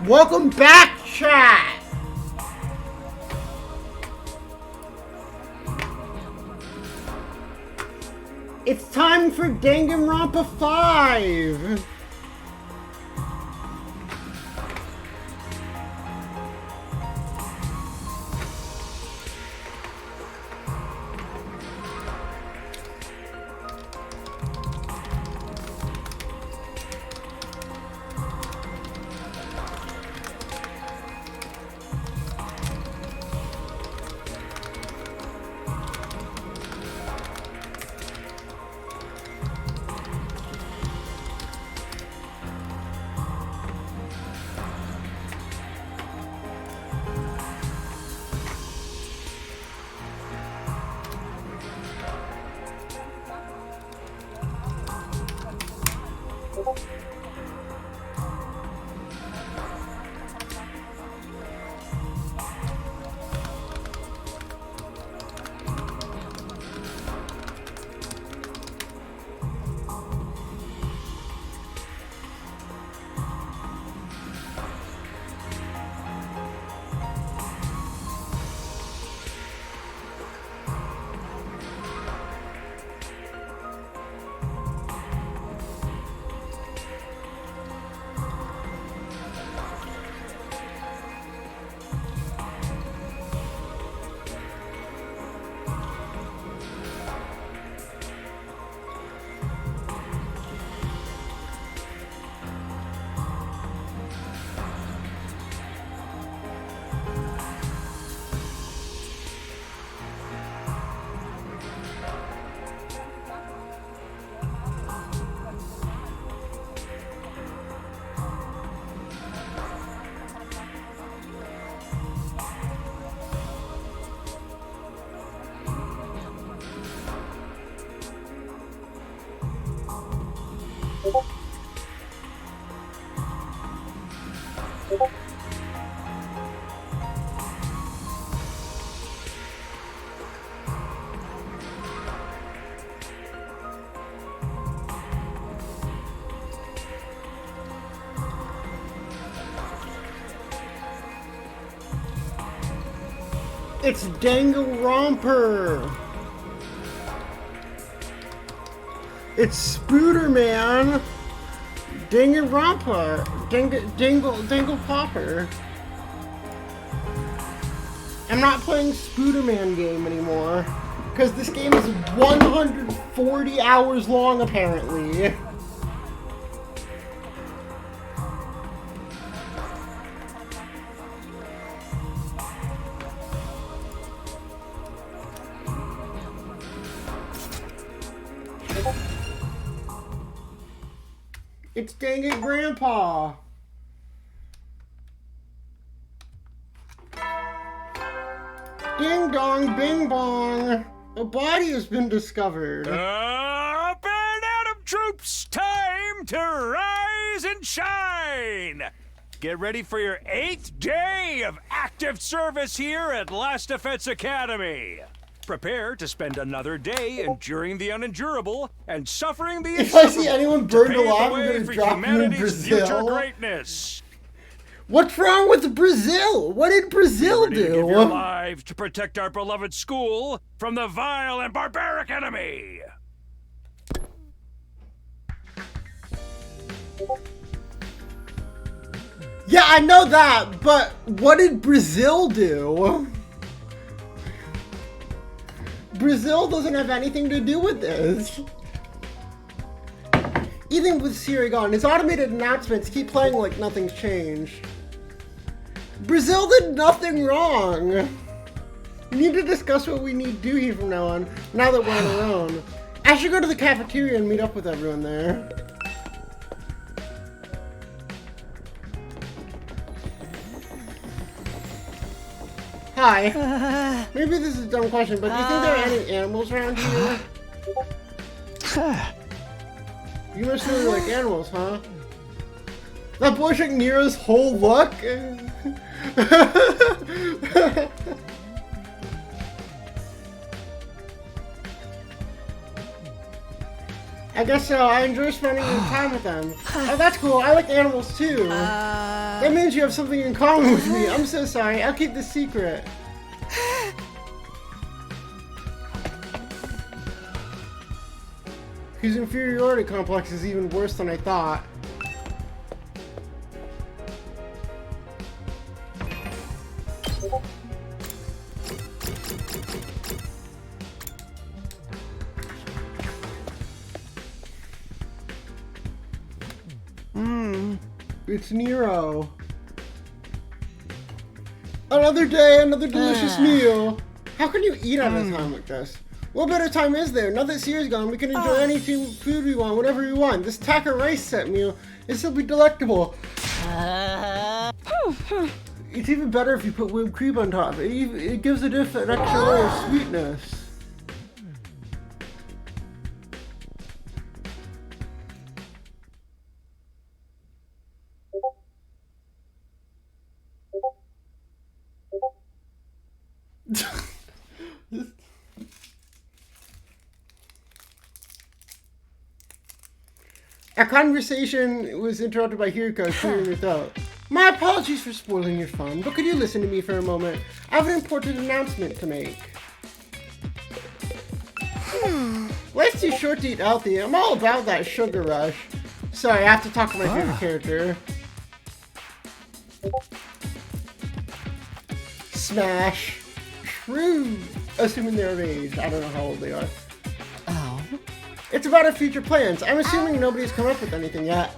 Welcome back, chat! It's time for Danganronpa 5! It's Danganronpa! It's Spooderman! Danganronpa! Dangle Popper! I'm not playing Spooderman game anymore, because this game is 140 hours long apparently. It's Dang It Grandpa! Ding dong, bing bong! A body has been discovered. Up and Atom troops! Time to rise and shine! Get ready for your 8th day of active service here at Last Defense Academy. Prepare to spend another day enduring the unendurable and suffering the If I see anyone burned alive, I'm gonna for drop you in humanity's future Brazil. greatness. What's wrong with Brazil? What did Brazil Ready to do? give your lives to protect our beloved school from the vile and barbaric enemy. Yeah, I know that, but what did Brazil do? Brazil doesn't have anything to do with this. Even with Siri gone, his automated announcements keep playing like nothing's changed. Brazil did nothing wrong. We need to discuss what we need to do here from now on, now that we're on our own. I should go to the cafeteria and meet up with everyone there. Hi. Maybe this is a dumb question, but do you think there are any animals around here? You must really like animals, huh? That boy took Nero's whole look? I guess so. I enjoy spending time with them. Oh, that's cool. I like animals too. They That means you have something in common with me. I'm so sorry. I'll keep this secret. His inferiority complex is even worse than I thought. It's Nero. Another day, another delicious meal. How can you eat at a time like this? What better time is there? Now that Sierra's gone, we can enjoy any food we want, whatever we want. This taco rice set meal is simply delectable. It's even better if you put whipped cream on top. It gives it an extra layer of sweetness. Our conversation was interrupted by Hiriko clearing her throat. My apologies for spoiling your fun, but could you listen to me for a moment? I have an important announcement to make. Life's too short to eat healthy. I'm all about that sugar rush. Sorry, I have to talk to my favorite character. Smash. True. Assuming they're of age. I don't know how old they are. It's about our future plans. I'm assuming nobody's come up with anything yet.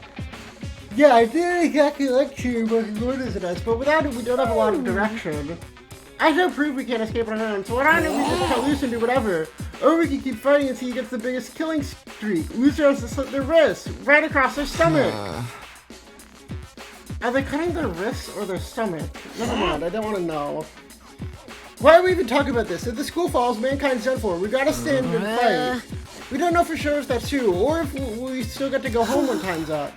Yeah, I didn't exactly like you, but orders at us, but without it, we don't have a lot of direction. I don't prove we can't escape our hands, so why don't we just cut loose and do whatever? Or we can keep fighting until he gets the biggest killing streak. Loser has to slit their wrists, right across their stomach. Are they cutting their wrists or their stomach? Never mind, I don't want to know. Why are we even talking about this? If the school falls, mankind's done for. We gotta stand and fight. We don't know for sure if that's true, or if we still get to go home when time's up.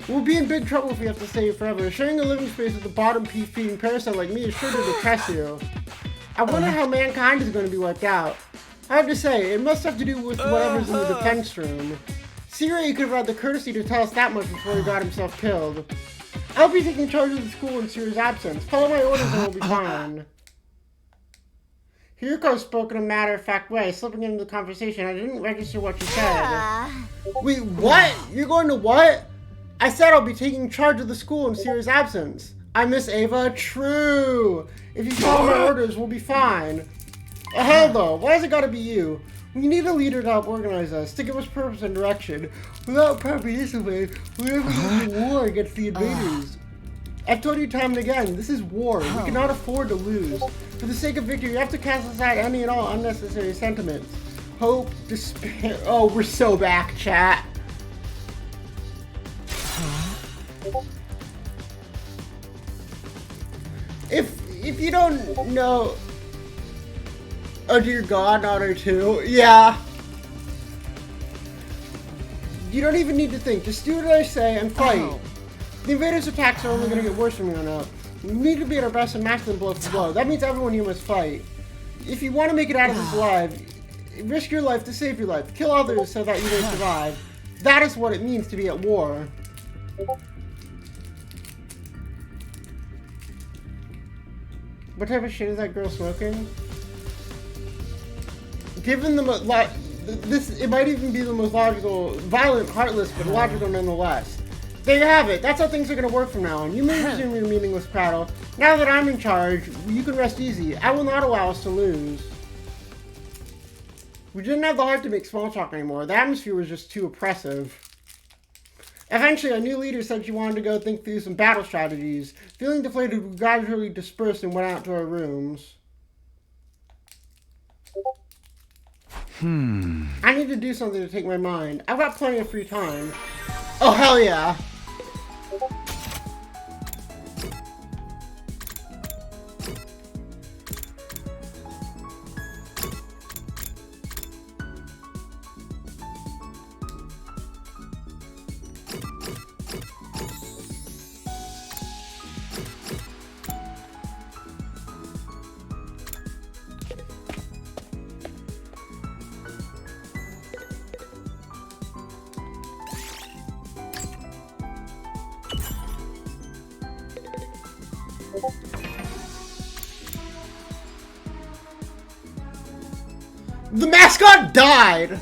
We'll be in big trouble if we have to stay forever. Sharing a living space with a bottom-feeding parasite like me is sure to depress you. I wonder how mankind is going to be wiped out. Hard to say. It must have to do with whatever's in the defense room. Sierra could have had the courtesy to tell us that much before he got himself killed. I'll be taking charge of the school in Sierra's absence. Follow my orders and we'll be fine. Hiriko spoke in a matter-of-fact way, slipping into the conversation. I didn't register what she said. Wait, what? You're going to what? I said I'll be taking charge of the school in Sierra's absence. I miss Ava. True. If you follow my orders, we'll be fine. Hell though, why has it gotta be you? We need a leader to help organize us, to give us purpose and direction. Without proper discipline, we'll never go to war against the invaders. I've told you time and again, this is war. We cannot afford to lose. For the sake of victory, you have to cast aside any and all unnecessary sentiments. Hope, despair. Oh, we're so back, chat. If you don't know... Oh dear God, not R2. Yeah. You don't even need to think. Just do what I say and fight. The invaders' attacks are only going to get worse from here on out. We need to be at our best and match them blow for blow. That means everyone here must fight. If you want to make it out of this alive, risk your life to save your life. Kill others so that you may survive. That is what it means to be at war. What type of shit is that girl smoking? Given the it might even be the most logical, violent, heartless, but logical nonetheless. There you have it. That's how things are going to work from now on. You may resume your meaningless prattle. Now that I'm in charge, you can rest easy. I will not allow us to lose. We didn't have the heart to make small talk anymore. The atmosphere was just too oppressive. Eventually, a new leader said she wanted to go think through some battle strategies. Feeling deflated, we gradually dispersed and went out to our rooms. I need to do something to take my mind. I've got plenty of free time. Oh, hell yeah. The mascot died!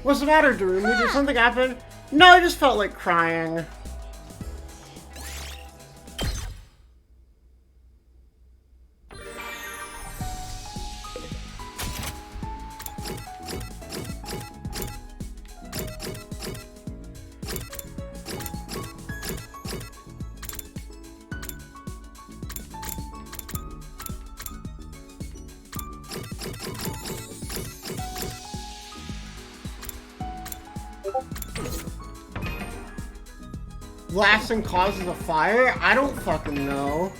What's the matter, Drew? Did something happen? No, I just felt like crying. Blasting causes a fire? I don't fucking know.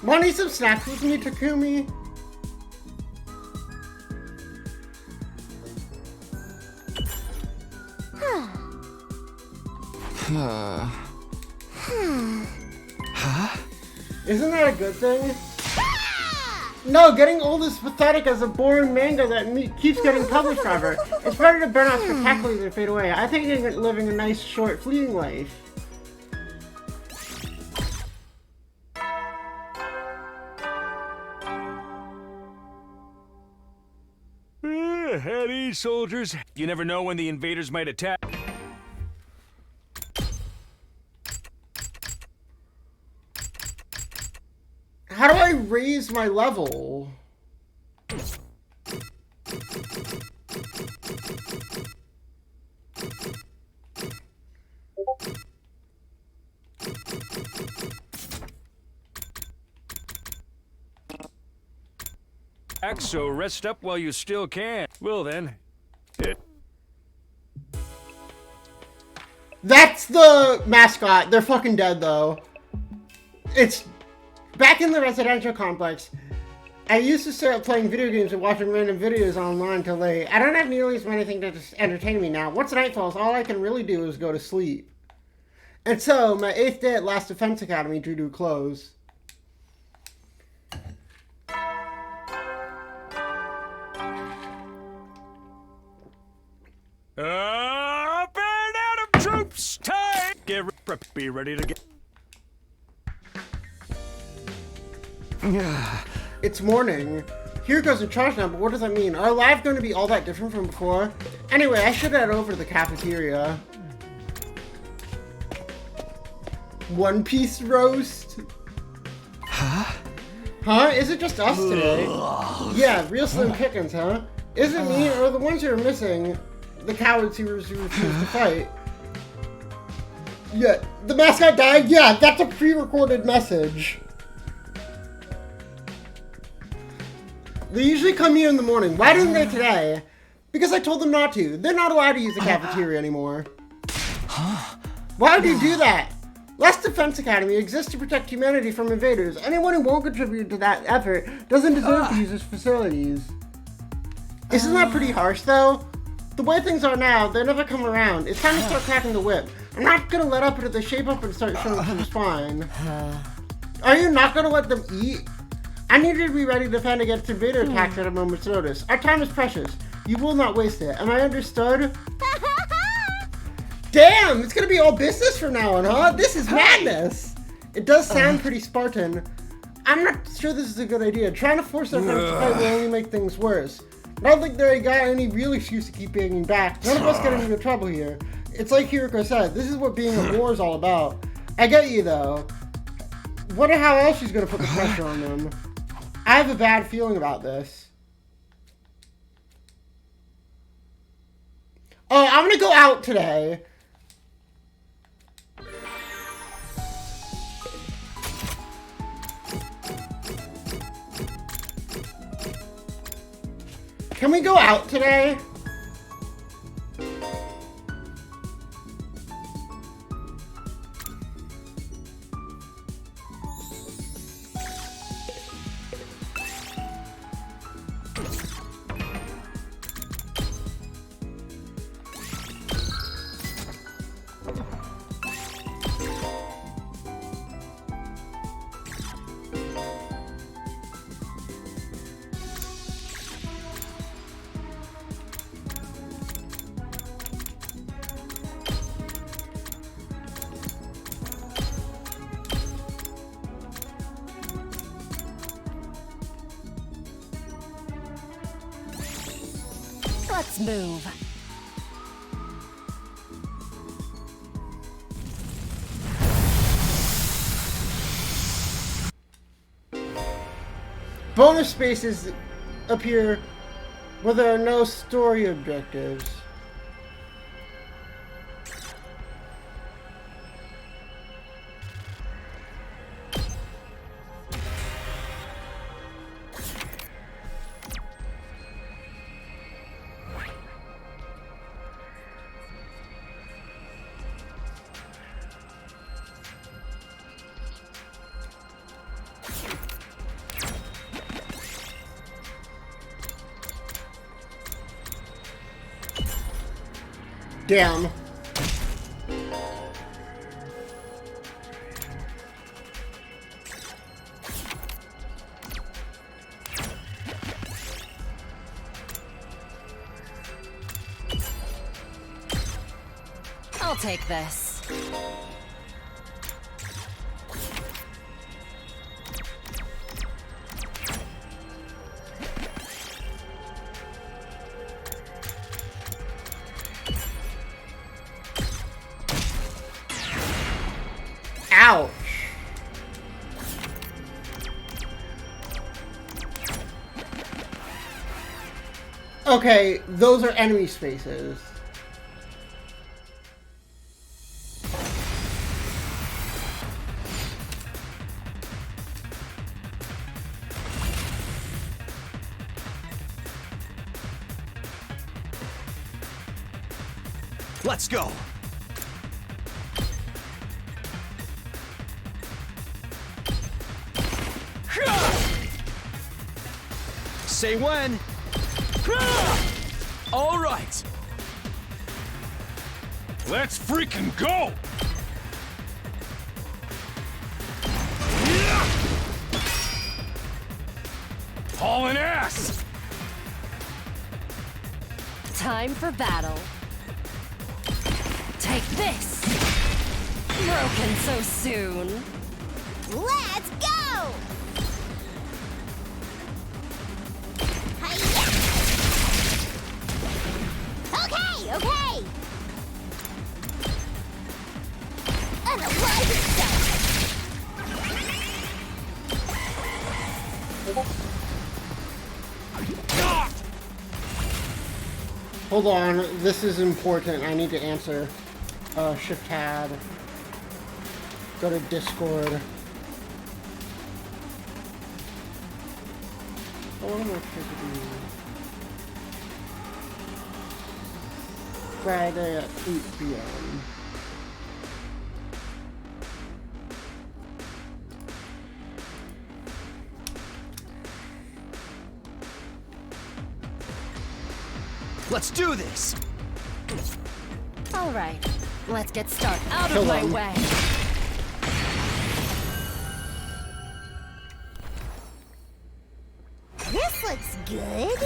Want to eat some snacks with me, Takumi? Isn't that a good thing? No, getting old is pathetic as a boring manga that keeps getting published forever. It's better to burn out spectacularly than fade away. I think you're living a nice, short, fleeting life. At ease, soldiers. You never know when the invaders might attack. How do I raise my level? So rest up while you still can. Well then. That's the mascot. They're fucking dead though. It's back in the residential complex. I used to start playing video games and watching random videos online till late. I don't have nearly as many things to entertain me now. Once night falls, all I can really do is go to sleep. And so, my 8th day at Last Defense Academy drew to a close. Up and out of troops! Time! Be ready to get... It's morning. Here goes in charge now, but what does that mean? Are lives going to be all that different from before? Anyway, I should head over to the cafeteria. One Piece roast? Huh? Huh? Is it just us today? Yeah, real slim pickings, huh? Is it me or the ones who are missing? The cowards who refuse to fight? Yeah, the mascot died? Yeah, that's a pre-recorded message. They usually come here in the morning. Why didn't they today? Because I told them not to. They're not allowed to use the cafeteria anymore. Why would you do that? Last Defense Academy exists to protect humanity from invaders. Anyone who won't contribute to that effort doesn't deserve to use its facilities. Isn't that pretty harsh, though? The way things are now, they never come around. It's time to start cracking the whip. I'm not gonna let up until they shape up and start showing some spine. Are you not gonna let them eat? I need you to be ready to defend against invader attacks at a moment's notice. Our time is precious. You will not waste it. Am I understood? Damn, it's gonna be all business from now on, huh? This is madness. It does sound pretty Spartan. I'm not sure this is a good idea. Trying to force our friends to fight will only make things worse. I don't think they got any real excuse to keep banging back. None of us get into trouble here. It's like Hiriko said, this is what being at war is all about. I get you though. Wonder how else she's gonna put the pressure on them. I have a bad feeling about this. Oh, I'm gonna go out today. Can we go out today? Let's move. Bonus spaces appear where there are no story objectives. Damn. I'll take this. Ouch. Okay, those are enemy spaces. Let's go. Say when. All right. Let's freaking go! Hauling ass! Time for battle. Take this! Broken so soon. Let's go! Hi-ya! Okay, okay! Unalive itself! Hold on, this is important. I need to answer. Shift tab. Go to Discord. How long will it take to do? Friday at 8 p.m. Let's do this! All right, let's get started. Out Kill of my them. way. This looks good.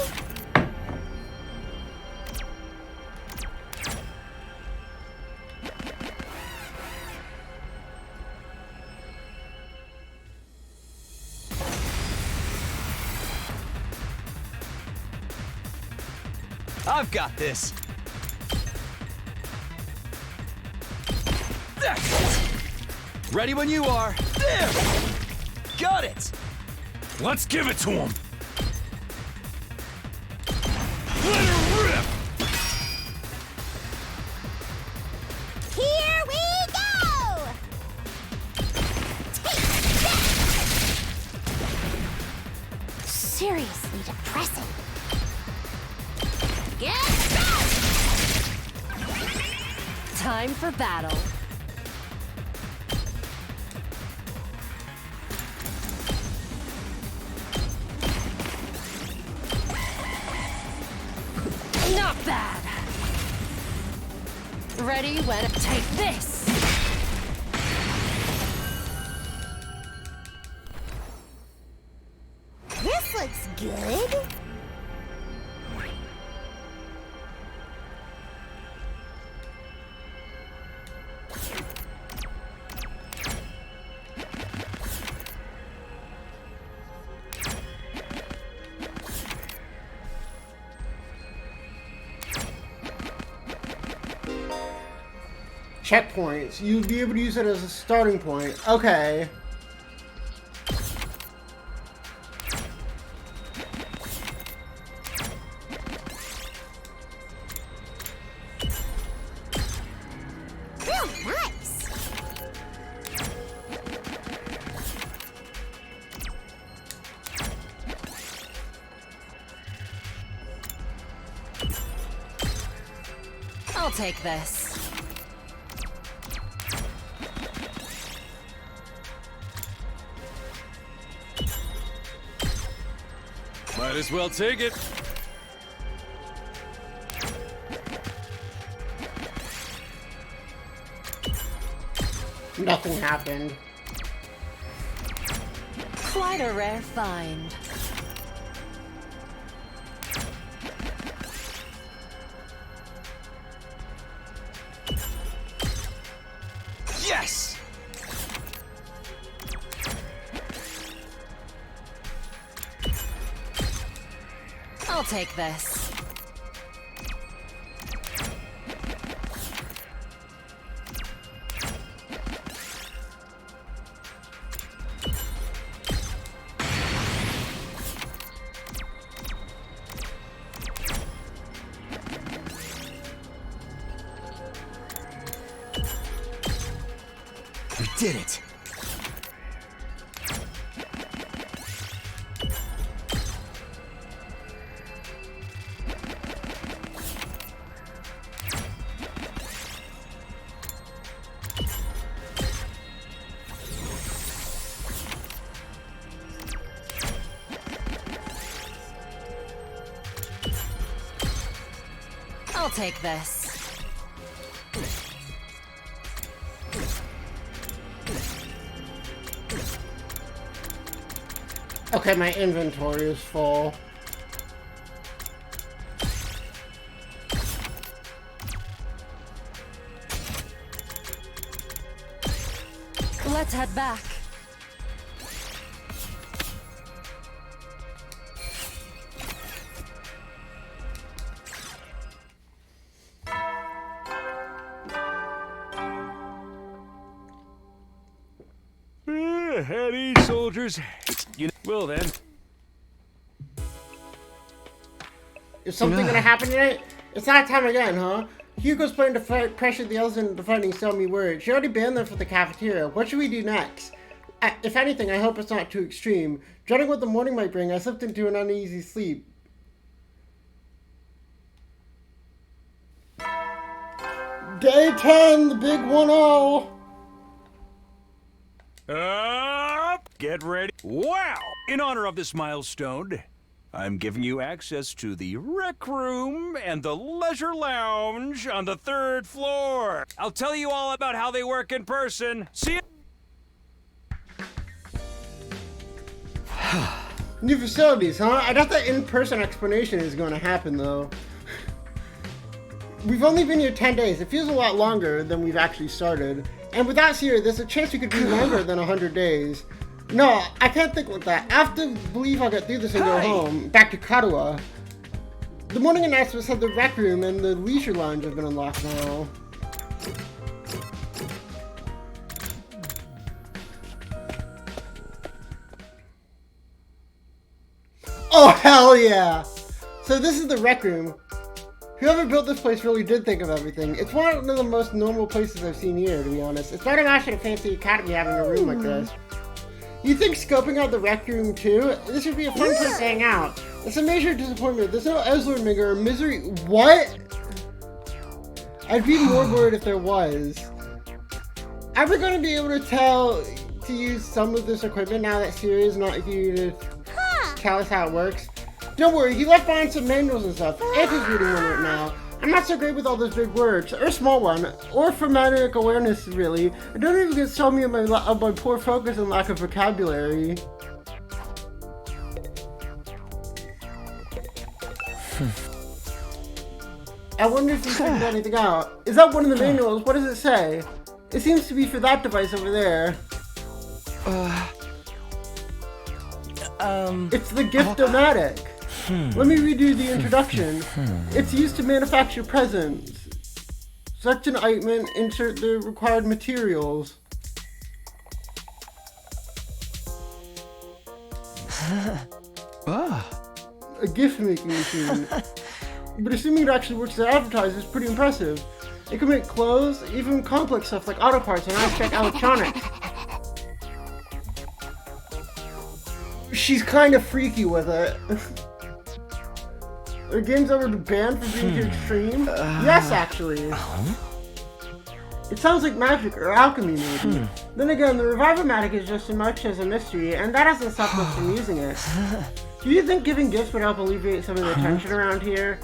I've got this! Ready when you are! There! Got it! Let's give it to him! Let her rip! Here we go! Take that! Seriously depressing. Get back! Time for battle. Not bad. Ready when take this. This looks good. Checkpoints. You'd be able to use it as a starting point. Okay. Real nice. I'll take this. Might as well take it. Nothing happened. Quite a rare find. Yes! I'll take this. We did it! I'll take this. Okay, my inventory is full. Let's head back. At ease, soldiers. You will then. Is something gonna happen tonight? It's that time again, huh? Hugo's planning to pressure the others into fighting so many words. She already banned them from the cafeteria. What should we do next? If anything, I hope it's not too extreme. Dreading what the morning might bring, I slipped into an uneasy sleep. Day 10, the big 1-0. Up! Get ready. Wow! In honor of this milestone, I'm giving you access to the rec room and the leisure lounge on the 3rd floor. I'll tell you all about how they work in person. See you. New facilities, huh? I doubt that in-person explanation is going to happen, though. We've only been here 10 days. It feels a lot longer than we've actually started. And with us here, there's a chance we could be longer than 100 days. No, I can't think like that. I have to believe I'll get through this and go home, back to Kadoa. The morning announcements said the rec room and the leisure lounge have been unlocked now. Oh, hell yeah! So this is the rec room. Whoever built this place really did think of everything. It's one of the most normal places I've seen here, to be honest. It's not imagine a fancy academy having a room like this. You think scoping out the rec room too? This would be a fun place to hang out. It's a major disappointment. There's no Eslorming or Misery. What? I'd be more worried if there was. Are we going to be able to use some of this equipment now that Siri is not here to tell us how it works? Don't worry, he left behind some manuals and stuff. Anthony's reading one right now. I'm not so great with all those big words, or small one, or phonetic awareness, really. I don't even get tell me of my poor focus and lack of vocabulary. I wonder if you figured anything out. Is that one of the manuals? What does it say? It seems to be for that device over there. It's the Gift-O-Matic. Let me redo the introduction. It's used to manufacture presents. Select an item, insert the required materials. A gift-making machine. But assuming it actually works as advertised is pretty impressive. It can make clothes, even complex stuff like auto parts and high-tech electronics. She's kind of freaky with it. Are games ever banned for being too extreme? Yes, actually. It sounds like magic or alchemy, maybe. Then again, the Revive-O-Matic is just as much as a mystery, and that doesn't stop us from using it. Do you think giving gifts would help alleviate some of the tension around here?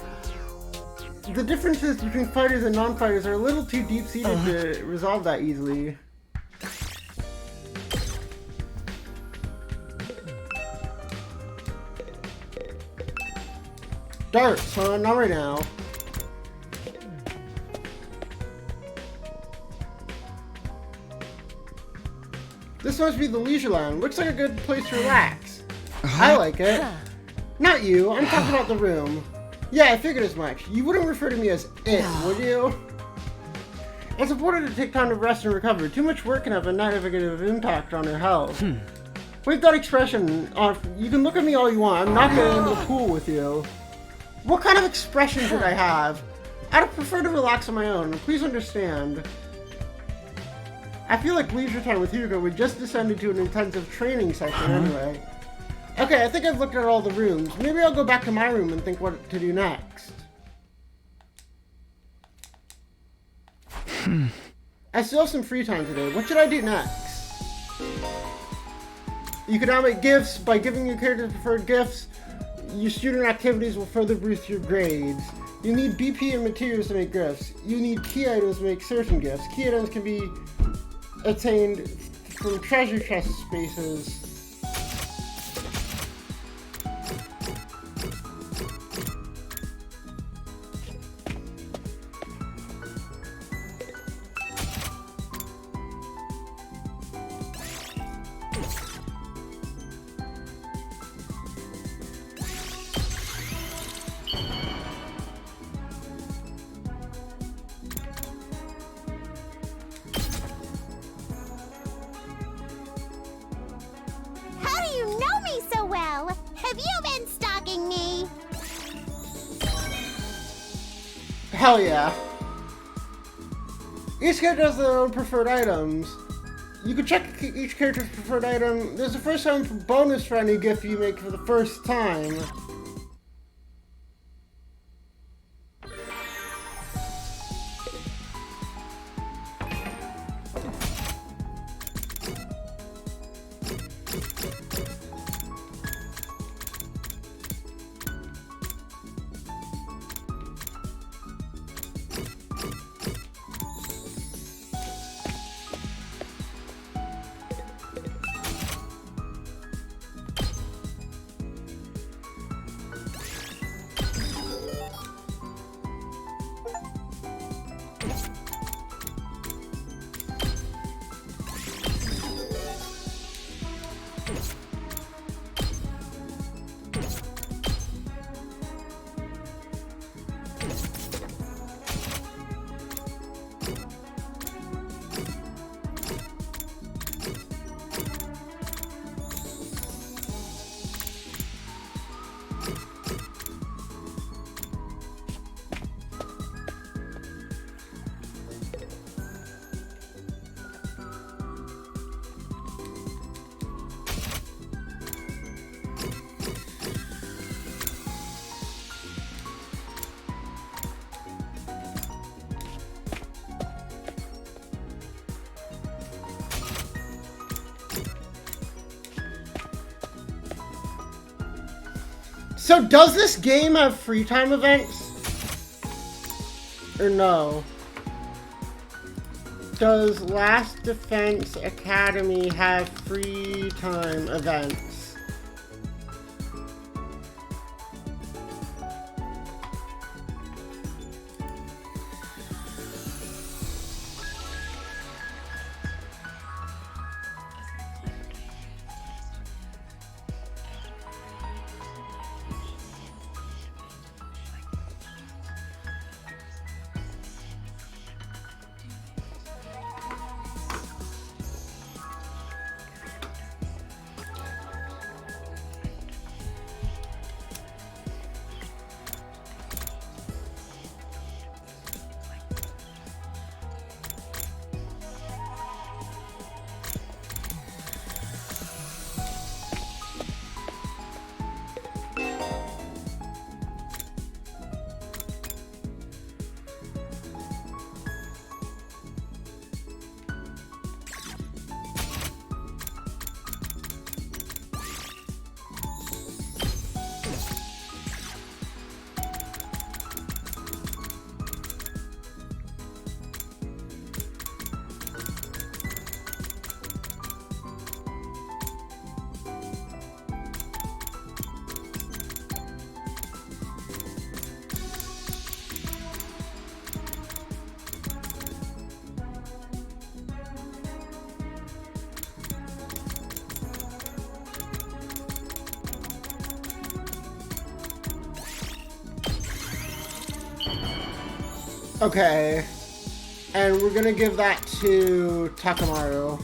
The differences between fighters and non-fighters are a little too deep-seated to resolve that easily. Darts, huh? Not right now. This must be the leisure lounge. Looks like a good place to relax. I like it. Not you. I'm talking about the room. Yeah, I figured as much. You wouldn't refer to me as it, would you? It's important to take time to rest and recover. Too much work can have a negative impact on your health. With that expression, you can look at me all you want. I'm not getting into the pool with you. What kind of expression should I have? I'd prefer to relax on my own. Please understand. I feel like leisure time with Hugo would just descend into an intensive training session anyway. Okay, I think I've looked at all the rooms. Maybe I'll go back to my room and think what to do next. I still have some free time today. What should I do next? You can now make gifts. By giving your characters preferred gifts, your student activities will further boost your grades. You need BP and materials to make gifts. You need key items to make certain gifts. Key items can be attained from treasure chest spaces. Have you been stalking me? Hell yeah. Each character has their own preferred items. You can check each character's preferred item. There's a first item bonus for any gift you make for the first time. So does this game have free time events? Or no? Does Last Defense Academy have free time events? Okay. And we're gonna give that to Takamaru.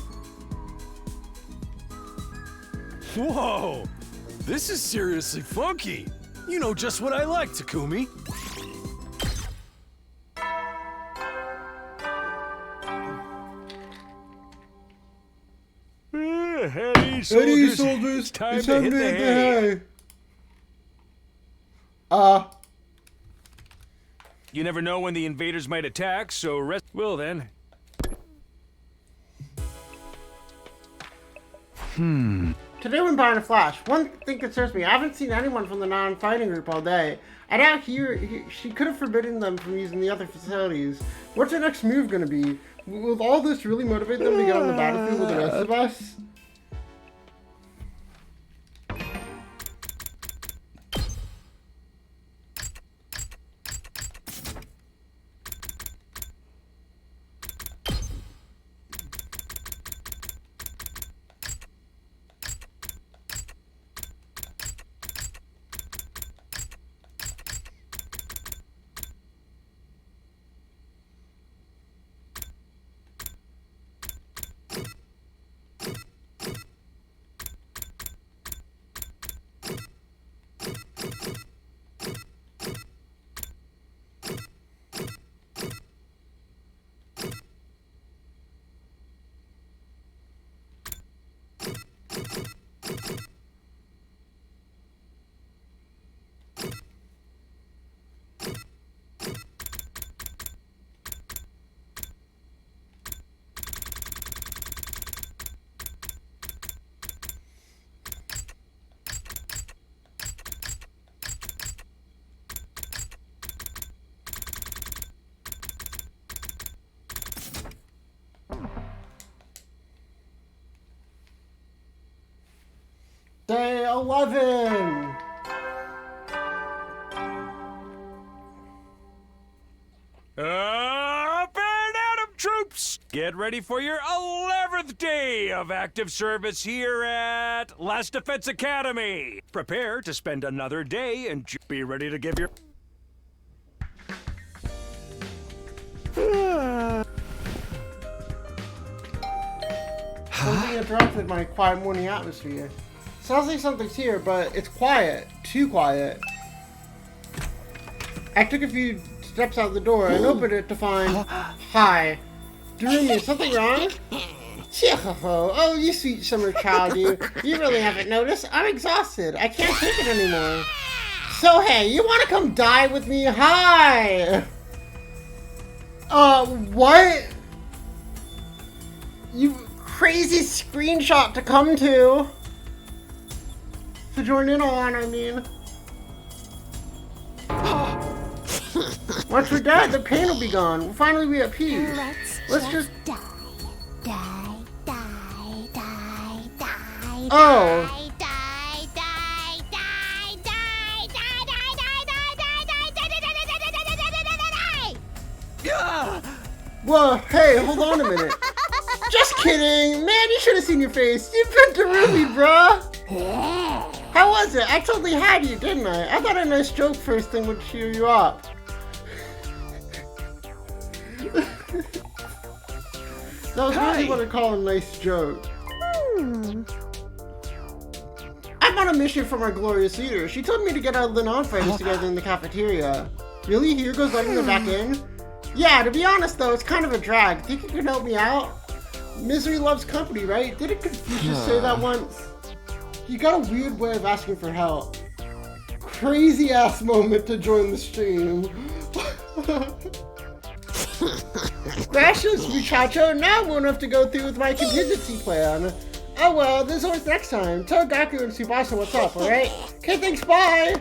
Whoa! This is seriously funky. You know just what I like, Takumi. Hey, soldiers. It's time to hit the hay. You never know when the invaders might attack, so rest. Well then. Today when buying a Flash, one thing concerns me. I haven't seen anyone from the non-fighting group all day. I doubt she could have forbidden them from using the other facilities. What's her next move gonna be? Will all this really motivate them to get on the battlefield with the rest of us? 11. Up and at 'em, troops! Get ready for your 11th day of active service here at Last Defense Academy. Prepare to spend another day and be ready to give your... Something interrupted my quiet morning atmosphere. Sounds like something's here, but it's quiet. Too quiet. I took a few steps out the door and opened it to find... Hi. Darumi, is something wrong? Oh, you sweet summer child, you. You really haven't noticed? I'm exhausted. I can't take it anymore. So, hey, you want to come die with me? Hi! What? You crazy screenshot to come to join in on, I mean. Once we're dead, the pain will be gone. We'll finally be at peace. Let's just die, die, die, die, die. Oh. Die, die, die, die, die, die, die, die, die, die, die, die, die, die, die, die, die, die, die. Yeah! Whoa, hey, hold on a minute. Just kidding. Man, you should have seen your face. You've been to Ruby, bruh. How was it? I totally had you, didn't I? I thought a nice joke first thing would cheer you up. That was really what I call a nice joke. I'm on a mission from our glorious leader. She told me to get all the non-fighters together in the cafeteria. Really? Here goes letting them back in? Yeah, to be honest though, it's kind of a drag. Think you can help me out? Misery loves company, right? Didn't Confucius say that once? You got a weird way of asking for help. Crazy ass moment to join the stream. Gracias, muchacho. Now I won't have to go through with my contingency plan. Oh well, there's always next time. Tell Gaku and Tsubasa what's up, alright? Okay, thanks, bye!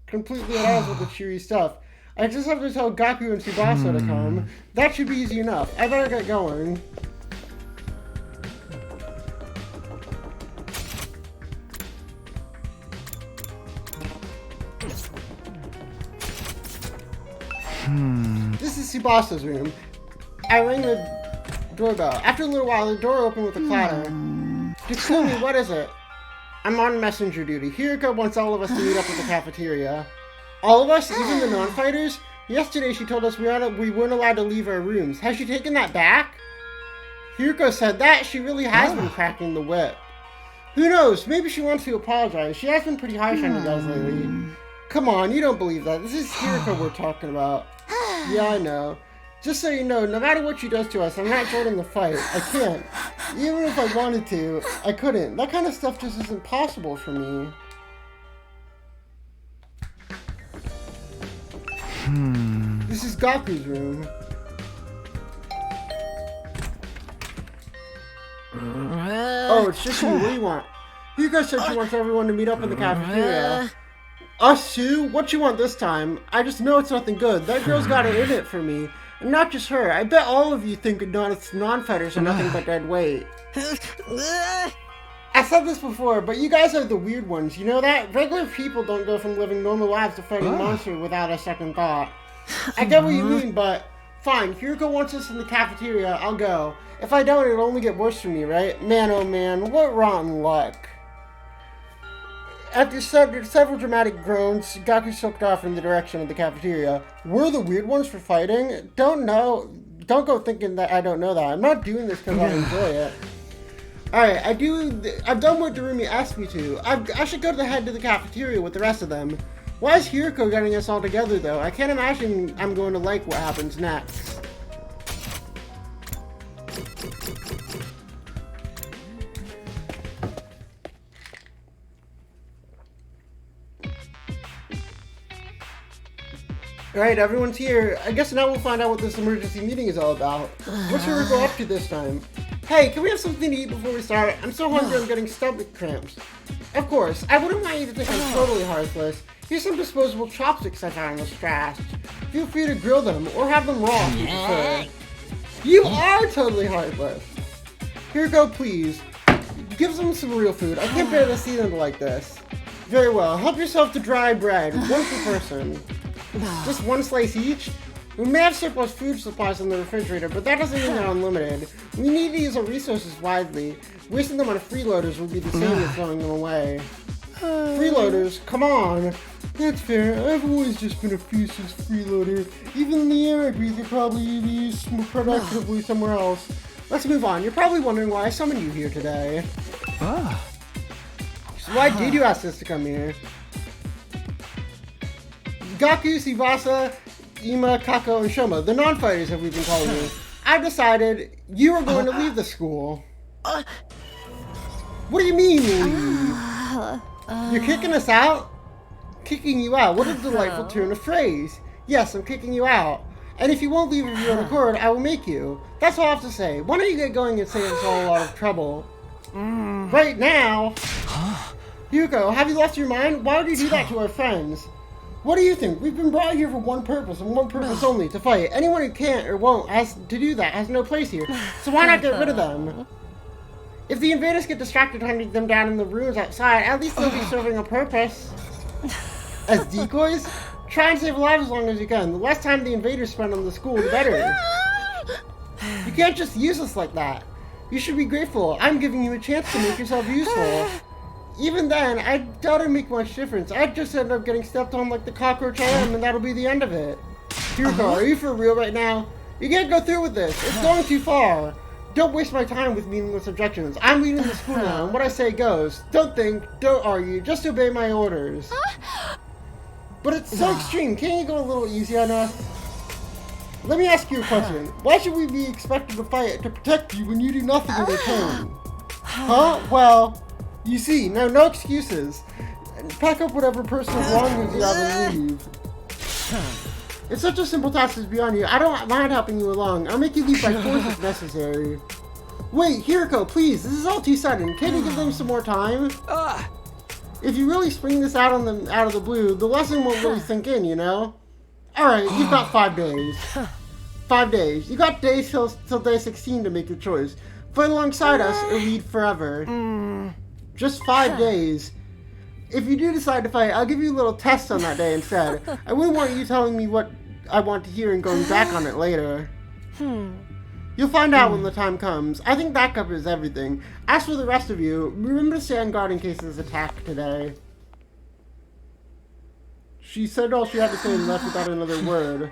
Completely at odds with the cheery stuff. I just have to tell Gaku and Tsubasa to come. That should be easy enough. I better get going. This is Tsubasa's room. I rang the doorbell. After a little while, the door opened with a clatter. Excuse me, what is it? I'm on messenger duty. Hiriko wants all of us to meet up at the cafeteria. All of us? Even the non-fighters? Yesterday she told us we weren't allowed to leave our rooms. Has she taken that back? Hiriko said that she really has been cracking the whip. Who knows? Maybe she wants to apologize. She has been pretty harsh on you guys lately. Come on, you don't believe that. This is Hiriko we're talking about. Yeah, I know. Just so you know, no matter what she does to us, I'm not joining the fight. I can't. Even if I wanted to, I couldn't. That kind of stuff just isn't possible for me. This is Gaku's room. Oh, it's just you. What do you want? Hiriko said she wants everyone to meet up in the cafeteria. Us too? What you want this time? I just know it's nothing good. That girl's got it in it for me. And not just her. I bet all of you think non-fighters are nothing but dead weight. I said this before, but you guys are the weird ones. You know that? Regular people don't go from living normal lives to fighting monsters without a second thought. I get what you mean, but fine. Hiriko wants us in the cafeteria. I'll go. If I don't, it'll only get worse for me, right? Man, oh man, what rotten luck. After several dramatic groans, Gaku sulked off in the direction of the cafeteria. We're the weird ones for fighting? Don't go thinking that I don't know that. I'm not doing this because I enjoy it. Alright, I've done what Darumi asked me to. I should go head to the cafeteria with the rest of them. Why is Hiriko getting us all together though? I can't imagine I'm going to like what happens next. Alright, everyone's here. I guess now we'll find out what this emergency meeting is all about. What's Hiriko up to this time? Hey, can we have something to eat before we start? I'm so hungry I'm getting stomach cramps. Of course, I wouldn't want you to think I'm totally heartless. Here's some disposable chopsticks I found in this trash. Feel free to grill them or have them raw if you prefer. You are totally heartless. Hiriko, please. Give them some real food. I can't bear to see them like this. Very well. Help yourself to dry bread. One per person. Just one slice each? We may have surplus food supplies in the refrigerator, but that doesn't mean they're unlimited. We need to use our resources wisely. Wasting them on freeloaders would be the same as throwing them away. Freeloaders? Come on! That's fair. I've always just been a useless freeloader. Even in the air I breathe, you're probably used more productively somewhere else. Let's move on. You're probably wondering why I summoned you here today. So why did you ask us to come here? Gaku, Tsubasa, Ima, Kako, and Shoma, the non-fighters have we been calling you. I've decided you are going to leave the school. What do you mean, leave? You're kicking us out? Kicking you out. What a delightful turn of phrase. Yes, I'm kicking you out. And if you won't leave of your own accord, I will make you. That's all I have to say. Why don't you get going and save us all a lot of trouble? Right now? Yuko, have you lost your mind? Why would you do that to our friends? What do you think? We've been brought here for one purpose, and one purpose only, to fight. Anyone who can't or won't has to do that has no place here. So why not get rid of them? If the invaders get distracted hunting them down in the ruins outside, at least they'll be serving a purpose. As decoys? Try and save lives as long as you can. The less time the invaders spend on the school, the better. You can't just use us like that. You should be grateful. I'm giving you a chance to make yourself useful. Even then, I doubt it'd make much difference. I'd just end up getting stepped on like the cockroach I am, and that'll be the end of it. Kiriko, are you for real right now? You can't go through with this. It's going too far. Don't waste my time with meaningless objections. I'm leading the school now, and what I say goes. Don't think, don't argue, just obey my orders. But it's so extreme. Can't you go a little easy on us? Let me ask you a question. Why should we be expected to fight to protect you when you do nothing in return? Huh? Well, you see, no excuses. Pack up whatever personal belongings you have and leave. It's such a simple task that's beyond you. I don't mind helping you along. I'll make you leave by force if necessary. Wait, Hiriko, please. This is all too sudden. Can't you give them some more time? If you really spring this out on them out of the blue, the lesson won't really sink in, you know? Alright, you've got 5 days. 5 days. You got days till day 16 to make your choice. Fight alongside us or lead forever. Just 5 days. If you do decide to fight, I'll give you a little test on that day instead. I wouldn't want you telling me what I want to hear and going back on it later. You'll find out when the time comes. I think that covers everything. As for the rest of you, remember to stay on guard in case there's attack today. She said all she had to say and left without another word.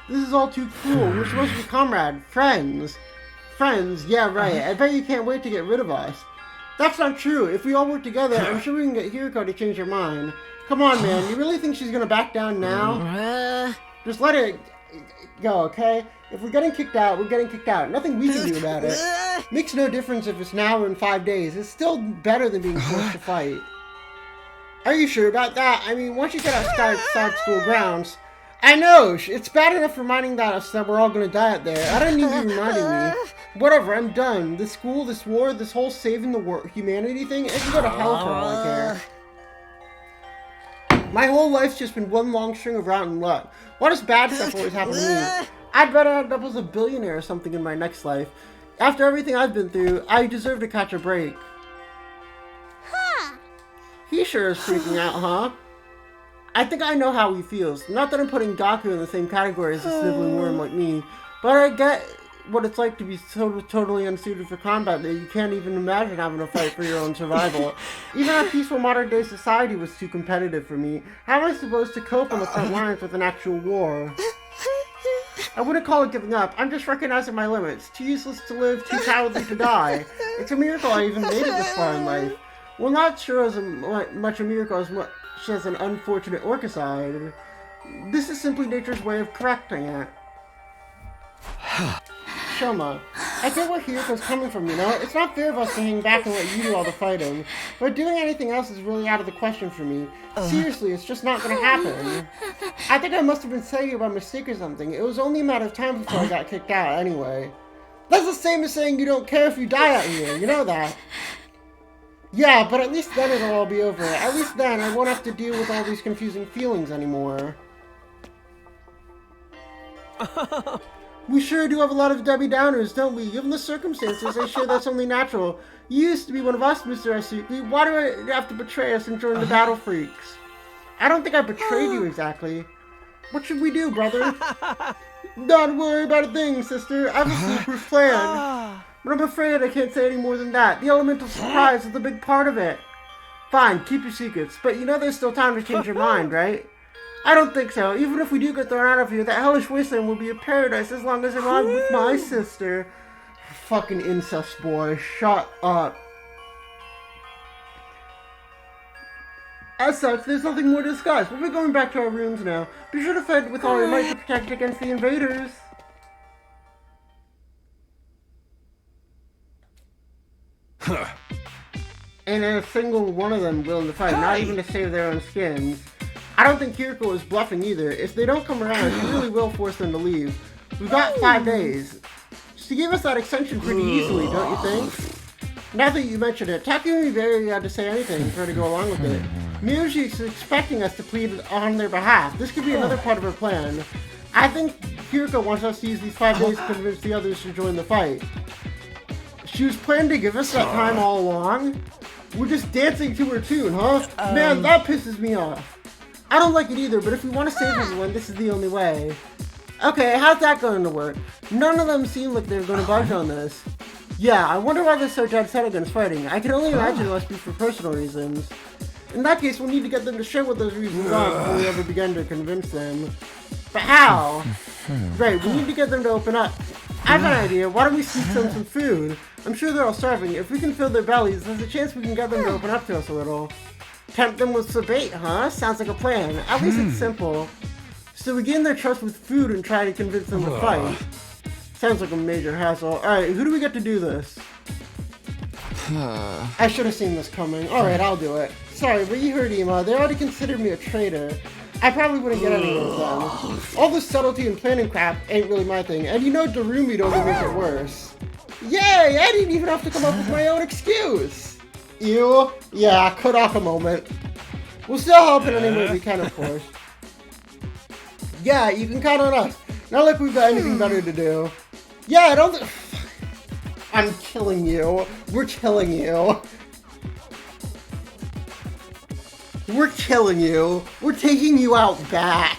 This is all too cruel. We're supposed to be comrades. Friends. Friends, yeah, right. I bet you can't wait to get rid of us. That's not true. If we all work together, I'm sure we can get Hiriko to change her mind. Come on, man. You really think she's gonna back down now? Just let it go, okay? If we're getting kicked out, we're getting kicked out. Nothing we can do about it. Makes no difference if it's now or in 5 days. It's still better than being forced to fight. Are you sure about that? I mean, once you get outside school grounds... I know! It's bad enough reminding us that we're all gonna die out there. I don't need you reminding me. Whatever, I'm done. This school, this war, this whole saving the world, humanity thing, it can go to hell for all I care. My whole life's just been one long string of rotten luck. Why does bad stuff always happen to me? I'd better end up as a billionaire or something in my next life. After everything I've been through, I deserve to catch a break. He sure is freaking out, huh? I think I know how he feels. Not that I'm putting Gaku in the same category as a sniveling worm like me, but I get what it's like to be totally unsuited for combat that you can't even imagine having to fight for your own survival. Even a peaceful modern-day society was too competitive for me. How am I supposed to cope on the front lines with an actual war? I wouldn't call it giving up. I'm just recognizing my limits. Too useless to live, too cowardly to die. It's a miracle I even made it this far in life. Well, not sure as much a miracle as much as an unfortunate orcicide. This is simply nature's way of correcting it. Shoma, I get where Hiriko's coming from, you know? It's not fair of us to hang back and let you do all the fighting. But doing anything else is really out of the question for me. Seriously, it's just not gonna happen. I think I must have been saying it by mistake or something. It was only a matter of time before I got kicked out anyway. That's the same as saying you don't care if you die out here, you know that? Yeah, but at least then it'll all be over. At least then I won't have to deal with all these confusing feelings anymore. We sure do have a lot of Debbie Downers, don't we? Given the circumstances, I'm sure that's only natural. You used to be one of us, Mr. Asuki. Why do I have to betray us and join the Battle Freaks? I don't think I betrayed you exactly. What should we do, brother? Don't worry about a thing, sister. I have a foolproof plan. But I'm afraid I can't say any more than that. The element of surprise is a big part of it. Fine, keep your secrets. But you know there's still time to change your mind, right? I don't think so. Even if we do get thrown out of here, that hellish wasteland will be a paradise as long as I'm with my sister. Fucking incest boy. Shut up. As such, there's nothing more to discuss. We'll be going back to our rooms now. Be sure to fight with all your might to protect against the invaders. Ain't a single one of them willing to fight, not even to save their own skins. I don't think Kiriko is bluffing either. If they don't come around, she really will force them to leave. We've got 5 days. She gave us that extension pretty easily, don't you think? Now that you mention it, Takumi barely had to say anything for her to go along with it. Maybe she's expecting us to plead on their behalf. This could be another part of her plan. I think Kiriko wants us to use these 5 days to convince the others to join the fight. She was planning to give us that time all along? We're just dancing to her tune, huh? Man, that pisses me off. I don't like it either, but if we want to save everyone, this is the only way. Okay, how's that going to work? None of them seem like they're going to budge on this. Yeah, I wonder why they're so dead set against fighting. I can only imagine it must be for personal reasons. In that case, we'll need to get them to share what those reasons are before we ever begin to convince them. But how? Right, we need to get them to open up. I have an idea. Why don't we sneak them some food? I'm sure they're all starving. If we can fill their bellies, there's a chance we can get them to open up to us a little. Tempt them with some bait, huh? Sounds like a plan. At least it's simple. So we gain their trust with food and try to convince them to fight. Sounds like a major hassle. Alright, who do we get to do this? I should have seen this coming. Alright, I'll do it. Sorry, but you heard Ema. They already considered me a traitor. I probably wouldn't get anywhere with them. All this subtlety and planning crap ain't really my thing. And you know Darumi'd only make it worse. Yay! I didn't even have to come up with my own excuse! Ew. Yeah, cut off a moment. We'll still help in any way we can, of course. Yeah, you can count on us. Not like we've got anything better to do. Yeah, I don't I'm killing you. We're killing you. We're killing you. We're taking you out back.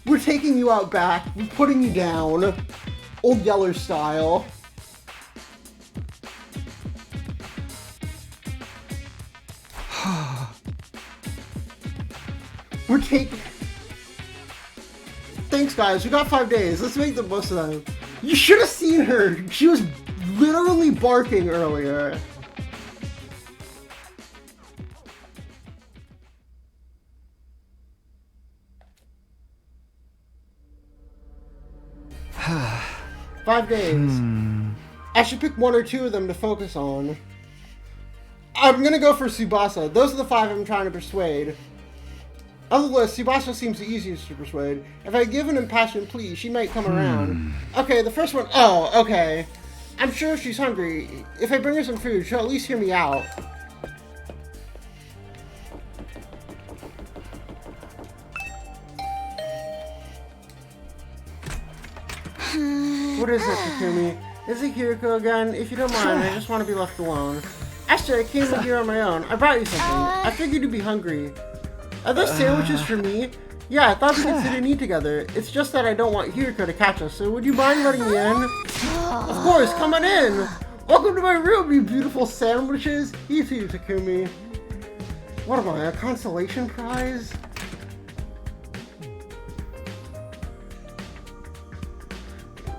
We're taking you out back. We're putting you down. Old Yeller style. We're taking... Thanks, guys. We got 5 days. Let's make the most of them. You should have seen her. She was literally barking earlier. Five days. I should pick 1 or 2 of them to focus on. I'm gonna go for Tsubasa. Those are the 5 I'm trying to persuade. On the list, Tsubasa seems the easiest to persuade. If I give an impassioned plea, she might come around. Okay, the first one... Oh, okay. I'm sure she's hungry. If I bring her some food, she'll at least hear me out. What is it, Takumi? Is it Kiriko again? If you don't mind, I just want to be left alone. Actually, I came in here on my own. I brought you something. I figured you'd be hungry. Are those sandwiches for me? Yeah, I thought we could sit and eat together. It's just that I don't want Kiriko to catch us, so would you mind letting me in? Of course, come on in! Welcome to my room, you beautiful sandwiches! You too, Takumi. What am I, a consolation prize?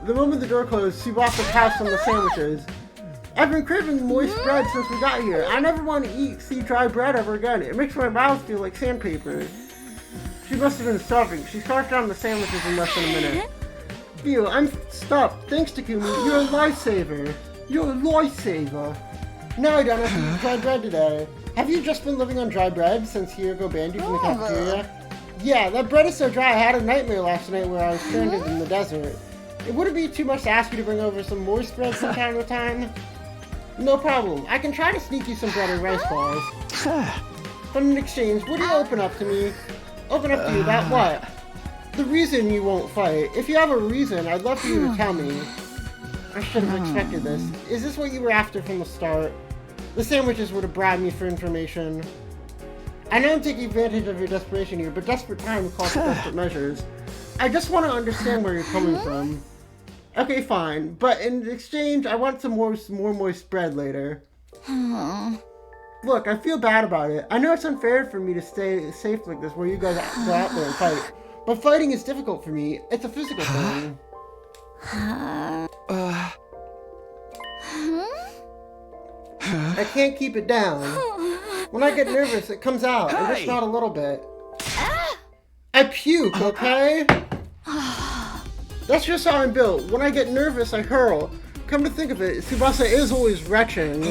The moment the door closed, Tsubasa passed on the sandwiches. I've been craving moist bread since we got here. I never want to see dry bread ever again. It makes my mouth feel like sandpaper. She must have been starving. She scarfed down the sandwiches in less than a minute. Phew, I'm stuffed. Thanks, Takumi. You're a lifesaver. You're a lifesaver. No, I don't have to eat dry bread today. Have you just been living on dry bread since Hiroko banned you from the cafeteria? Yeah, that bread is so dry. I had a nightmare last night where I was stranded in the desert. It wouldn't be too much to ask you to bring over some moist bread from time to time. No problem. I can try to sneak you some bread and rice balls. but in exchange, would you open up to me? Open up to you about what? The reason you won't fight. If you have a reason, I'd love for you to tell me. I should have expected this. Is this what you were after from the start? The sandwiches would have bribed me for information. I know I'm taking advantage of your desperation here, but desperate times call for desperate measures. I just want to understand where you're coming from. Okay, fine, but in exchange, I want some more moist bread later. Look, I feel bad about it. I know it's unfair for me to stay safe like this where you guys go out there and fight. But fighting is difficult for me. It's a physical thing. I can't keep it down. When I get nervous, it comes out, and just not a little bit. I puke, okay? That's just how I'm built. When I get nervous, I hurl. Come to think of it, Tsubasa is always retching.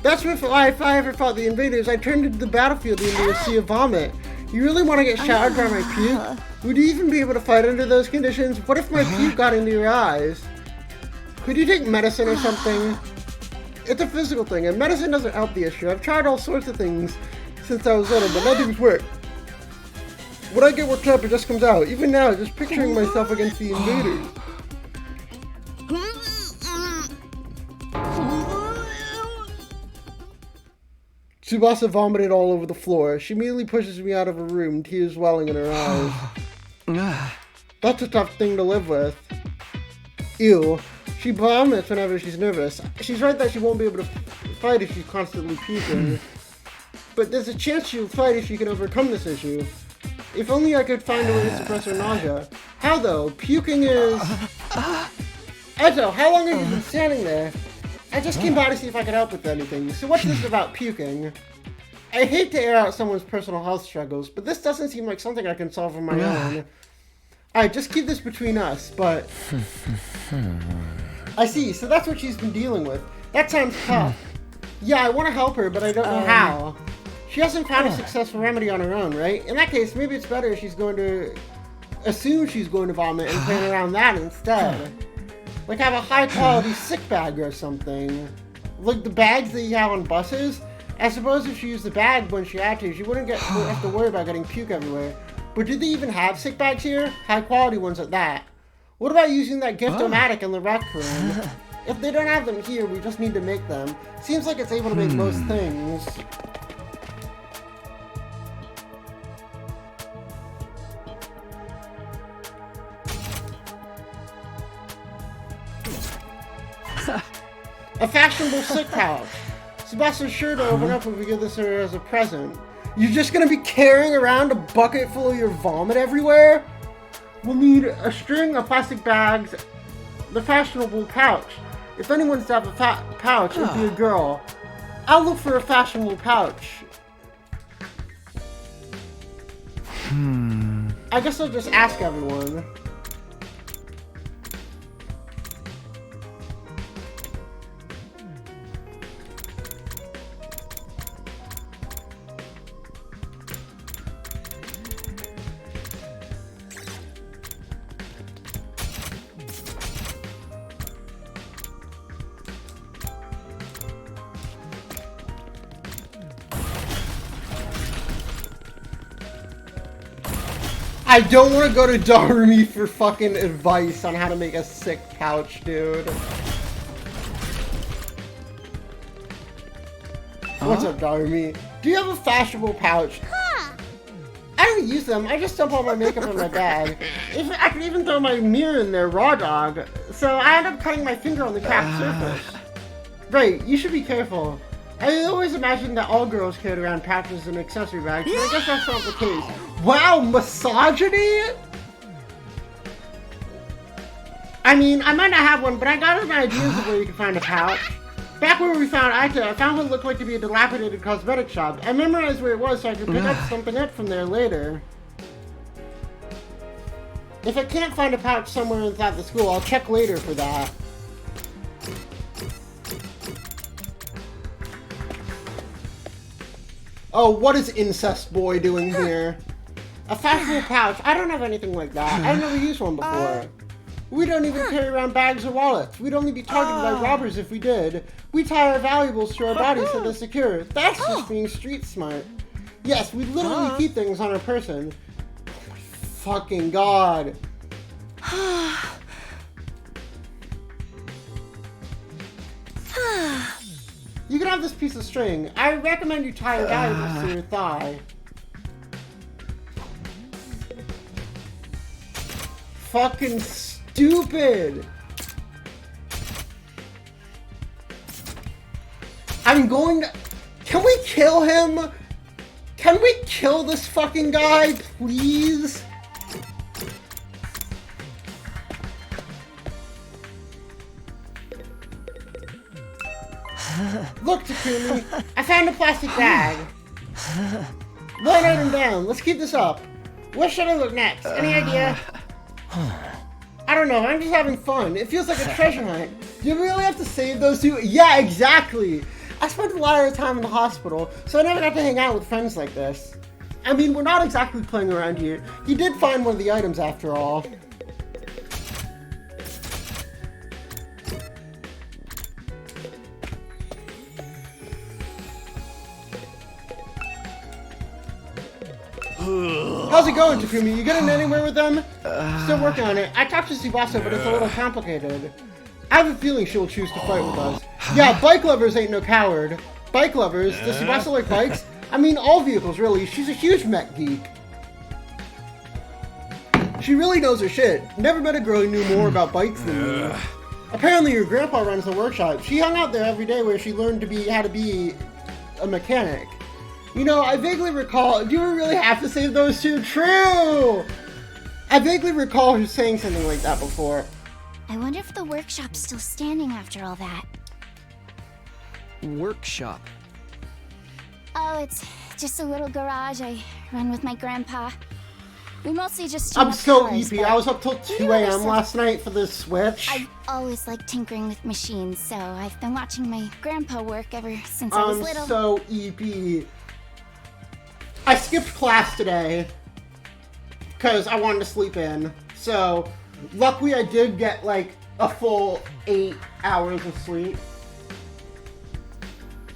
That's why if I ever fought the invaders, I turned into the battlefield into a sea of vomit. You really want to get showered by my puke? Would you even be able to fight under those conditions? What if my puke got into your eyes? Could you take medicine or something? It's a physical thing, and medicine doesn't help the issue. I've tried all sorts of things since I was little, but nothing's worked. When I get worked up, it just comes out. Even now, just picturing myself against the invaders. Tsubasa vomited all over the floor. She immediately pushes me out of her room, tears welling in her eyes. That's a tough thing to live with. Ew. She vomits whenever she's nervous. She's right that she won't be able to fight if she's constantly puking. But there's a chance she'll fight if she can overcome this issue. If only I could find a way to suppress her nausea. How though? Puking is... Ezo, how long have you been standing there? I just came by to see if I could help with anything. So what's this about puking? I hate to air out someone's personal health struggles, but this doesn't seem like something I can solve on my own. Alright, just keep this between us, but... I see, so that's what she's been dealing with. That sounds tough. Yeah, I want to help her, but I don't know how. She hasn't found a successful remedy on her own, right? In that case, maybe it's better if she's going to assume she's going to vomit and plan around that instead. Like have a high-quality sick bag or something. Like the bags that you have on buses. I suppose if she used the bag when she had to, she wouldn't have to worry about getting puke everywhere. But do they even have sick bags here? High-quality ones at that. What about using that gift-o-matic in the rec room? If they don't have them here, we just need to make them. Seems like it's able to make most things. A fashionable sick pouch. Sebastian's sure to open up if we give this her as a present. You're just gonna be carrying around a bucket full of your vomit everywhere? We'll need a string of plastic bags, the fashionable pouch. If anyone's to have a pouch, it'd be a girl. I'll look for a fashionable pouch. I guess I'll just ask everyone. I don't want to go to Darumi for fucking advice on how to make a sick pouch, dude. What's up, Darumi? Do you have a fashionable pouch? I don't use them. I just dump all my makeup in my bag. I could even throw my mirror in there, raw dog. So I end up cutting my finger on the cracked surface. Right, you should be careful. I always imagined that all girls carried around pouches and accessory bags, but I guess that's not the case. Wow, misogyny? I mean, I might not have one, but I got some ideas of where you can find a pouch. Back where we found Aita, I found what looked like to be a dilapidated cosmetic shop. I memorized where it was so I could pick up something up from there later. If I can't find a pouch somewhere inside the school, I'll check later for that. Oh, what is Incest Boy doing here? A fashionable pouch? I don't have anything like that. I've never used one before. We don't even carry around bags or wallets. We'd only be targeted by robbers if we did. We tie our valuables to our bodies so they're secure. That's just being street smart. Yes, we literally keep things on our person. Oh my fucking god. You can have this piece of string. I recommend you tie your valuables to your thigh. Fucking stupid. I'm going to... Can we kill him? Can we kill this fucking guy, please? Look, Takumi, I found a plastic bag. One item down. Let's keep this up. Where should I look next? Any idea? I don't know. I'm just having fun. It feels like a treasure hunt. Do you really have to save those two? Yeah, exactly. I spent a lot of time in the hospital, so I never got to hang out with friends like this. I mean, we're not exactly playing around here. He did find one of the items after all. How's it going, Takumi? You getting anywhere with them? Still working on it. I talked to Tsubasa, but it's a little complicated. I have a feeling she'll choose to fight with us. Yeah, bike lovers ain't no coward. Bike lovers? Does Tsubasa like bikes? I mean, all vehicles, really. She's a huge mech geek. She really knows her shit. Never met a girl who knew more about bikes than me. Apparently, your grandpa runs the workshop. She hung out there every day where she learned how to be a mechanic. You know, I vaguely recall... Do we really have to save those two? True! I vaguely recall her saying something like that before. I wonder if the workshop's still standing after all that. Workshop? Oh, it's just a little garage I run with my grandpa. We mostly just I'm tune up so cars, EP. but I was up till 2 other a.m. stuff- last night for this Switch. I've always liked tinkering with machines, so I've been watching my grandpa work ever since I was little. So EP. I skipped class today because I wanted to sleep in. So, luckily I did get like a full 8 hours of sleep.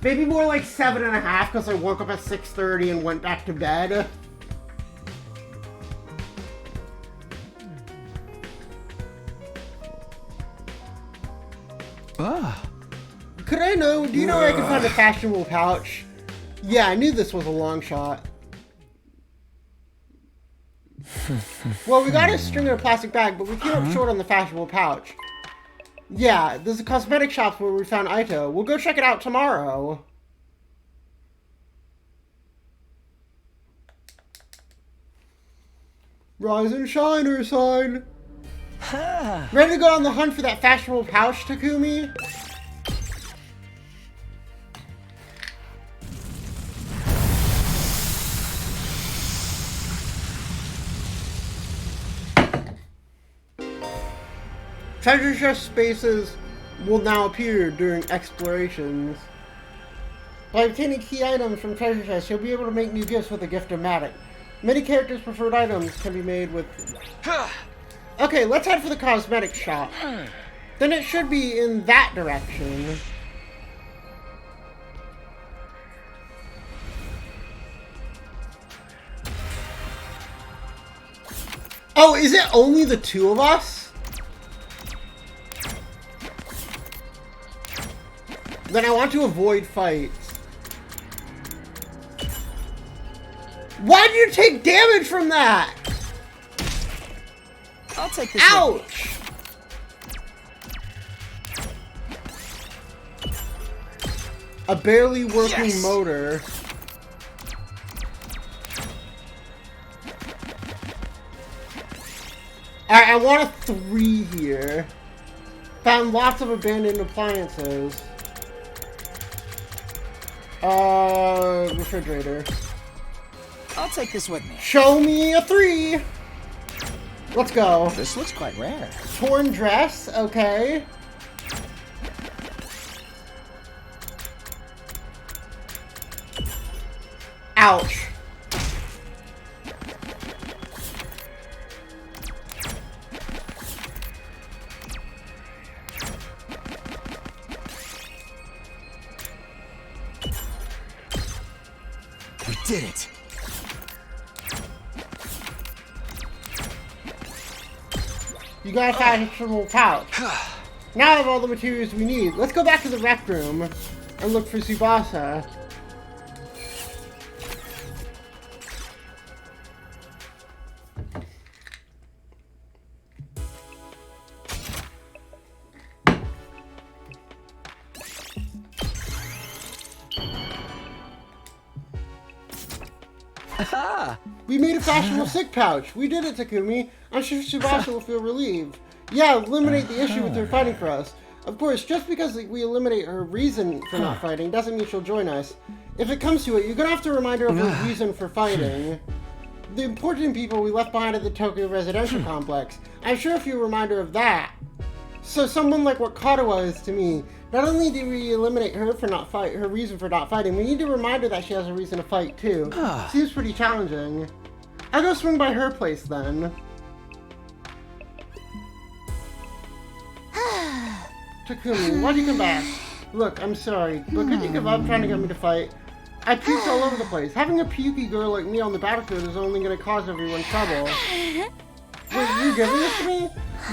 Maybe more like 7.5 because I woke up at 6:30 and went back to bed. Could I know? Do you know where I can find a fashionable pouch? Yeah, I knew this was a long shot. Well, we got a string in a plastic bag, but we came up short on the fashionable pouch. Yeah, there's a cosmetic shop where we found Ito. We'll go check it out tomorrow. Rise and shine, her sign. Ready to go on the hunt for that fashionable pouch, Takumi? Treasure chest spaces will now appear during explorations. By obtaining key items from treasure chests, you'll be able to make new gifts with a gift-o-matic. Many characters' preferred items can be made with... Okay, let's head for the cosmetic shop. Then it should be in that direction. Oh, is it only the two of us? Then I want to avoid fights. Why did you take damage from that? I'll take this. Ouch! A barely working motor. Alright, I want a 3 here. Found lots of abandoned appliances. Refrigerator. I'll take this with me. Show me a 3! Let's go. This looks quite rare. Torn dress, okay. Ouch. did it. You got a fashionable pouch. Now I have all the materials we need. Let's go back to the rec room and look for Tsubasa. We made a fashionable sick pouch. We did it, Takumi. I'm sure Tsubasa will feel relieved. Yeah, eliminate the issue with her fighting for us. Of course, just because we eliminate her reason for not fighting doesn't mean she'll join us. If it comes to it, you're gonna have to remind her of her reason for fighting. The important people we left behind at the Tokyo residential complex. I'm sure if you remind her of that. So someone like what Katawa is to me. Not only do we eliminate her for her reason for not fighting, we need to remind her that she has a reason to fight too. Seems pretty challenging. I'll go swing by her place then. Takumi, why'd you come back? Look, I'm sorry, but could you give up trying to get me to fight? I puked all over the place. Having a pukey girl like me on the battlefield is only going to cause everyone trouble. Wait, are you giving this to me?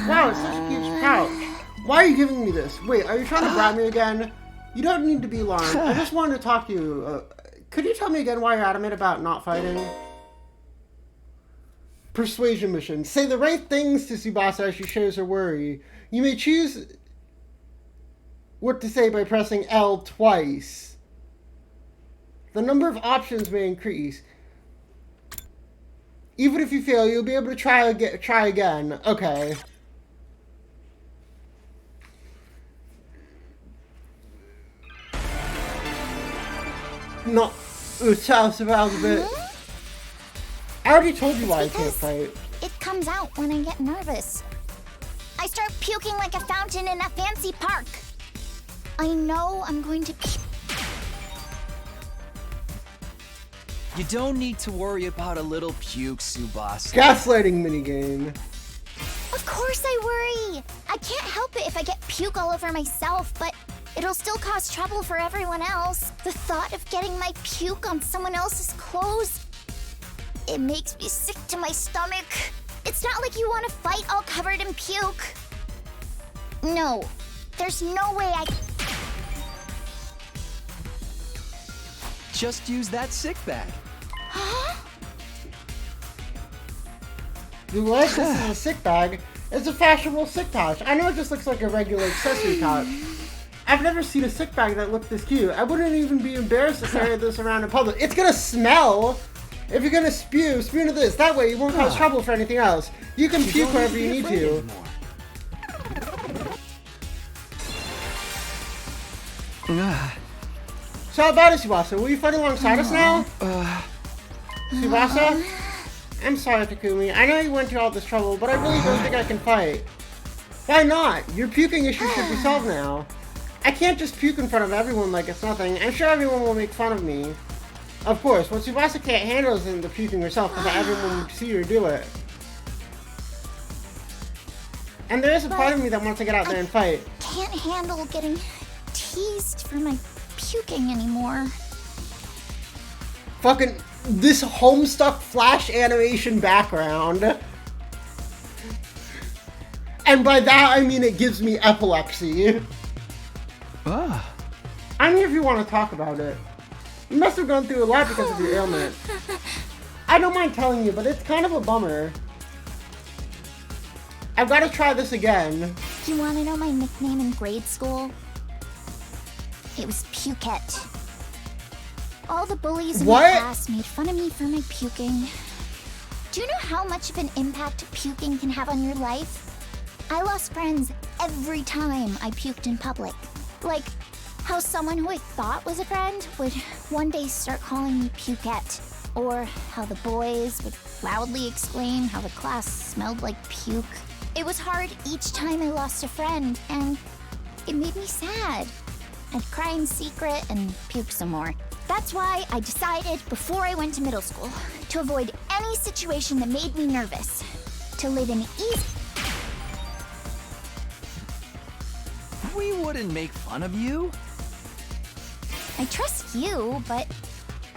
Wow, it's such a huge pouch. Why are you giving me this? Wait, are you trying to bribe me again? You don't need to be alarmed. I just wanted to talk to you. Could you tell me again why you're adamant about not fighting? Persuasion mission. Say the right things to Tsubasa as she shows her worry. You may choose what to say by pressing L twice. The number of options may increase. Even if you fail, you'll be able to try again. Okay. No, tell us about a bit. I already told you why I can't fight. It comes out when I get nervous. I start puking like a fountain in a fancy park. I know I'm going to... You don't need to worry about a little puke, Tsubasa. Gaslighting minigame. Of course I worry. I can't help it if I get puke all over myself, but it'll still cause trouble for everyone else. The thought of getting my puke on someone else's clothes, it makes me sick to my stomach. It's not like you want to fight all covered in puke. No, there's no way I... Just use that sick bag. Huh? What? This is a sick bag. It's a fashionable sick pouch. I know it just looks like a regular accessory pouch. I've never seen a sick bag that looked this cute. I wouldn't even be embarrassed to carry this around in public. It's gonna smell! If you're gonna spew into this. That way you won't cause trouble for anything else. You can puke wherever you need to. So how about it, Tsubasa? Will you fight alongside us now? Tsubasa? I'm sorry, Takumi. I know you went through all this trouble, but I really don't think I can fight. Why not? Your puking issue should be solved now. I can't just puke in front of everyone like it's nothing. I'm sure everyone will make fun of me. Of course, what Tsubasa can't handle isn't the puking herself, but that everyone would see her do it. And there is a part of me that wants to get out there and fight. Can't handle getting teased for my puking anymore. Fucking this Homestuck Flash animation background. And by that I mean it gives me epilepsy. I'm here if you want to talk about it. You must have gone through a lot because of your ailment. I don't mind telling you, but it's kind of a bummer. I've got to try this again. You want to know my nickname in grade school? It was Pukette. All the bullies in my class made fun of me for my puking. Do you know how much of an impact puking can have on your life? I lost friends every time I puked in public. Like how someone who I thought was a friend would one day start calling me Pukette. Or how the boys would loudly exclaim how the class smelled like puke. It was hard each time I lost a friend, and it made me sad. I'd cry in secret and puke some more. That's why I decided before I went to middle school to avoid any situation that made me nervous. To live an easy... We wouldn't make fun of you. I trust you, but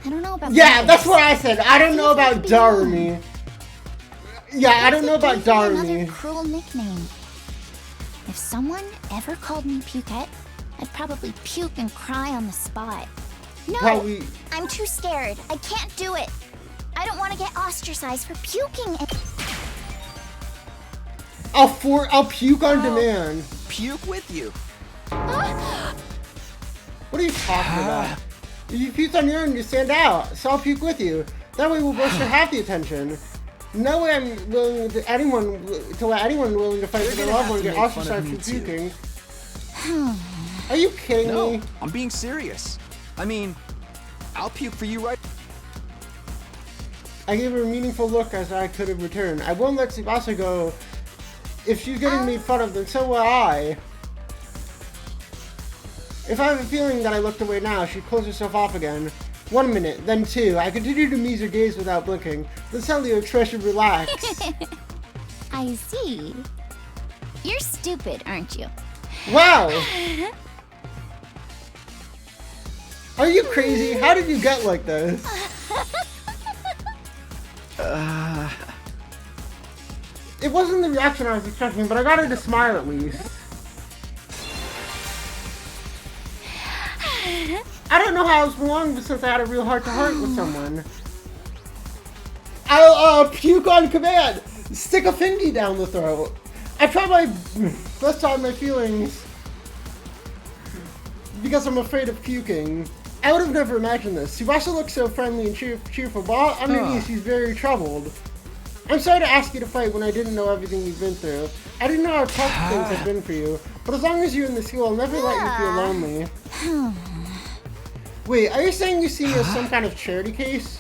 I don't know about Yeah, this. that's what I said. I don't know about Feels like being Darmy. Yeah, I don't know about Another Darmy. cruel nickname. If someone ever called me Pukette, I'd probably puke and cry on the spot. No, Probably. I'm too scared. I can't do it. I don't want to get ostracized for puking. I'll puke on demand. Puke with you. What are you talking about? If you puke on your own, you stand out. So I'll puke with you. That way we'll both should have the attention. No way I'm willing to let anyone willing to fight for their loved one get ostracized for puking. Are you kidding No, me? I'm being serious. I mean, I'll puke for you right. I gave her a meaningful look as I could have returned. I won't let Tsubasa go. If she's getting made fun of, then so will I. If I have a feeling that I looked away now, she'd close herself off again. 1 minute, then 2. I continued to meet her gaze without blinking. Then suddenly her expression relaxed. I see. You're stupid, aren't you? Wow! Are you crazy? How did you get like this? It wasn't the reaction I was expecting, but I got her to smile at least. I don't know how it's been long since I had a real heart-to-heart with someone. I'll puke on command! Stick a fingy down the throat. I try my best to hide my feelings because I'm afraid of puking. I would have never imagined this. Tsubasa looks so friendly and cheerful, but underneath she's very troubled. I'm sorry to ask you to fight when I didn't know everything you've been through. I didn't know how tough things had been for you, but as long as you're in the school, I'll never let you feel lonely. Wait, are you saying you see me as some kind of charity case?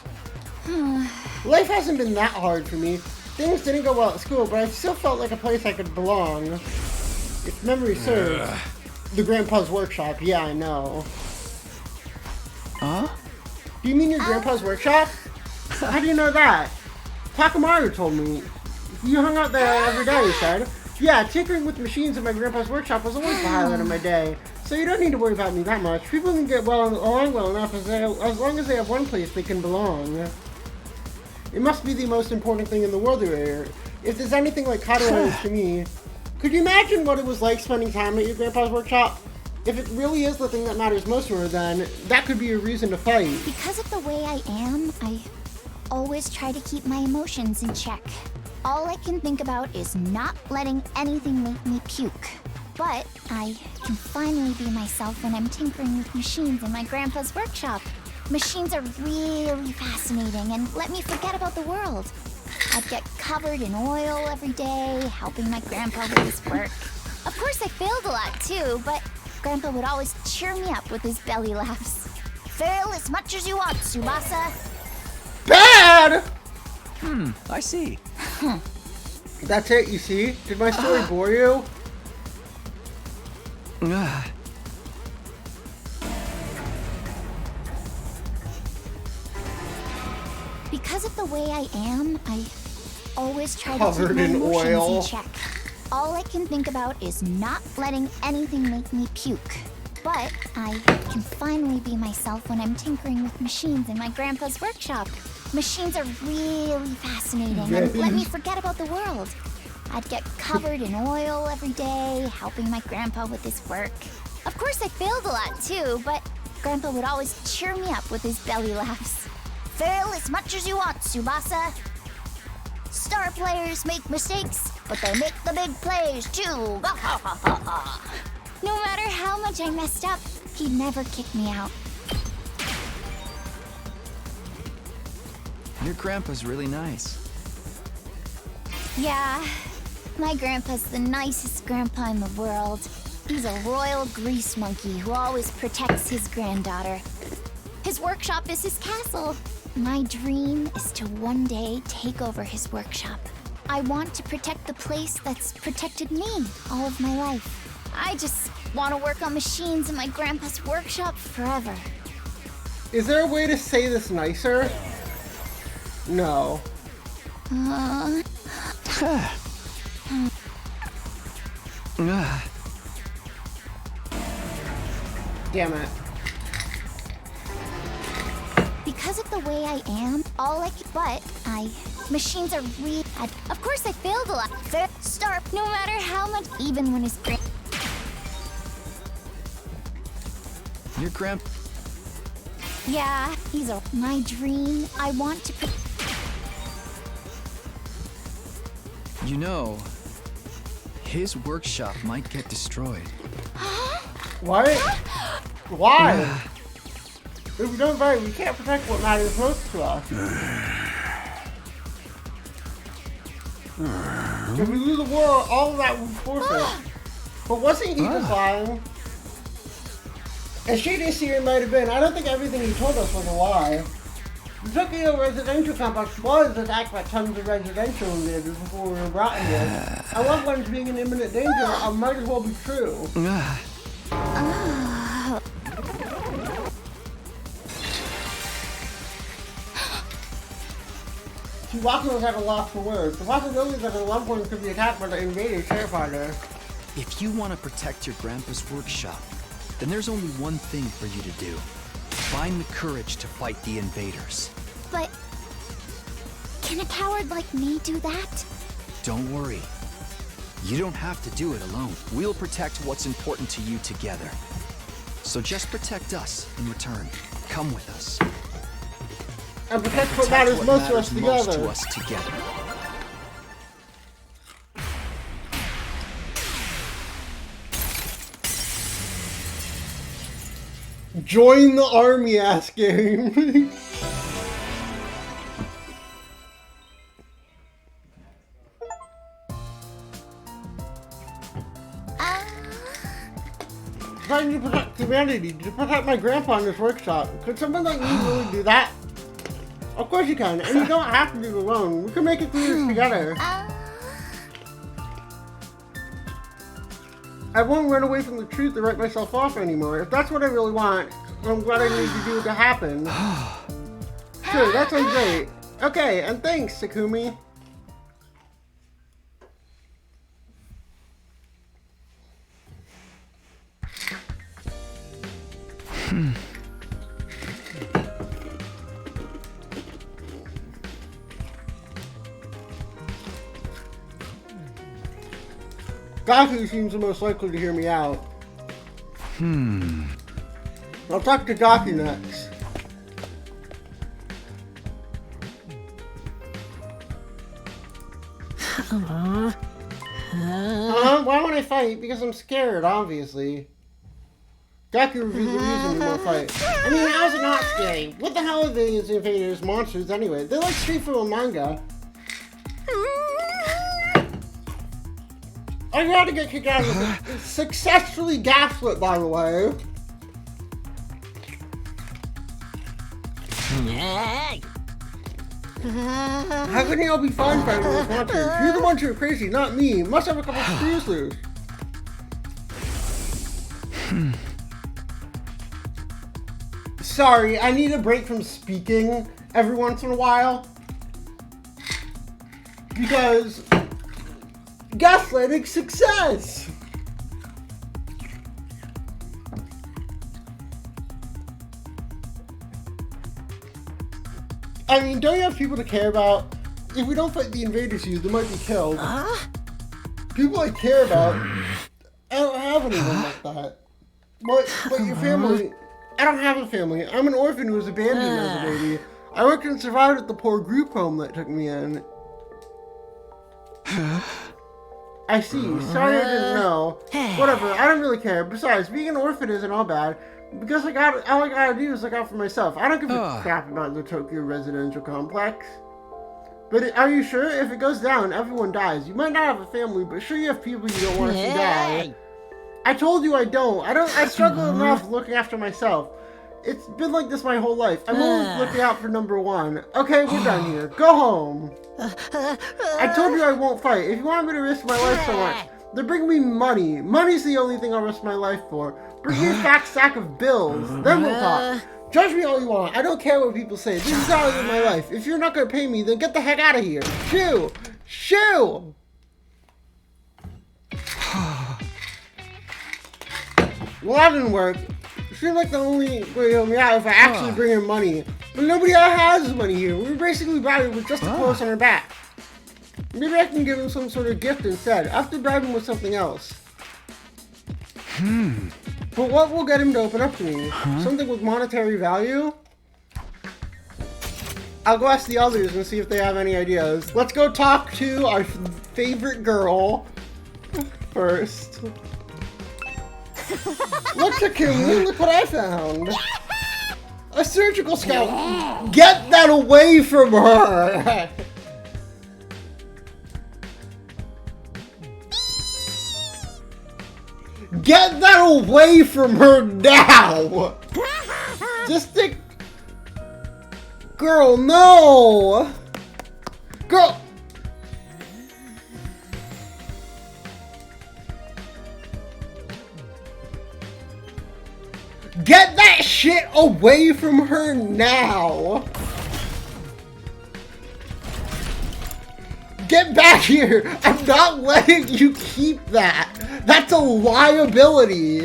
Life hasn't been that hard for me. Things didn't go well at school, but I still felt like a place I could belong. If memory serves. The Grandpa's Workshop, yeah, I know. Huh? Do you mean your Grandpa's Workshop? How do you know that? Takamaru told me. You hung out there every day, he said. Yeah, tinkering with machines in my Grandpa's Workshop was always the highlight of my day. So you don't need to worry about me that much. People can get along well enough as long as they have one place they can belong. It must be the most important thing in the world here. If there's anything like Katawa is to me. Could you imagine what it was like spending time at your Grandpa's Workshop? If it really is the thing that matters most to her, then that could be a reason to fight. Because of the way I am, I always try to keep my emotions in check. All I can think about is not letting anything make me puke. But I can finally be myself when I'm tinkering with machines in my Grandpa's Workshop. Machines are really fascinating and let me forget about the world. I'd get covered in oil every day, helping my Grandpa with his work. Of course, I failed a lot too, but Grandpa would always cheer me up with his belly laughs. Fail as much as you want, Tsubasa. Bad! I see. That's it, you see? Did my story bore you? Because of the way I am, I always try to Covered keep my in emotions oil. in check. All I can think about is not letting anything make me puke. But I can finally be myself when I'm tinkering with machines in my Grandpa's Workshop. Machines are really fascinating and let me forget about the world. I'd get covered in oil every day, helping my Grandpa with his work. Of course, I failed a lot too, but Grandpa would always cheer me up with his belly laughs. Fail as much as you want, Tsubasa. Star players make mistakes, but they make the big plays too. No matter how much I messed up, he'd never kick me out. Your grandpa's really nice. Yeah, my grandpa's the nicest grandpa in the world. He's a royal grease monkey who always protects his granddaughter. His workshop is his castle. My dream is to one day take over his workshop. I want to protect the place that's protected me all of my life. I just want to work on machines in my grandpa's workshop forever. Is there a way to say this nicer? No. Because because of the way I am, machines are really bad. Of course I failed a lot. Start, no matter how much, even when it's great. Your grand... Yeah, my dream. I want to... You know, his workshop might get destroyed. What? Why? If we don't fight, we can't protect what matters most to us. If we lose the war, all of that will force it. But wasn't he just lying? As shady as it might have been, I don't think everything he told us was a lie. The Tokyo residential complex was attacked by tons of residential invaders before we were brought here. Our loved ones being in imminent danger might as well be true. Chiwaka was at a loss for words. The possibility that her loved ones could be attacked by the invaders terrified her. If you want to protect your grandpa's workshop, then there's only one thing for you to do. Find the courage to fight the invaders. But... can a coward like me do that? Don't worry. You don't have to do it alone. We'll protect what's important to you together. So just protect us in return. Come with us. And protect what matters most to us together. Join the army, ass game. Trying to protect humanity, to protect my grandpa in this workshop. Could someone like me really do that? Of course you can, and you don't have to do it alone. We can make it through this together. I won't run away from the truth to write myself off anymore. If that's what I really want, I'm glad I need to do it to happen. Sure, that sounds great. Okay, and thanks, Sakumi. Gaku seems the most likely to hear me out. I'll talk to Gaku next. Why won't I fight? Because I'm scared, obviously. Gaku reveals the reason we won't fight. I mean, how's it not scary? What the hell are these invaders monsters anyway? They're like straight from a manga. I gotta get kicked out of this. Successfully gaslit, by the way. How can you all be fine fighting those monsters? You're the ones who are crazy, not me. Must have a couple of screws loose. Sorry, I need a break from speaking every once in a while. Because... gaslighting success! I mean, don't you have people to care about? If we don't fight the invaders here, they might be killed. People I care about, I don't have anyone like that. But your family, I don't have a family. I'm an orphan who was abandoned as a baby. I worked and survived at the poor group home that took me in. I see. Sorry I didn't know. Whatever, I don't really care. Besides, being an orphan isn't all bad. Because all I gotta do is look out for myself. I don't give a crap about the Tokyo residential complex. But are you sure? If it goes down, everyone dies. You might not have a family, but sure you have people you don't want to see die. I told you I don't. I struggle enough looking after myself. It's been like this my whole life. I'm always looking out for number one. Okay, we're done here. Go home. I told you I won't fight. If you want me to risk my life so much, then bring me money. Money's the only thing I'll risk my life for. Bring me a fat sack of bills. Then we'll talk. Judge me all you want. I don't care what people say. This is how I live my life. If you're not gonna pay me, then get the heck out of here. Shoo! Shoo! Well, that didn't work. It seemed like the only way to help me out if I actually bring in money. But nobody has money here. We're basically bribing with just the clothes on our back. Maybe I can give him some sort of gift instead. I have to bribe him with something else. But what will get him to open up to me? Something with monetary value? I'll go ask the others and see if they have any ideas. Let's go talk to our favorite girl first. Look, Takumi, look what I found. A surgical scout. Get that away from her. Get that away from her now! Just think... Girl, no! Girl! Get that shit away from her now! Get back here! I'm not letting you keep that! That's a liability!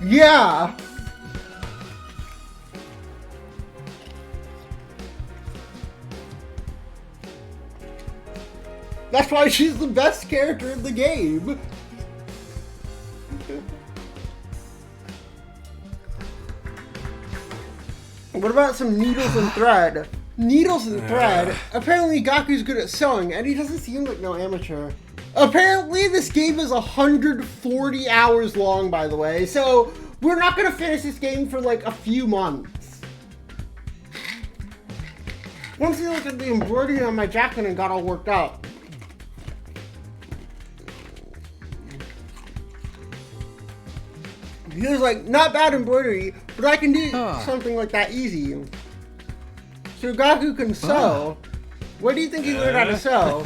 Yeah! That's why she's the best character in the game! What about some needles and thread? Needles and thread? Apparently Gaku's good at sewing, and he doesn't seem like no amateur. Apparently this game is 140 hours long, by the way, so we're not gonna finish this game for like a few months. Once he looked at the embroidery on my jacket and got all worked up. He was like, not bad embroidery, but I can do something like that easy. So Gaku can sew. Where do you think he learned how to sew?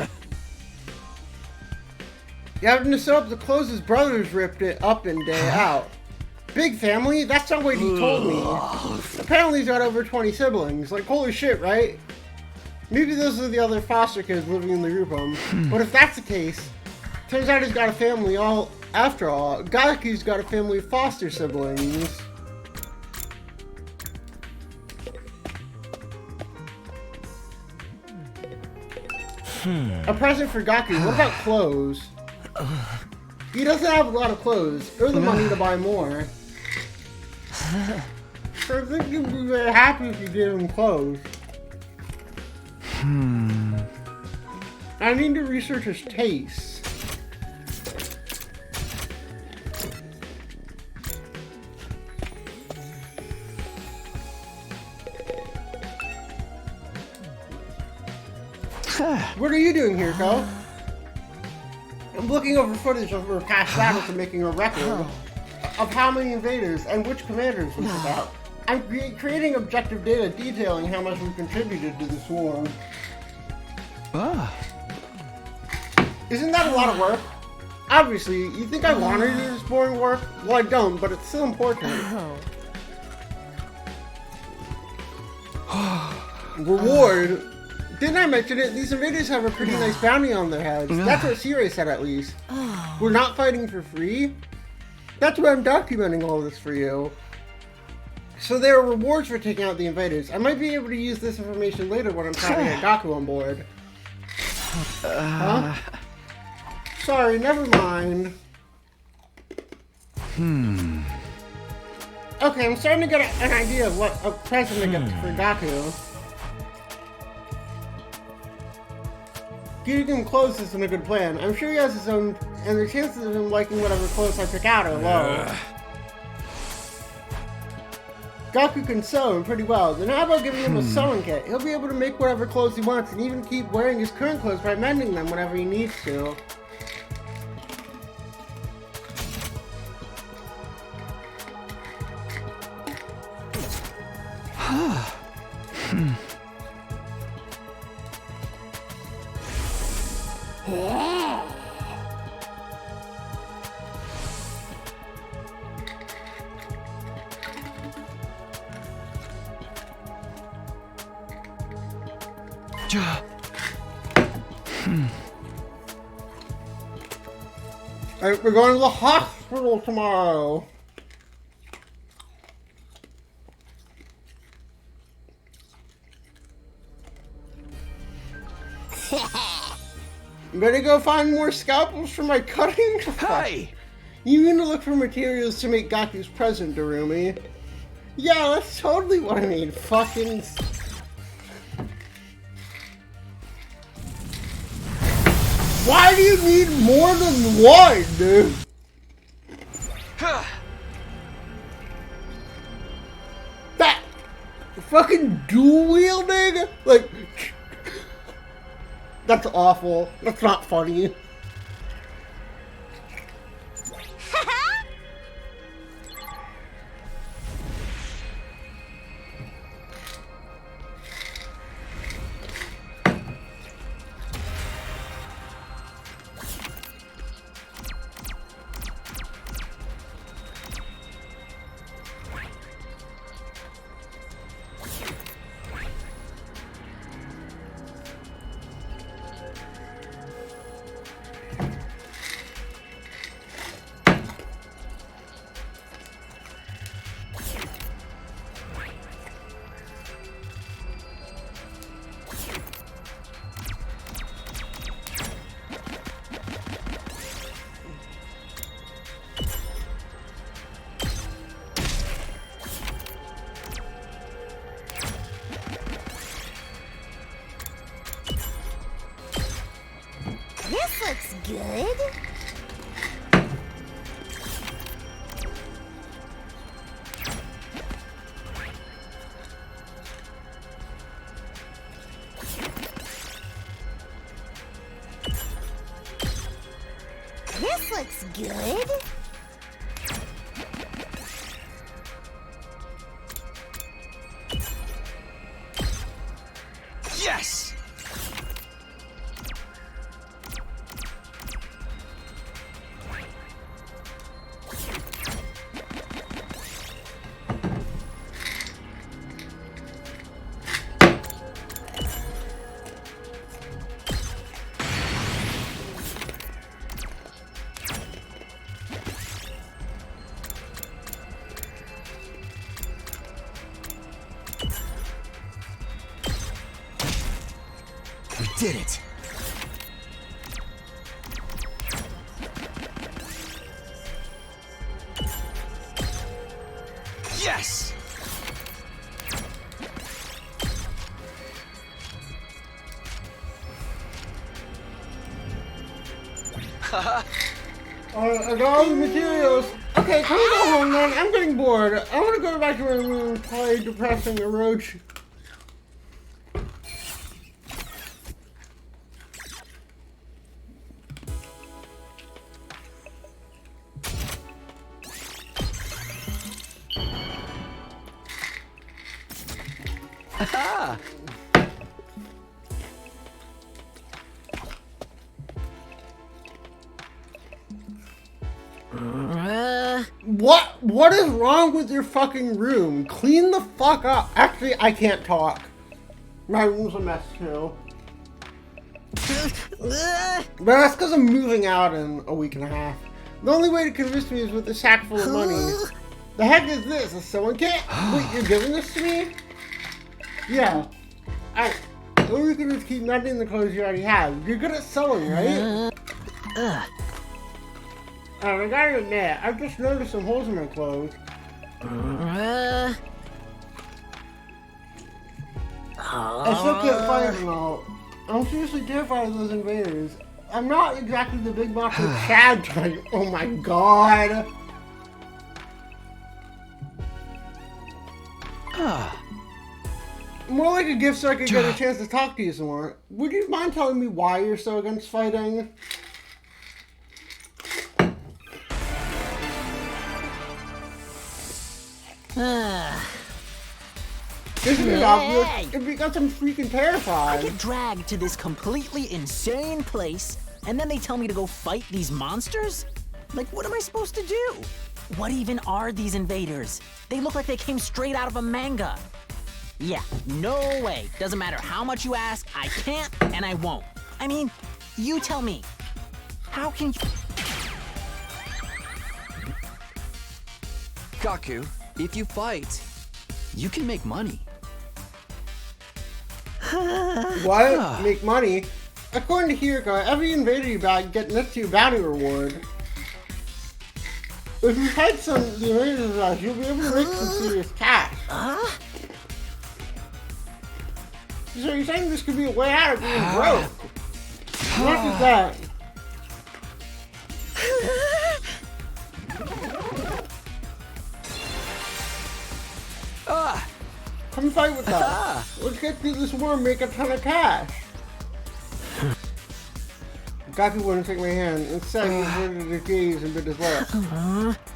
You having to sew up the clothes his brothers ripped it up in day out. Big family? That's not what he told me. Apparently he's got over 20 siblings. Like, holy shit, right? Maybe those are the other foster kids living in the group home. But if that's the case, turns out he's got a family all... After all, Gaku's got a family of foster siblings. A present for Gaku. What about clothes? He doesn't have a lot of clothes, or the money to buy more. So I think he'd be very happy if you gave him clothes. I need to research his tastes. What are you doing here, Ko? I'm looking over footage of her past battles and making a record of how many invaders and which commanders we took out. I'm creating objective data detailing how much we contributed to this war. Isn't that a lot of work? Obviously, you think I want to do this boring work? Well, I don't, but it's still important. Reward? Didn't I mention it? These invaders have a pretty nice bounty on their heads. That's what Sirei said, at least. We're not fighting for free? That's why I'm documenting all this for you. So there are rewards for taking out the invaders. I might be able to use this information later when I'm trying to get Gaku on board. Huh? Sorry, never mind. Okay, I'm starting to get an idea of what a present to get for Gaku. Getting him clothes isn't a good plan. I'm sure he has his own, and the chances of him liking whatever clothes I pick out are low. Gaku can sew pretty well. Then how about giving him a sewing kit? He'll be able to make whatever clothes he wants and even keep wearing his current clothes by mending them whenever he needs to. Alright, we're going to the hospital tomorrow. I'm gonna go find more scalpels for my cutting. Hey! You mean to look for materials to make Gaku's present, Darumi? Yeah, that's totally what I mean. Fucking. Why do you need more than one, dude? That fucking dual wielding? Like, that's awful. That's not funny. This looks good. This looks good. Yes! We did it! Yes! I got all the materials. Okay, can we go home then? I'm getting bored. I want to go back to my room and play Depressing Orochi. Haha! What is wrong with your fucking room? Clean the fuck up. Actually, I can't talk. My room's a mess too. But that's because I'm moving out in a week and a half. The only way to convince me is with a sack full of money. The heck is this? Is someone can't? Wait, you're giving this to me? Yeah. Or you can just keep mending the clothes you already have. You're good at sewing, right? I gotta admit, I've just noticed some holes in my clothes. I still can't find them all. I'm seriously terrified of those invaders. I'm not exactly the big macho Chad type. Oh my god. More like a gift so I could get a chance to talk to you some more. Would you mind telling me why you're so against fighting? This is obvious. It's because I'm freaking terrified. I get dragged to this completely insane place, and then they tell me to go fight these monsters? Like, what am I supposed to do? What even are these invaders? They look like they came straight out of a manga. Yeah, no way. Doesn't matter how much you ask, I can't and I won't. I mean, you tell me. How can you... Kaku, if you fight, you can make money. What? Make money? According to Hirika, every invader you bag gets next to your bounty reward. If you fight some of the invaders, you'll be able to make some serious cash. So you're saying this could be a way out of being broke? What is that? Come fight with us. Let's get through this war and make a ton of cash. Gaku wouldn't take my hand. Instead, he averted his gaze and bit his lip.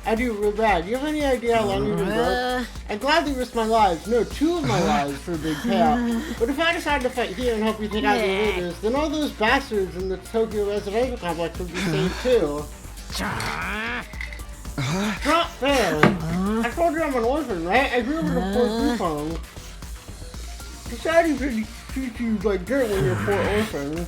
I do real bad. Do you have any idea how long you've been broke? I'd gladly risk my lives. No, 2 of my lives for a big payout. But if I decide to fight here and help you take out the invaders, then all those bastards in the Tokyo residential complex would be saved too. Not fair. I told you I'm an orphan, right? I grew up in a poor group home. Society should treat you like dirt when you're a poor orphan.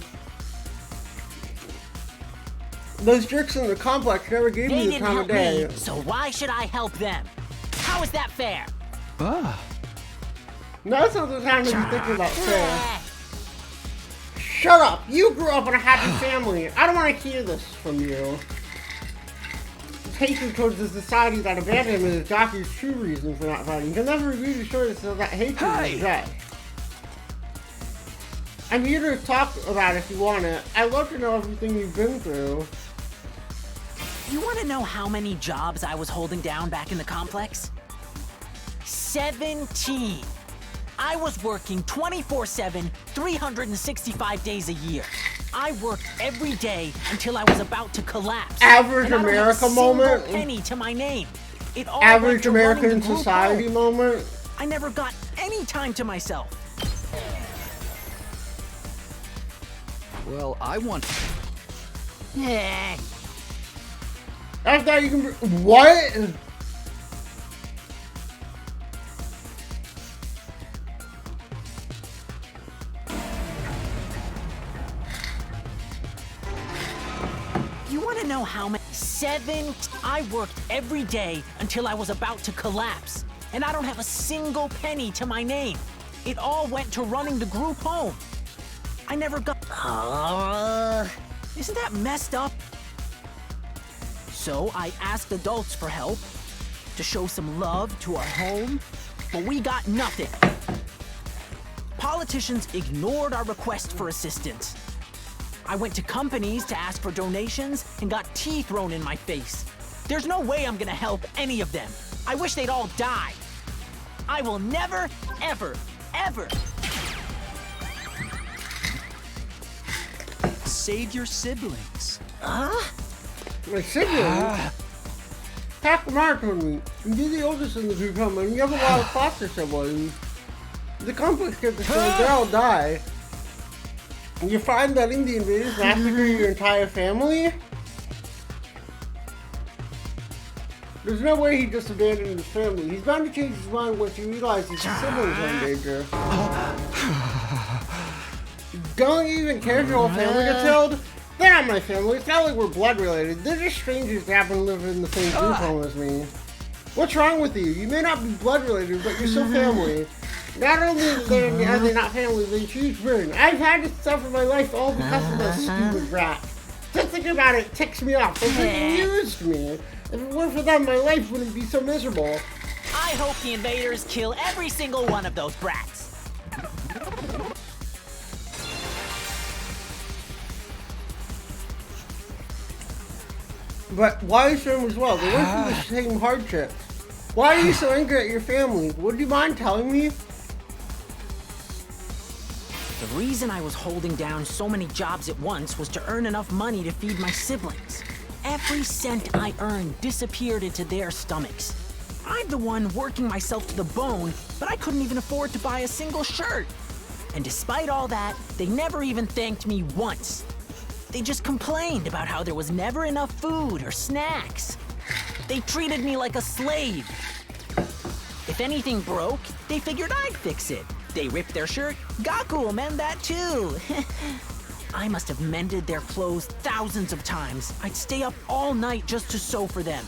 Those jerks in the complex never gave me the time of day. Me, so why should I help them? How is that fair? That's not the time to be thinking about fair. Shut up! You grew up in a happy family. I don't want to hear this from you. Hatred towards the society that abandoned him is Gaku's true reason for not fighting. He'll never really show us that hatred is right. I'm here to talk about it if you want it. I'd love to know everything you've been through. You want to know how many jobs I was holding down back in the complex? 17. I was working 24/7, 365 days a year. I worked every day until I was about to collapse. Average America moment. Penny to my name. It all Average American society moment. I never got any time to myself. Well, I want... I thought you can... What? You want to know how many? 7. I worked every day until I was about to collapse. And I don't have a single penny to my name. It all went to running the group home. I never got... Isn't that messed up? So I asked adults for help, to show some love to our home, but we got nothing. Politicians ignored our request for assistance. I went to companies to ask for donations and got tea thrown in my face. There's no way I'm gonna help any of them. I wish they'd all die. I will never, ever, ever... Save your siblings. My siblings? Takamara told me, you're the oldest in the group home and you have a lot of foster siblings. The complex gets destroyed, they all die. And you find that the invaders massacre your entire family? There's no way he just abandoned his family. He's bound to change his mind once he realizes his siblings are in danger. Don't you even care if your whole family gets killed? They're not my family. It's not like we're blood related. They're just strangers that happen to live in the same group home as me. What's wrong with you? You may not be blood related, but you're still family. Not only are they not family, they're a huge burden. I've had to suffer my life all because of that stupid rat. Just thinking about it ticks me off. They used me. If it weren't for them, my life wouldn't be so miserable. I hope the invaders kill every single one of those brats. But why is them as well? They went through the same hardships. Why are you so angry at your family? Would you mind telling me? The reason I was holding down so many jobs at once was to earn enough money to feed my siblings. Every cent I earned disappeared into their stomachs. I'm the one working myself to the bone, but I couldn't even afford to buy a single shirt. And despite all that, they never even thanked me once. They just complained about how there was never enough food or snacks. They treated me like a slave. If If anything broke, they figured I'd fix it. They ripped their shirt, Gaku will mend that too. I must have mended their clothes thousands of times. I'd stay up all night just to sew for them.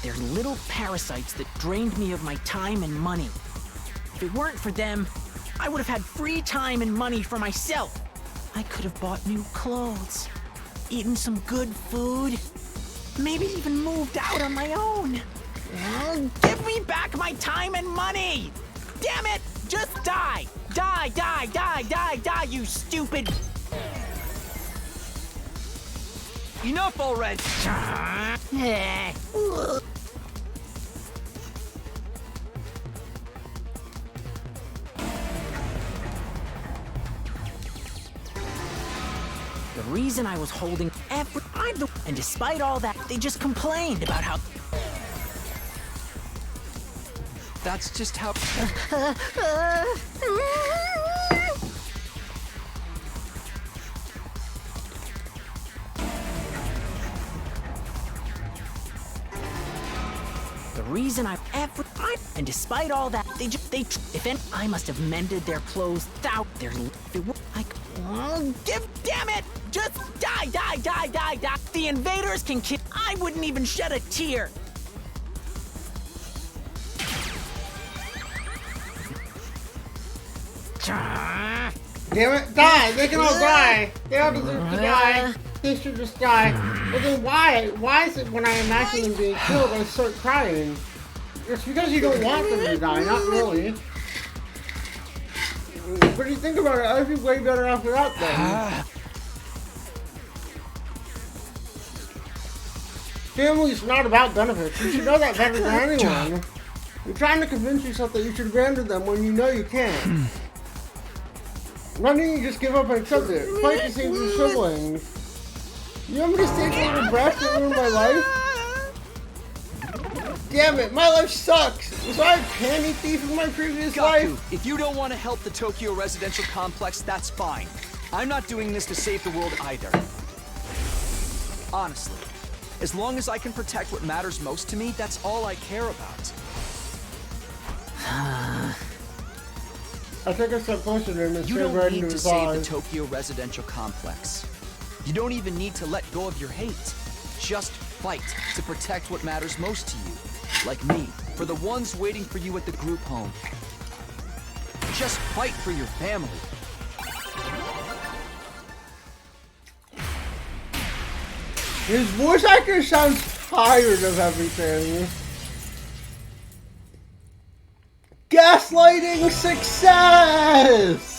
They're little parasites that drained me of my time and money. If it weren't for them, I would have had free time and money for myself. I could have bought new clothes, eaten some good food, maybe even moved out on my own. Give me back my time and money! Damn it! Just die! Die, die, die, die, die, you stupid... Enough already! The reason I was holding and despite all that, they just complained about how... That's just how... The reason and despite all that, I must have mended their clothes damn it! Just die, die, die, die, die! The invaders can kill... I wouldn't even shed a tear! Damn it, die! They can all die! They all deserve to die! They should just die. But then why? Why is it when I imagine them being killed, I start crying? It's because you don't want them to die, not really. But you think about it, I'd be way better off without them. Family's not about benefits. You should know that better than anyone. You're trying to convince yourself that you should abandon them when you know you can't. Why don't you just give up and accept it? Fight to save your siblings. You want me to stay for little brat that ruined my life? Damn it, my life sucks! Was I a candy thief in my previous life? If you don't want to help the Tokyo residential complex, that's fine. I'm not doing this to save the world either. Honestly, as long as I can protect what matters most to me, that's all I care about. I think I stepped closer to him and You stared don't right need into to his save the eyes. Tokyo residential complex. You don't even need to let go of your hate. Just fight to protect what matters most to you. Like me, for the ones waiting for you at the group home. Just fight for your family. His voice actor sounds tired of everything. Gaslighting success!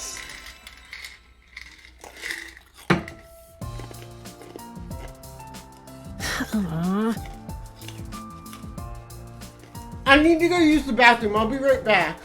I need to go use the bathroom. I'll be right back.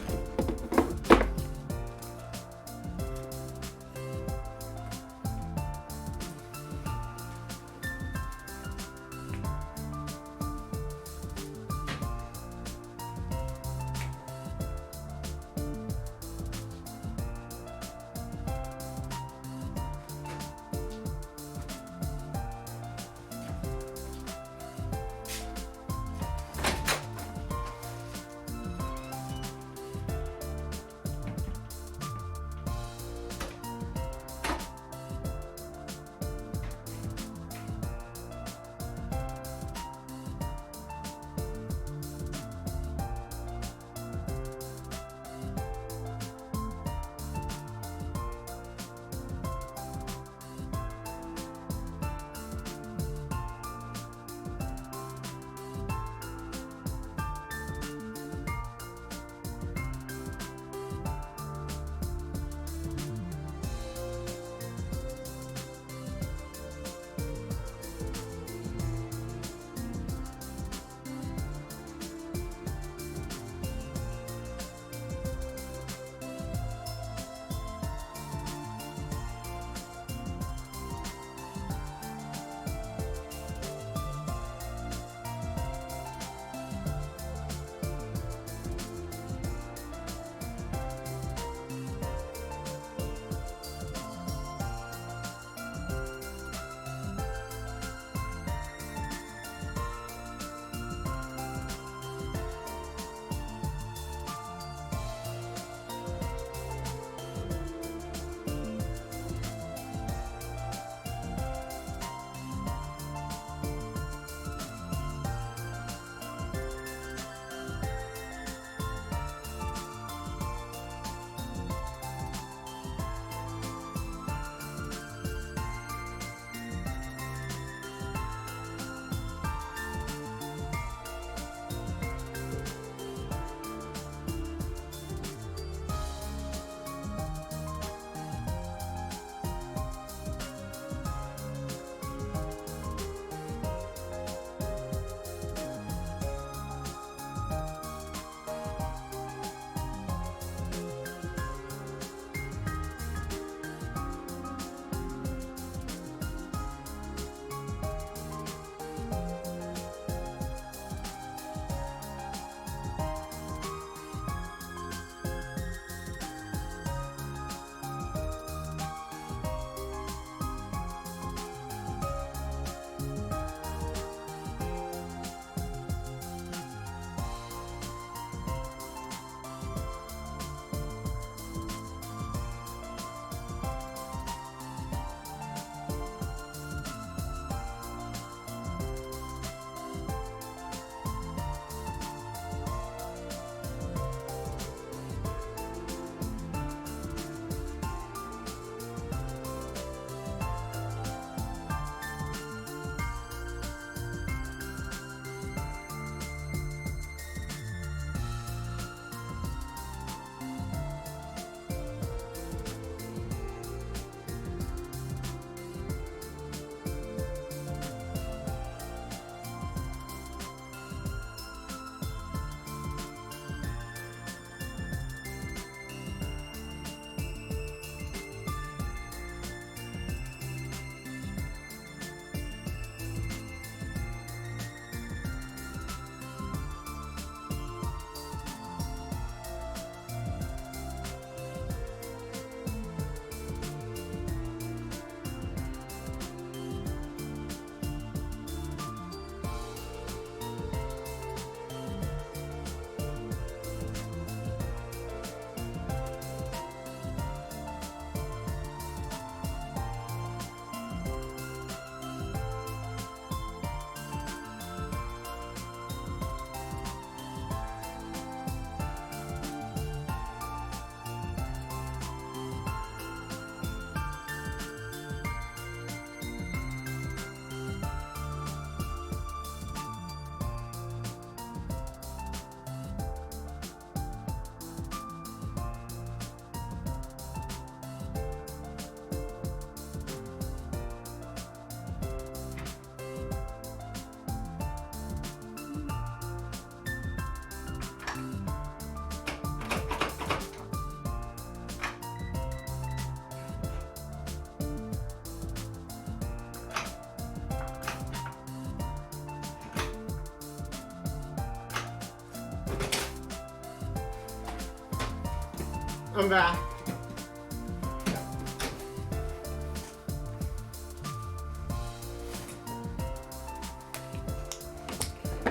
I'm back.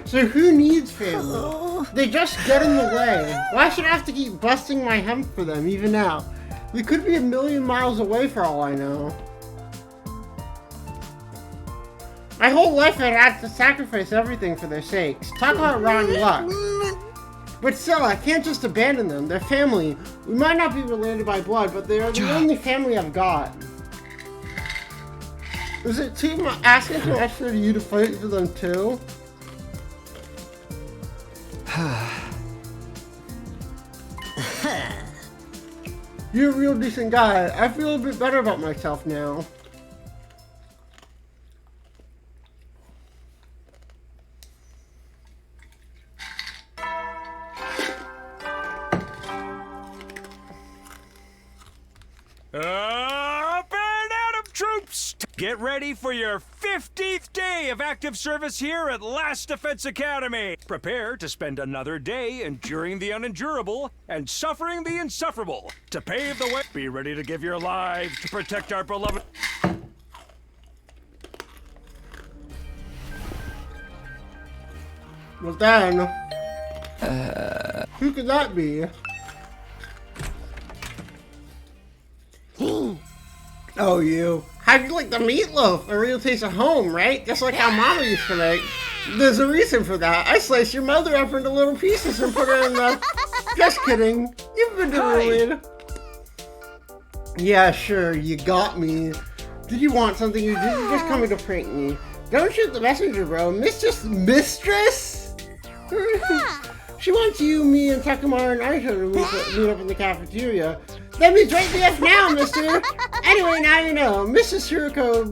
So who needs family? They just get in the way. Why should I have to keep busting my hemp for them, even now? We could be a million miles away for all I know. My whole life I'd had to sacrifice everything for their sakes. Talk about rotten luck. But still, I can't just abandon them. They're family. We might not be related by blood, but they are the only family I've got. Is it asking too much for you to fight for them too? You're a real decent guy. I feel a bit better about myself now. Up and out of troops! Get ready for your 50th day of active service here at Last Defense Academy. Prepare to spend another day enduring the unendurable and suffering the insufferable. To pave the way, be ready to give your lives to protect our beloved... Well then, who could that be? Oh, you. How'd you like the meatloaf? A real taste of home, right? Just like how Mama used to make. There's a reason for that. I sliced your mother up into little pieces and put her in the... Just kidding. You've been delayed. Yeah, sure. You got me. Did you want something? You didn't just come to prank me. Don't shoot the messenger, bro. Mistress? She wants you, me, and Takamara and Aisha to meet up in the cafeteria. That means right the F now, mister! Anyway, now you know. Mrs. Shiroko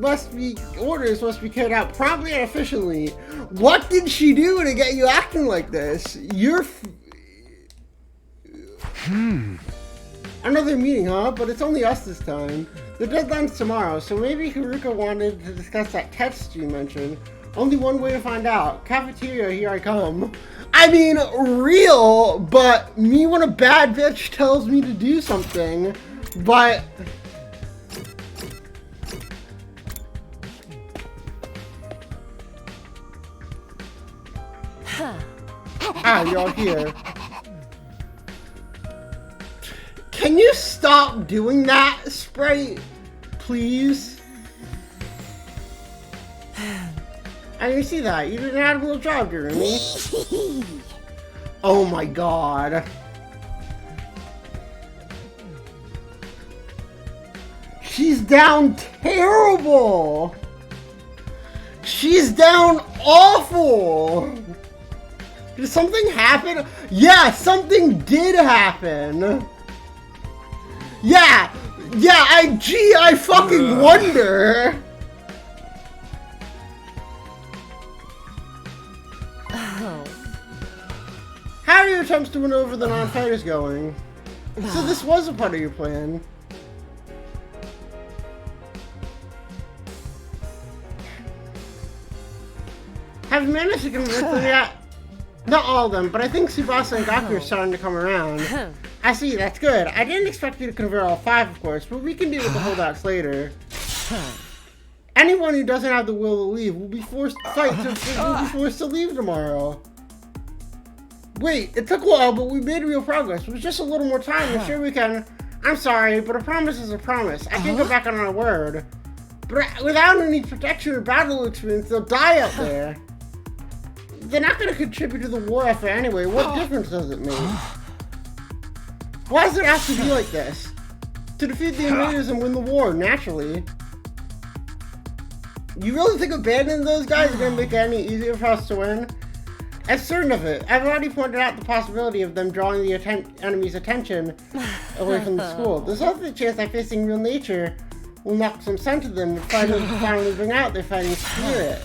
orders must be carried out promptly and efficiently. What did she do to get you acting like this? You're Another meeting, huh? But it's only us this time. The deadline's tomorrow, so maybe Haruka wanted to discuss that text you mentioned. Only one way to find out. Cafeteria, here I come. I mean, real, but me when a bad bitch tells me to do something, but... You're here. Can you stop doing that, Sprite? Please? I didn't see that. You did an admirable job, Jeremy. Oh my god. She's down terrible. She's down awful. Did something happen? Yeah, something did happen. Yeah, I fucking wonder. How are your attempts to win over the non-fighters going? So this was a part of your plan. Have you managed to convince them yet? Not all of them, but I think Tsubasa and Gaku are starting to come around. I see, that's good. I didn't expect you to convert all 5, of course, but we can deal with the holdouts later. Anyone who doesn't have the will to leave will be forced to fight, will be forced to leave tomorrow. Wait, it took a while, but we made real progress. With just a little more time, I'm sure we can. I'm sorry, but a promise is a promise. I can't go back on our word. But without any protection or battle experience, they'll die out there. They're not going to contribute to the war effort anyway. What difference does it make? Why does it have to be like this? To defeat the invaders and win the war, naturally. You really think abandoning those guys is going to make it any easier for us to win? I'm certain of it. I've already pointed out the possibility of them drawing the enemy's attention away from the school. There's also the chance that facing real nature will knock some sense to them and finally bring out their fighting spirit.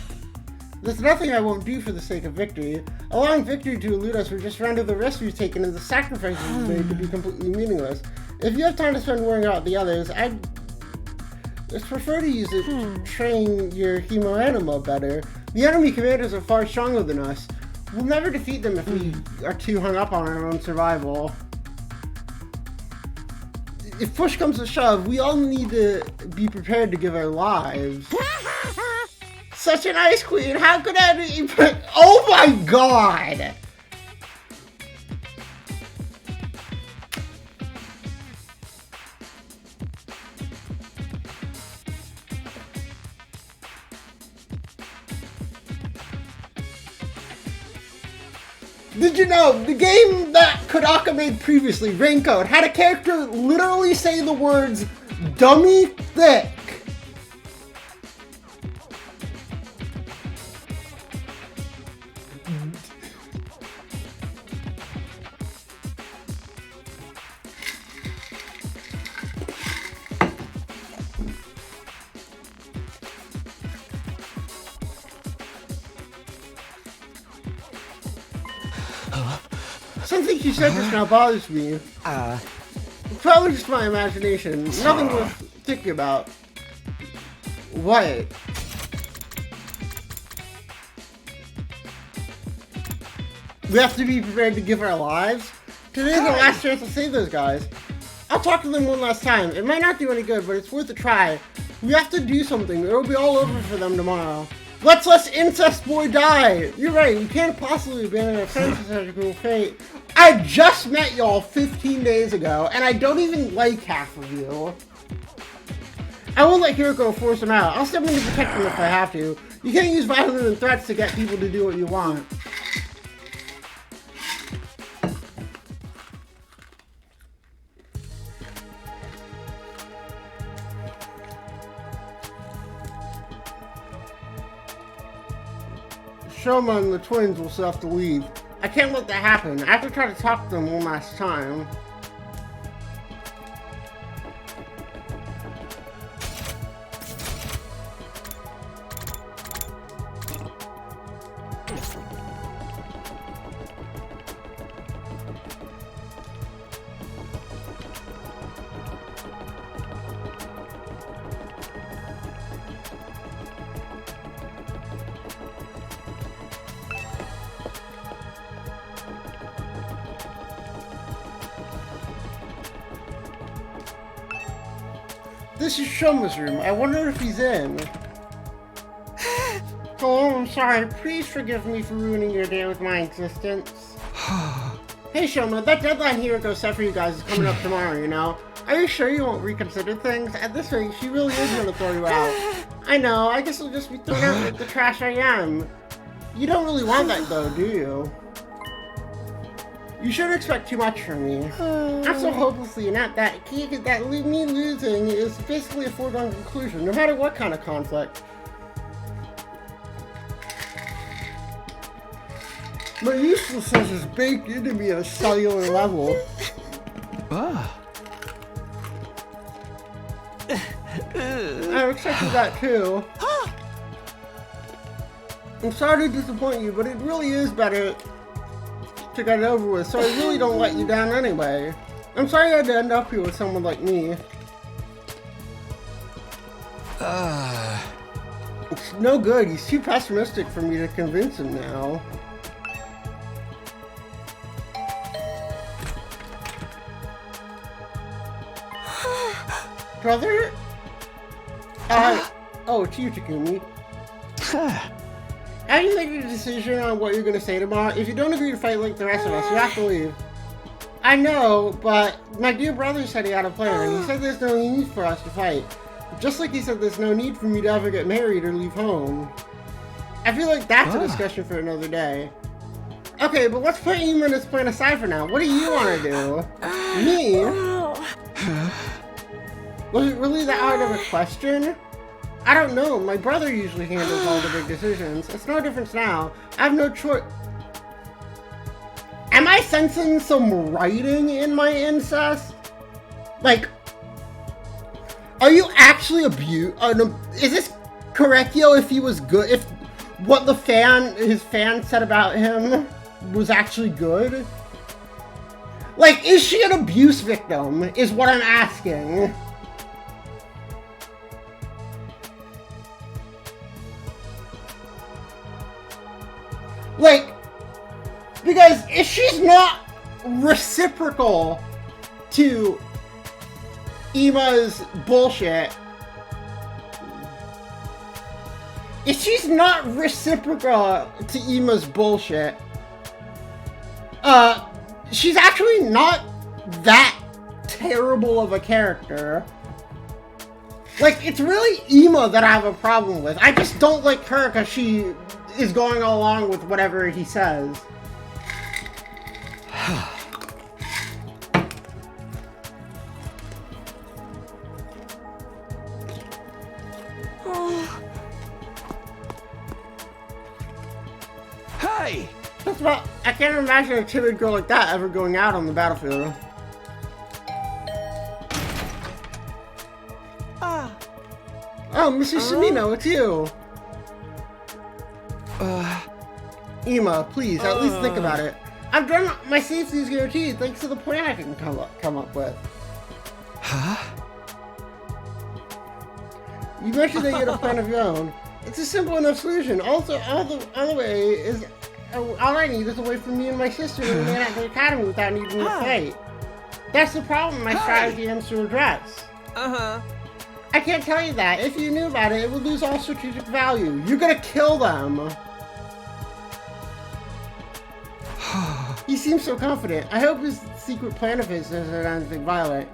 There's nothing I won't do for the sake of victory. Allowing victory to elude us would just render the risk we've taken and the sacrifices we've made to be completely meaningless. If you have time to spend worrying about the others, I'd prefer to use it to train your Hemoanima better. The enemy commanders are far stronger than us. We'll never defeat them if we are too hung up on our own survival. if push comes to shove, we all need to be prepared to give our lives. Such an ice queen, how could I be... Oh my god! Did you know, the game that Kodaka made previously, Raincoat, had a character literally say the words, dummy thick. Something you said just now bothers me. It's probably just my imagination. Nothing worth thinking about. What? We have to be prepared to give our lives? Today's the last chance to save those guys. I'll talk to them one last time. It might not do any good, but it's worth a try. We have to do something. It'll be all over for them tomorrow. Let's let Incest Boy die! You're right, we can't possibly abandon our friends to such a cruel fate. I just met y'all 15 days ago, and I don't even like half of you. I won't let Hiroko force them out. I'll step in to protect them if I have to. You can't use violence and threats to get people to do what you want. Shoma and the twins will still have to leave. I can't let that happen. I have to try to talk to them one last time. This is Shoma's room. I wonder if he's in. Oh, I'm sorry. Please forgive me for ruining your day with my existence. Hey, Shoma, that deadline Hiroko set for you guys is coming up tomorrow, you know? Are you sure you won't reconsider things? At this rate, she really is gonna throw you out. I know. I guess I'll just be thrown out like the trash I am. You don't really want that, though, do you? You shouldn't expect too much from me. I'm so hopelessly inept that me losing is basically a foregone conclusion, no matter what kind of conflict. My uselessness is baked into me at a cellular level. I expected that too. I'm sorry to disappoint you, but it really is better to get it over with, so I really don't let you down anyway. I'm sorry I had to end up here with someone like me. It's no good. He's too pessimistic for me to convince him now. Brother? Oh, it's you, Takumi. Have you made a decision on what you're gonna say tomorrow? If you don't agree to fight like the rest of us, you have to leave. I know, but my dear brother said he had a plan. He said there's no need for us to fight. Just like he said there's no need for me to ever get married or leave home. I feel like that's a discussion for another day. Okay, but let's put Iman's plan aside for now. What do you want to do? Me? Was it really that hard of a question? I don't know. My brother usually handles all the big decisions. It's no difference now. I have no choice. Am I sensing some writing in my incest? Like, are you actually is this correctio if he was good? If what his fans said about him was actually good? Like, is she an abuse victim? Is what I'm asking. Like, because if she's not reciprocal to Ima's bullshit. If she's not reciprocal to Ima's bullshit, she's actually not that terrible of a character. Like, it's really Ima that I have a problem with. I just don't like her because she is going along with whatever he says. Hey! That's about, I can't imagine a timid girl like that ever going out on the battlefield. Oh, Mr. Sumino, it's you! Ima, please, at least think about it. I've done my safety is guaranteed thanks to the plan I can come up with. Huh? You mentioned that you had a plan of your own. It's a simple enough solution. Also, all the way is... all I need is a way for me and my sister to remain at the academy without needing to fight. That's the problem my strategy aims to address. I can't tell you that. If you knew about it, it would lose all strategic value. You're gonna kill them. He seems so confident. I hope his secret plan of his isn't anything violent.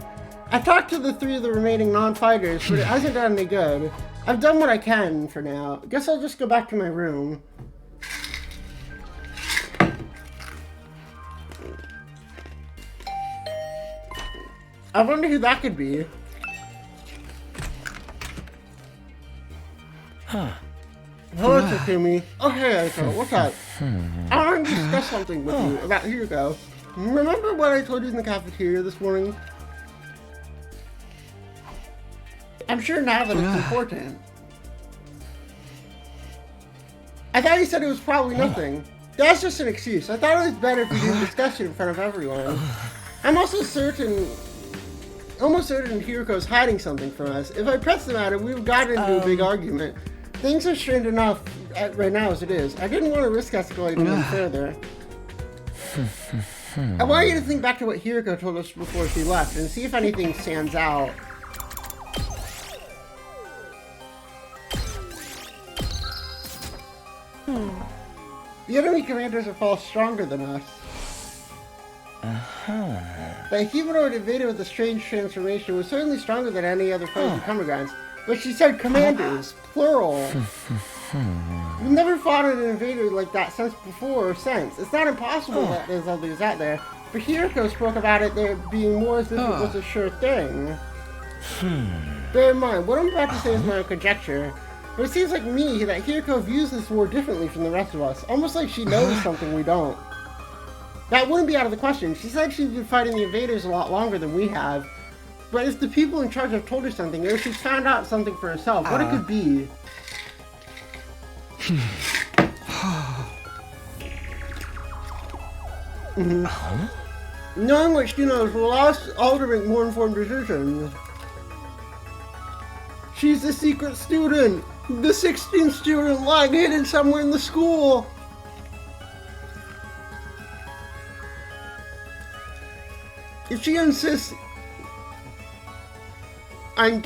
I talked to the 3 of the remaining non-fighters, but it hasn't done any good. I've done what I can for now. Guess I'll just go back to my room. I wonder who that could be. Hello, Takumi. Oh, hey, Aiko. What's up? I want to discuss something with you about Hiriko. Remember what I told you in the cafeteria this morning? I'm sure now that it's important. I thought you said it was probably nothing. That's just an excuse. I thought it was better if we didn't discuss it in front of everyone. I'm also almost certain Hiriko's hiding something from us. If I pressed the matter, we've gotten into a big argument. Things are strained enough right now as it is. I didn't want to risk escalating any further. I want you to think back to what Hiriko told us before she left and see if anything stands out. The enemy commanders are far stronger than us. The humanoid invader with a strange transformation was certainly stronger than any other foes we come against. But she said commanders, plural. We've never fought an invader like that since before or since. It's not impossible that there's others out there. But Hiriko spoke about it there being more as if it was a sure thing. Bear in mind, what I'm about to say is my own conjecture. But it seems like me that Hiriko views this war differently from the rest of us. Almost like she knows something we don't. That wouldn't be out of the question. She said she's been fighting the invaders a lot longer than we have. But if the people in charge have told her something, or if she's found out something for herself, what it could be. Knowing what she knows will allow us all to make more informed decisions. She's the secret student! The 16th student lying hidden somewhere in the school! If she insists on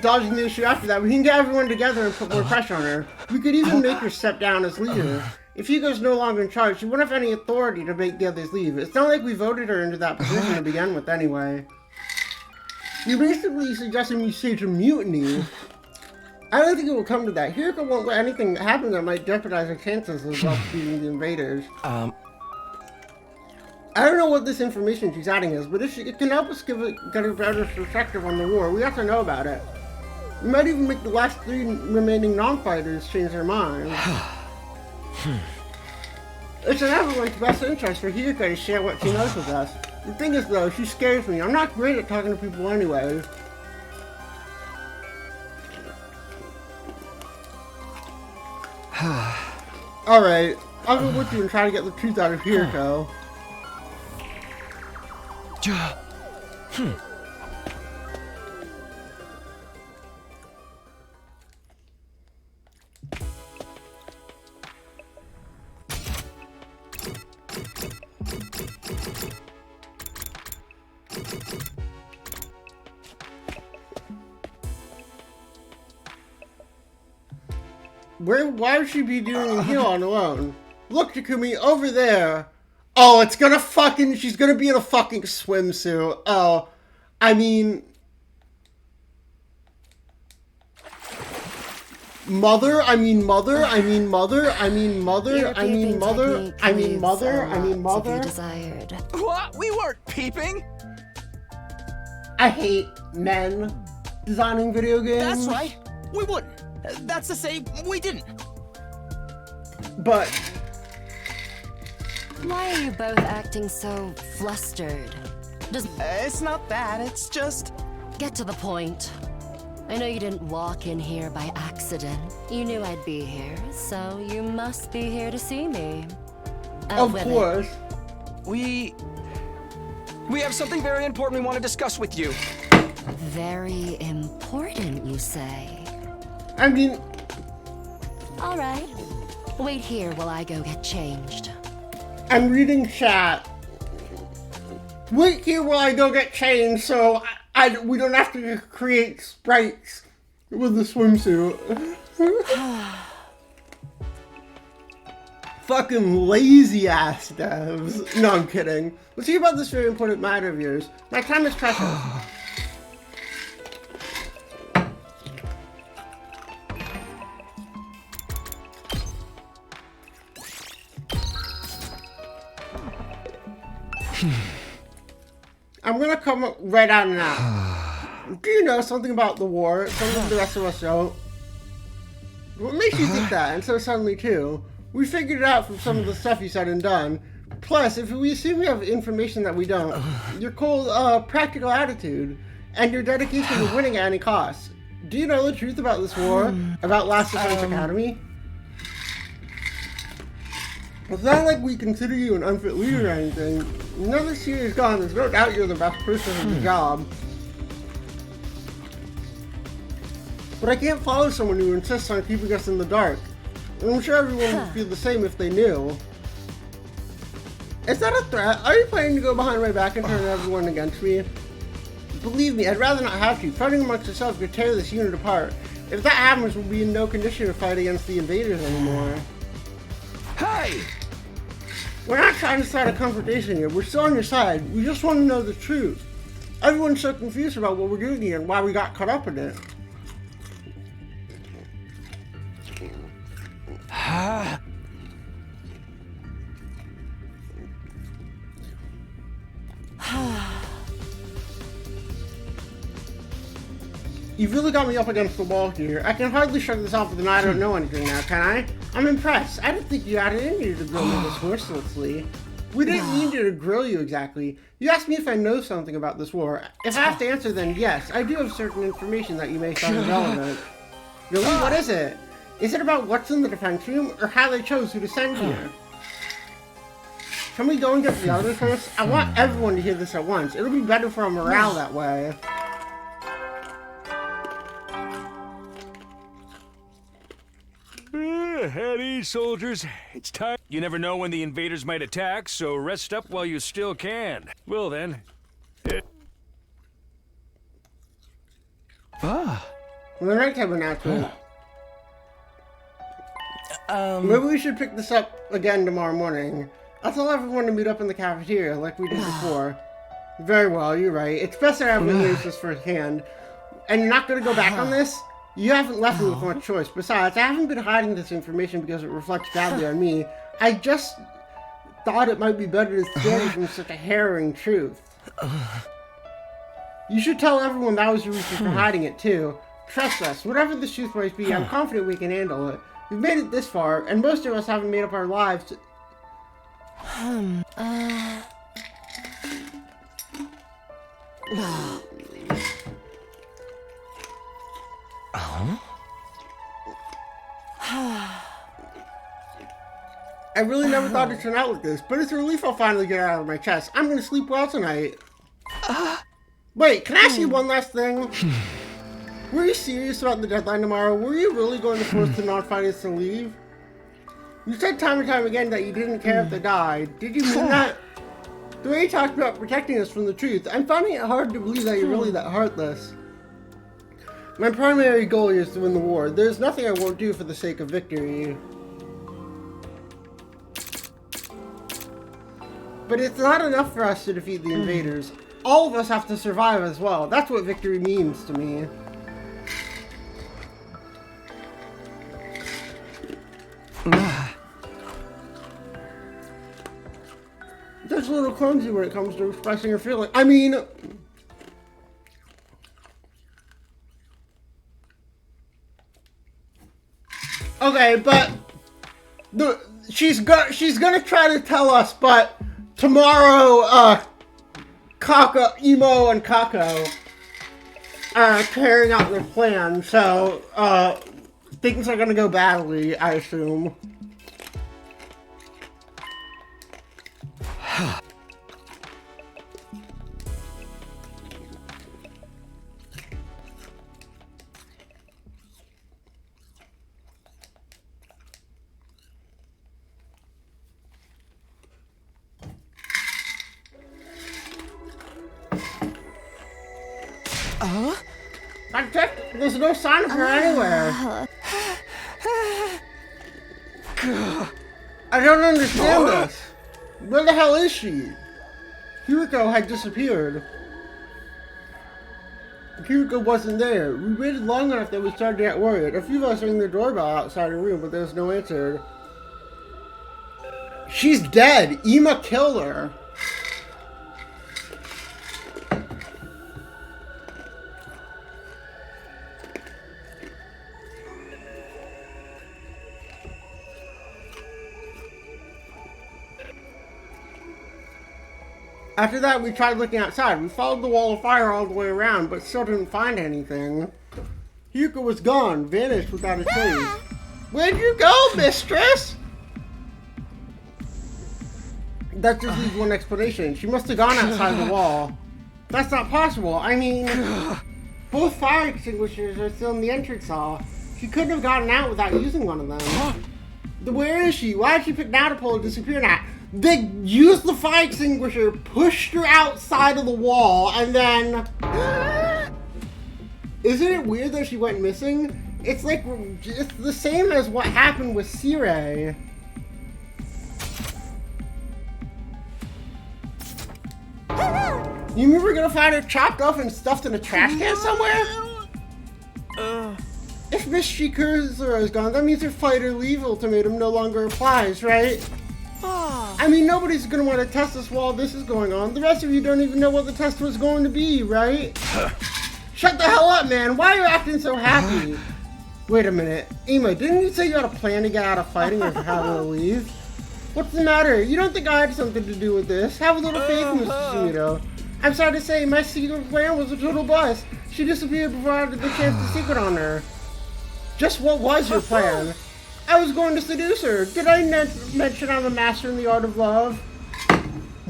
dodging the issue after that, we can get everyone together and put more pressure on her. We could even make her step down as leader. If Hugo's no longer in charge, she wouldn't have any authority to make the others leave. It's not like we voted her into that position to begin with anyway. You're basically suggesting we stage a mutiny. I don't think it will come to that. Hiriko won't let anything happen that might jeopardize her chances of defeating the invaders. I don't know what this information she's adding is, but if it can help us get a better perspective on the war, we have to know about it. We might even make the last 3 remaining non-fighters change their minds. It's in everyone's best interest for Hiriko to share what she knows with us. The thing is though, she scares me. I'm not great at talking to people anyway. Alright, I'll go with you and try to get the truth out of Hiriko. Why would she be doing here on her own? Look, Takumi, over there. Oh, she's gonna be in a fucking swimsuit. Oh, I mean... Mother. Desired. What? We weren't peeping. I hate men designing video games. That's right. We wouldn't. That's to say, we didn't. But... Why are you both acting so flustered? Just It's not that. It's just... get to the point. I know you didn't walk in here by accident. You knew I'd be here, so you must be here to see me. Out Of with course. We have something very important we want to discuss with you. Very important, you say? I mean... All right. Wait here while I go get changed. I'm reading chat. Wait here while I go get changed so we don't have to create sprites with the swimsuit. Fucking lazy ass devs. No, I'm kidding. Let's see about this very important matter of yours. My time is precious. I'm gonna come right out now. Do you know something about the war? Something the rest of us don't? What makes you think that, and so suddenly too? We figured it out from some of the stuff you said and done. Plus, if we assume we have information that we don't, your cold, practical attitude, and your dedication to winning at any cost. Do you know the truth about this war? About Last Defense Academy? It's not like we consider you an unfit leader or anything. Now this year is gone, there's no doubt you're the best person for the job. But I can't follow someone who insists on keeping us in the dark. And I'm sure everyone would feel the same if they knew. Is that a threat? Are you planning to go behind my back and turn everyone against me? Believe me, I'd rather not have to. Fighting amongst yourselves could tear this unit apart. If that happens, we'll be in no condition to fight against the invaders anymore. Hey! We're not trying to start a confrontation here. We're still on your side. We just want to know the truth. Everyone's so confused about what we're doing here and why we got caught up in it. You've really got me up against the wall here. I can hardly shrug this off with an I don't know anything now, can I? I'm impressed. I didn't think you had it in you to grill me this mercilessly. We didn't need you to grill you exactly. You asked me if I know something about this war. If I have to answer, then yes, I do have certain information that you may find relevant. Really? What is it? Is it about what's in the defense room, or how they chose who to send here? Can we go and get the others first? I want everyone to hear this at once. It'll be better for our morale that way. At ease, soldiers. It's time. You never know when the invaders might attack, so rest up while you still can. Well then. The nighttime announcement. Maybe we should pick this up again tomorrow morning. I'll tell everyone to meet up in the cafeteria like we did before. Very well, you're right. It's best that everyone hears this firsthand. And you're not going to go back on this? You haven't left me with much choice. Besides, I haven't been hiding this information because it reflects badly on me. I just thought it might be better to steal it from such a harrowing truth. You should tell everyone that was your reason for hiding it, too. Trust us, whatever the truth might be, I'm confident we can handle it. We've made it this far, and most of us haven't made up our lives. I really never thought it'd turn out like this, but it's a relief I'll finally get it out of my chest. I'm gonna sleep well tonight. Wait, can I ask you one last thing? Were you serious about the deadline tomorrow? Were you really going to force the non-fighters to leave? You said time and time again that you didn't care if they died. Did you mean that? The way you talked about protecting us from the truth, I'm finding it hard to believe that you're really that heartless. My primary goal is to win the war. There's nothing I won't do for the sake of victory. But it's not enough for us to defeat the invaders. All of us have to survive as well. That's what victory means to me. That's a little clumsy when it comes to expressing your feeling. I mean... Okay, but... She's gonna try to tell us, but... Tomorrow, Emo and Kako are carrying out their plan, so, things are gonna go badly, I assume. I checked. There's no sign of her anywhere. I don't understand this. Where the hell is she? Kiriko had disappeared. Kiriko wasn't there. We waited long enough that we started to get worried. A few of us rang the doorbell outside her room, but there was no answer. She's dead. Ema killed her. After that, we tried looking outside. We followed the wall of fire all the way around, but still didn't find anything. Hyuka was gone, vanished without a trace. Where'd you go, mistress? That just leaves one explanation. She must have gone outside the wall. That's not possible. I mean, both fire extinguishers are still in the entrance hall. She couldn't have gotten out without using one of them. Where is she? Why did she pick now to pull and disappear now? They used the fire extinguisher, pushed her outside of the wall, and then... Isn't it weird that she went missing? It's like, it's the same as what happened with Sirei. You mean we're gonna find her chopped off and stuffed in a trash can somewhere? If Miss Shikazura is gone, that means her fight or leave ultimatum no longer applies, right? I mean, nobody's gonna want to test us while this is going on. The rest of you don't even know what the test was going to be, right? Shut the hell up, man. Why are you acting so happy? Wait a minute. Ema, didn't you say you had a plan to get out of fighting or having to leave? What's the matter? You don't think I had something to do with this? Have a little faith in Mr. Sumito. I'm sorry to say, my secret plan was a total bust. She disappeared before I had the chance to secret on her. Just what was your plan? I was going to seduce her. Did I mention I'm a master in the art of love?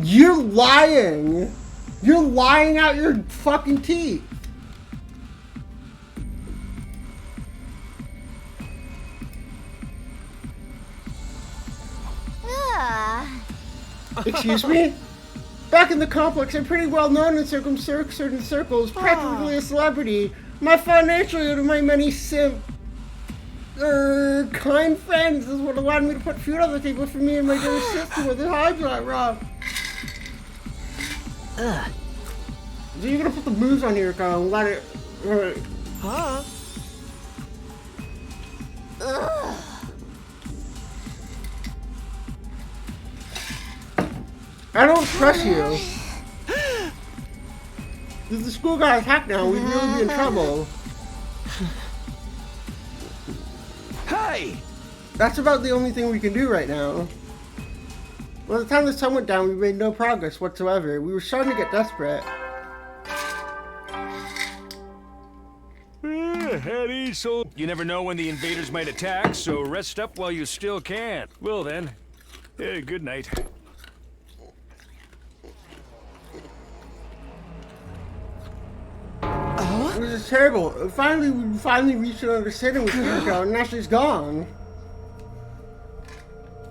You're lying. You're lying out your fucking teeth. Excuse me? Back in the complex, I'm pretty well known in certain circles, practically a celebrity. My financial and my many kind friends is what allowed me to put food on the table for me and my dear sister with a high drive rock. So you're gonna put the booze on here, Kyle, and let it... Huh? I don't trust you. If the school got attacked now, we'd really be in trouble. Hey! That's about the only thing we can do right now. By the time the sun went down, we made no progress whatsoever. We were starting to get desperate. Eddie, so you never know when the invaders might attack, so rest up while you still can. Well then, good night. This is terrible. We finally reached an understanding with Kiriko, and now she's gone.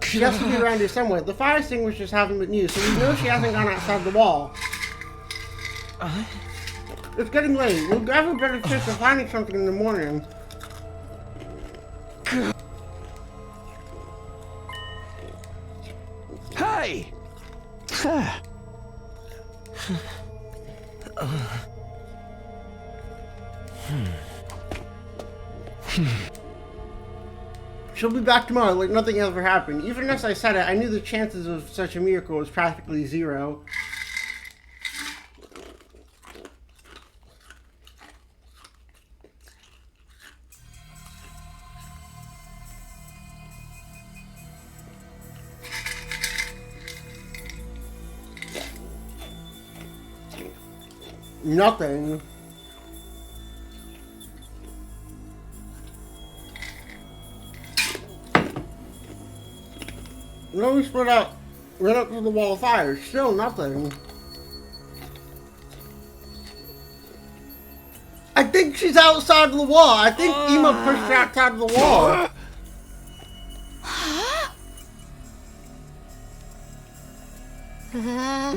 She has to be around here somewhere. The fire extinguishers haven't been used, so we know she hasn't gone outside the wall. It's getting late. We'll have a better chance of finding something in the morning. Hey! She'll be back tomorrow like nothing ever happened. Even as I said it, I knew the chances of such a miracle was practically zero. Nothing. No, we split out right up to the wall of fire. Still nothing. I think she's outside of the wall. I think Ema pushed her outside of the wall.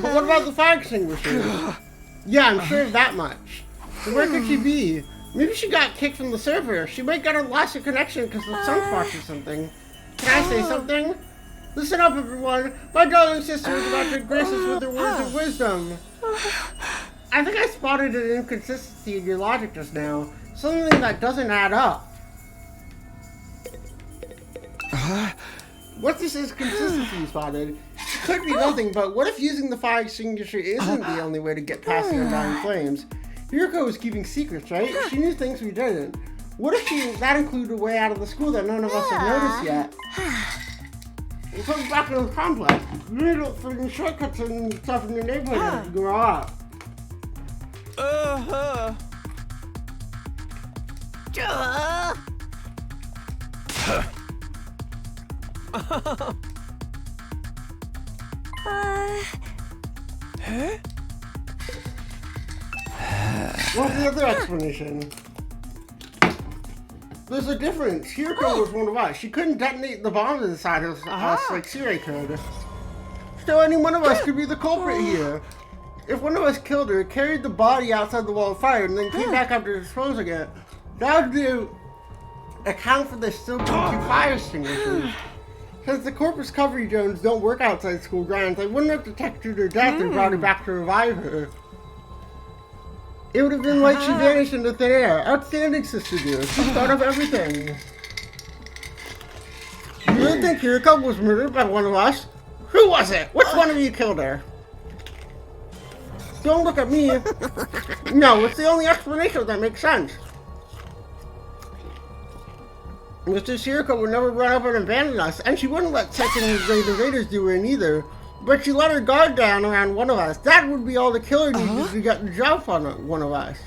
But what about the fire extinguisher? Yeah, I'm sure of that much. So where could she be? Maybe she got kicked from the server. She might get lost her connection because of sunspots or something. Can I say something? Listen up, everyone. My darling sister is about to grace us with her words of wisdom. I think I spotted an inconsistency in your logic just now. Something that doesn't add up. What's this inconsistency you spotted? It could be nothing, but what if using the fire extinguisher isn't the only way to get past the undying flames? Yuriko was keeping secrets, right? She knew things we didn't. What if that included a way out of the school that none of us have noticed yet? We'll come back to the complex. We need to look for new shortcuts and stuff in the neighborhood as we grow up. What's the other explanation? There's a difference. Hiroko was one of us. She couldn't detonate the bomb inside of us like Sire could. So any one of us could be the culprit here. If one of us killed her, carried the body outside the wall of fire, and then came back after disposing it, that would do account for there still being 2 fire extinguishers. Since the corpus recovery drones don't work outside school grounds, I wouldn't have detected her death and brought her back to revive her. It would have been like she vanished into thin air. Outstanding, Sister Dear. She thought of everything. You really think Hiroko was murdered by one of us? Who was it? Which one of you killed her? Don't look at me. No, it's the only explanation that makes sense. Mr. Hiroko would never run up and abandon us, and she wouldn't let second grade invaders do it either. But she let her guard down around one of us. That would be all the killer needed to get the job on one of us.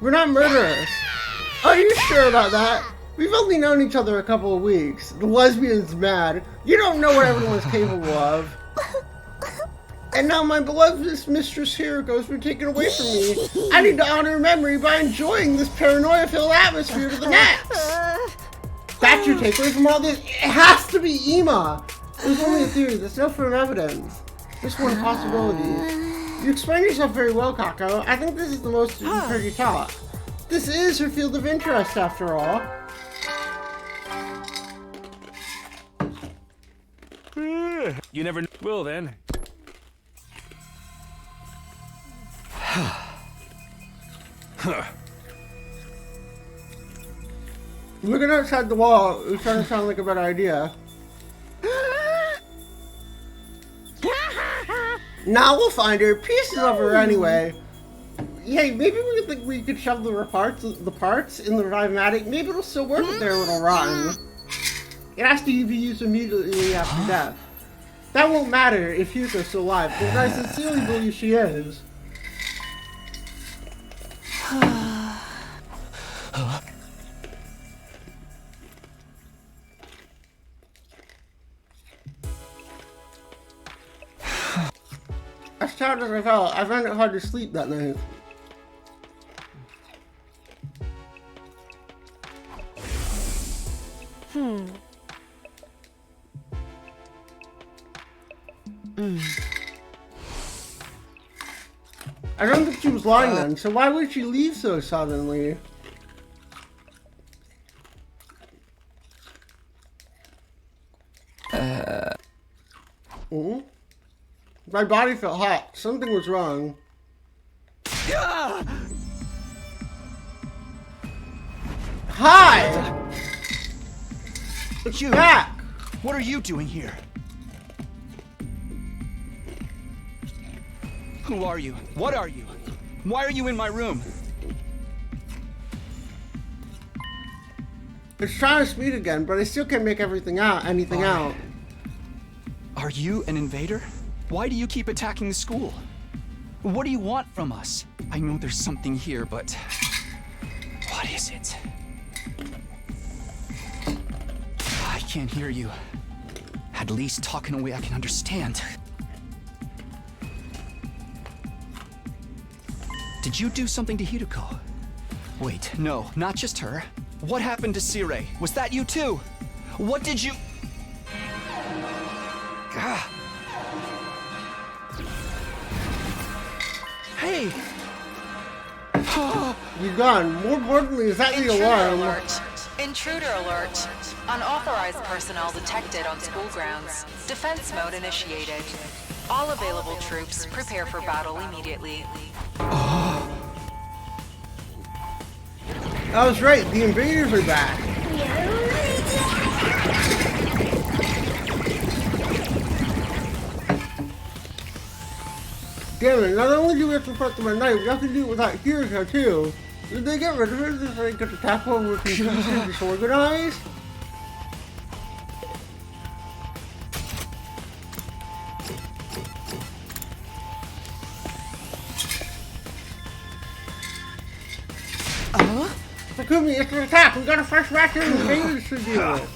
We're not murderers. Are you sure about that? We've only known each other a couple of weeks. The lesbian's mad. You don't know what everyone's capable of. And now my beloved Mistress Hiroko has been taken away from me. I need to honor her memory by enjoying this paranoia-filled atmosphere to the next. That's your takeaway from all this? It has to be Ema. There's only a theory. There's no firm evidence. Just one possibility. You explain yourself very well, Kako. I think this is the most you've heard you talk. This is her field of interest, after all. You never will then. Looking outside the wall, it's starting to sound like a better idea. Now we'll find her. Pieces of her anyway. Hey, maybe we could shove the parts in the Revive-matic. Maybe it'll still work if they're a little rotten. It has to be used immediately after death. That won't matter if Hiriko's still alive, because I sincerely believe she is. As tired as I felt, I found it hard to sleep that night. I don't think she was lying then, so why would she leave so suddenly? My body felt hot. Something was wrong. Hi! You! Back! What are you doing here? Who are you? What are you? Why are you in my room? It's trying to speak again, but I still can't make anything out. Are you an invader? Why do you keep attacking the school? What do you want from us? I know there's something here, but what is it? I can't hear you. At least talk in a way I can understand. Did you do something to Hideko? Wait, no, not just her. What happened to Sire? Was that you too? What did you... Ah. Hey! You're gone. More importantly, is that the Intruder alarm? alert. Intruder alert. Unauthorized personnel detected on school grounds. Defense mode initiated. All available troops prepare for battle immediately. I was right. The invaders are back. Damn it, not only do we have to fight them at night, we have to do it without Hideko too. Did they get rid of her so they could attack when we're confused and disorganized? Takumi, it's an attack! We got a fresh batch of invaders to deal with!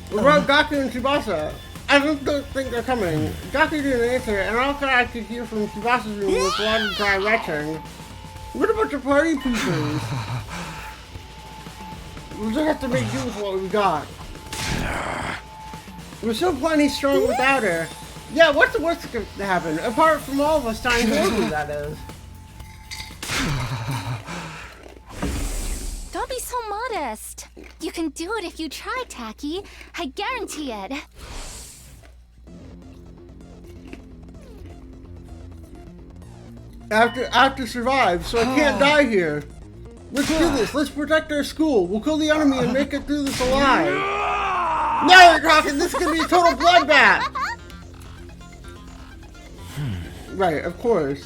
What about Gaku and Tsubasa? I don't think they're coming. Gaku didn't answer, and all I could hear from Tsubasa's room was a lot of dry retching. What about the party pieces? We just have to make do with what we got. We're still plenty strong without her. Yeah, what's the worst that could happen? Apart from all of us dying horribly, that is. Don't be so modest. You can do it if you try, Taki. I guarantee it. I have to survive, so I can't die here. Let's do this. Let's protect our school. We'll kill the enemy and make it through this alive. Now you're talking. This is gonna be a total bloodbath. Right, of course.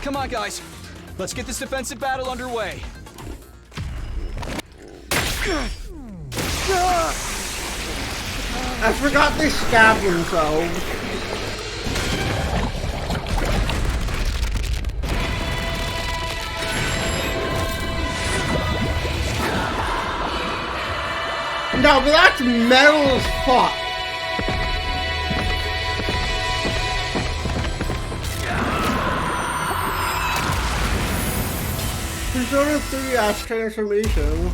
Come on, guys. Let's get this defensive battle underway. I forgot they stabbed themselves. No, but that's metal as fuck. Persona 3 transformation.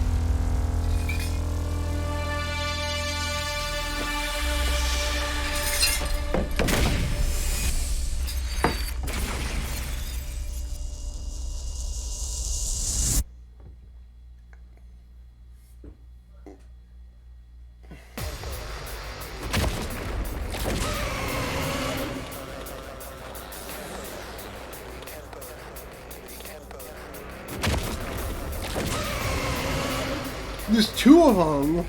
There's two of them.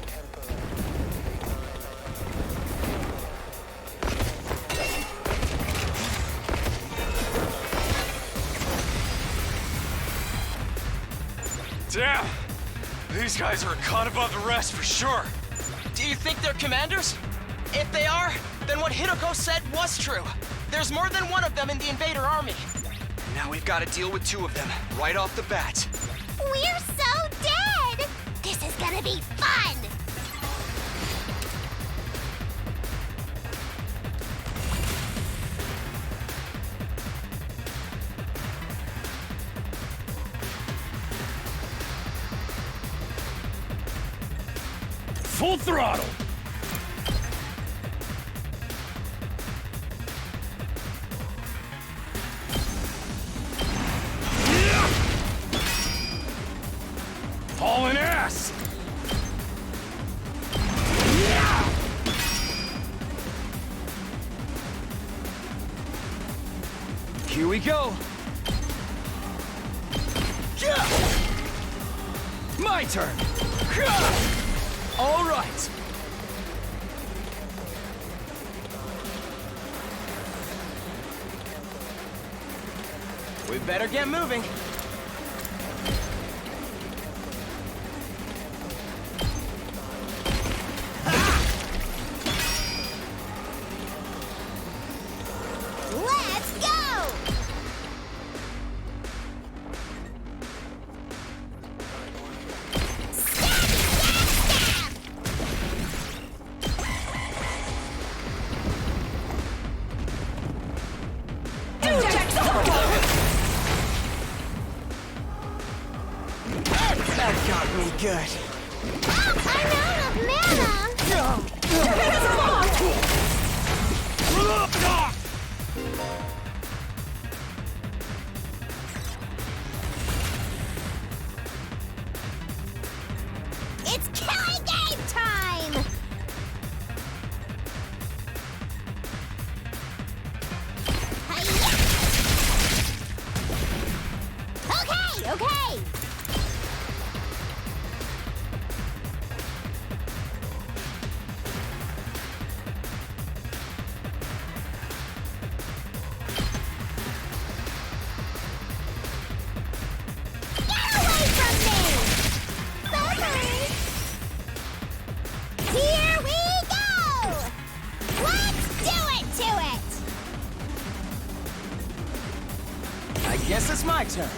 Damn! These guys are a cut above the rest for sure. Do you think they're commanders? If they are, then what Hideko said was true. There's more than one of them in the invader army. Now we've got to deal with two of them right off the bat. We're so dead! This is gonna be fun! full throttle. Hauling ass. Here we go. My turn. All right. We better get moving. Let's go! That got me good. I'm out of mana! It's killing game time! Hi-ya! Okay! Get away from me! Bye-bye! Here we go! Let's do it to it! I guess it's my turn.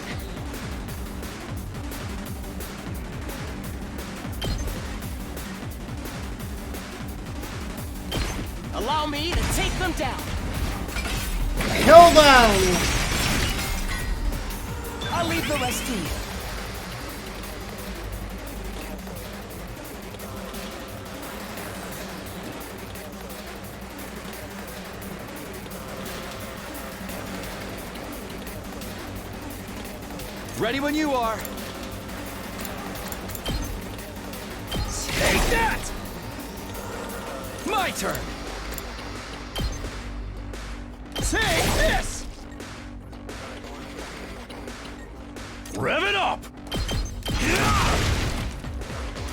Allow me to take them down. Kill them! I'll leave the rest to you. Ready when you are. Take that! My turn. Take this! Rev it up!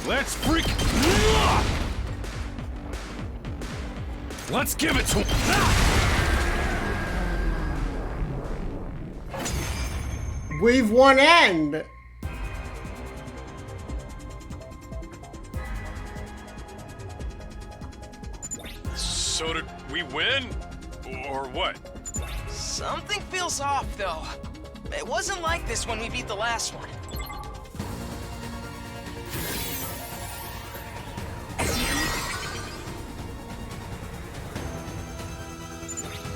Let's freak... Let's give it to him! We've one end! So did we win? Or what? Something feels off, though. It wasn't like this when we beat the last one.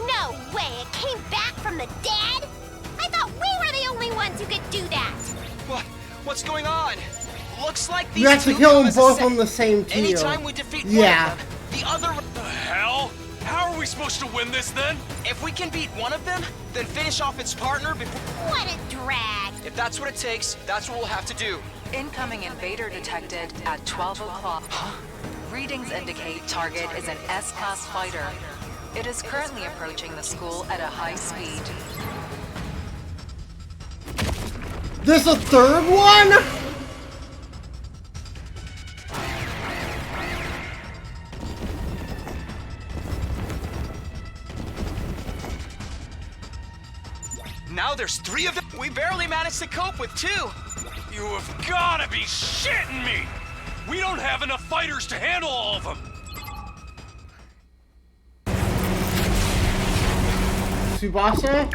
No way! It came back from the dead? I thought we were the only ones who could do that! What's going on? Looks like these You have to two kill come them as a both set. on the same team. Anytime we defeat Yeah. one of them, the other... The hell? How are we supposed to win this then? If we can beat one of them, then finish off its partner before... What a drag! If that's what it takes, that's what we'll have to do. Incoming invader detected at 12 o'clock. Readings indicate target is an S-class fighter. It is currently approaching the school at a high speed. There's a third one? Now there's 3 of them. We barely managed to cope with 2. You have gotta be shitting me! We don't have enough fighters to handle all of them! Tsubasa?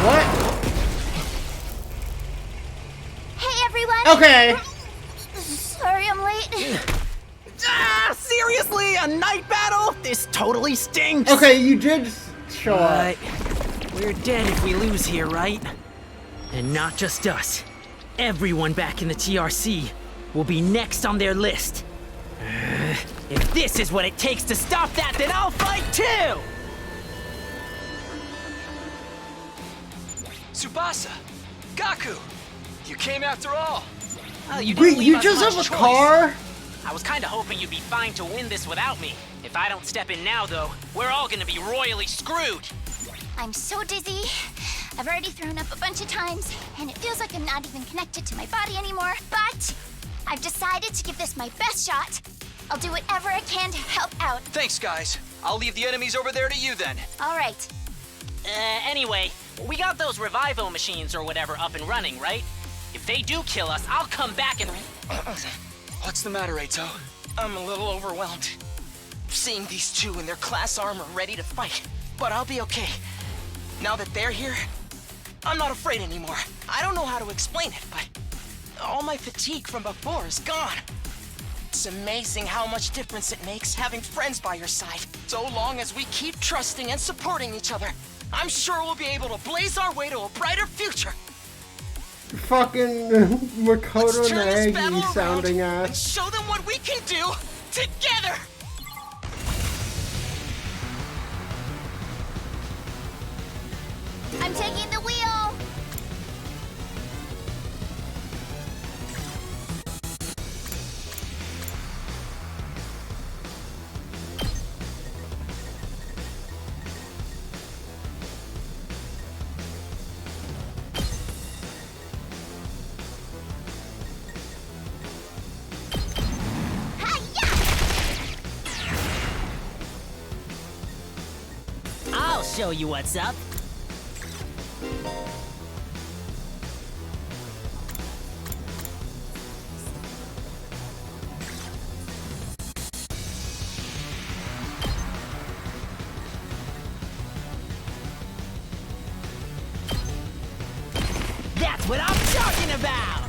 What? Hey, everyone! Okay. Sorry I'm late. Seriously? A night battle? This totally stinks! Okay, you did show up. But we're dead if we lose here, right? And not just us. Everyone back in the TRC will be next on their list. If this is what it takes to stop that, then I'll fight too! Tsubasa! Gaku! You came after all! Well, you Wait, didn't leave you us just much have a choice. car? I was kinda hoping you'd be fine to win this without me. If I don't step in now, though, we're all gonna be royally screwed. I'm so dizzy. I've already thrown up a bunch of times, and it feels like I'm not even connected to my body anymore. But I've decided to give this my best shot. I'll do whatever I can to help out. Thanks, guys. I'll leave the enemies over there to you then. All right. Anyway, we got those revival machines or whatever up and running, right? If they do kill us, I'll come back and... What's the matter, Eito? I'm a little overwhelmed. Seeing these two in their class armor ready to fight. But I'll be okay. Now that they're here, I'm not afraid anymore. I don't know how to explain it, but all my fatigue from before is gone. It's amazing how much difference it makes having friends by your side. So long as we keep trusting and supporting each other, I'm sure we'll be able to blaze our way to a brighter future. Fucking Let's Makoto turn this battle Nagi sounding around and ass. show them what we can do together! I'm taking the wheel. I'll show you what's up. That's what I'm talking about!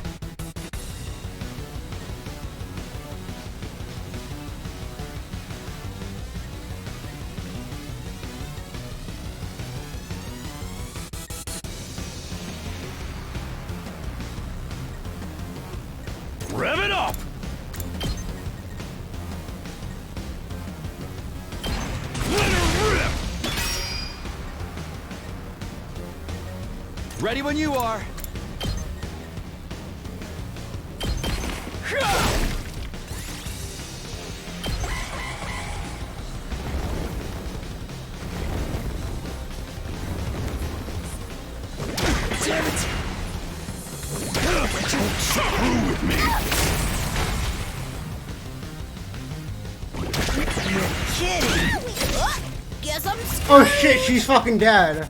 Rev it up! Let her rip! Ready when you are. Damn it! Don't screw with me! Guess I'm Oh shit, she's fucking dead.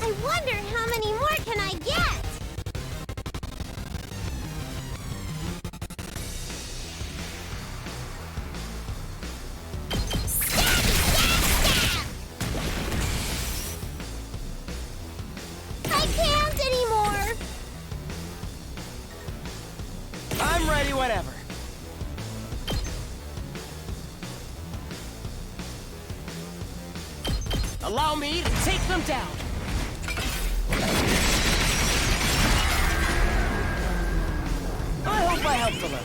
I wonder how many more can I get? I can't anymore. I'm ready whenever. Allow me to take them down. I hope I helped a little.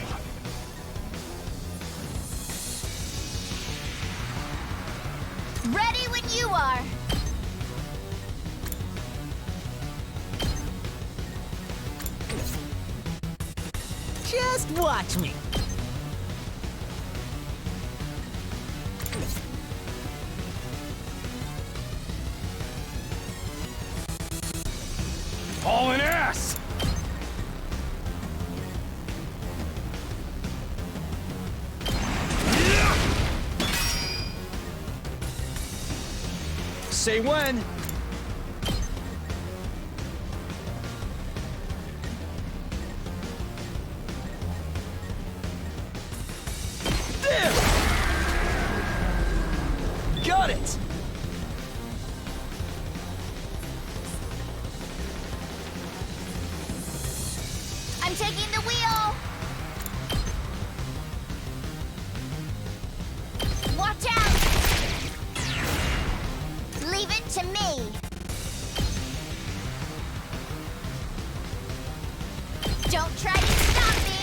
Ready when you are. Just watch me. Hauling ass! Say when. There! Got it! I'm taking the wheel. Watch out. Leave it to me. Don't try to stop me!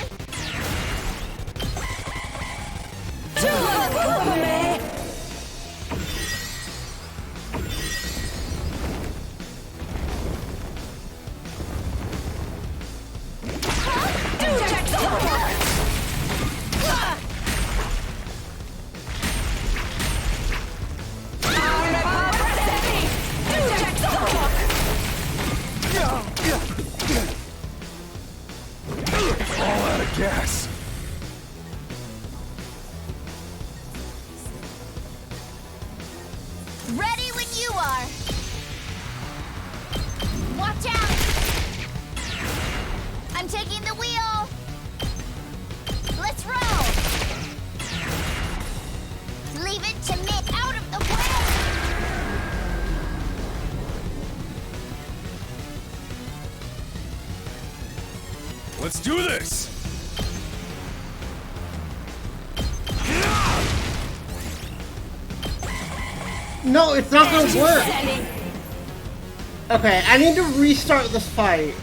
All out of gas. Ready when you are! Watch out! I'm taking the wheel! Let's roll! Leave it to me out of the way! Let's do this. No, it's not gonna work. Okay, I need to restart this fight.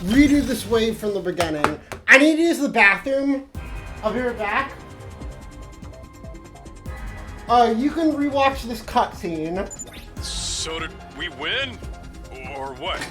Redo this wave from the beginning. I need to use the bathroom. I'll be right back. You can rewatch this cutscene. So did we win? Or what?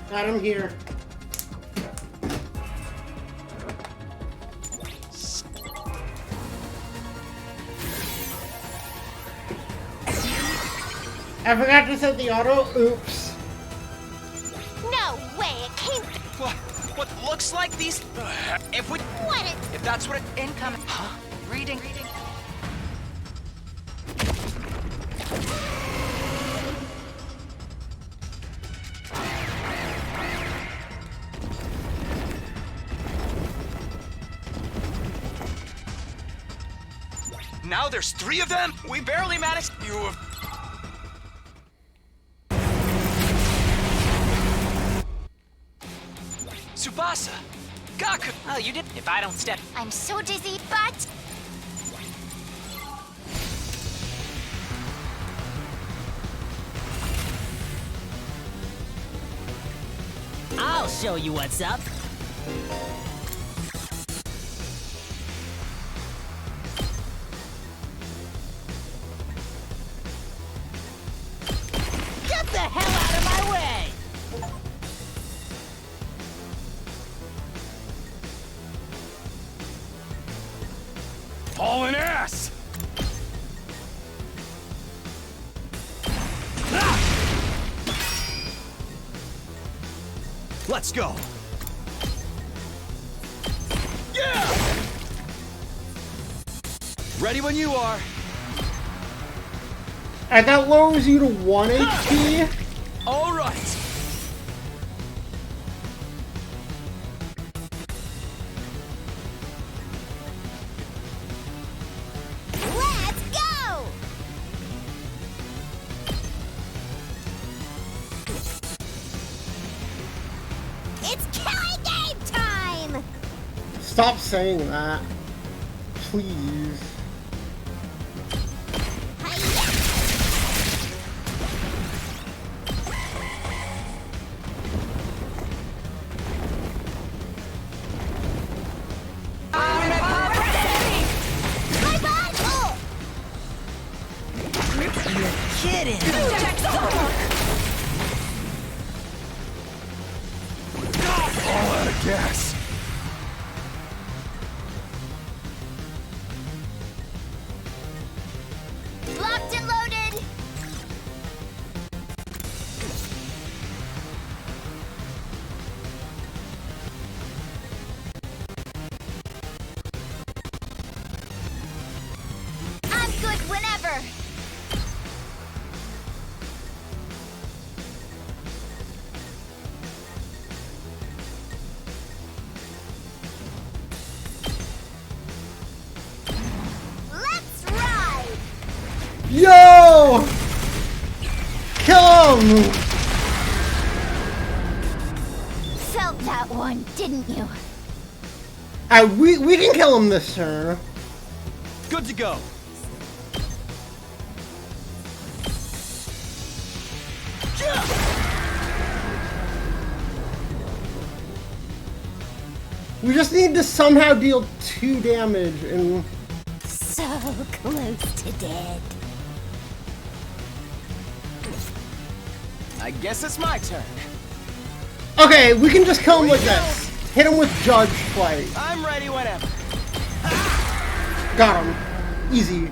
Got him here. I forgot to set the auto. Oops. No way, it came. What looks like these? If we. What it. If that's what it. Incoming. Huh? Reading. Now there's 3 of them. We barely managed. You have. Tsubasa! Gaku! Oh, you did. If I don't step. I'm so dizzy, but. I'll show you what's up. Get the hell out of my way! Let's go. Yeah! Ready when you are. And that lowers you to 1 HP? All right. Let's go! It's killing game time! Stop saying that. Please. Kidding. All out of gas. Locked and loaded! I'm good whenever! Let's ride! Yo! Kill him! Felt that one, didn't you? We can kill him this turn. Good to go. We just need to somehow deal 2 damage and... So close to dead. I guess it's my turn. Okay, we can just kill him with this. Hit him with Judge Fight. I'm ready whenever. Got him. Easy.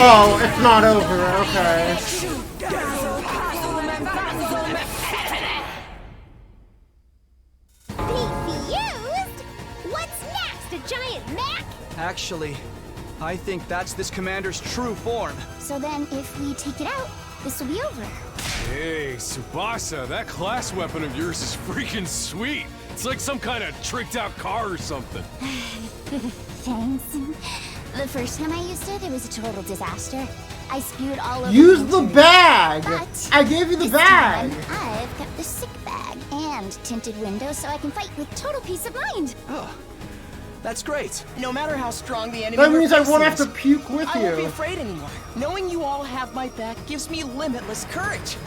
Oh, it's not over, okay. Confused? What's next? A giant Mac? Actually, I think that's this commander's true form. So then, if we take it out, this will be over. Hey, Tsubasa, that class weapon of yours is freaking sweet. It's like some kind of tricked out car or something. Thanks. The first time I used it, it was a total disaster. I spewed all over Use the the bag! But I gave you the this bag! time, I've kept the sick bag and tinted windows so I can fight with total peace of mind. Oh, that's great. No matter how strong the enemy That we're means I facing won't have is, to puke with I won't be you. afraid anymore. Knowing you all have my back gives me limitless courage.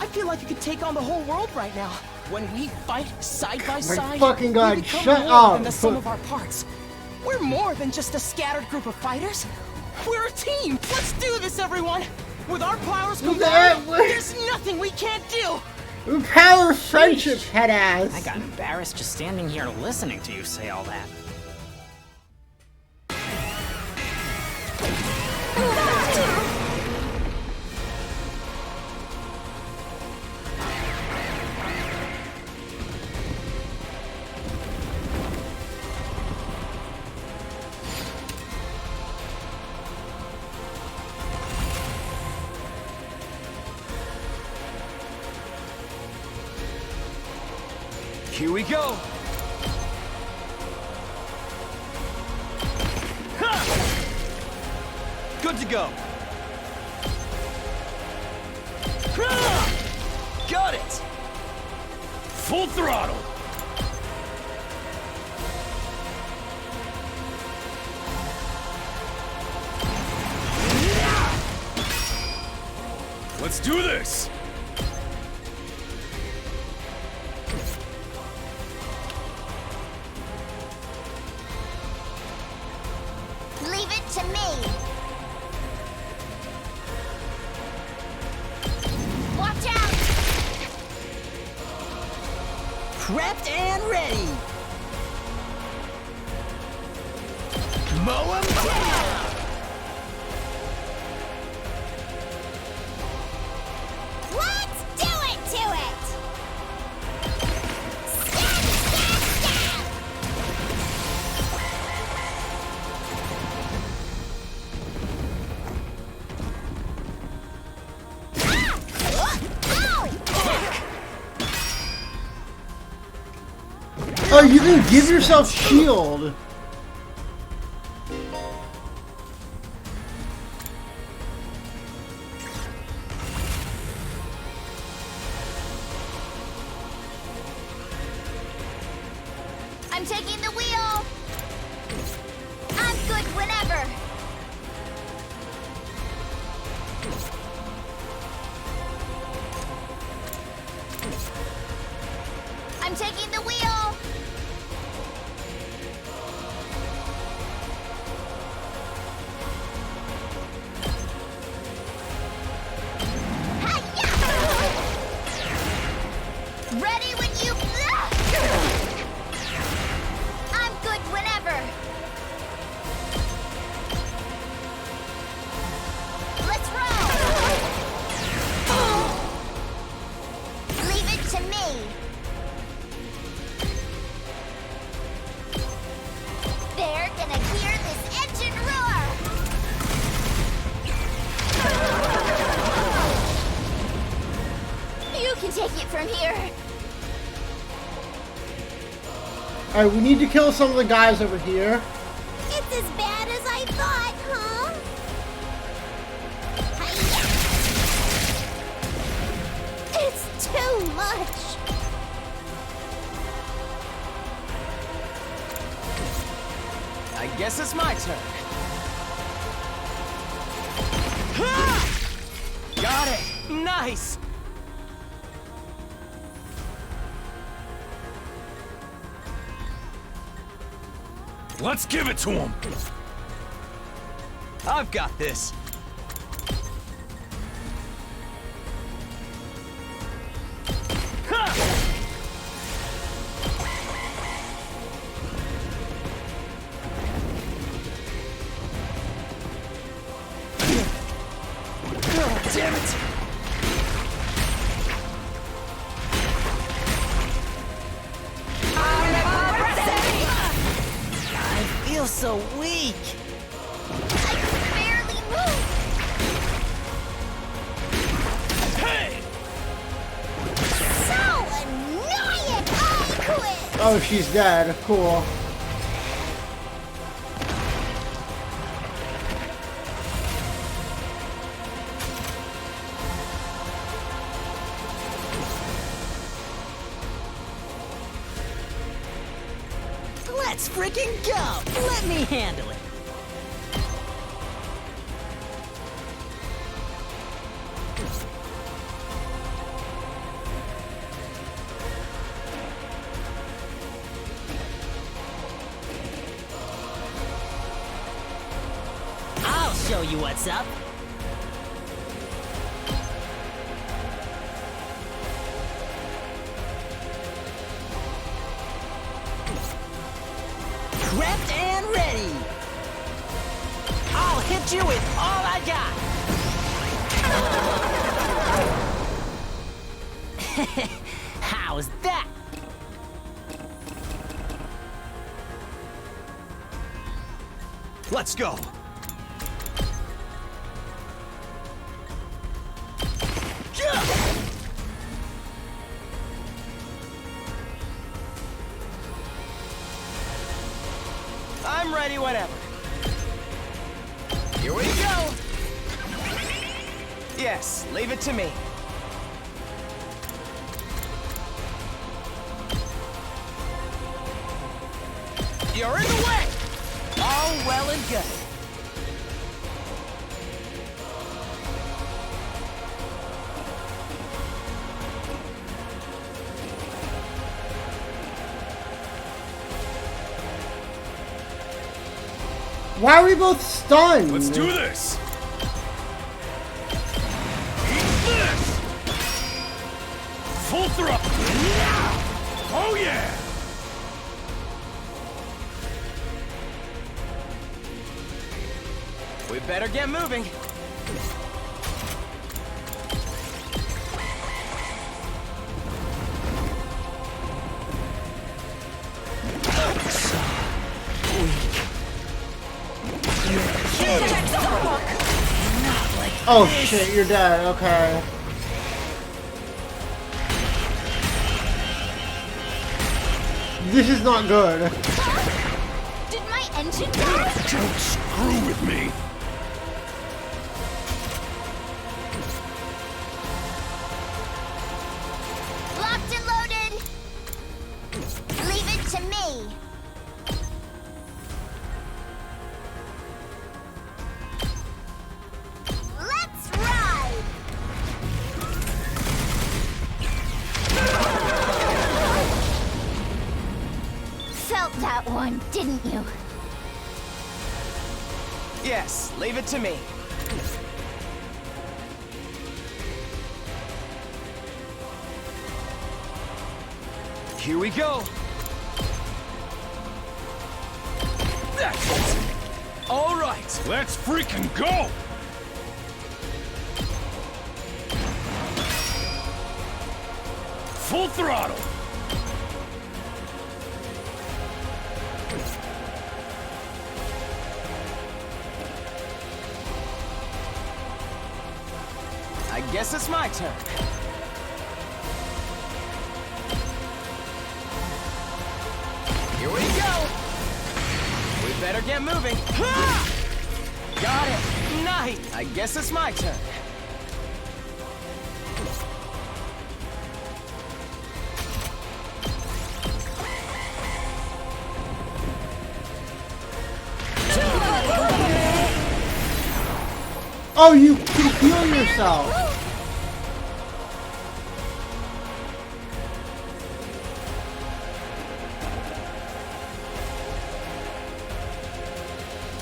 I feel like I could take on the whole world right now. When we fight side by side, fucking God, we become shut more up. than the sum of our parts. We're more than just a scattered group of fighters. We're a team. Let's do this, everyone. With our powers combined, there's nothing we can't do. Power friendship, head ass. I got embarrassed just standing here listening to you say all that. Here we go. Ha! Good to go. Got it. Full throttle. Let's do this. to me. Watch out! Prepped and ready. Mow 'em down. Let's do it to it! Stab, stab, stab! Oh, you can give yourself shield. I'm taking the wheel! I'm good whenever! I'm taking the wheel! Hi-ya! Ready when you... I'm good whenever. Let's roll. Leave it to me. They're gonna hear this engine roar. You can take it from here. Alright, we need to kill some of the guys over here. It's as bad as I thought, huh? Hi-ya! It's too much. I guess it's my turn. Got it! Nice! Let's give it to him! I've got this. Damn it! I feel so weak. I can barely move. Hey! So annoying! I quit. Oh, she's dead. Cool. Let's freaking go. Let me handle it. I'll show you what's up. Prepped and ready. I'll hit you with all I got. How's that? Let's go. I'm ready whenever. Here we go. Yes, leave it to me. You're in the way. All well and good. Why are we both stunned? Let's do this! Eat this! Full throttle! Oh yeah! We better get moving. Oh shit, you're dead. Okay. This is not good. Did my engine die? Don't screw with me! Locked and loaded. Leave it to me. Let's ride. Felt that one, didn't you? Yes, leave it to me. Here we go. That's it! All right. Let's freaking go! Full throttle! I guess it's my turn. Here we go. We better get moving. Ha! Got it. Nice. I guess it's my turn. Oh, you can heal yourself.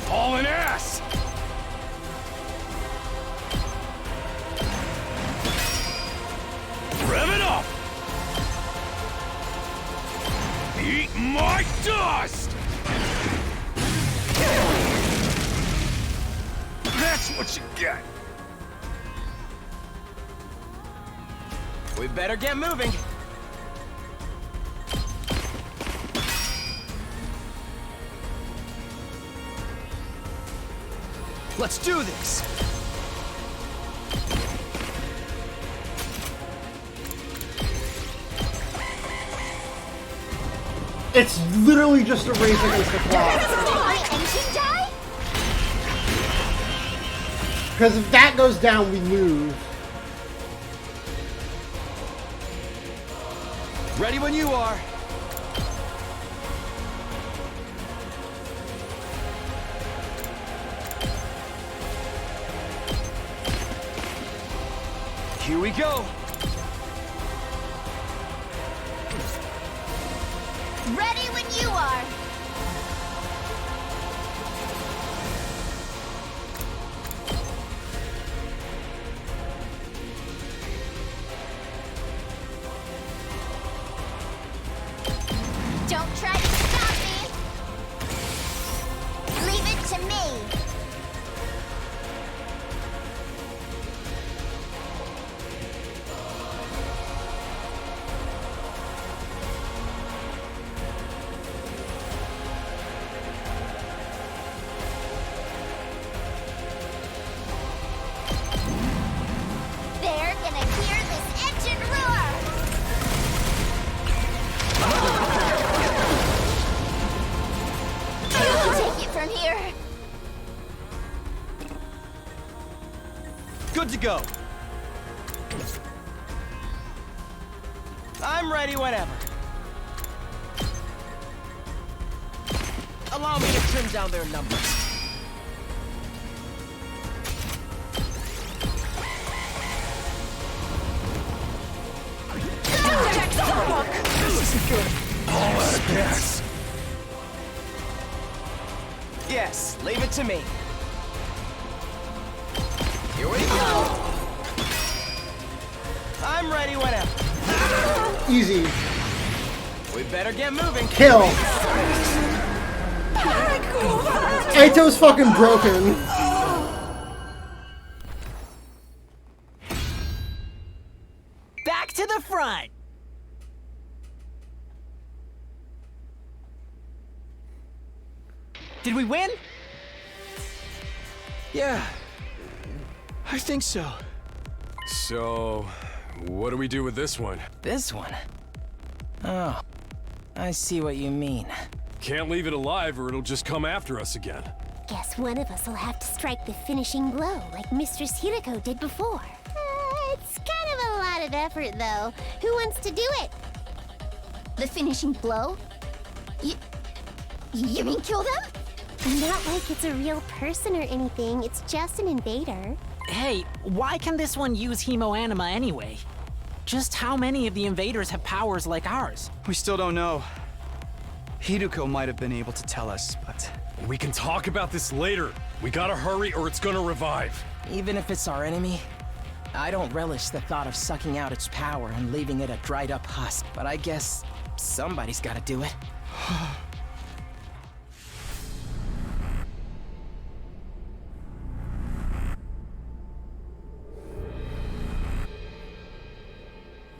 Hauling ass! Rev it up! Eat my dust! That's what you get! We better get moving. Let's do this. It's literally just a race against the clock. Did my engine die? Because if that goes down, we lose. Ready when you are. Here we go. Ready when you are. Don't try to stop me. Leave it to me. They're gonna hear this engine roar. I'll take it from here. Good to go. I'm ready whenever. Allow me to trim down their numbers. This isn't good. All out of gas. Yeah, Yes, leave it to me. Here we go. I'm ready whenever. Easy. We better get moving. Kill. Aito's fucking broken. Back to the front. Did we win? Yeah, I think so. So, what do we do with this one? This one? Oh, I see what you mean. Can't leave it alive or it'll just come after us again. Guess one of us will have to strike the finishing blow like Mistress Hirako did before. It's kind of a lot of effort, though. Who wants to do it? The finishing blow? You mean kill them? Not like it's a real person or anything. It's just an invader. Hey, why can this one use hemoanima anyway? Just how many of the invaders have powers like ours? We still don't know. Hiruko might have been able to tell us, but... We can talk about this later. We gotta hurry or it's gonna revive. Even if it's our enemy, I don't relish the thought of sucking out its power and leaving it a dried up husk. But I guess somebody's gotta do it.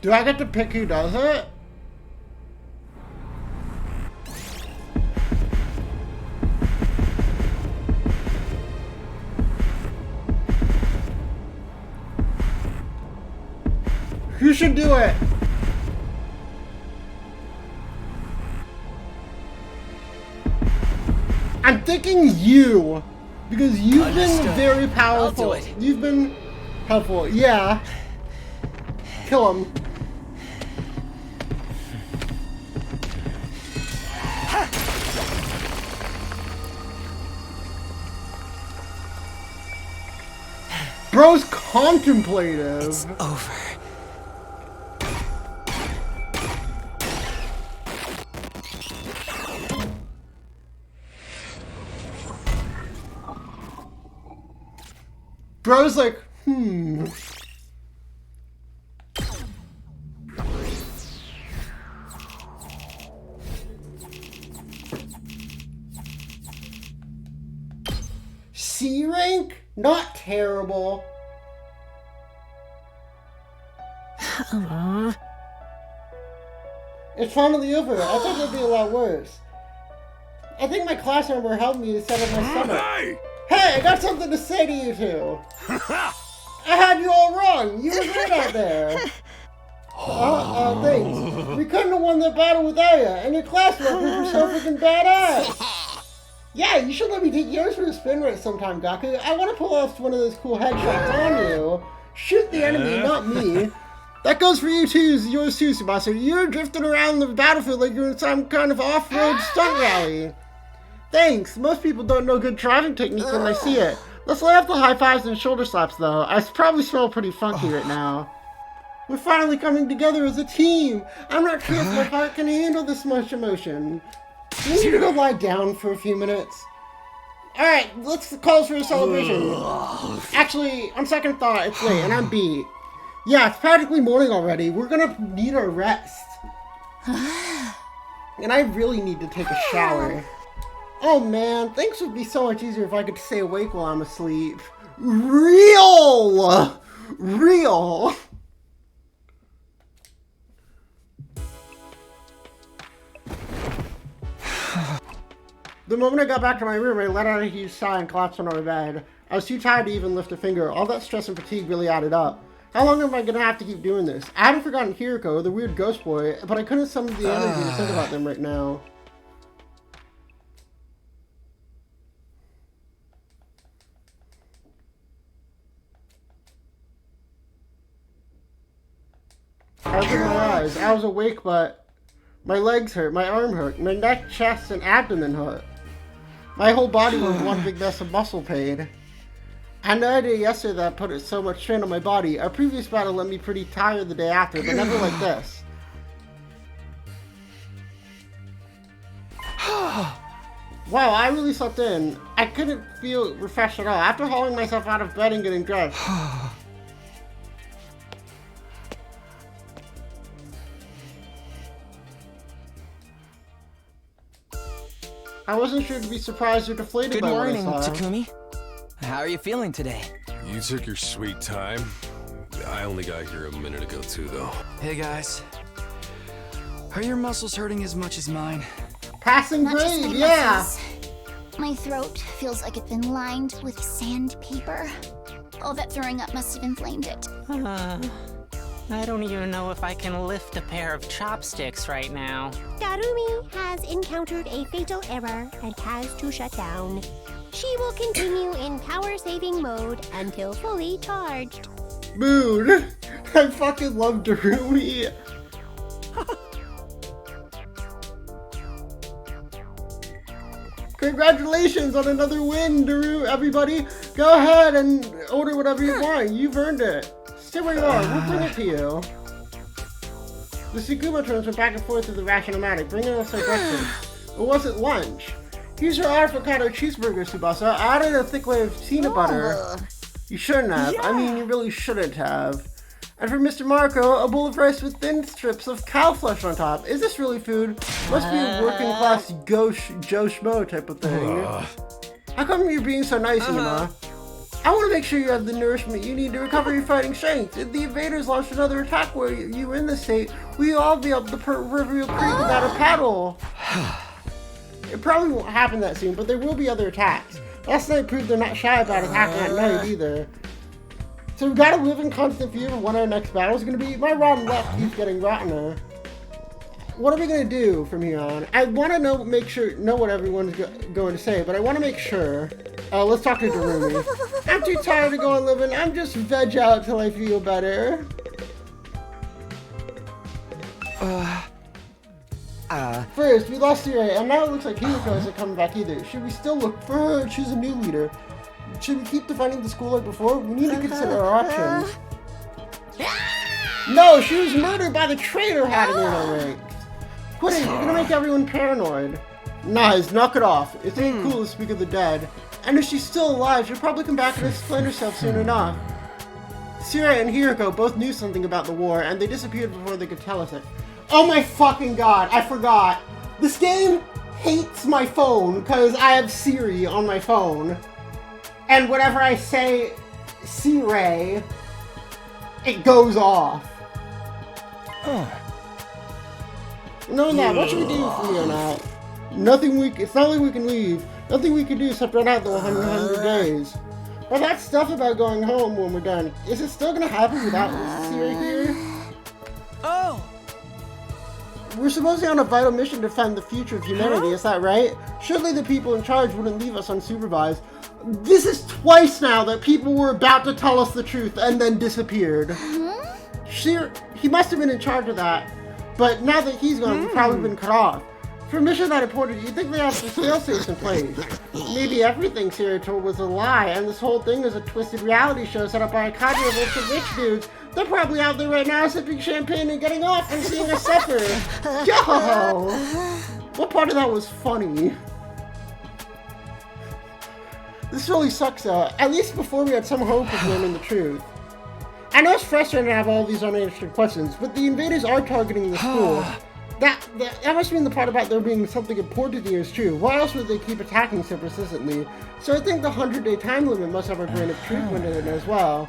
Do I get to pick who does it? Who should do it? I'm thinking you, because you've been very powerful. I'll do it. You've been helpful. Yeah. Kill him. Bro's contemplative. It's over. Bro's like, C rank? Not terrible. It's finally over. I thought it'd be a lot worse. I think my class member helped me to set up my stomach. Hey! Hey, I got something to say to you two. I had you all wrong. You were great out there. Thanks. We couldn't have won that battle without you, and your class members were so freaking badass. Yeah, you should let me take yours for a spin rate sometime, Gaku. I want to pull off one of those cool headshots on you. Shoot the enemy, not me. That goes for you too, yours too, Tsubasa. You're drifting around the battlefield like you're in some kind of off-road stunt rally. Thanks. Most people don't know good driving technique when they see it. Let's lay off the high fives and shoulder slaps, though. I probably smell pretty funky right now. We're finally coming together as a team. I'm not sure if my heart can handle this much emotion. We need to go lie down for a few minutes. Alright, let's call for a celebration. Actually, on second thought, it's late and I'm beat. Yeah, it's practically morning already. We're gonna need a rest. And I really need to take a shower. Oh man, things would be so much easier if I could stay awake while I'm asleep. Real! The moment I got back to my room, I let out a huge sigh and collapsed on my bed. I was too tired to even lift a finger. All that stress and fatigue really added up. How long am I gonna have to keep doing this? I hadn't forgotten Hirako, the weird ghost boy, but I couldn't summon the energy to think about them right now. I opened my eyes. I was awake, but my legs hurt, my arm hurt, my neck, chest, and abdomen hurt. My whole body was one big mess of muscle pain. I had no idea yesterday that I put so much strain on my body. Our previous battle left me pretty tired the day after, but never like this. Wow, I really slept in. I couldn't feel refreshed at all after hauling myself out of bed and getting dressed. I wasn't sure to be surprised or deflated by what I saw. Good morning, Takumi. How are you feeling today? You took your sweet time. I only got here a minute ago too, though. Hey guys. Are your muscles hurting as much as mine? Passing Not just grade, my yeah! muscles. My throat feels like it's been lined with sandpaper. All that throwing up must have inflamed it. I don't even know if I can lift a pair of chopsticks right now. Darumi has encountered a fatal error and has to shut down. She will continue in power-saving mode until fully charged. Mood! I fucking love Darumi! Congratulations on another win, Daru, everybody! Go ahead and order whatever you want. You've earned it. Stay where you are. We'll bring it to you. The Sukuma turns went back and forth through the ration-o-matic, bringing us our breakfast. It wasn't lunch. Here's your avocado cheeseburger, Tsubasa. I added a thick layer of peanut butter. You shouldn't have. I mean, you really shouldn't have. And for Mr. Marco, a bowl of rice with thin strips of cow flesh on top. Is this really food? Must be a working class Joe Schmo type of thing. How come you're being so nice, Ima? I want to make sure you have the nourishment you need to recover your fighting strength. If the invaders launched another attack where you were in this state, we'll all be up the Riverview Creek without a paddle. It probably won't happen that soon, but there will be other attacks. Last night proved they're not shy about attacking at night either. So we've got to live in constant fear of when our next battle is going to be. My rotten left keeps getting rottener. What are we going to do from here on? I want to know what everyone's going to say, but I want to make sure. Let's talk to Darumi. I'm too tired to go on living. I'm just veg out till I feel better. First, we lost Siri, and now it looks like Himiko isn't coming back either. Should we still look for her and choose a new leader? Should we keep defending the school like before? We need to consider our options. No, she was murdered by the traitor hiding in our ranks. Quit it, you're gonna make everyone paranoid. Nice, knock it off. It ain't cool to speak of the dead. And if she's still alive, she'll probably come back and explain herself soon enough. Siri and Hiriko both knew something about the war, and they disappeared before they could tell us it. Oh my fucking god, I forgot. This game hates my phone because I have Siri on my phone. And whenever I say Siri, it goes off. Knowing that, what should we do from here on out? It's not like we can leave. Nothing we can do except run out the 100 days. But that stuff about going home when we're done, is it still gonna happen without Siri here? Oh! We're supposedly on a vital mission to defend the future of humanity, is that right? Surely the people in charge wouldn't leave us unsupervised. This is twice now that people were about to tell us the truth and then disappeared. He must have been in charge of that, but now that he's gone, we've probably been cut off. For a mission that important, you'd think they have some fail-safes in place. Maybe everything Siri told was a lie, and this whole thing is a twisted reality show set up by a cadre of ultra-rich dudes. They're probably out there right now sipping champagne and getting off and seeing us suffer. Yo! What part of that was funny? This really sucks though. At least before we had some hope of learning the truth. I know it's frustrating to have all these unanswered questions, but the invaders are targeting the school. That must mean the part about there being something important here is true. Why else would they keep attacking so persistently? So I think the 100-day time limit must have a grain of truth in it as well.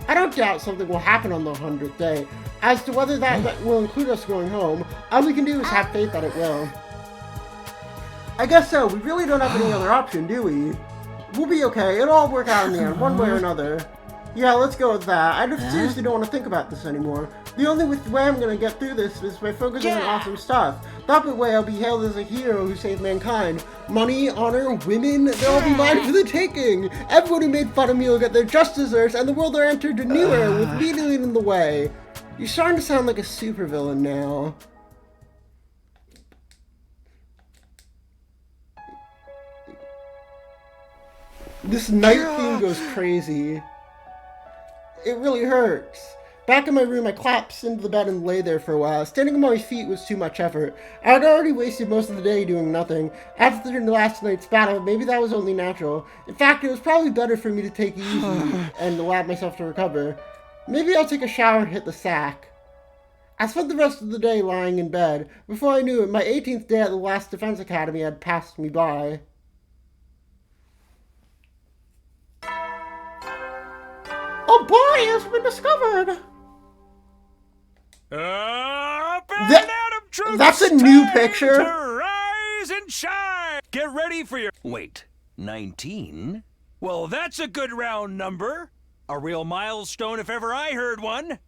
I don't doubt something will happen on the 100th day. As to whether that will include us going home, all we can do is have faith that it will. I guess so. We really don't have any other option, do we? We'll be okay. It'll all work out in the end, one way or another. Yeah, let's go with that. I just seriously don't want to think about this anymore. The only way I'm going to get through this is by focusing on awesome stuff. That way I'll be hailed as a hero who saved mankind. Money, honor, women, they'll all be mine for the taking. Everyone who made fun of me will get their just desserts, and the world will enter a new era with me leading the way. You're starting to sound like a supervillain now. This night theme goes crazy. It really hurts. Back in my room, I collapsed into the bed and lay there for a while. Standing on my feet was too much effort. I had already wasted most of the day doing nothing. After last night's battle, maybe that was only natural. In fact, it was probably better for me to take it easy and allow myself to recover. Maybe I'll take a shower and hit the sack. I spent the rest of the day lying in bed. Before I knew it, my 18th day at the last defense academy had passed me by. A body has been discovered! That's a new picture. To rise and shine. Get ready for your... Wait, 19? Well, that's a good round number. A real milestone if ever I heard one.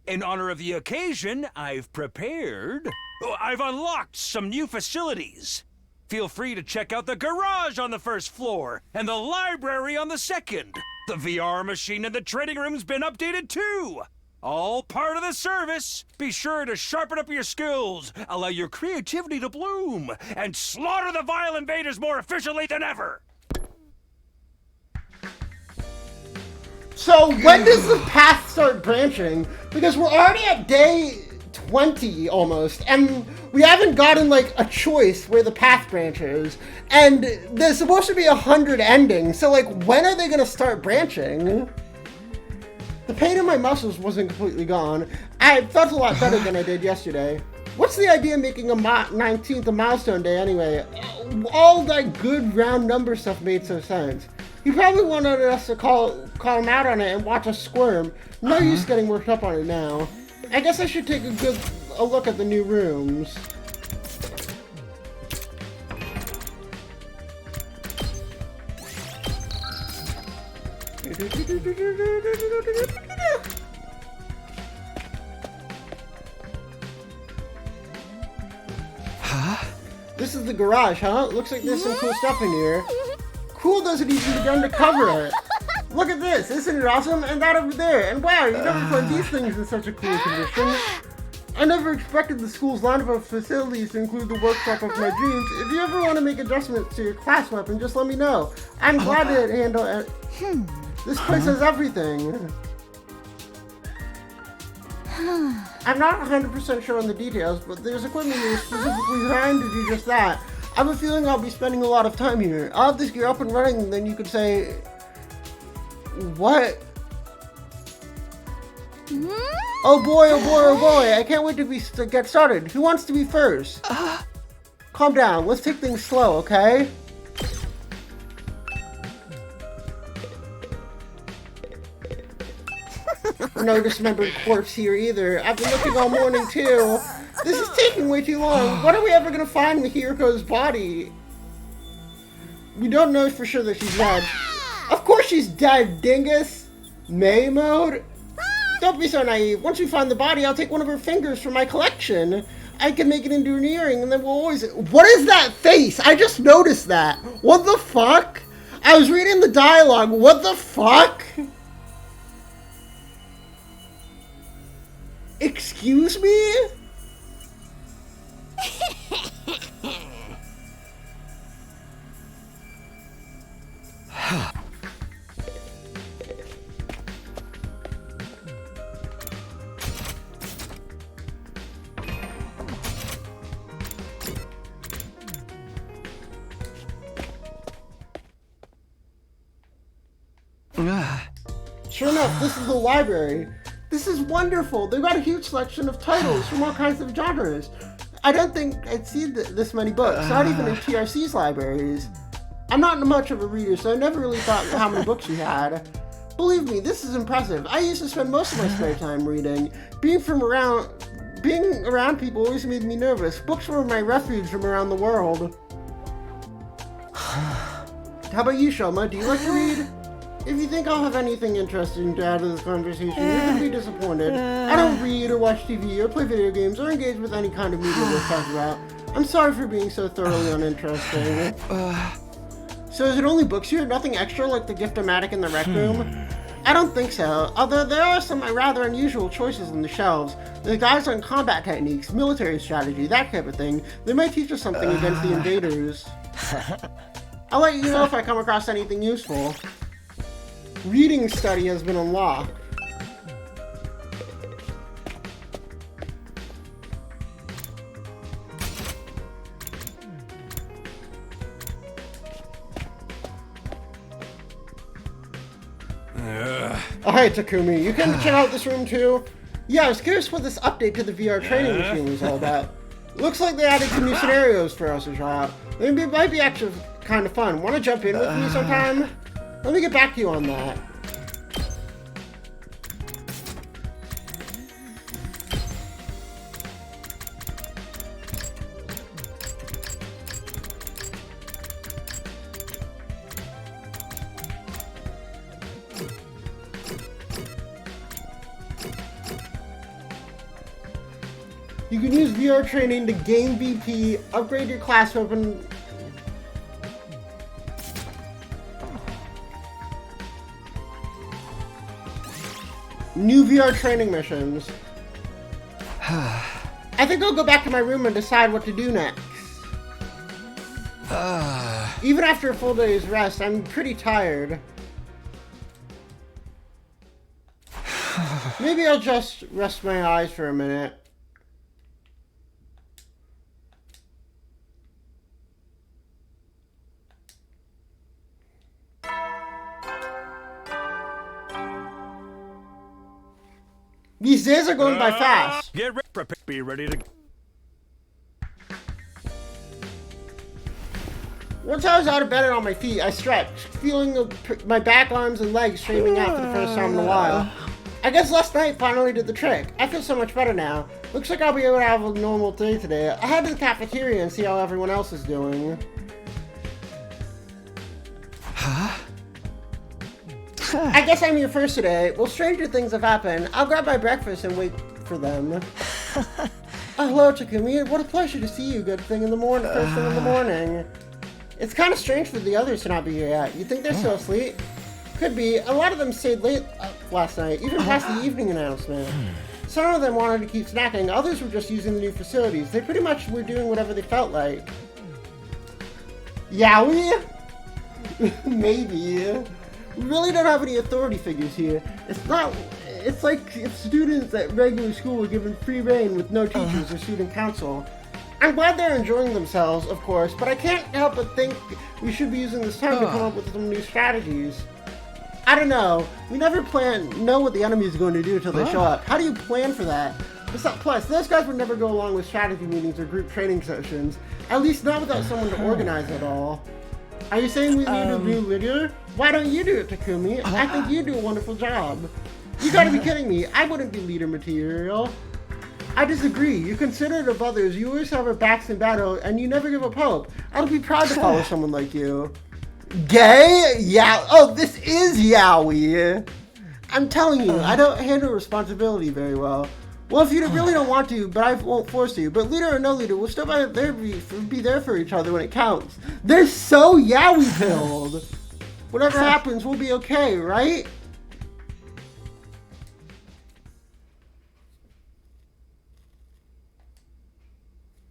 In honor of the occasion, I've prepared... I've unlocked some new facilities. Feel free to check out the garage on the first floor and the library on the second. The VR machine in the trading room's been updated too. All part of the service. Be sure to sharpen up your skills, allow your creativity to bloom, and slaughter the vile invaders more efficiently than ever. So when does the path start branching? Because we're already at day 20 almost, and we haven't gotten like a choice where the path branches. And there's supposed to be 100 endings, so like when are they gonna start branching? The pain in my muscles wasn't completely gone. I felt a lot better than I did yesterday. What's the idea of making a 19th a milestone day anyway? All that good round number stuff made some sense. He probably wanted us to call him out on it and watch us squirm. No use getting worked up on it now. I guess I should take a look at the new rooms. This is the garage, huh? Looks like there's some cool stuff in here. Cool doesn't even begin to cover it. Look at this, isn't it awesome? And that over there, and wow, you never find these things in such a cool condition. I never expected the school's lineup of facilities to include the workshop of my dreams. If you ever want to make adjustments to your class weapon, just let me know. I'm glad to handle it. This place has everything. I'm not 100% sure on the details, but there's equipment here specifically designed to do just that. I have a feeling I'll be spending a lot of time here. I'll have this gear up and running, and then you could say... What? Oh boy, oh boy, oh boy. I can't wait to get started. Who wants to be first? Calm down. Let's take things slow, okay? No dismembered corpse here either. I've been looking all morning too. This is taking way too long. When are we ever gonna find Mihiroko's body? We don't know for sure that she's dead. Of course she's dead, dingus! May mode? Don't be so naive. Once we find the body, I'll take one of her fingers from my collection. I can make it into an earring, and then we'll always... What is that face? I just noticed that. What the fuck? I was reading the dialogue. What the fuck? Excuse me? Sure enough, this is the library. This is wonderful. They've got a huge selection of titles from all kinds of genres. I don't think I'd seen this many books, not even in TRC's libraries. I'm not much of a reader, so I never really thought how many books we had. Believe me, this is impressive. I used to spend most of my spare time reading. Being around people always made me nervous. Books were my refuge from around the world. How about you, Shoma? Do you like to read? If you think I'll have anything interesting to add to this conversation, you're going to be disappointed. I don't read or watch TV or play video games or engage with any kind of media we'll talk about. I'm sorry for being so thoroughly uninteresting. So is it only books here? Nothing extra like the gift-o-matic in the rec room? I don't think so, although there are some rather unusual choices on the shelves. The guides on combat techniques, military strategy, that type of thing. They might teach us something against the invaders. I'll let you know if I come across anything useful. Reading study has been unlocked. Alright, Takumi, you can check out this room too? Yeah, I was curious what this update to the VR training machine was all about. Looks like they added some new scenarios for us to try out. Maybe it might be actually kind of fun. Want to jump in with me sometime? Let me get back to you on that. You can use VR training to gain VP, upgrade your class weapon. New VR training missions. I think I'll go back to my room and decide what to do next. Even after a full day's rest, I'm pretty tired. Maybe I'll just rest my eyes for a minute. These days are going by fast. Get ready. Be ready to. Once I was out of bed and on my feet, I stretched, feeling my back, arms, and legs straightening out for the first time in a while. I guess last night finally did the trick. I feel so much better now. Looks like I'll be able to have a normal day today. I'll head to the cafeteria and see how everyone else is doing. Huh? I guess I'm here first today. Well, stranger things have happened. I'll grab my breakfast and wait for them. Hello, Takumi. What a pleasure to see you. Good thing in the morning. First thing in the morning. It's kind of strange for the others to not be here yet. You think they're still asleep? Could be. A lot of them stayed late last night, even past the evening announcement. Some of them wanted to keep snacking. Others were just using the new facilities. They pretty much were doing whatever they felt like. Yaoi? Maybe. We really don't have any authority figures here. It's like if students at regular school were given free reign with no teachers or student council. I'm glad they're enjoying themselves, of course, but I can't help but think we should be using this time to come up with some new strategies. I don't know. We never know what the enemy is going to do until they show up. How do you plan for that? Plus, those guys would never go along with strategy meetings or group training sessions. At least not without someone to organize it all. Are you saying we need a new leader? Why don't you do it, Takumi? I think you do a wonderful job. You gotta be kidding me. I wouldn't be leader material. I disagree. You're considerate of others. You always have our backs in battle, and you never give up hope. I'd be proud to follow someone like you. Gay? Yeah. Oh, this is Yaoi. I'm telling you, I don't handle responsibility very well. Well, if you really don't want to, but I won't force you. But leader or no leader, we'll still be there for each other when it counts. They're so Yaoi-pilled. Whatever happens, we'll be okay, right?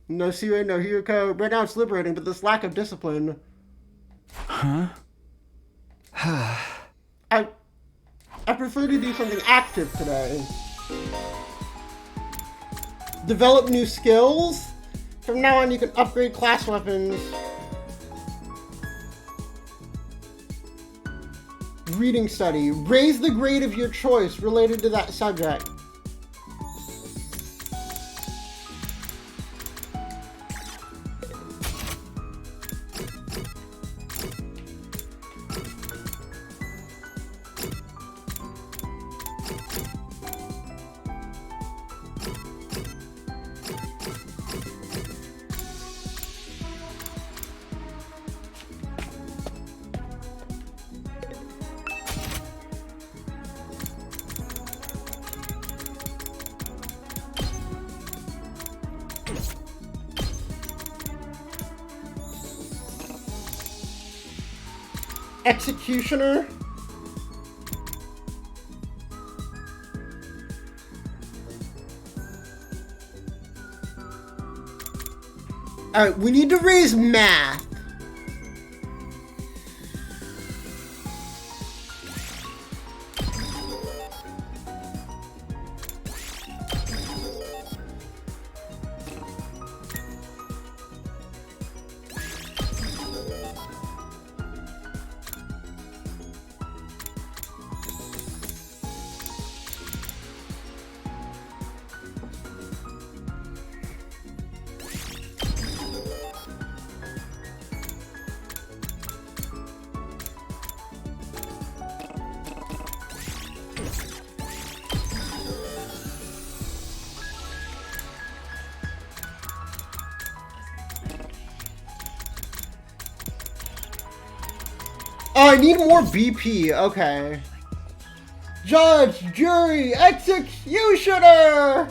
No Sue, no Hyuko. Right now it's liberating, but this lack of discipline. Huh? I prefer to do something active today. Develop new skills. From now on, you can upgrade class weapons. Reading study. Raise the grade of your choice related to that subject. Executioner. Alright, we need to raise math. Oh, I need more BP. Okay. Judge, jury, executioner!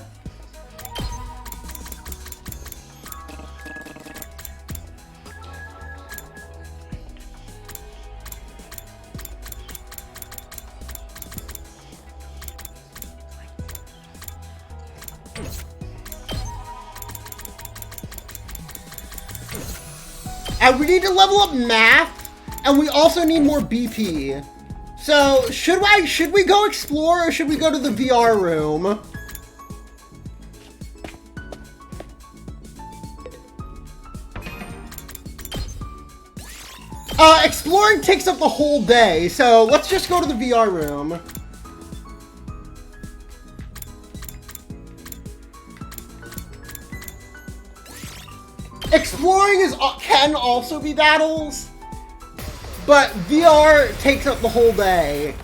And we need to level up math, and we also need more BP. So, should we go explore, or should we go to the VR room? Exploring takes up the whole day, so let's just go to the VR room. Exploring can also be battles, but VR takes up the whole day.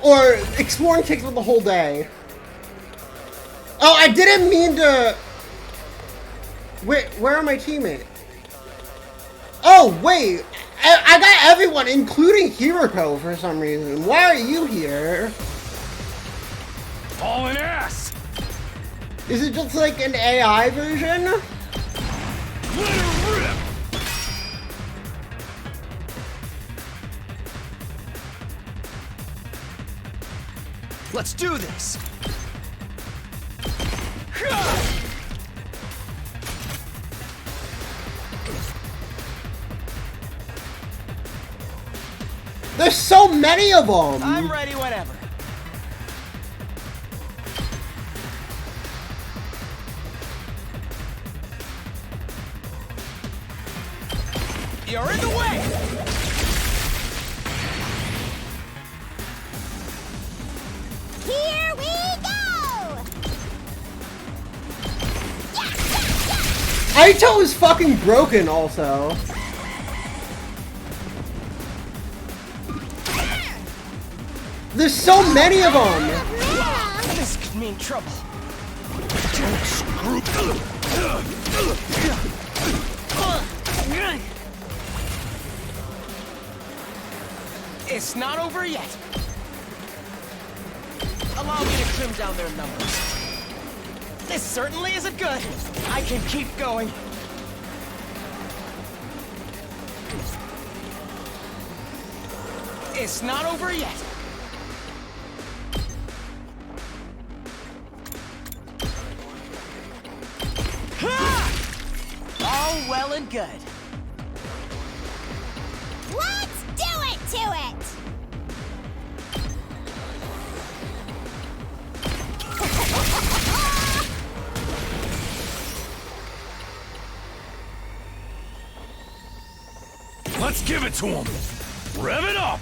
Or exploring takes up the whole day. Oh, I didn't mean to... Wait, where are my teammates? Oh, wait. I got everyone, including Hiroko, for some reason. Why are you here? Hauling ass! Is it just like an AI version? Let her rip! Let's do this! There's so many of them! I'm ready whenever. You're in the way! Here we go! Aito is fucking broken also. There's so many of them! This could mean trouble. It's not over yet. Allow me to trim down their numbers. This certainly isn't good. I can keep going. It's not over yet. All well and good. Let's do it to it! Let's give it to him! Rev it up!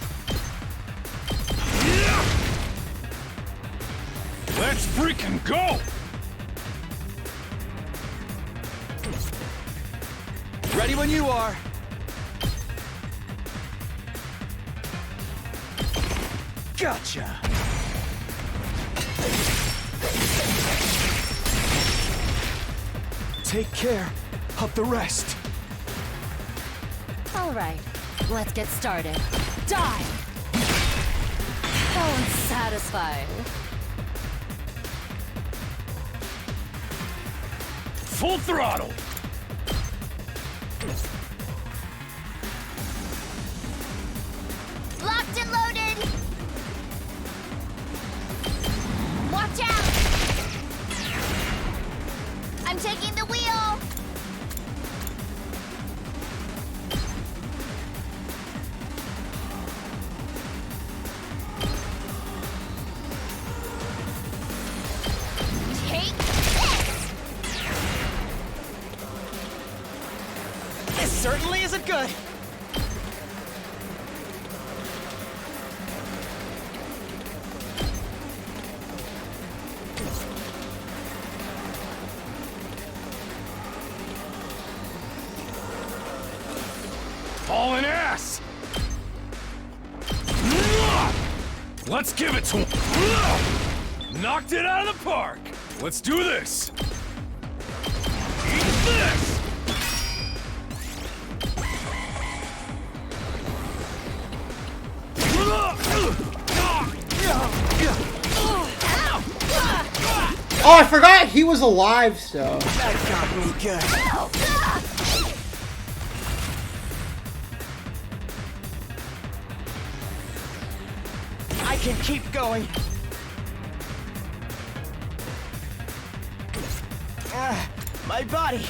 Let's freaking go! Ready when you are. Gotcha. Take care of the rest. All right, let's get started. Die! So unsatisfying. Full throttle! Locked and loaded! Watch out! I'm taking the wheel! Take this! This certainly isn't good. Hauling ass! Let's give it to him! Knocked it out of the park! Let's do this! Eat this! Oh, I forgot he was alive still. That got me good. I can keep going. My body.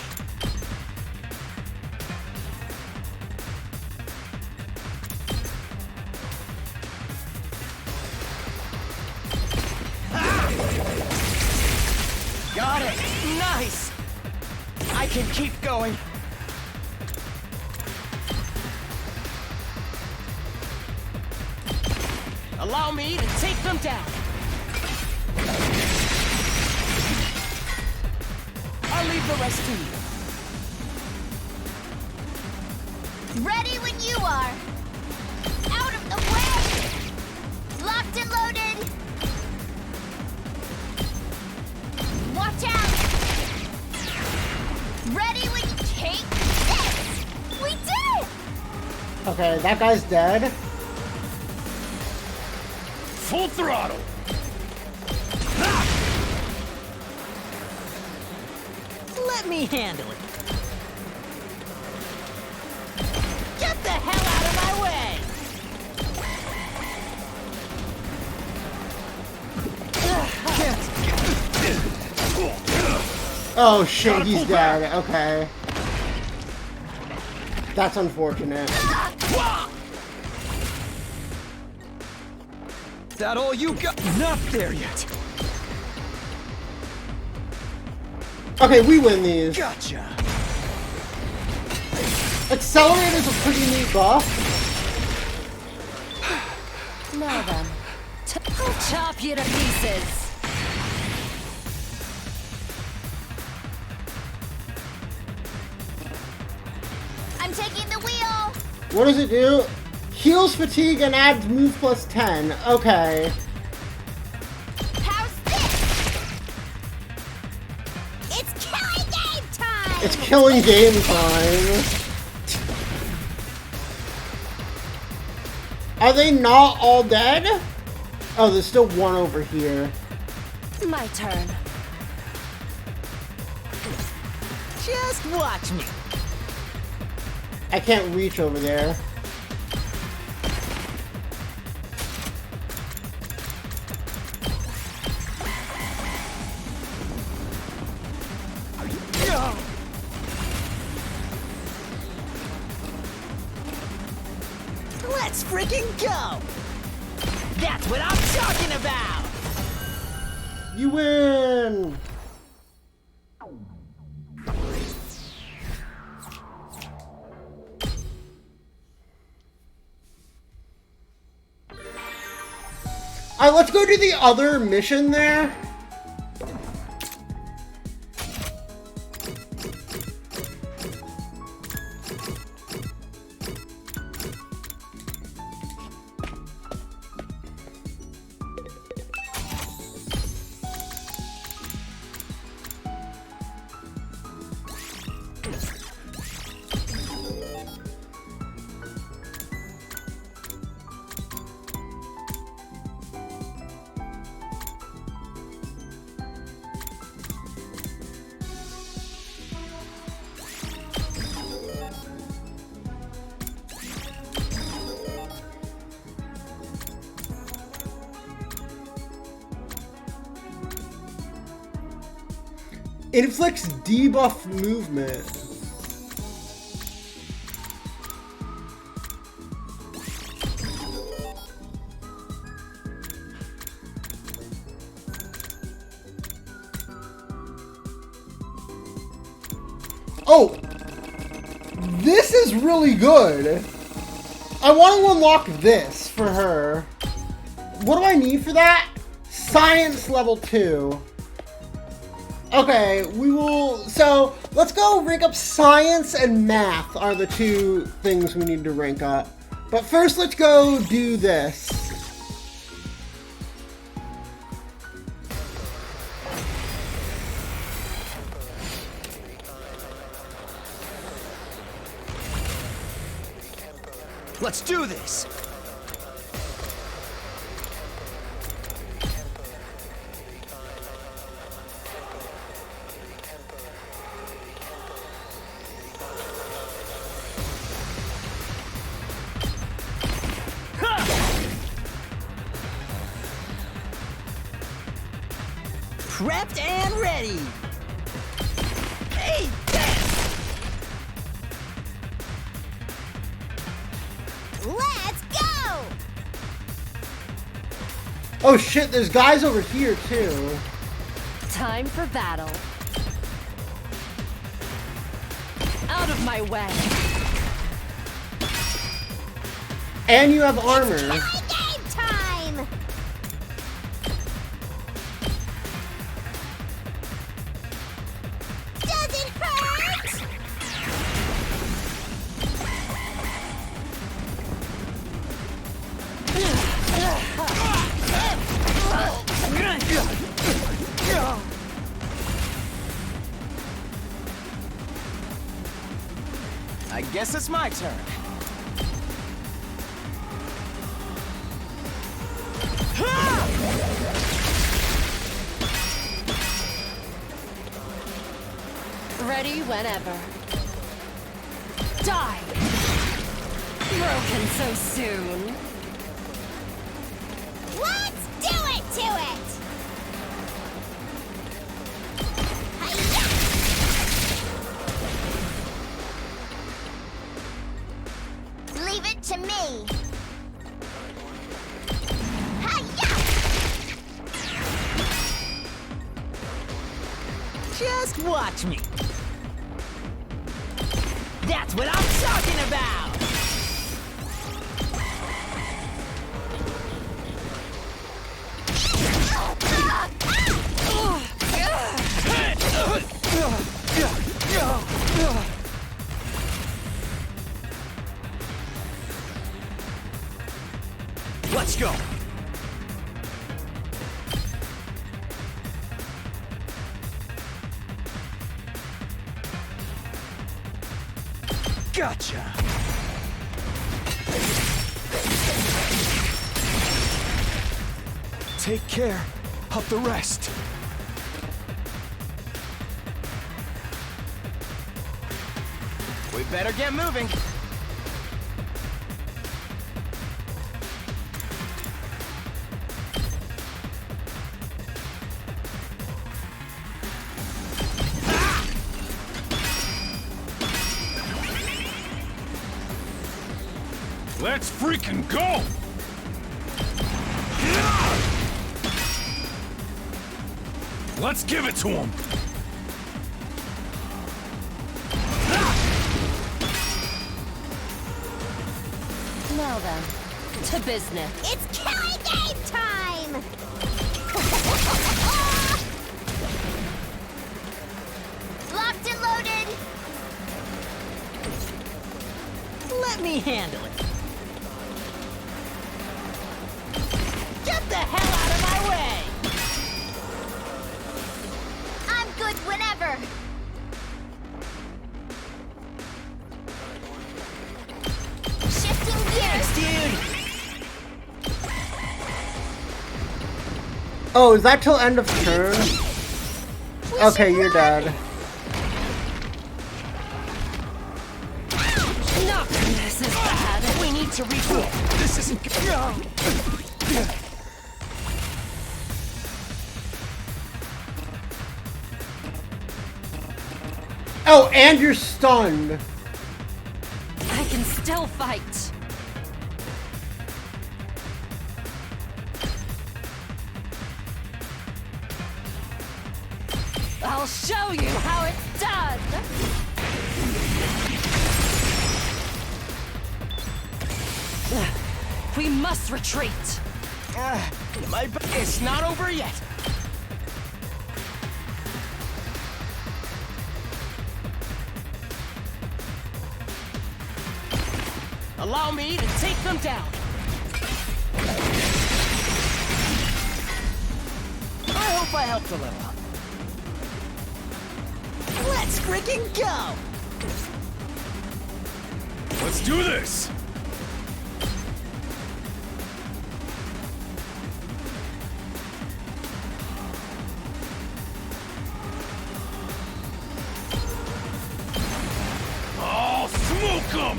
Got it! Nice! I can keep going. Allow me to take them down. I'll leave the rest to you. Ready when you are. Out of the way! Locked and loaded! Watch out! Ready when you take this! We did it! Okay, that guy's dead. Full throttle! Let me handle it. Get the hell out of my way! Oh shit, he's dead. Okay. That's unfortunate. Is that all you got? Not there yet. Okay, we win these. Gotcha. Accelerate is a pretty neat buff. Now then, I'll chop you to pieces. I'm taking the wheel! What does it do? Heals fatigue and adds move plus 10. Okay. How's this? It's killing game time! It's killing game time. Are they not all dead? Oh, there's still one over here. My turn. Just watch me. I can't reach over there. Let's freaking go! That's what I'm talking about! You win! Alright, let's go do the other mission there. Inflicts debuff movement. Oh! This is really good. I want to unlock this for her. What do I need for that? Science level 2. Okay, we will, so let's go rank up science and math are the two things we need to rank up. But first, let's go do this. Let's do this! prepped and ready. Hey, Let's go! Oh shit, there's guys over here too. Time for battle. Out of my way. And you have armor. Game time! Doesn't hurt! I guess it's my turn. Ready whenever. Die! Broken so soon. Let's do it to it! Hi-ya! Leave it to me. Hi-ya! just watch me. That's what I'm talking about! Let's go. Gotcha. Take care of the rest. We better get moving. Let's freaking go! Let's give it to him! Now then, to business. It's killing game time! Locked and loaded! Let me handle it. Get the hell out of my way! I'm good whenever! Shifting gears! Dude! Oh, is that till end of turn? Okay, you're dead. No, this is bad. We need to regroup. This isn't good. Oh, and you're stunned. I can still fight. I'll show you how it's done. We must retreat. It's not over yet. Allow me to take them down. I hope I helped a little. Let's freaking go! Let's do this! I'll smoke 'em!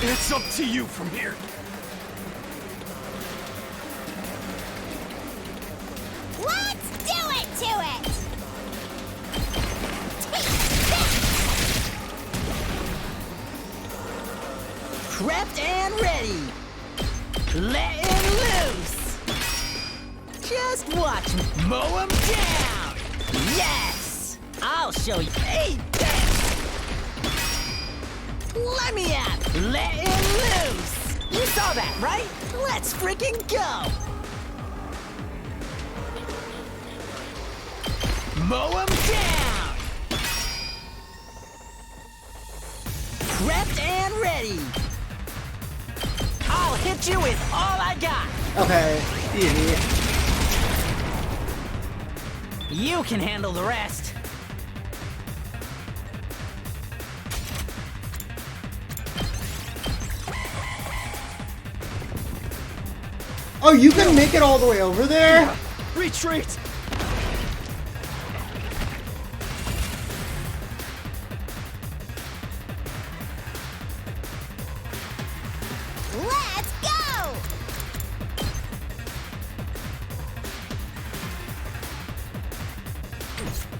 It's up to you from here. Prepped and ready. Letting loose. Just watch me mow him down. Yes. I'll show you. Hey, let me at it. Letting loose. You saw that, right? Let's freaking go. Mow him down. Prepped and ready. I'll hit you with all I got. Okay, easy. You can handle the rest. Oh, you can make it all the way over there? Retreat! Let's go!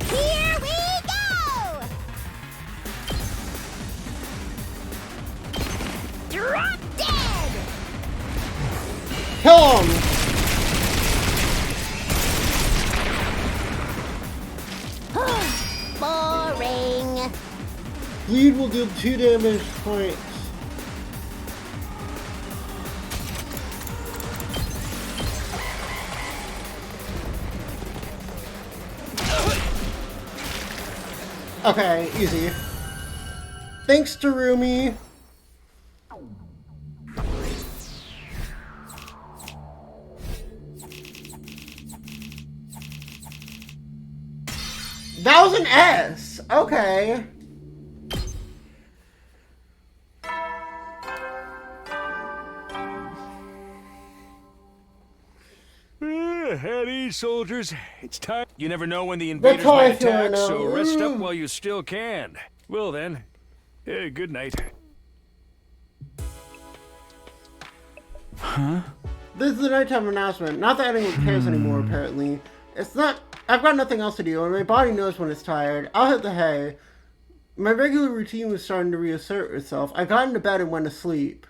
Here we go! Drop dead! Kill him! Boring. Bleed will deal 2 damage points. Okay, easy. Thanks, Darumi. That was an S. Okay. At ease, soldiers. It's time. You never know when the invaders how I might feel right attack, now. so rest up while you still can. Well then, good night. Huh? This is the nighttime announcement. Not that anyone cares anymore, apparently. It's not... I've got nothing else to do, and my body knows when it's tired. I'll hit the hay. My regular routine was starting to reassert itself. I got into bed and went to sleep.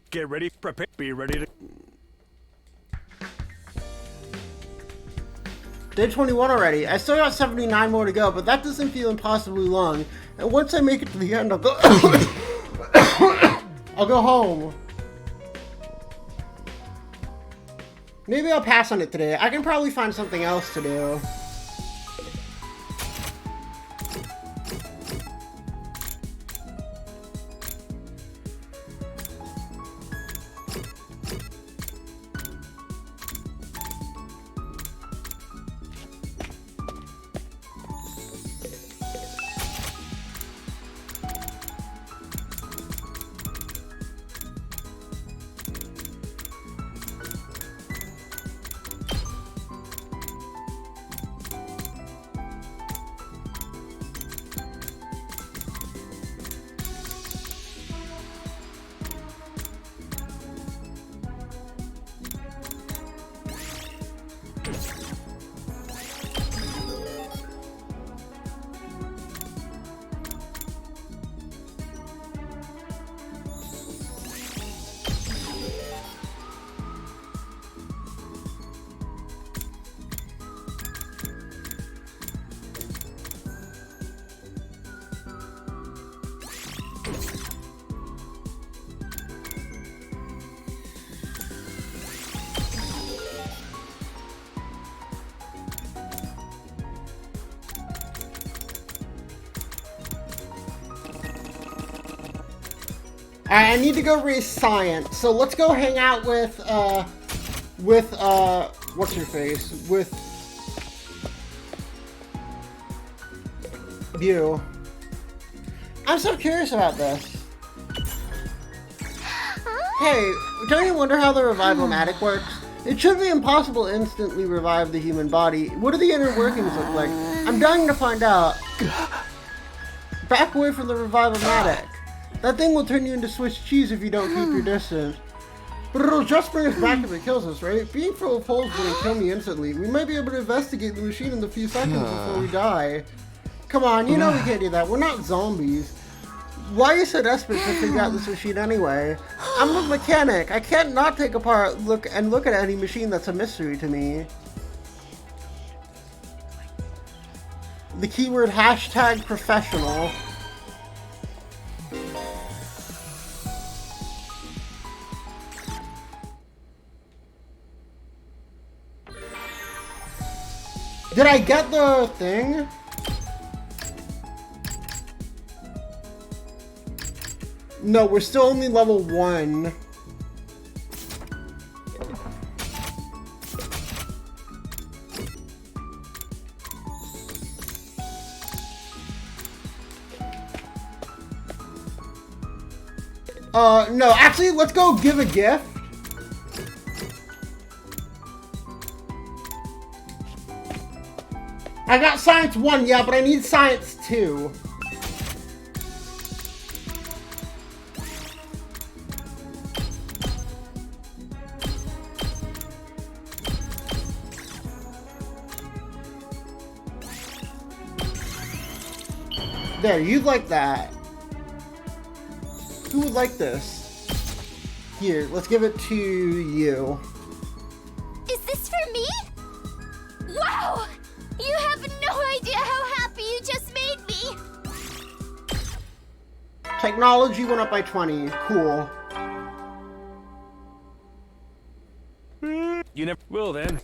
Get ready, prepare, be ready to... Day 21 already. I still got 79 more to go, but that doesn't feel impossibly long. And once I make it to the end, I'll go... I'll go home. Maybe I'll pass on it today. I can probably find something else to do. Alright, I need to go raise science. So let's go hang out with what's your face? With you. I'm so curious about this. Hey, don't you wonder how the revival-matic works? It should be impossible to instantly revive the human body. What do the inner workings look like? I'm dying to find out. Back away from the revival-matic. That thing will turn you into Swiss cheese if you don't keep your distance. But it'll just bring us back if it kills us, right? Being full of holes wouldn't kill me instantly. We might be able to investigate the machine in the few seconds before we die. Come on, you know we can't do that. We're not zombies. Why are you so desperate to figure out this machine anyway? I'm a mechanic. I can't not take apart, look at any machine that's a mystery to me. The keyword hashtag professional. Did I get the thing? No, we're still only level 1. No, actually, let's go give a gift. I got science 1, yeah, but I need science 2. There, you'd like that. Who would like this? Here, let's give it to you. Is this for me? Wow! You have no idea how happy you just made me! Technology went up by 20. Cool. You never will then.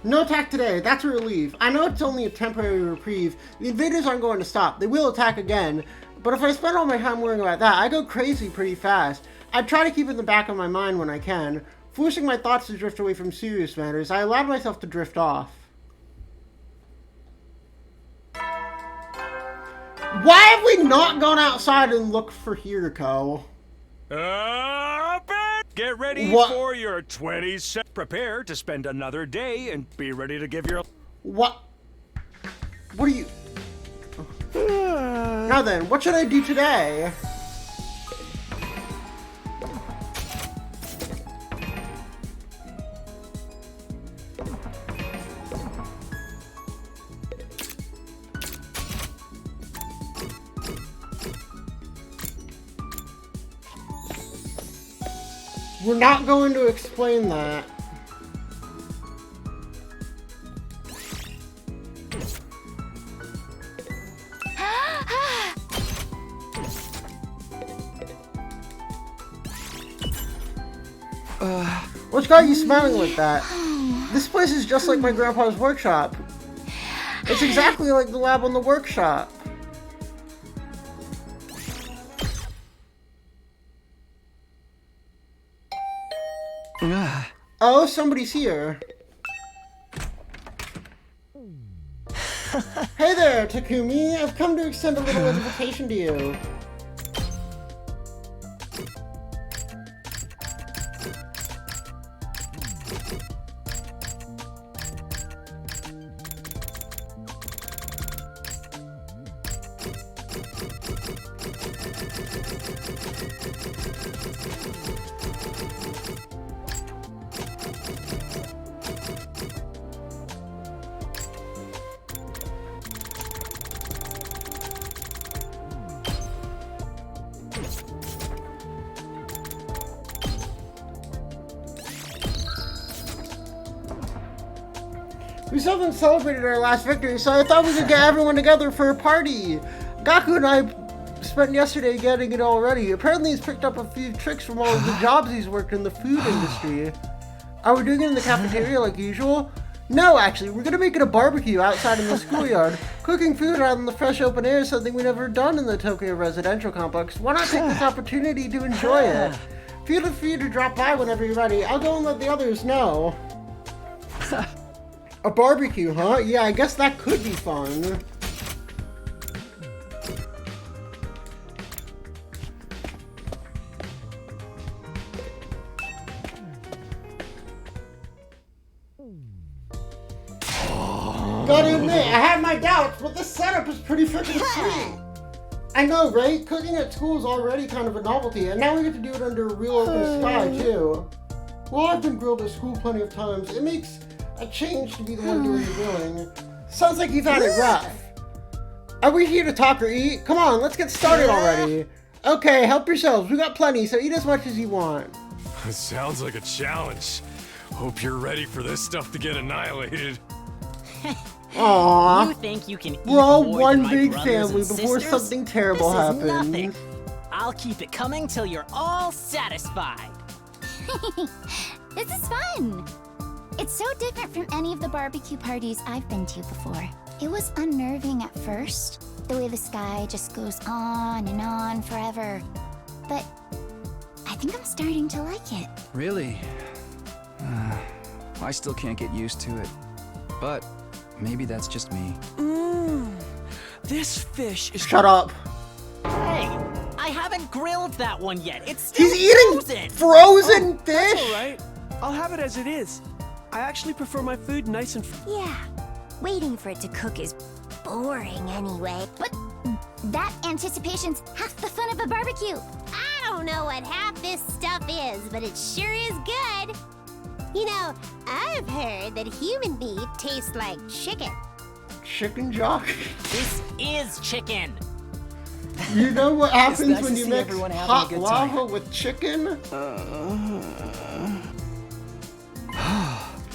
No attack today. That's a relief. I know it's only a temporary reprieve. The invaders aren't going to stop. They will attack again. But if I spend all my time worrying about that, I go crazy pretty fast. I try to keep it in the back of my mind when I can. Forcing my thoughts to drift away from serious matters, I allowed myself to drift off. Why have we not gone outside and looked for Hiriko? Get ready for your 20 Prepare to spend another day and be ready to give your... What? What are you... Now then, what should I do today? We're not going to explain that. What's got you smiling like that? This place is just like my grandpa's workshop. It's exactly like the lab on the workshop. Oh, somebody's here. Hey there, Takumi. I've come to extend a little invitation to you. We still haven't celebrated our last victory, so I thought we could get everyone together for a party. Gaku and I spent yesterday getting it all ready. Apparently he's picked up a few tricks from all of the jobs he's worked in the food industry. Are we doing it in the cafeteria like usual? No, actually, we're gonna make it a barbecue outside in the schoolyard. Cooking food out in the fresh open air is something we've never done in the Tokyo residential complex. Why not take this opportunity to enjoy it? Feel free to drop by whenever you're ready. I'll go and let the others know. A barbecue, huh? Yeah, I guess that could be fun. Gotta admit, I had my doubts, but this setup is pretty freaking sweet. I know, right? Cooking at school is already kind of a novelty, and now we get to do it under a real open sky, too. Well, I've been grilled at school plenty of times. It makes a change to be the one doing the grilling. Sounds like you've had it rough. Are we here to talk or eat? Come on, let's get started already. Okay, help yourselves. We got plenty, so eat as much as you want. It sounds like a challenge. Hope you're ready for this stuff to get annihilated. Aww. You think you can eat We're all more one than my big brothers family and before sisters? something terrible This is happens. nothing. I'll keep it coming till you're all satisfied. This is fun! It's so different from any of the barbecue parties I've been to before. It was unnerving at first, the way the sky just goes on and on forever. But I think I'm starting to like it. Really? I still can't get used to it. But maybe that's just me. This fish is... Shut up. Hey, I haven't grilled that one yet. It's still He's eating frozen fish? That's all right. I'll have it as it is. I actually prefer my food nice and... Yeah, waiting for it to cook is boring anyway. But that anticipation's half the fun of a barbecue. I don't know what half this stuff is, but it sure is good. You know, I've heard that human meat tastes like chicken. Chicken, Jock? This is chicken. You know what happens nice when to you see mix everyone having a hot good time. lava with chicken?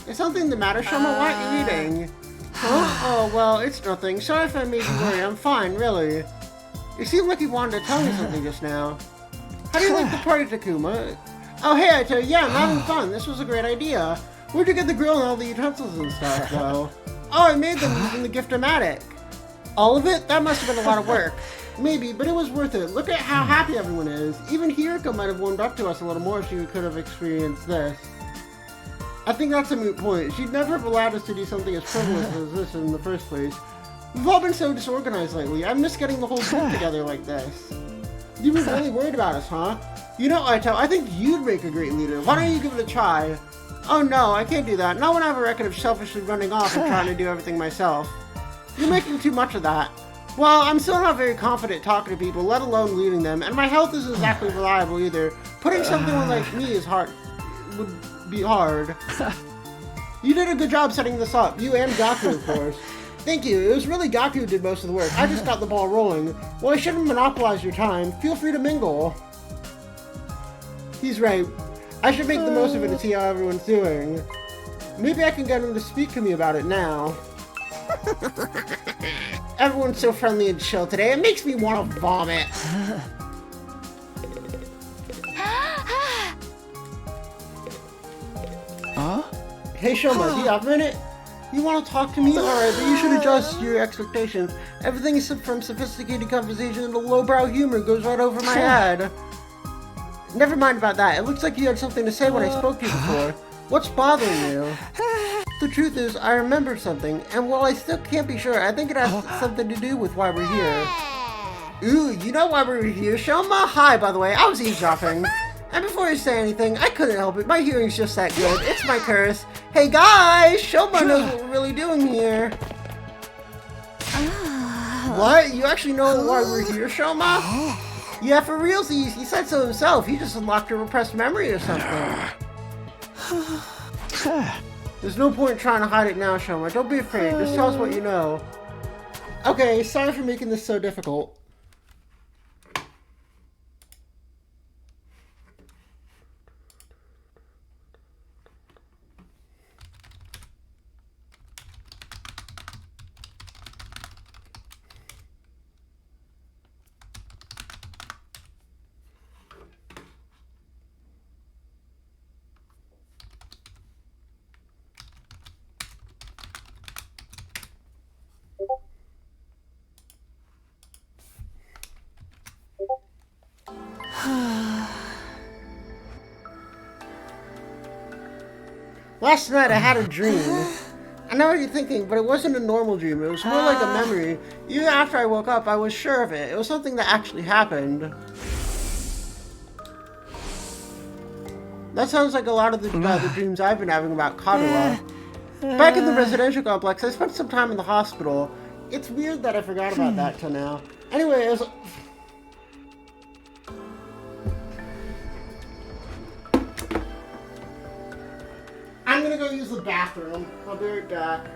Is something the matter, Shoma? Why aren't you eating? Huh? Oh, well, it's nothing. Sorry if I made you worry. I'm fine, really. You seemed like you wanted to tell me something just now. How do you like the party, Takuma? Oh, hey, I tell you, yeah, I'm having fun. This was a great idea. Where'd you get the grill and all the utensils and stuff, though? Oh, I made them using the Gift-O-Matic. All of it? That must have been a lot of work. Maybe, but it was worth it. Look at how happy everyone is. Even Hiriko might have warmed up to us a little more if she could have experienced this. I think that's a moot point. She'd never have allowed us to do something as frivolous as this in the first place. We've all been so disorganized lately. I miss getting the whole group together like this. You were really worried about us, huh? You know, Aito, I think you'd make a great leader. Why don't you give it a try? Oh no, I can't do that. Not when I have a record of selfishly running off and trying to do everything myself. You're making too much of that. Well, I'm still not very confident talking to people, let alone leading them, and my health isn't exactly reliable either. Putting someone like me is hard. Would be hard. You did a good job setting this up. You and Gaku, of course. Thank you. It was really Gaku who did most of the work. I just got the ball rolling. Well, I shouldn't monopolize your time. Feel free to mingle. He's right. I should make the most of it and see how everyone's doing. Maybe I can get him to speak to me about it now. Everyone's so friendly and chill today. It makes me want to vomit. Huh? Hey Shoma, do you have a minute? You want to talk to me? Alright, but you should adjust your expectations. Everything is from sophisticated conversation to lowbrow humor goes right over my head. Never mind about that. It looks like you had something to say when I spoke to you before. What's bothering you? The truth is, I remembered something, and while I still can't be sure, I think it has something to do with why we're here. Ooh, you know why we're here, Shoma? Hi, by the way, I was eavesdropping. And before you say anything, I couldn't help it. My hearing's just that good. It's my curse. Hey guys, Shoma knows what we're really doing here. What? You actually know why we're here, Shoma? Yeah, for realsies, he said so himself. He just unlocked a repressed memory or something. There's no point trying to hide it now, Shoma. Don't be afraid. Just tell us what you know. Okay, sorry for making this so difficult. Last night I had a dream. I know what you're thinking, but it wasn't a normal dream. It was more like a memory. Even after I woke up, I was sure of it. It was something that actually happened. That sounds like a lot of the dreams I've been having about Kadoa. Back in the residential complex, I spent some time in the hospital. It's weird that I forgot about that till now. Anyway, I'm gonna go use the bathroom. I'll be right back.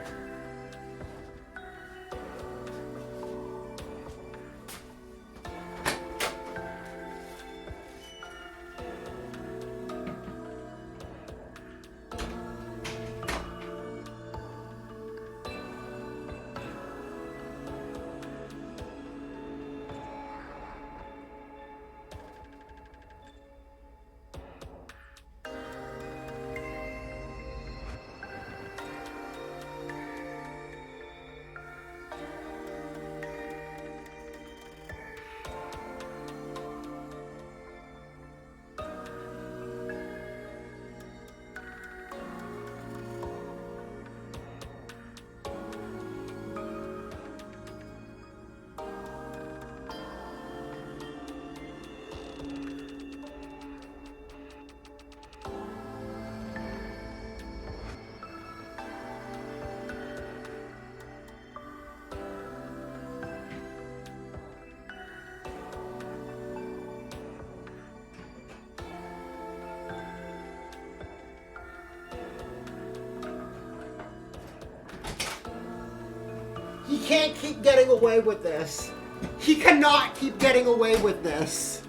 He can't keep getting away with this. He cannot keep getting away with this.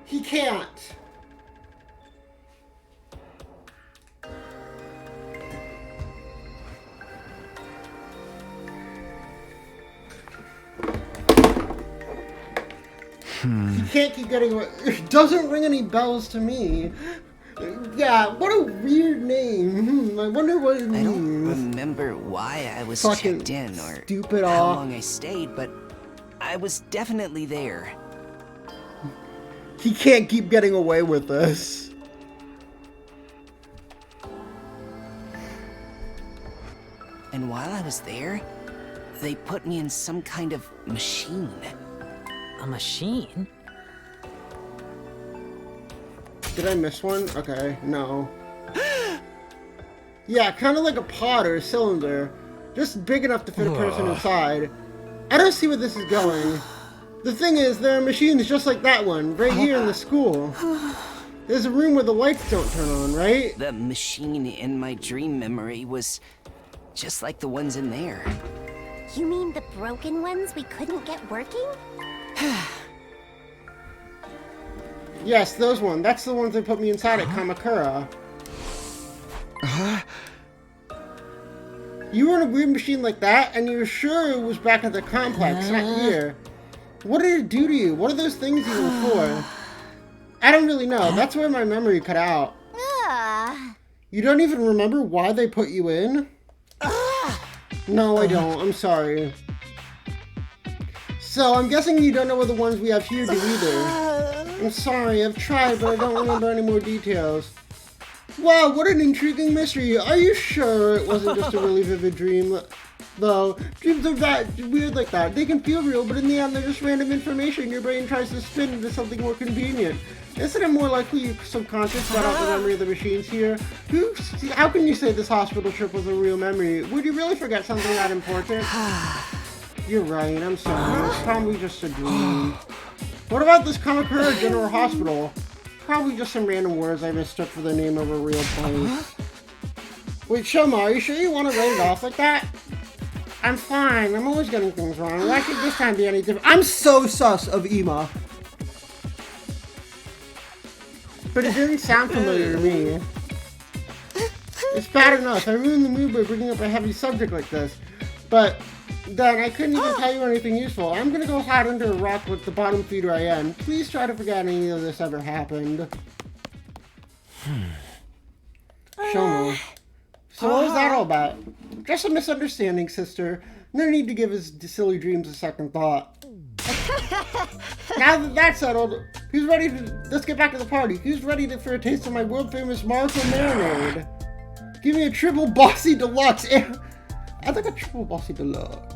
He can't. He can't keep getting away. It doesn't ring any bells to me. Yeah, what a weird name. I wonder what it means. I don't remember why I was Fucking checked in or stupid how off. long I stayed, but I was definitely there. He can't keep getting away with this. And while I was there, they put me in some kind of machine. A machine? Did I miss one? Okay, no. Yeah, kind of like a pod or a cylinder. Just big enough to fit a person inside. I don't see where this is going. The thing is, there are machines just like that one, right here in the school. There's a room where the lights don't turn on, right? The machine in my dream memory was just like the ones in there. You mean the broken ones we couldn't get working? Yes, those ones. That's the ones that put me inside at Kamakura. You were in a weird machine like that, and you were sure it was back at the complex, not here. What did it do to you? What are those things even for? I don't really know. That's where my memory cut out. You don't even remember why they put you in? No, I don't. I'm sorry. So, I'm guessing you don't know what the ones we have here do either. I'm sorry, I've tried, but I don't remember any more details. Wow, what an intriguing mystery. Are you sure it wasn't just a really vivid dream? Though, dreams are that weird like that. They can feel real, but in the end, they're just random information your brain tries to spin into something more convenient. Isn't it more likely your subconscious got out the memory of the machines here? How can you say this hospital trip was a real memory? Would you really forget something that important? You're right, I'm sorry. It's probably just a dream. What about this Kamakura General Hospital? Probably just some random words I mistook for the name of a real place. Wait, Shoma, are you sure you want to write it off like that? I'm fine. I'm always getting things wrong. Why should this time be any different? I'm so sus of Ima. But it didn't sound familiar to me. It's bad enough. I ruined the mood by bringing up a heavy subject like this. But then I couldn't even tell you anything useful. I'm gonna go hide under a rock with the bottom feeder I am. Please try to forget any of this ever happened. Shoma. So what was that all about? Just a misunderstanding, sister. No need to give his silly dreams a second thought. Now that that's settled, who's ready to... Let's get back to the party. Who's ready for a taste of my world-famous Marco marinade? Give me a triple bossy deluxe. I'd like a triple bossy deluxe.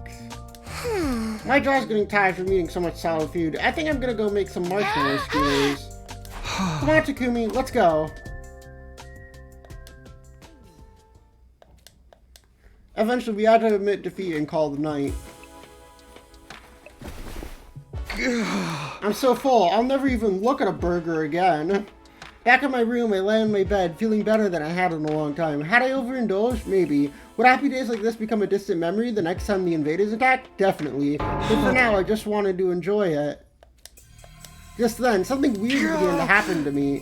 My jaw's getting tired from eating so much solid food. I think I'm gonna go make some marshmallow skewers. Come on, Takumi, let's go. Eventually, we had to admit defeat and call the night. I'm so full, I'll never even look at a burger again. Back in my room, I lay on my bed, feeling better than I had in a long time. Had I overindulged? Maybe. Would happy days like this become a distant memory the next time the invaders attack? Definitely. But for now, I just wanted to enjoy it. Just then, something weird began to happen to me.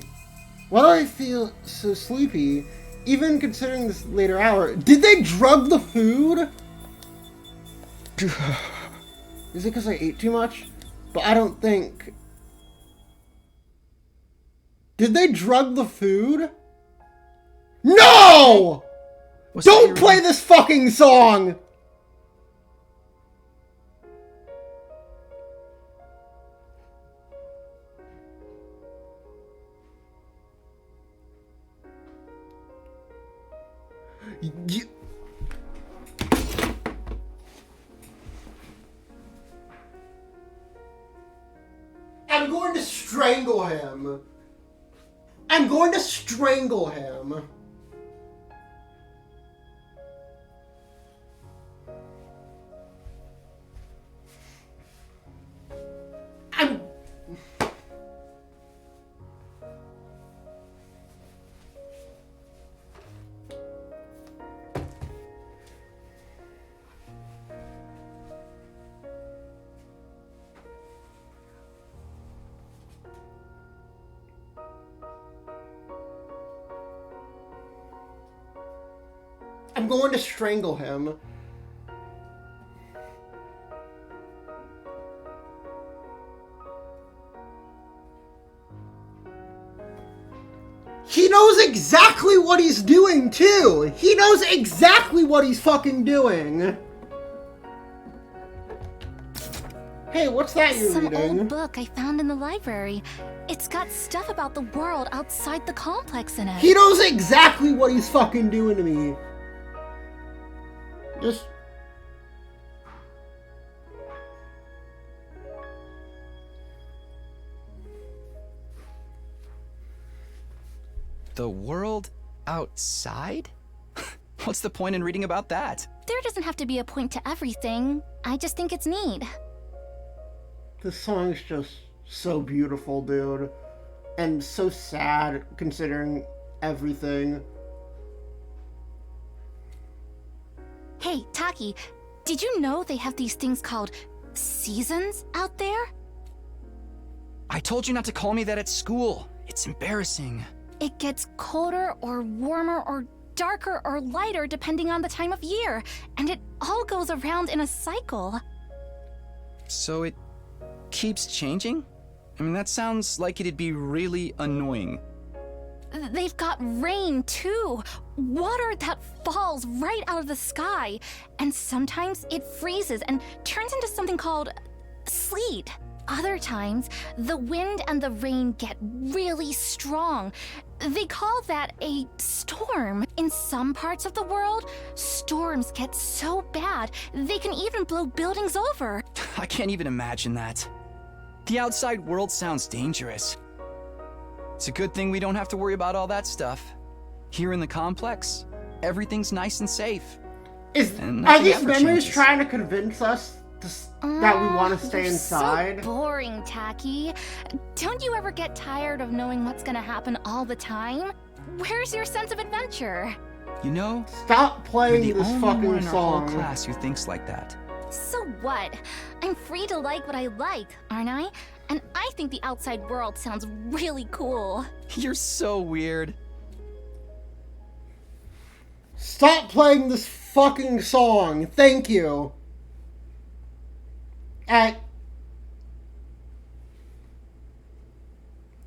Why do I feel so sleepy? Even considering this later hour. Did they drug the food? Is it because I ate too much? But I don't think... Did they drug the food? No! Don't play this fucking song! I'm going to strangle him. I'm going to strangle him. I'm going to strangle him. He knows exactly what he's doing, too! He knows exactly what he's fucking doing! Hey, what's that you're reading? Some old book I found in the library. It's got stuff about the world outside the complex in it. He knows exactly what he's fucking doing to me. Just... The world outside? What's the point in reading about that? There doesn't have to be a point to everything. I just think it's neat. This song's just so beautiful, dude. And so sad, considering everything. Hey, Taki, did you know they have these things called seasons out there? I told you not to call me that at school. It's embarrassing. It gets colder or warmer or darker or lighter depending on the time of year, and it all goes around in a cycle. So it keeps changing? I mean, that sounds like it'd be really annoying. They've got rain, too. Water that falls right out of the sky. And sometimes it freezes and turns into something called sleet. Other times, the wind and the rain get really strong. They call that a storm. In some parts of the world, storms get so bad, they can even blow buildings over. I can't even imagine that. The outside world sounds dangerous. It's a good thing we don't have to worry about all that stuff. Here in the complex, everything's nice and safe. Are these memories trying to convince us that we want to stay inside? So boring, Taki. Don't you ever get tired of knowing what's gonna happen all the time? Where's your sense of adventure? You know, stop playing you're the this only fucking one in our song. whole class who thinks like that. So what? I'm free to like what I like, aren't I? And I think the outside world sounds really cool. You're so weird. Stop playing this fucking song. Thank you.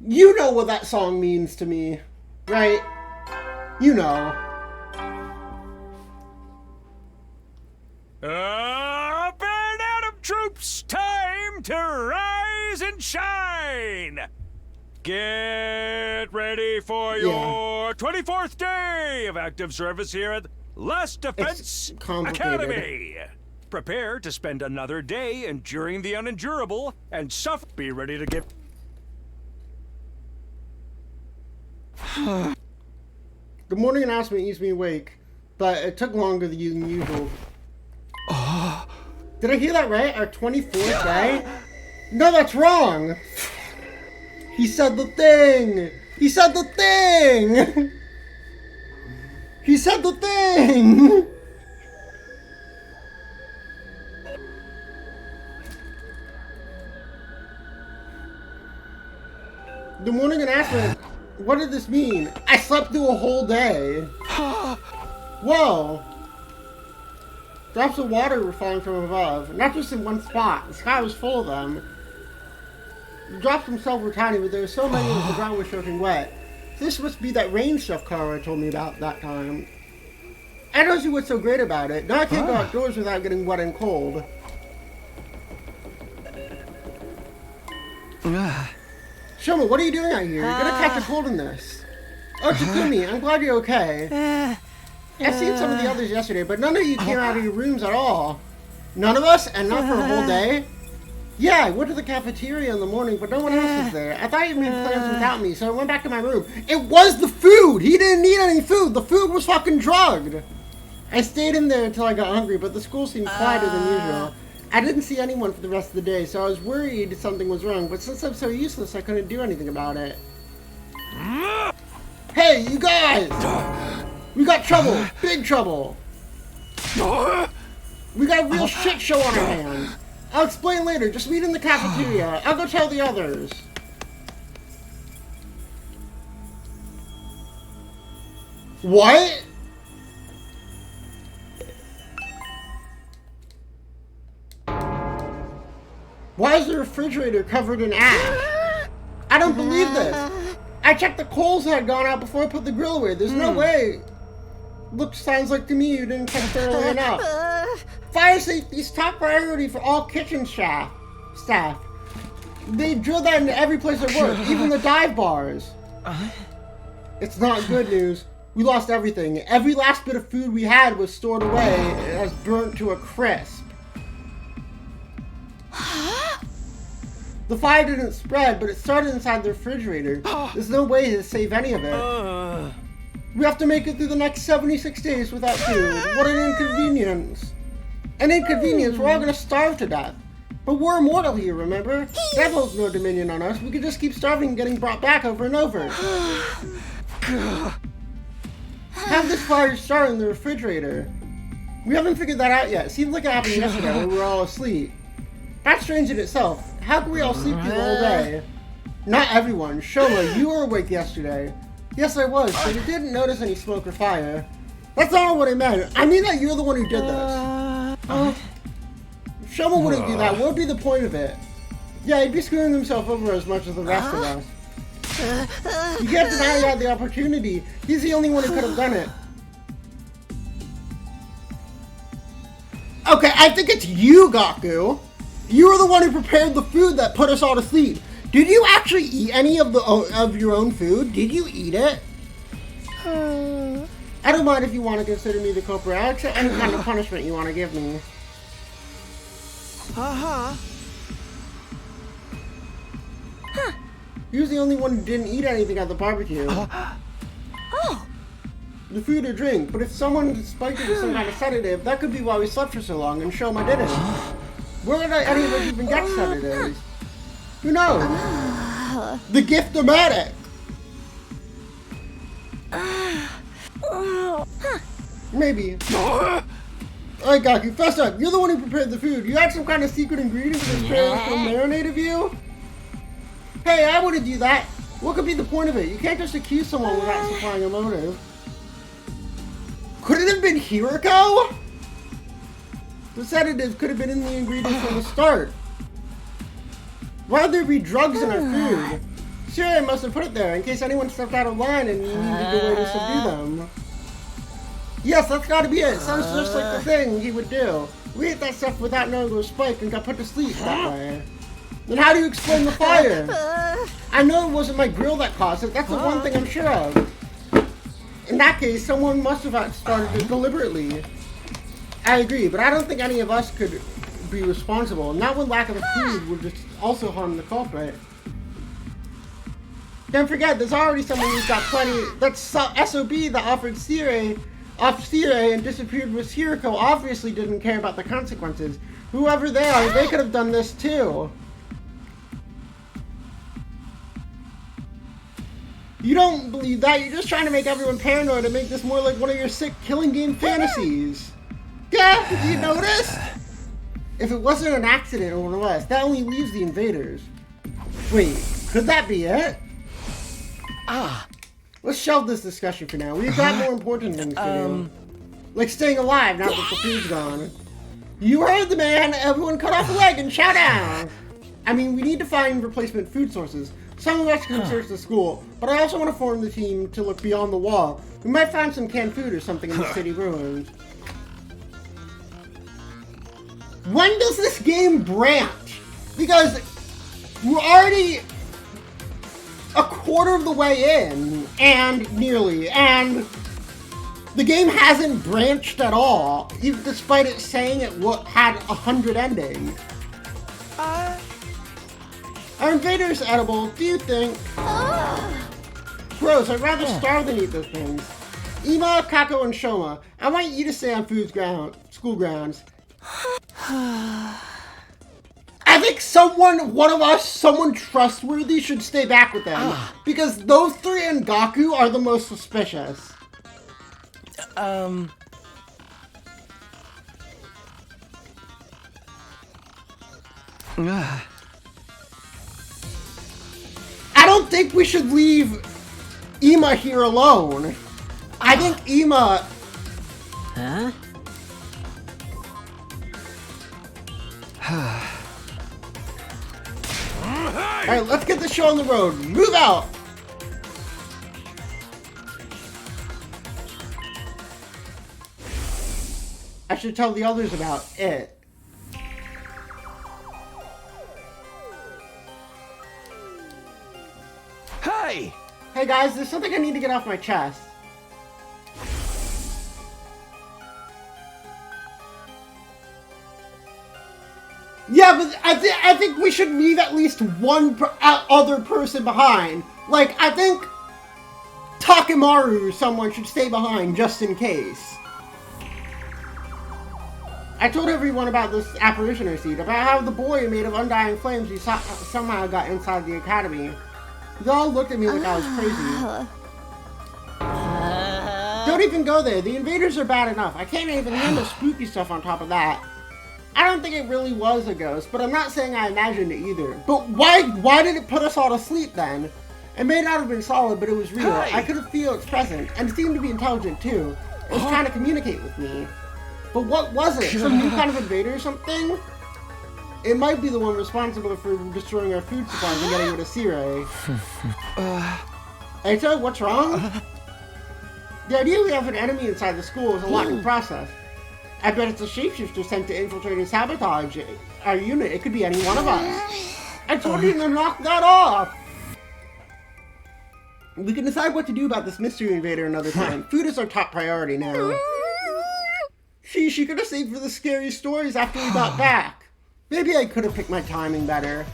You know what that song means to me, right? You know. Up and Adam troops, time to rise and shine! Get ready for your 24th day of active service here at Last Defense Academy. Prepare to spend another day enduring the unendurable and suffer. Be ready to get... The morning announcement used me awake, but it took longer than usual. Did I hear that right? Our 24th day? No, that's wrong! He said the thing! He said the thing! He said the thing! The morning announcement, what did this mean? I slept through a whole day. Whoa. Drops of water were falling from above, not just in one spot. The sky was full of them. The drops themselves were tiny, but there were so many that the ground was soaking wet. This must be that rain stuff Kara told me about that time. I don't see what's so great about it. Now I can't go outdoors without getting wet and cold. Shoma, what are you doing out here? You're gonna catch a cold in this. Oh, Takumi, I'm glad you're okay. I've seen some of the others yesterday, but none of you came out of your rooms at all. None of us? And not for a whole day? Yeah, I went to the cafeteria in the morning, but no one else was there. I thought you made plans without me, so I went back to my room. It was the food! He didn't need any food! The food was fucking drugged! I stayed in there until I got hungry, but the school seemed quieter than usual. I didn't see anyone for the rest of the day, so I was worried something was wrong, but since I'm so useless, I couldn't do anything about it. Hey, you guys! We got trouble! Big trouble! We got a real shit show on our hands! I'll explain later, just meet in the cafeteria. I'll go tell the others. What? Why is the refrigerator covered in ash? I don't believe this. I checked the coals had gone out before I put the grill away. There's no way. Sounds like to me you didn't check thoroughly enough. Fire safety is top priority for all kitchen staff. They drill that into every place at work, even the dive bars. It's not good news. We lost everything. Every last bit of food we had was stored away and has burnt to a crisp. The fire didn't spread, but it started inside the refrigerator. There's no way to save any of it. We have to make it through the next 76 days without food. What an inconvenience. An inconvenience, we're all gonna starve to death. But we're immortal here, remember? Death holds no dominion on us. We could just keep starving and getting brought back over and over. Have this fire start in the refrigerator. We haven't figured that out yet. Seems like it happened yesterday when we were all asleep. That's strange in itself. How could we all sleep through the whole day? Not everyone. Shoma, you were awake yesterday. Yes, I was, but I didn't notice any smoke or fire. That's not what I meant. I mean that you're the one who did this. Shoma wouldn't do that. What would be the point of it? Yeah, he'd be screwing himself over as much as the rest of us. You can't deny he had the opportunity. He's the only one who could have done it. Okay, I think it's you, Gaku. You were the one who prepared the food that put us all to sleep. Did you actually eat any of your own food? Did you eat it? I don't mind if you want to consider me the culprit. I'll accept any kind of punishment you want to give me. He was the only one who didn't eat anything at the barbecue. The food or drink, but if someone spiked it with some kind of sedative, that could be why we slept for so long and Shoma didn't. Where did any of us even get sedatives? Who knows? The gift-o-matic! Maybe. Alright, Gaku, first up, you're the one who prepared the food. You had some kind of secret ingredient that prepared for marinade of you? Hey, I wouldn't do that. What could be the point of it? You can't just accuse someone without supplying a motive. Could it have been Hiroko? The sedative could have been in the ingredients from the start. Why would there be drugs in our food? Sure, I must have put it there in case anyone stepped out of line and needed a way to subdue them. Yes, that's gotta be it. Sounds just like the thing he would do. We ate that stuff without knowing it was spiked and got put to sleep that way. Then how do you explain the fire? I know it wasn't my grill that caused it. That's the one thing I'm sure of. In that case, someone must have started it deliberately. I agree, but I don't think any of us could be responsible. Not when lack of food would just also harm the culprit. Don't forget, there's already someone who's got plenty. That's SOB that offered Sire and disappeared with Hiroko. Obviously didn't care about the consequences. Whoever they are, they could have done this too. You don't believe that. You're just trying to make everyone paranoid and make this more like one of your sick killing game fantasies. Yeah, did you notice? If it wasn't an accident or one of us, that only leaves the invaders. Wait, could that be it? Let's shelve this discussion for now. We've got more important things to do. Like staying alive now that the food's gone. You heard the man! Everyone cut off a leg and chow down! I mean, we need to find replacement food sources. Some of us can search the school, but I also want to form the team to look beyond the wall. We might find some canned food or something in the city ruins. When does this game branch? Because we're already a quarter of the way in, and the game hasn't branched at all, even despite it saying it had 100 endings. Are invaders edible, do you think? Gross, I'd rather starve than eat those things. Ima, Kako, and Shoma, I want you to stay on school grounds. I think someone trustworthy should stay back with them. Because those three and Gaku are the most suspicious. I don't think we should leave Ima here alone. I think Ima... Huh? Alright, let's get the show on the road. Move out! I should tell the others about it. Hey! Hey guys, there's something I need to get off my chest. Yeah, but I think we should leave at least one other person behind. Like, I think Takemaru, someone should stay behind just in case. I told everyone about this apparition I see, about how the boy made of undying flames he somehow got inside the academy. They all looked at me like I was crazy. Don't even go there. The invaders are bad enough. I can't even handle spooky stuff on top of that. I don't think it really was a ghost, but I'm not saying I imagined it either. But why did it put us all to sleep then? It may not have been solid, but it was real. I could feel its presence, and it seemed to be intelligent too. It was trying to communicate with me. But what was it? Some new kind of invader or something? It might be the one responsible for destroying our food supplies and getting rid of Sirei. Eito, what's wrong? The idea we have an enemy inside the school is a lot to process. I bet it's a shapeshifter sent to infiltrate and sabotage our unit. It could be any one of us. I told you to knock that off! We can decide what to do about this mystery invader another time. Food is our top priority now. She could have saved for the scary stories after we got back. Maybe I could have picked my timing better.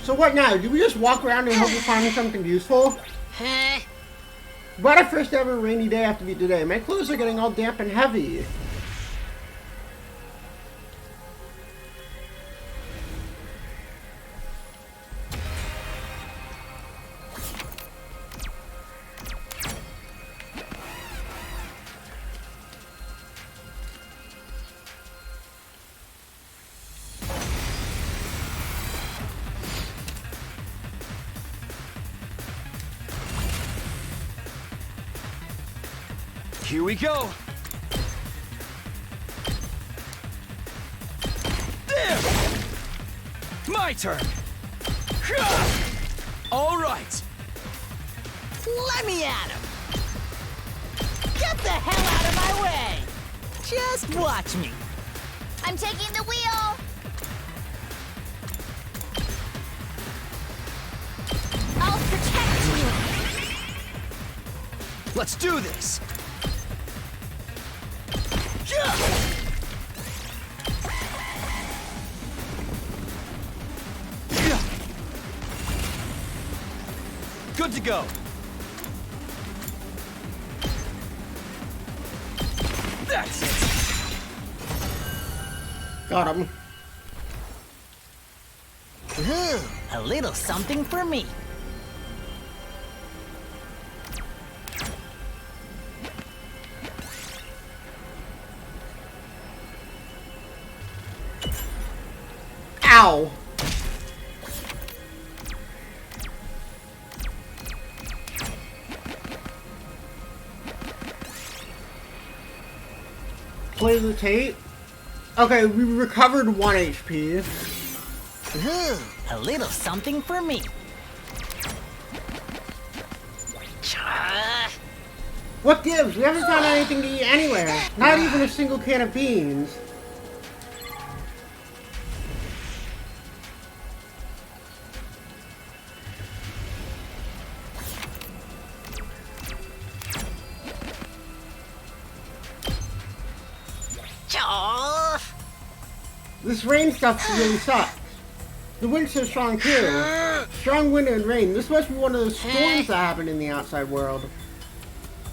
So what now? Do we just walk around and hope we find something useful? What our first ever rainy day have to be today? My clothes are getting all damp and heavy. Here we go. There! My turn. All right. Let me at him! Get the hell out of my way! Just watch me. I'm taking the wheel! I'll protect you! Let's do this! Good to go. That's it. Got him. Ooh, a little something for me. Ow! Play the tape. Okay, we recovered 1 HP. Ooh, a little something for me. What gives? We haven't found anything to eat anywhere. Not even a single can of beans. This rain stuff really sucks. The wind's so strong too. Strong wind and rain. This must be one of those storms that happen in the outside world.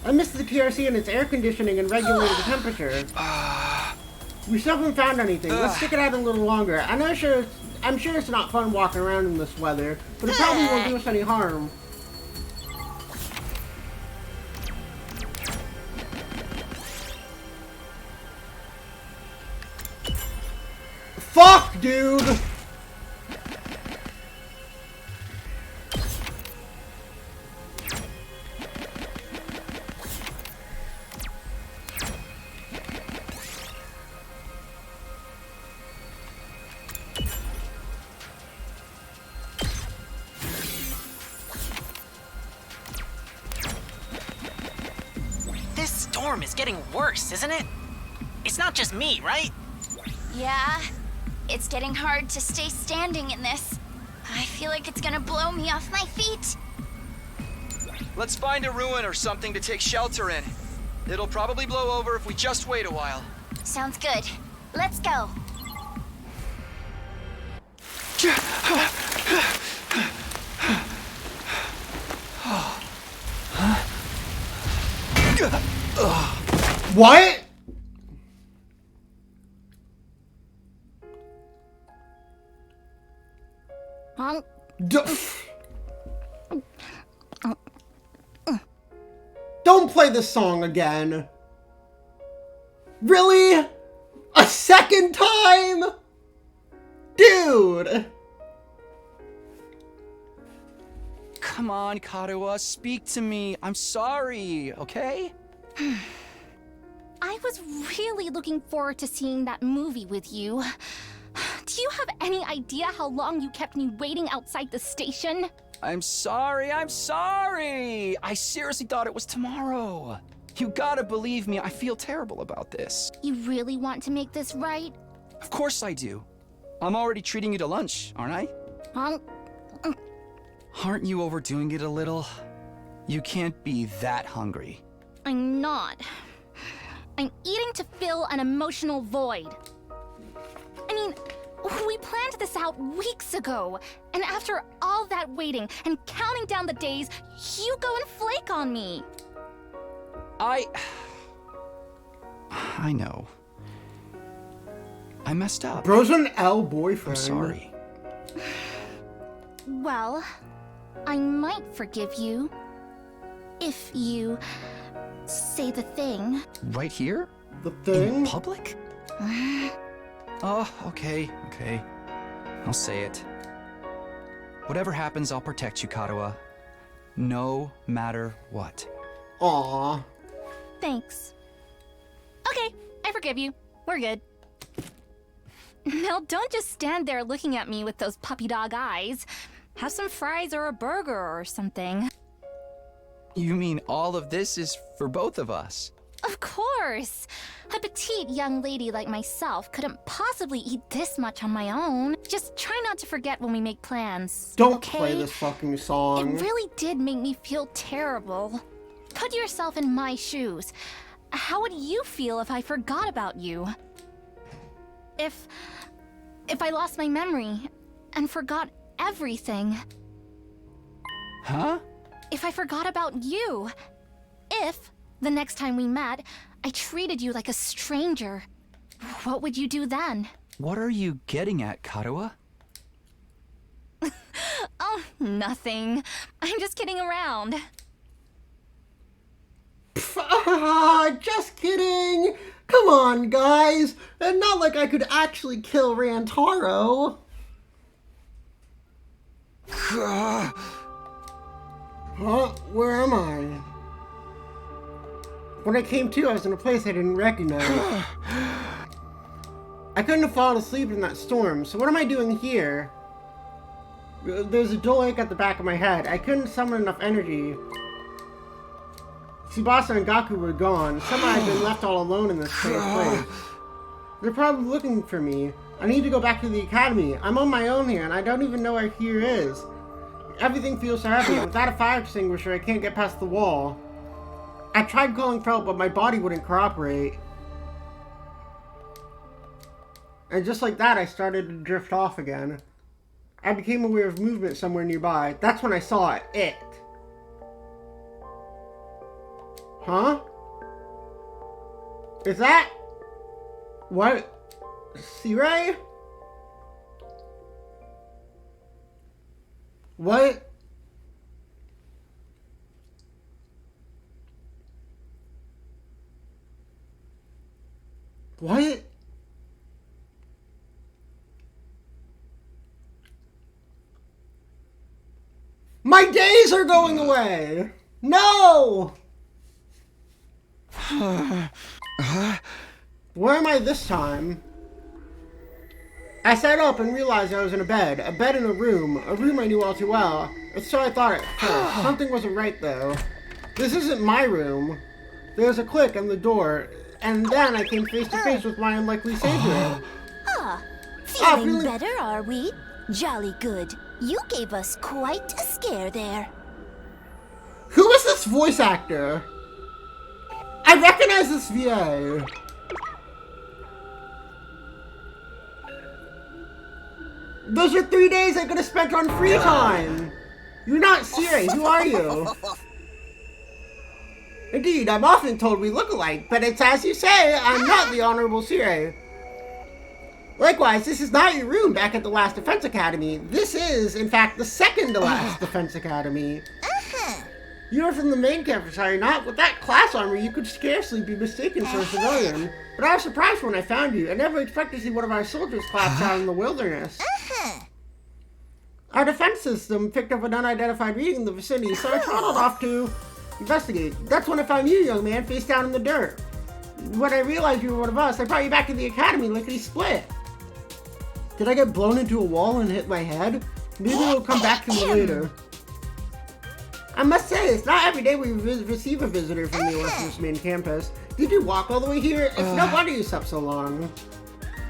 I miss the PRC and its air conditioning and regulated temperature. We still haven't found anything. Let's stick it out a little longer. I'm sure it's not fun walking around in this weather, but it probably won't do us any harm. Fuck, dude! This storm is getting worse, isn't it? It's not just me, right? Yeah, it's getting hard to stay standing in this. I feel like it's gonna blow me off my feet. Let's find a ruin or something to take shelter in. It'll probably blow over if we just wait a while. Sounds good. Let's go. What? Don't play this song again. Really? A second time? Dude! Come on, Karuha, speak to me. I'm sorry, okay? I was really looking forward to seeing that movie with you. Do you have any idea how long you kept me waiting outside the station? I'm sorry. I seriously thought it was tomorrow. You gotta believe me, I feel terrible about this. You really want to make this right? Of course I do. I'm already treating you to lunch, aren't I? Aren't you overdoing it a little? You can't be that hungry. I'm not. I'm eating to fill an emotional void. I mean, we planned this out weeks ago, and after all that waiting and counting down the days, you go and flake on me. I know. I messed up. Bro's an L boyfriend. I'm sorry. Well, I might forgive you if you say the thing. Right here? The thing? In public? Oh, okay. I'll say it. Whatever happens, I'll protect you, Karuha. No matter what. Aww. Thanks. Okay, I forgive you. We're good. Now don't just stand there looking at me with those puppy dog eyes. Have some fries or a burger or something. You mean all of this is for both of us? Of course! A petite young lady like myself couldn't possibly eat this much on my own. Just try not to forget when we make plans. Don't play this fucking song. It really did make me feel terrible. Put yourself in my shoes. How would you feel if I forgot about you? If I lost my memory and forgot everything. Huh? If I forgot about you. If the next time we met, I treated you like a stranger, what would you do then? What are you getting at, Karuha? Oh, nothing. I'm just kidding around. Just kidding! Come on, guys! And not like I could actually kill Rantaro. Huh? Where am I? When I came to, I was in a place I didn't recognize. I couldn't have fallen asleep in that storm, so what am I doing here? There's a dull ache at the back of my head. I couldn't summon enough energy. Tsubasa and Gaku were gone. Somehow I'd been left all alone in this strange place. They're probably looking for me. I need to go back to the academy. I'm on my own here, and I don't even know where here is. Everything feels so heavy. Without a fire extinguisher, I can't get past the wall. I tried calling for help, but my body wouldn't cooperate. And just like that, I started to drift off again. I became aware of movement somewhere nearby. That's when I saw it. Huh? Is that... what? Sirai? What? What? My days are going away! No! Where am I this time? I sat up and realized I was in a bed in a room I knew all too well. So I thought at first. Something wasn't right though. This isn't my room. There was a click on the door, and then I came face to face with my unlikely savior. Feeling better, are we? Jolly good. You gave us quite a scare there. Who is this voice actor? I recognize this VA. Those are 3 days I could have spent on free time. You're not Siri. Who are you? Indeed, I'm often told we look alike, but it's as you say, I'm not the Honorable Siri. Likewise, this is not your room back at the last Defense Academy. This is, in fact, the second to last Defense Academy. You're from the main campus, are you not? With that class armor, you could scarcely be mistaken for a civilian. But I was surprised when I found you. I never expected to see one of our soldiers collapse out in the wilderness. Our defense system picked up an unidentified reading in the vicinity, so I trotted off to investigate. That's when I found you, young man, face down in the dirt. When I realized you were one of us, I brought you back to the academy lickety-split. Did I get blown into a wall and hit my head? Maybe it'll come back to me later. I must say, it's not every day we receive a visitor from the illustrious main campus. Did you walk all the way here? It's no wonder you slept so long.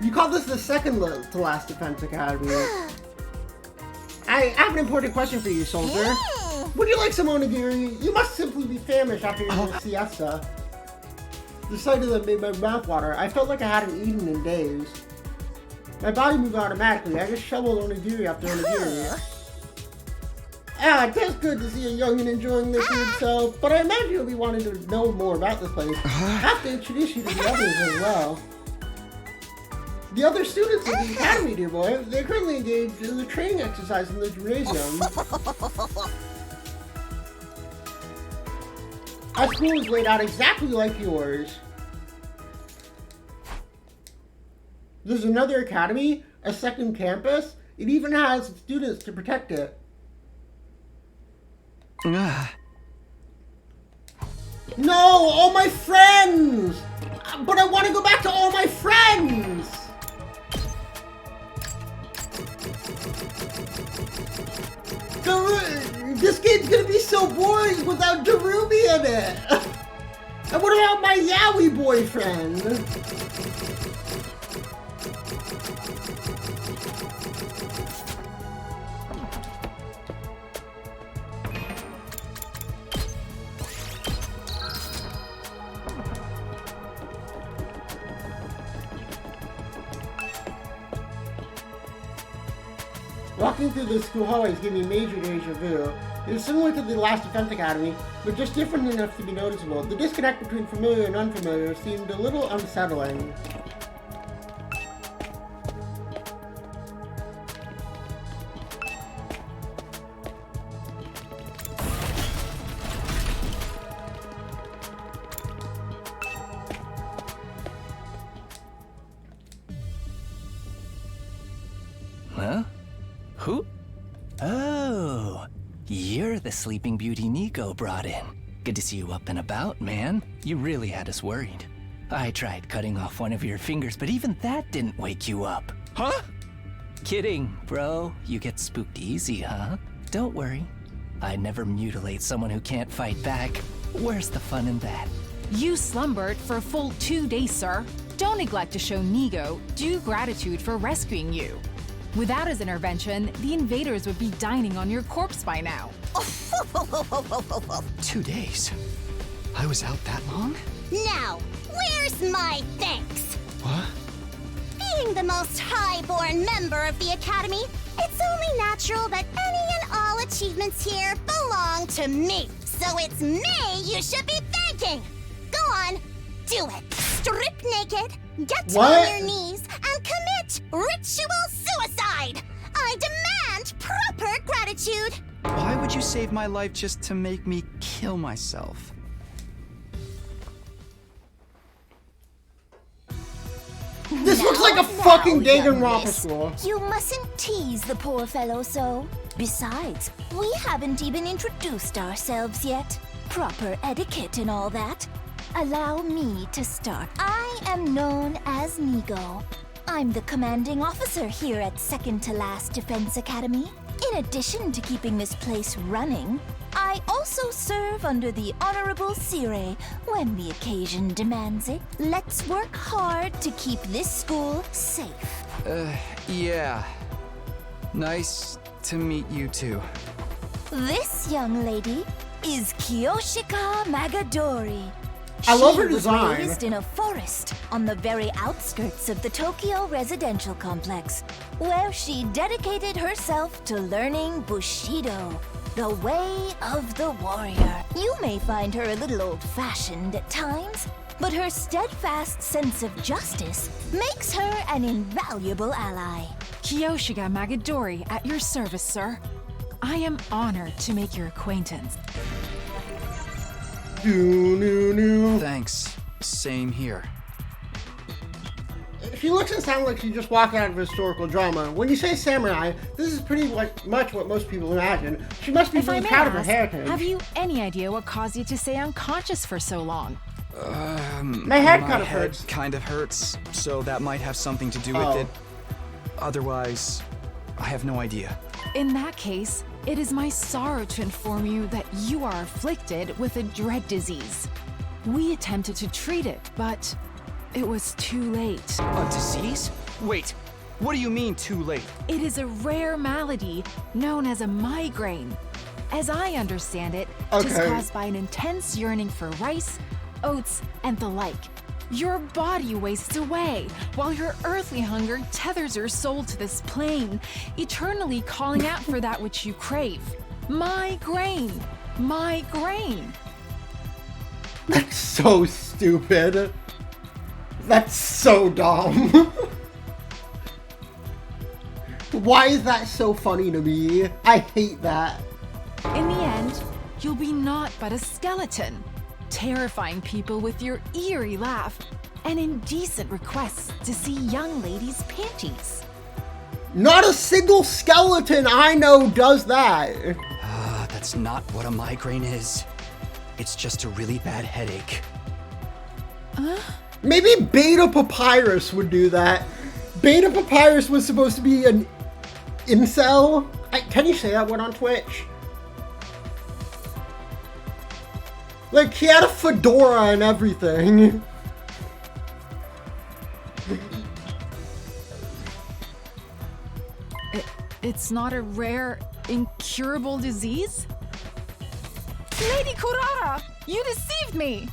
You call this the second to last Defense Academy. I have an important question for you, soldier. Would you like some onigiri? You must simply be famished after your siesta. The sight of them made my mouth water. I felt like I hadn't eaten in days. My body moved automatically. I just shoveled onigiri after onigiri. It tastes good to see a youngin' enjoying their food, so, but I imagine you'll be wanting to know more about this place. I have to introduce you to the others as well. The other students of the academy, dear boy, they're currently engaged in the training exercise in the gymnasium. Our school is laid out exactly like yours. There's another academy, a second campus. It even has students to protect it. No, all my friends! But I want to go back to all my friends! This game's gonna be so boring without Darumi in it! And what about my yaoi boyfriend? Well, Walking through the school hallways gave me major deja vu. It was similar to the Last Defense Academy, but just different enough to be noticeable. The disconnect between familiar and unfamiliar seemed a little unsettling. Huh? Who? Oh, you're the Sleeping Beauty Nico brought in. Good to see you up and about, man. You really had us worried. I tried cutting off one of your fingers, but even that didn't wake you up. Huh? Kidding, bro. You get spooked easy, huh? Don't worry. I'd never mutilate someone who can't fight back. Where's the fun in that? You slumbered for a full 2 days, sir. Don't neglect to show Nigo due gratitude for rescuing you. Without his intervention, the invaders would be dining on your corpse by now. 2 days? I was out that long? Now, where's my thanks? What? Being the most high-born member of the Academy, it's only natural that any and all achievements here belong to me. So it's me you should be thanking. Go on, do it. Strip naked, get on your knees, and commit ritual suicide. I demand proper gratitude. Why would you save my life just to make me kill myself? This looks like a fucking Danganronpa school. You mustn't tease the poor fellow so. Besides, we haven't even introduced ourselves yet. Proper etiquette and all that. Allow me to start. I am known as Nigo. I'm the commanding officer here at Second to Last Defense Academy. In addition to keeping this place running, I also serve under the Honorable Sire when the occasion demands it. Let's work hard to keep this school safe. Yeah. Nice to meet you too. This young lady is Kiyoshika Magadori. I love her She was design. raised in a forest on the very outskirts of the Tokyo residential complex, where she dedicated herself to learning Bushido, the way of the warrior. You may find her a little old-fashioned at times, but her steadfast sense of justice makes her an invaluable ally. Kiyoshika Magadori at your service, sir. I am honored to make your acquaintance. Thanks. Same here. She looks and sounds like she just walked out of a historical drama. When you say samurai, this is pretty much what most people imagine. She must be If I really may proud of her ask, heritage. have you any idea what caused you to stay unconscious for so long? My head kind of head hurts. kind of hurts, so that might have something to do with Oh. it. Otherwise, I have no idea. In that case, it is my sorrow to inform you that you are afflicted with a dread disease. We attempted to treat it, but it was too late. A disease? Wait, what do you mean too late? It is a rare malady known as a migraine. As I understand it, it is Okay. caused by an intense yearning for rice, oats, and the like. Your body wastes away, while your earthly hunger tethers your soul to this plane, eternally calling out for that which you crave. Migraine! Migraine! That's so stupid. That's so dumb. Why is that so funny to me? I hate that. In the end, you'll be naught but a skeleton, terrifying people with your eerie laugh and indecent requests to see young ladies' panties. Not a single skeleton I know does that. That's not what a migraine is. It's just a really bad headache. Maybe Beta Papyrus would do that. Beta Papyrus was supposed to be an incel. Can you say that word on Twitch? Like, he had a fedora and everything. It's not a rare, incurable disease? Lady Kurara, you deceived me!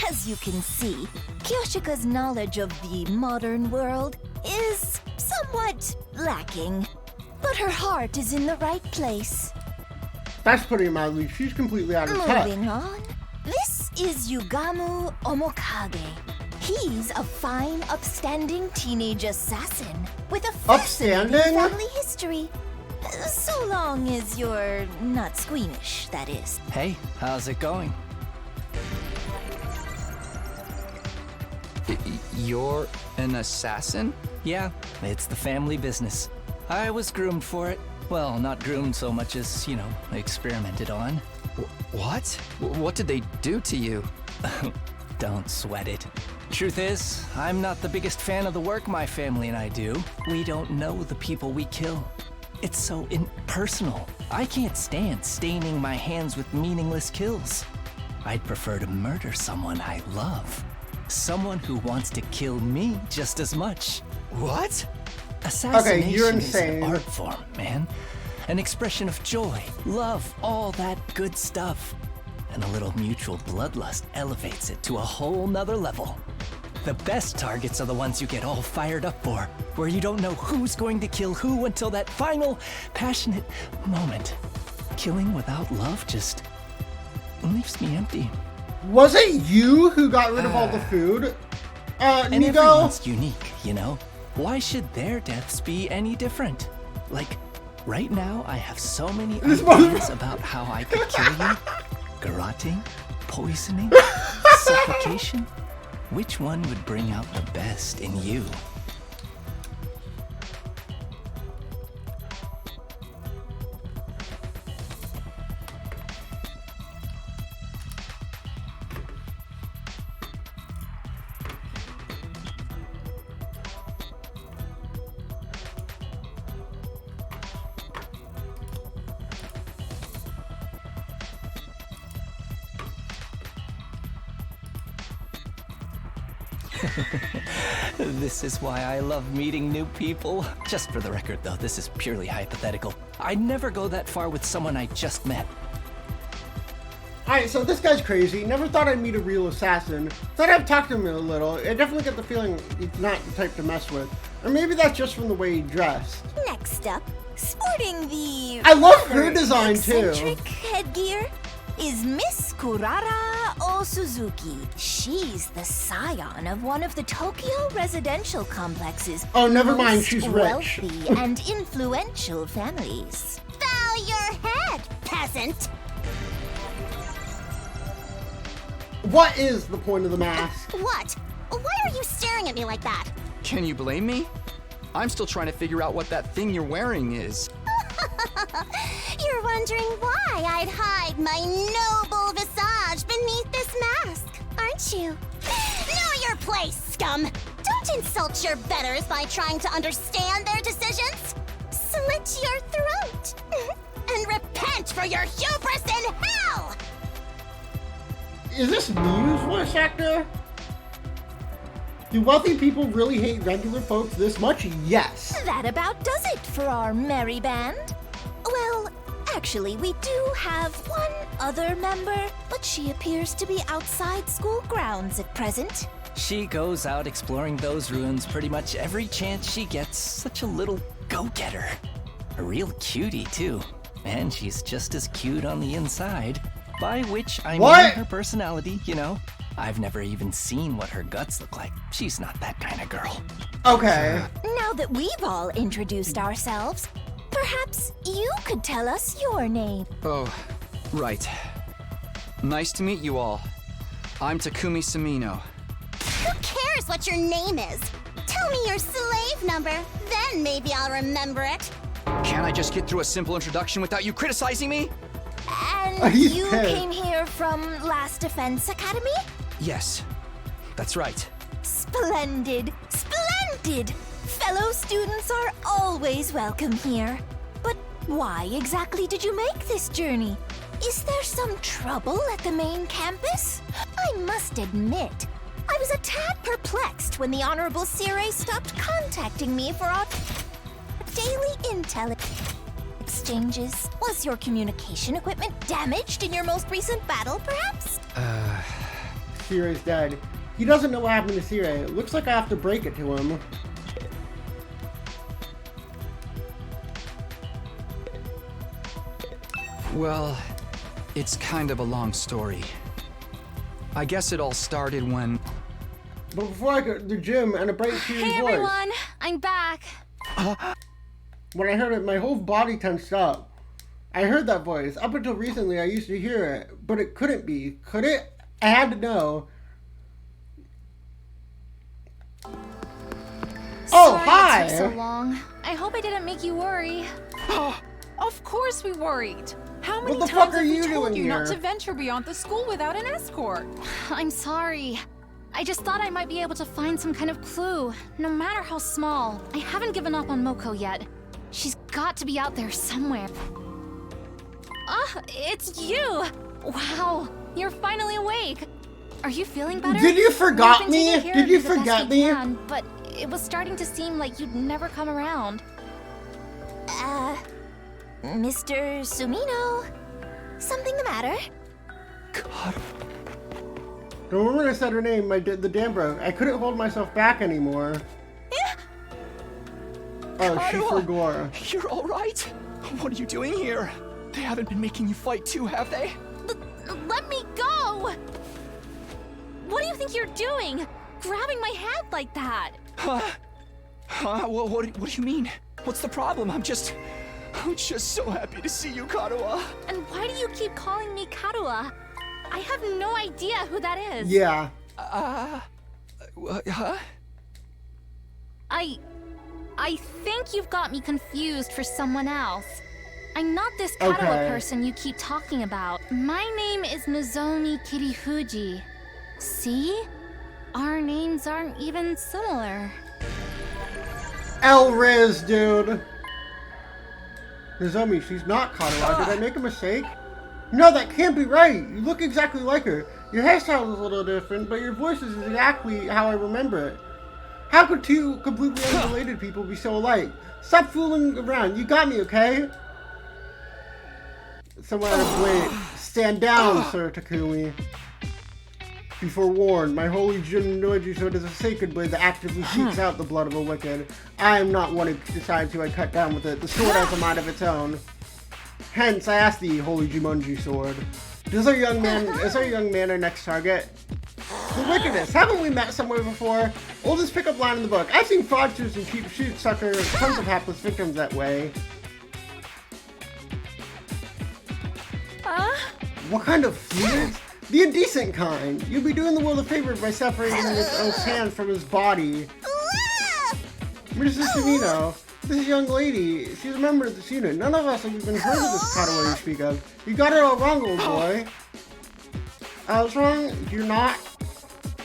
As you can see, Kiyoshika's knowledge of the modern world is somewhat lacking. But her heart is in the right place. That's putting it mildly. She's completely out of touch. Moving on. This is Yugamu Omokage. He's a fine, upstanding teenage assassin with a fascinating family history. So long as you're not squeamish, that is. Hey, how's it going? You're an assassin? Yeah, it's the family business. I was groomed for it. Well, not groomed so much as, you know, experimented on. What? What did they do to you? Don't sweat it. Truth is, I'm not the biggest fan of the work my family and I do. We don't know the people we kill. It's so impersonal. I can't stand staining my hands with meaningless kills. I'd prefer to murder someone I love. Someone who wants to kill me just as much. What? Assassination okay, you're is an insane. art form, man. An expression of joy, love, all that good stuff. And a little mutual bloodlust elevates it to a whole nother level. The best targets are the ones you get all fired up for, where you don't know who's going to kill who until that final, passionate moment. Killing without love just leaves me empty. Was it you who got rid of all the food? And Nico? everyone's unique, you know? Why should their deaths be any different? Like, right now I have so many ideas about how I could kill you. Garroting, poisoning, suffocation. Which one would bring out the best in you? This is why I love meeting new people. Just for the record, though, this is purely hypothetical. I'd never go that far with someone I just met. Alright, so this guy's crazy. Never thought I'd meet a real assassin. Thought I'd talk to him a little. I definitely get the feeling he's not the type to mess with. Or maybe that's just from the way he dressed. Next up, sporting the I love her rather design, too. eccentric headgear is Miss Kurara Osuzuki. She's the scion of one of the Tokyo residential complex's Oh, never mind, most she's rich. wealthy and influential families. Bow your head, peasant! What is the point of the mask? What? Why are you staring at me like that? Can you blame me? I'm still trying to figure out what that thing you're wearing is. You're wondering why I'd hide my noble visage beneath this mask, aren't you? Know your place, scum! Don't insult your betters by trying to understand their decisions! Slit your throat! And repent for your hubris in hell! Is this Mew's voice actor? Do wealthy people really hate regular folks this much? Yes. That about does it for our merry band. Well, actually, we do have one other member, but she appears to be outside school grounds at present. She goes out exploring those ruins pretty much every chance she gets. Such a little go-getter. A real cutie, too. And she's just as cute on the inside. By which I mean her personality, you know. I've never even seen what her guts look like. She's not that kind of girl. Okay. Now that we've all introduced ourselves, perhaps you could tell us your name. Oh, right. Nice to meet you all. I'm Takumi Samino. Who cares what your name is? Tell me your slave number, then maybe I'll remember it. Can't I just get through a simple introduction without you criticizing me? And you came here from Last Defense Academy? Yes, that's right. Splendid! Splendid! Fellow students are always welcome here. But why exactly did you make this journey? Is there some trouble at the main campus? I must admit, I was a tad perplexed when the Honorable Sire stopped contacting me for our daily intel exchanges. Was your communication equipment damaged in your most recent battle, perhaps? Sire's dead. He doesn't know what happened to Sire. It looks like I have to break it to him. Well, it's kind of a long story. I guess it all started when... But before I go to the gym and a bright cheery voice. Hey everyone, I'm back. When I heard it, my whole body tensed up. I heard that voice. Up until recently, I used to hear it, but it couldn't be. Could it? I had to know. Oh, Sorry hi! it took so long. I hope I didn't make you worry. Of course we worried. How many What the times fuck are have we you told doing you here? not to venture beyond the school without an escort? I'm sorry. I just thought I might be able to find some kind of clue, no matter how small. I haven't given up on Moko yet. She's got to be out there somewhere. Ah, it's you! Wow, you're finally awake. Are you feeling better? Did you forgot We've been me? taking care Did of you the best forget we me? can, but it was starting to seem like you'd never come around. Mr. Sumino? Something the matter? The woman I said her name, the dam broke. I couldn't hold myself back anymore. Oh, she forgot. You're alright? What are you doing here? They haven't been making you fight too, have they? Let me go! What do you think you're doing? Grabbing my hand like that? What do you mean? What's the problem? I'm just so happy to see you, Karuha. And why do you keep calling me Karuha? I have no idea who that is. Yeah. Huh? I think you've got me confused for someone else. I'm not this Karuha person you keep talking about. My name is Nozomi Kirifuji. See? Our names aren't even similar. L-Riz, dude. Nozomi, she's not Karuha. Did I make a mistake? No, that can't be right. You look exactly like her. Your hairstyle is a little different, but your voice is exactly how I remember it. How could two completely unrelated people be so alike? Stop fooling around. You got me, okay? Someone out of blade. Stand down, Sir Takumi. Be forewarned, my holy Jinnoji sword is a sacred blade that actively seeks out the blood of the wicked. I am not one who decides who I cut down with it. The sword has a mind of its own. Hence, I ask thee, holy Jumonji sword. Is our young man our next target? The wickedness. Haven't we met somewhere before? Oldest pickup line in the book. I've seen fraudsters and cheap shoot sucker tons of hapless victims that way. What kind of foods? The indecent kind. You'll be doing the world a favor by separating his hand from his body. Mrs. Sumino, this young lady, she's a member of the student. None of us have even heard of this Karuha you speak of. You got it all wrong, old boy. I was wrong? You're not?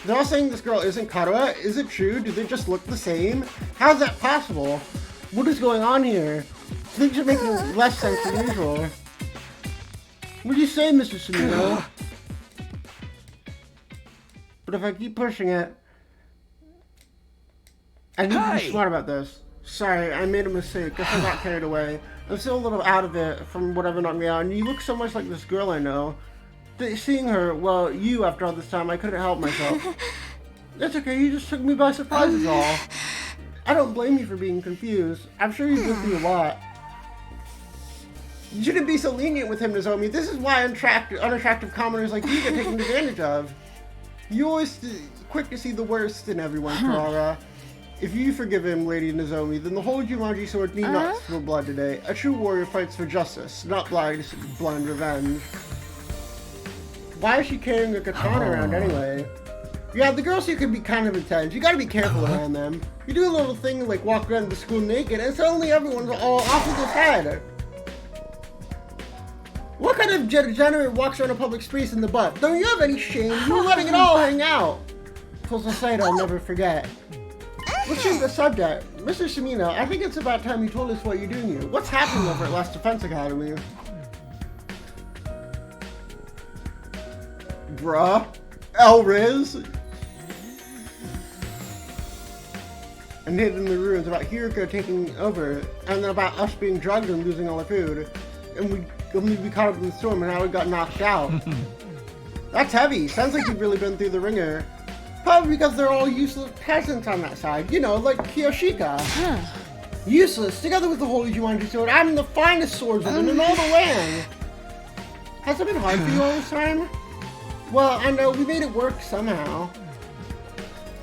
They're all saying this girl isn't Karuha. Is it true? Do they just look the same? How's that possible? What is going on here? Things are making less sense than usual. What do you say, Mr. Sumino? But if I keep pushing it, I need to be smart about this. Sorry, I made a mistake. Guess I got carried away. I'm still a little out of it from whatever knocked me out. And you look so much like this girl I know. Seeing her, well, you after all this time, I couldn't help myself. That's okay, you just took me by surprise is all. I don't blame you for being confused. I'm sure you've been through a lot. You shouldn't be so lenient with him, Nozomi. This is why unattractive commoners like you get taken advantage of. You're always quick to see the worst in everyone, Ferrara. If you forgive him, Lady Nozomi, then the whole Jumanji sword need not spill blood today. A true warrior fights for justice, not blind revenge. Why is she carrying a katana around anyway? Yeah, the girls here can be kind of intense. You gotta be careful around them. You do a little thing like walk around the school naked, and suddenly everyone's all off with his head. What kind of degenerate walks around a public space in the butt? Don't you have any shame? You're letting it all hang out. Close a sight I'll never forget. Let's change the subject. Mr. Sumino, I think it's about time you told us what you're doing here. What's happening over at Last Defense Academy? Bruh. L-Riz. And hidden in the ruins about Hiriko taking over, and then about us being drugged and losing all our food. And we caught up in the storm and how we got knocked out. That's heavy. Sounds like you've really been through the ringer. Probably because they're all useless peasants on that side. You know, like Kiyoshika. Useless. Together with the Holy Jumanji sword, I'm the finest swordsman in all the land. Has it been hard for you all this time? Well, I know, we made it work somehow.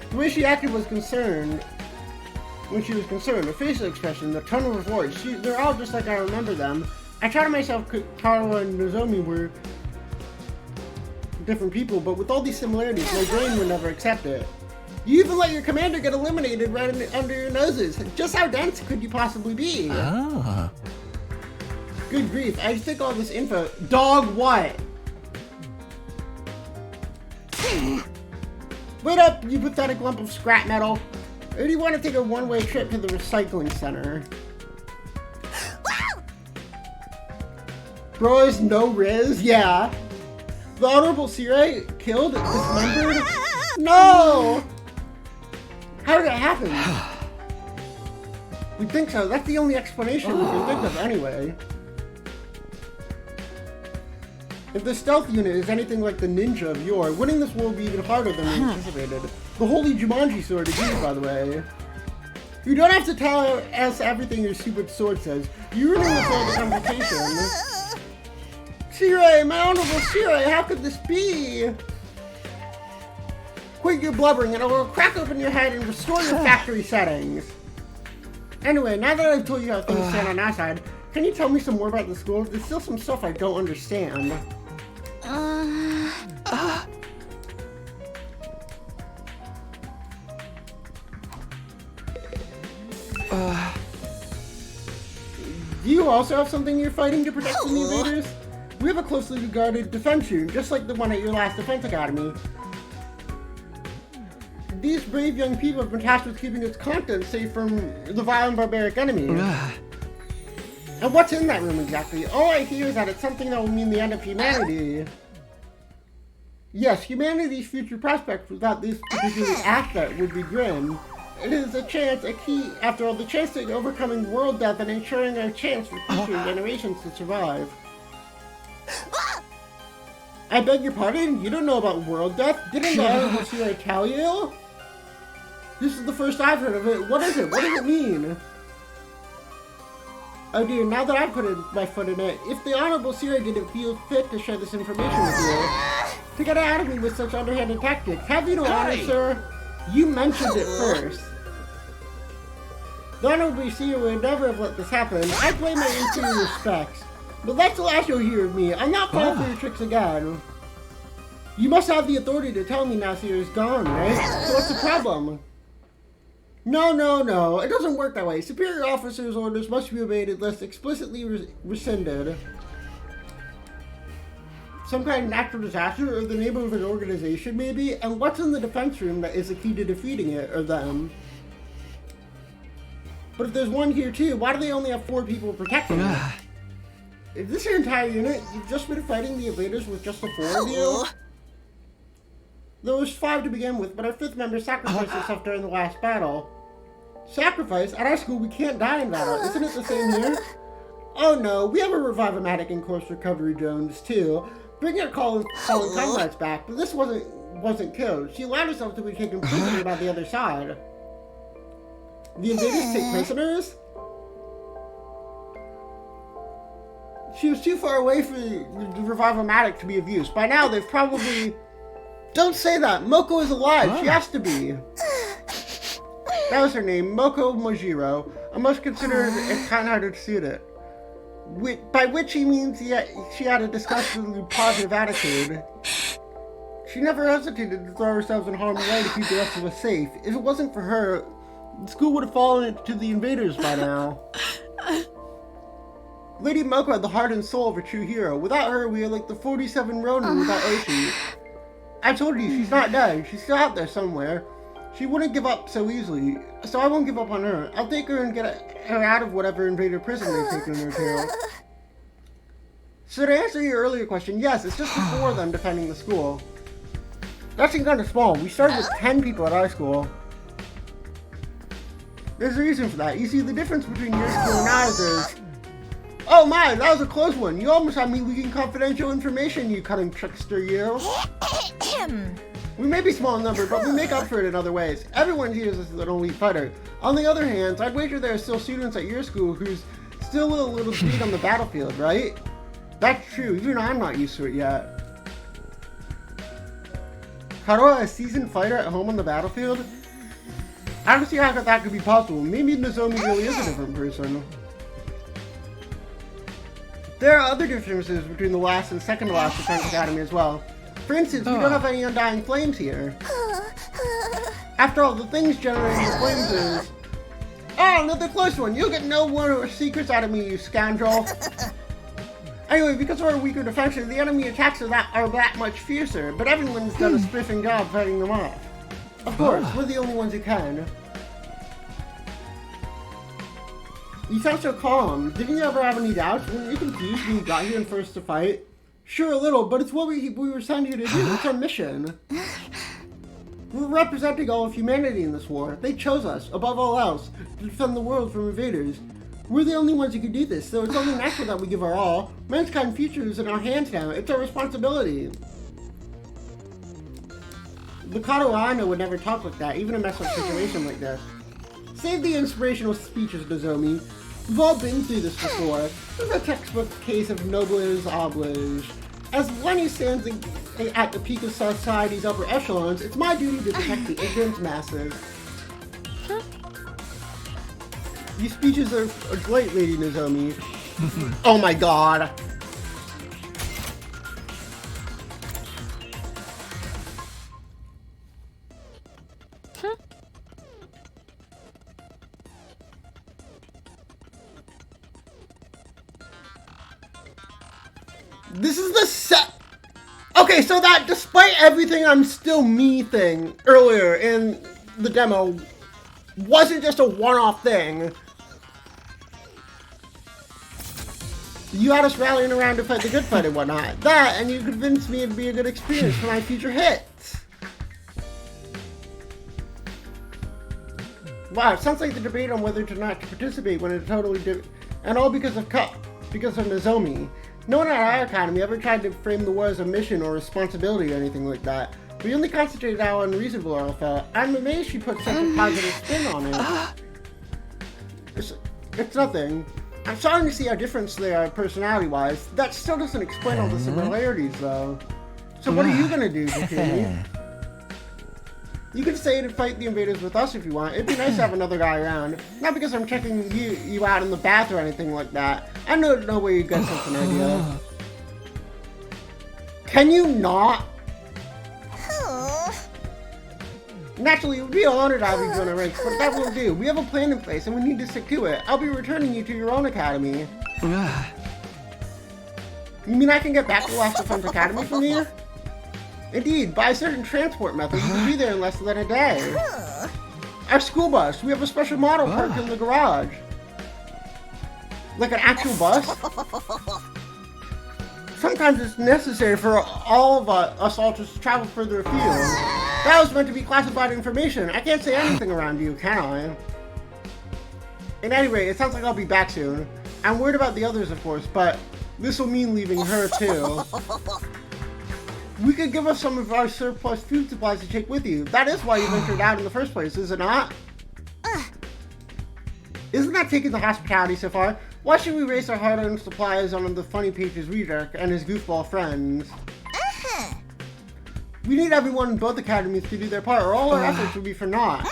The way she acted was concerned. When she was concerned, her facial expression, the tone of her voice, they're all just like I remember them. I thought to myself Kara and Nozomi were different people, but with all these similarities, my brain would never accept it. You even let your commander get eliminated right under your noses. Just how dense could you possibly be? Oh. Good grief, I just think all this info. Dog what? Wait up, you pathetic lump of scrap metal. Or do you want to take a one-way trip to the recycling center? Bro is no riz? Yeah. The Honorable Sirai killed, dismembered? No! How did it happen? We think so. That's the only explanation we can think of anyway. If the stealth unit is anything like the ninja of yore, winning this war will be even harder than we anticipated. The holy Jumanji sword agrees, by the way. You don't have to tell us everything your stupid sword says. You're ruining the flow of the conversation. Sirai, my honorable Sirai, how could this be? Quit your blubbering and I will crack open your head and restore your factory settings. Anyway, now that I've told you how things stand on our side, can you tell me some more about the school? There's still some stuff I don't understand. Do you also have something you're fighting to protect from the invaders? We have a closely regarded defense room, just like the one at your last defense academy. These brave young people have been tasked with keeping its contents safe from the violent barbaric enemy. And what's in that room exactly? All I hear is that it's something that will mean the end of humanity. Yes, humanity's future prospects without this particular asset would be grim. It is a chance, a key, after all, the chance to overcoming world death and ensuring our chance for future generations to survive. I beg your pardon? You don't know about world death? Didn't the Honorable Sirai tell you? This is the first I've heard of it. What is it? What does it mean? Oh dear, now that I've put my foot in it, if the Honorable Sirai didn't feel fit to share this information with you, to get out of me with such underhanded tactics, have you no honor, sir? You mentioned it first. The Honorable Sirai would never have let this happen. I blame my inferior respects. But that's the last you'll hear of me. I'm not falling for your tricks again. You must have the authority to tell me now Sierra's gone, right? So what's the problem? No. It doesn't work that way. Superior officers' orders must be obeyed unless explicitly rescinded. Some kind of natural disaster or the name of an organization, maybe? And what's in the defense room that is the key to defeating it, or them? But if there's one here too, why do they only have 4 people protecting it? Is this your entire unit? You've just been fighting the invaders with just the 4 of you? There was 5 to begin with, but our 5th member sacrificed himself during the last battle. Sacrifice? At our school, we can't die in battle. Isn't it the same here? Oh no, we have a Revive-O-Matic in course recovery drones too. Bring your fallen comrades back, but this wasn't killed. She allowed herself to be taken prisoner by the other side. The invaders take prisoners? She was too far away for the Revive-O-Matic to be of use. By now, they've probably... Don't say that! Moko is alive! She has to be! That was her name, Moko Mojiro. I must consider it kind-hearted student. By which he means she had a disgustingly positive attitude. She never hesitated to throw herself in harm's way to keep the rest of us safe. If it wasn't for her, the school would have fallen to the invaders by now. Lady Moko had the heart and soul of a true hero. Without her, we are like the 47 Ronin without Oshi. I told you, she's not dead. She's still out there somewhere. She wouldn't give up so easily, so I won't give up on her. I'll take her and get her out of whatever invader prison they've taken her to. So to answer your earlier question, yes, it's just the 4 of them defending the school. That seems kind of small. We started with 10 people at our school. There's a reason for that. You see, the difference between your school and ours is... Oh my, that was a close one. You almost had me leaking confidential information, you cunning trickster, you. We may be small in number, but we make up for it in other ways. Everyone here is an elite fighter. On the other hand, I'd wager there are still students at your school who's still a little beat on the battlefield, right? That's true, even I'm not used to it yet. Katoa, a seasoned fighter at home on the battlefield? I don't see how that could be possible. Maybe Nozomi really is a different person. There are other differences between the last and second to last Defense Academy as well. For instance, we don't have any undying flames here. After all, the things generating the flames is... Oh, another close one! You'll get no more secrets out of me, you scoundrel! Anyway, because we're weaker defenses, the enemy attacks are that much fiercer, but everyone's done a spiffing job fighting them off. Of course, we're the only ones who can. You sound so calm. Didn't you ever have any doubts? Weren't you confused when you got here and forced to fight? Sure, a little, but it's what we were sent here to do. It's our mission. We're representing all of humanity in this war. They chose us, above all else, to defend the world from invaders. We're the only ones who can do this, so it's only natural that we give our all. Mankind's future is in our hands now. It's our responsibility. The Katoa I know would never talk like that, even in a messed up situation like this. Save the inspirational speeches, Nozomi. We've all been through this before. This is a textbook case of noblesse oblige. As one who stands at the peak of society's upper echelons, it's my duty to protect the ignorant masses. These speeches are great, Lady Nozomi. Oh my god. This is the set. Okay, so that despite everything I'm still me thing earlier in the demo wasn't just a one-off thing. You had us rallying around to fight the good fight and whatnot. That, and you convinced me it'd be a good experience for my future hits. Wow, it sounds like the debate on whether or not to participate when it totally did, and all because of Nozomi. No one at our academy ever tried to frame the war as a mission or responsibility or anything like that. We only concentrated how unreasonable it all felt. I'm amazed she put such a positive spin on it. It's nothing. I'm starting to see how different they are personality-wise. That still doesn't explain all the similarities, though. So what are you gonna do, Takumi? You can stay to fight the invaders with us if you want. It'd be nice to have another guy around. Not because I'm checking you out in the bath or anything like that. I don't know where you get such an idea. Can you not? Naturally, it would be an honor to have you join our ranks, but that won't do. We have a plan in place, and we need to stick to it. I'll be returning you to your own academy. You mean I can get back to Last Defense Academy from here? Indeed, by a certain transport method, you can be there in less than a day. Our school bus. We have a special model parked in the garage. Like an actual bus? Sometimes it's necessary for all of us all to travel further afield. That was meant to be classified information. I can't say anything around you, can I? At any rate, it sounds like I'll be back soon. I'm worried about the others, of course, but this will mean leaving her, too. We could give us some of our surplus food supplies to take with you. That is why you ventured out in the first place, is it not? Isn't that taking the hospitality so far? Why should we waste our hard-earned supplies on the funny pages Redark and his goofball friends? We need everyone in both academies to do their part, or all our efforts will be for naught.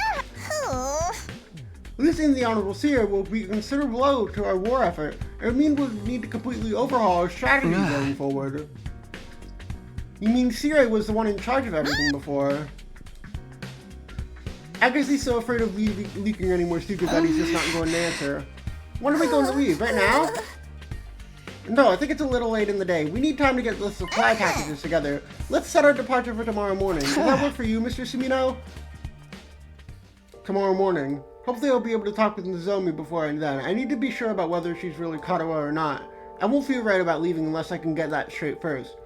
Losing the Honorable Seer will be a considerable blow to our war effort. It would mean we'll need to completely overhaul our strategy going forward. You mean Seer was the one in charge of everything before? I guess he's so afraid of leaking any more secrets that he's just not going to answer. When are we going to leave? Right now? No, I think it's a little late in the day. We need time to get the supply packages together. Let's set our departure for tomorrow morning. Does that work for you, Mr. Sumino? Tomorrow morning. Hopefully I'll be able to talk with Nozomi before then. I need to be sure about whether she's really Katoa or not. I won't feel right about leaving unless I can get that straight first.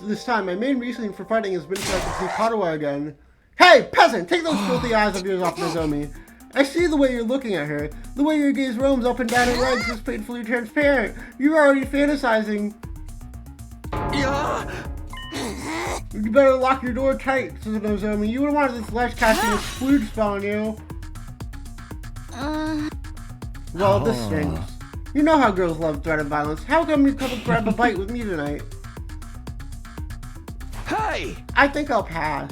This time, my main reasoning for fighting has been so I can see Katoa again. Hey, peasant! Take those filthy eyes of yours off Nozomi. I see the way you're looking at her. The way your gaze roams up and down her legs is painfully transparent. You're already fantasizing. You better lock your door tight, says Nozomi. You wouldn't want this flesh casting a splooge spell on you. Well, this stinks. You know how girls love threat of violence. How come you couldn't grab a bite with me tonight? Hey! I think I'll pass.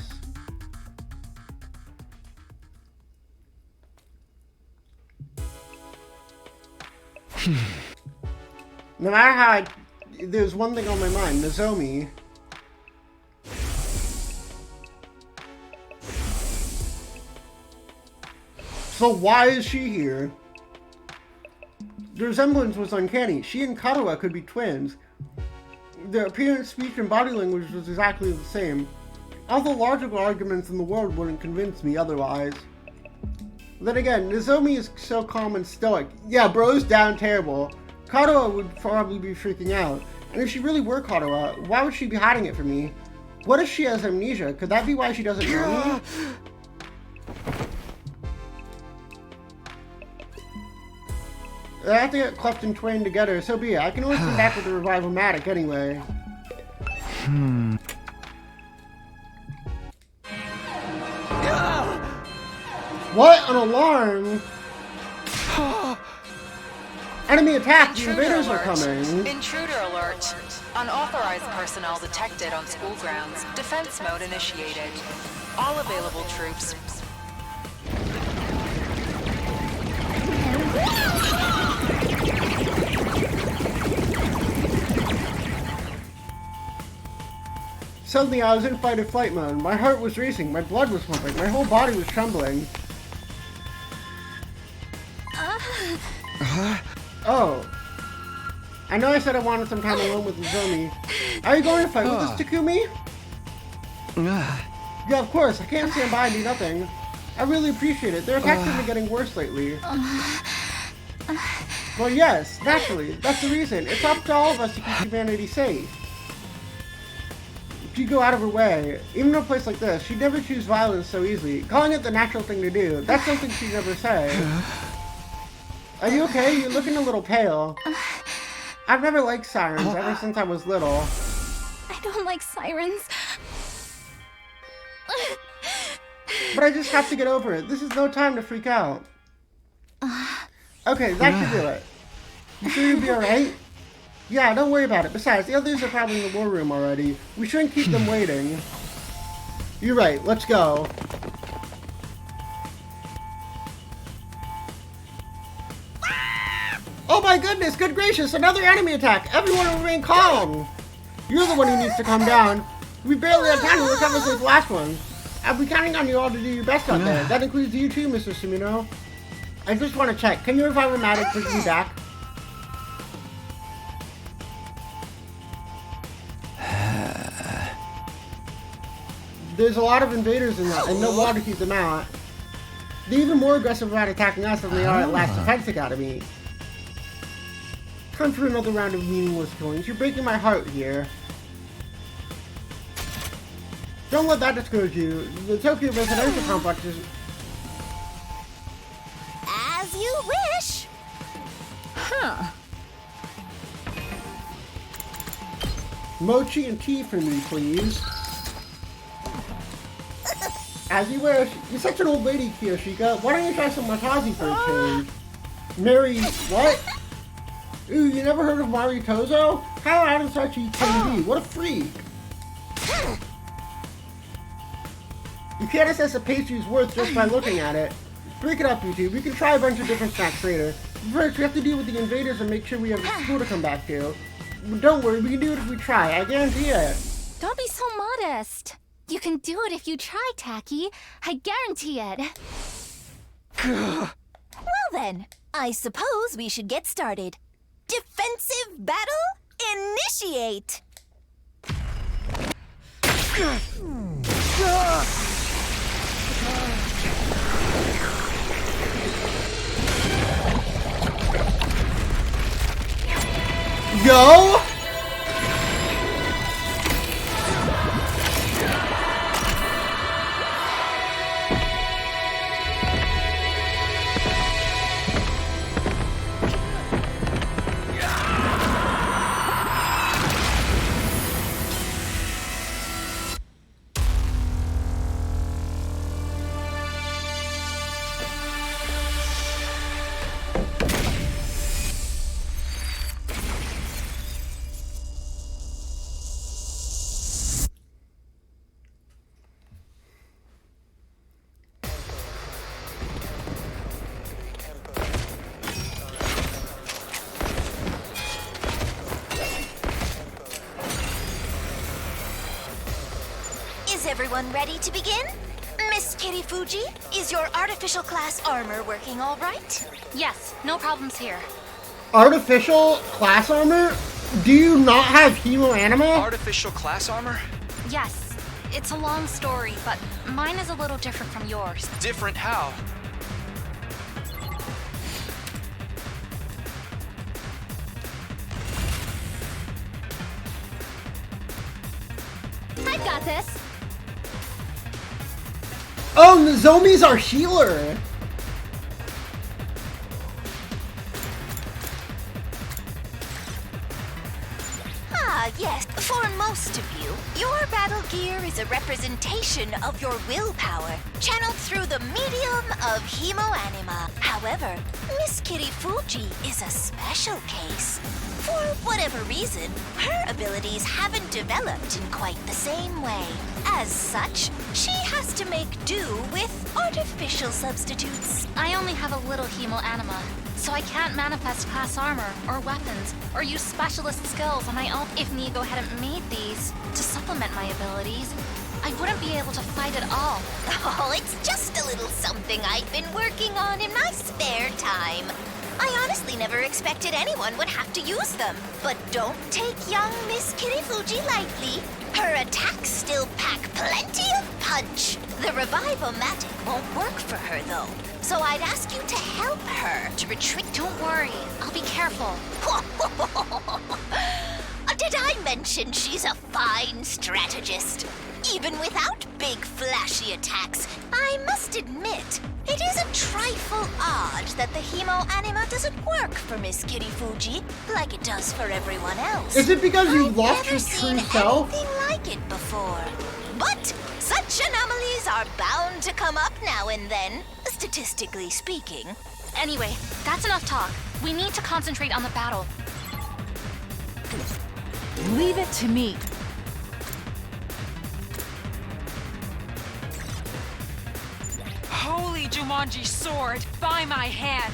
No matter how there's one thing on my mind, Nozomi. So why is she here? The resemblance was uncanny. She and Katawa could be twins. Their appearance, speech, and body language was exactly the same. All the logical arguments in the world wouldn't convince me otherwise. Then again, Nozomi is so calm and stoic. Yeah, bro's down terrible. Katawa would probably be freaking out. And if she really were Katawa, why would she be hiding it from me? What if she has amnesia? Could that be why she doesn't know me? I have to get cleft and twain together, so be it. I can always come back with the revival-matic anyway. What? An alarm? Enemy attack! The invaders are coming! Intruder alert! Unauthorized personnel detected on school grounds. Defense mode initiated. All available troops. Suddenly I was in fight or flight mode. My heart was racing, my blood was pumping, my whole body was trembling. Oh. I know I said I wanted some time alone with Nozomi. Are you going to fight with us, Takumi? Yeah, of course. I can't stand by and do nothing. I really appreciate it. Their attacks have been getting worse lately. Well, yes, naturally. That's the reason. It's up to all of us to keep humanity safe. She'd go out of her way. Even in a place like this, she'd never choose violence so easily. Calling it the natural thing to do, that's something she'd never say. Are you okay? You're looking a little pale. I've never liked sirens ever since I was little. I don't like sirens. But I just have to get over it. This is no time to freak out. Okay, that should do it. You sure you'll be alright? Yeah, don't worry about it. Besides, the others are probably in the war room already. We shouldn't keep them waiting. You're right, let's go. Oh my goodness, good gracious, another enemy attack! Everyone remain calm! You're the one who needs to calm down. We barely had time to recover since the last one. I'll be counting on you all to do your best out there. That includes you too, Mr. Sumino. I just want to check. Can you revive Matic bring me back? There's a lot of invaders in that, and no water to keep them out. They're even more aggressive about attacking us than they are at Last Defense Academy. Time for another round of meaningless killings. You're breaking my heart here. Don't let that discourage you. The Tokyo residential complex is... As you wish! Huh. Mochi and tea for me, please. As you wish. You're such an old lady, Kiyoshika. Why don't you try some watazi for a change? Mary... what? Ooh, you never heard of Mari Tozo? How out of touch you can be? What a freak! You can't assess a pastry's worth just by looking at it. Break it up, you two. We can try a bunch of different snacks later. First, we have to deal with the invaders and make sure we have a school to come back to. But don't worry, we can do it if we try. I guarantee it. Don't be so modest. You can do it if you try, Taki. I guarantee it. Well then, I suppose we should get started. Defensive battle? Initiate! Go! everyone ready to begin? Miss Kitty Fuji, is your artificial class armor working all right? Yes, no problems here. Artificial class armor? Do you not have hemoanima? Artificial class armor? Yes, it's a long story, but mine is a little different from yours. Different how? I've got this. Oh, Nozomi's our healer. Ah, yes. For most of you, your battle gear is a representation of your willpower, channeled through the medium of hemoanima. However, Miss Kitty Fuji is a special case. For whatever reason, her abilities haven't developed in quite the same way. As such, she has to make do with artificial substitutes. I only have a little hemoanima, so I can't manifest class armor or weapons or use specialist skills on my own. If Nigo hadn't made these to supplement my abilities, I wouldn't be able to fight at all. Oh, it's just a little something I've been working on in my spare time. I honestly never expected anyone would have to use them. But don't take young Miss Kitty Fuji lightly. Her attacks still pack plenty of punch. The Revive-O-Matic won't work for her, though. So I'd ask you to help her to retreat. Don't worry, I'll be careful. Did I mention she's a fine strategist? Even without big flashy attacks, I must admit, it is a trifle odd that the hemoanima doesn't work for Miss Kitty Fuji like it does for everyone else. Is it because you I've lost never your seen true self? anything like it before. But such anomalies are bound to come up now and then, statistically speaking. Anyway, that's enough talk. We need to concentrate on the battle. Leave it to me. Holy Jumanji sword, by my hand,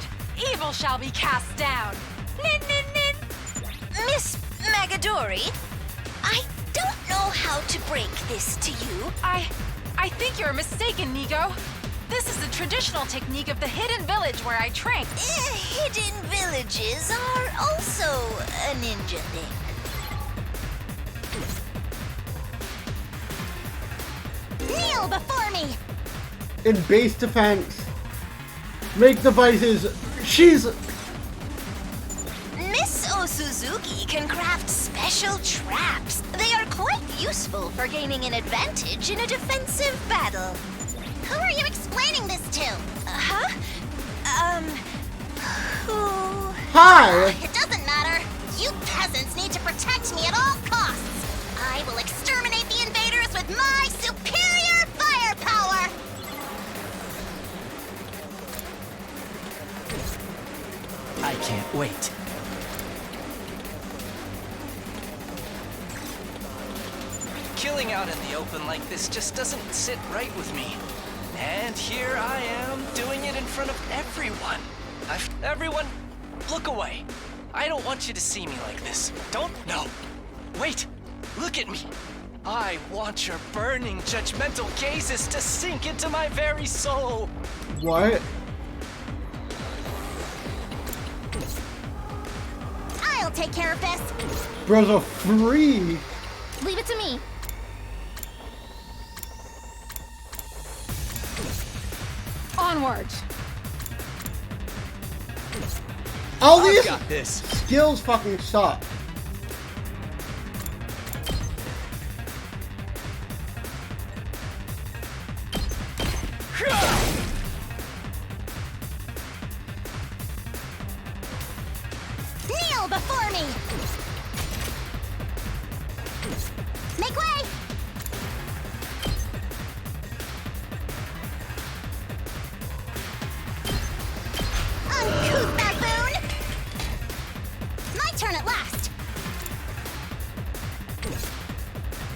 evil shall be cast down. Nin, nin, nin. Miss Magadori, I don't know how to break this to you. I think you're mistaken, Nigo. This is the traditional technique of the hidden village where I train. Hidden villages are also a ninja thing. Kneel before me! In base defense. Make devices. She's... Miss Osuzuki can craft special traps. They are quite useful for gaining an advantage in a defensive battle. Who are you explaining this to? Who? Hi! It doesn't matter. You peasants need to protect me at all costs. I will exterminate the invaders with my superior firepower! I can't wait. Killing out in the open like this just doesn't sit right with me. And here I am, doing it in front of everyone. Everyone, look away. I don't want you to see me like this. No. Wait, look at me. I want your burning, judgmental gazes to sink into my very soul. What? I'll take care of this. Bro's a freak. Leave it to me. Onward. All these got this. skills fucking suck. Kneel before me! Make way! Uncouth baboon! My turn at last!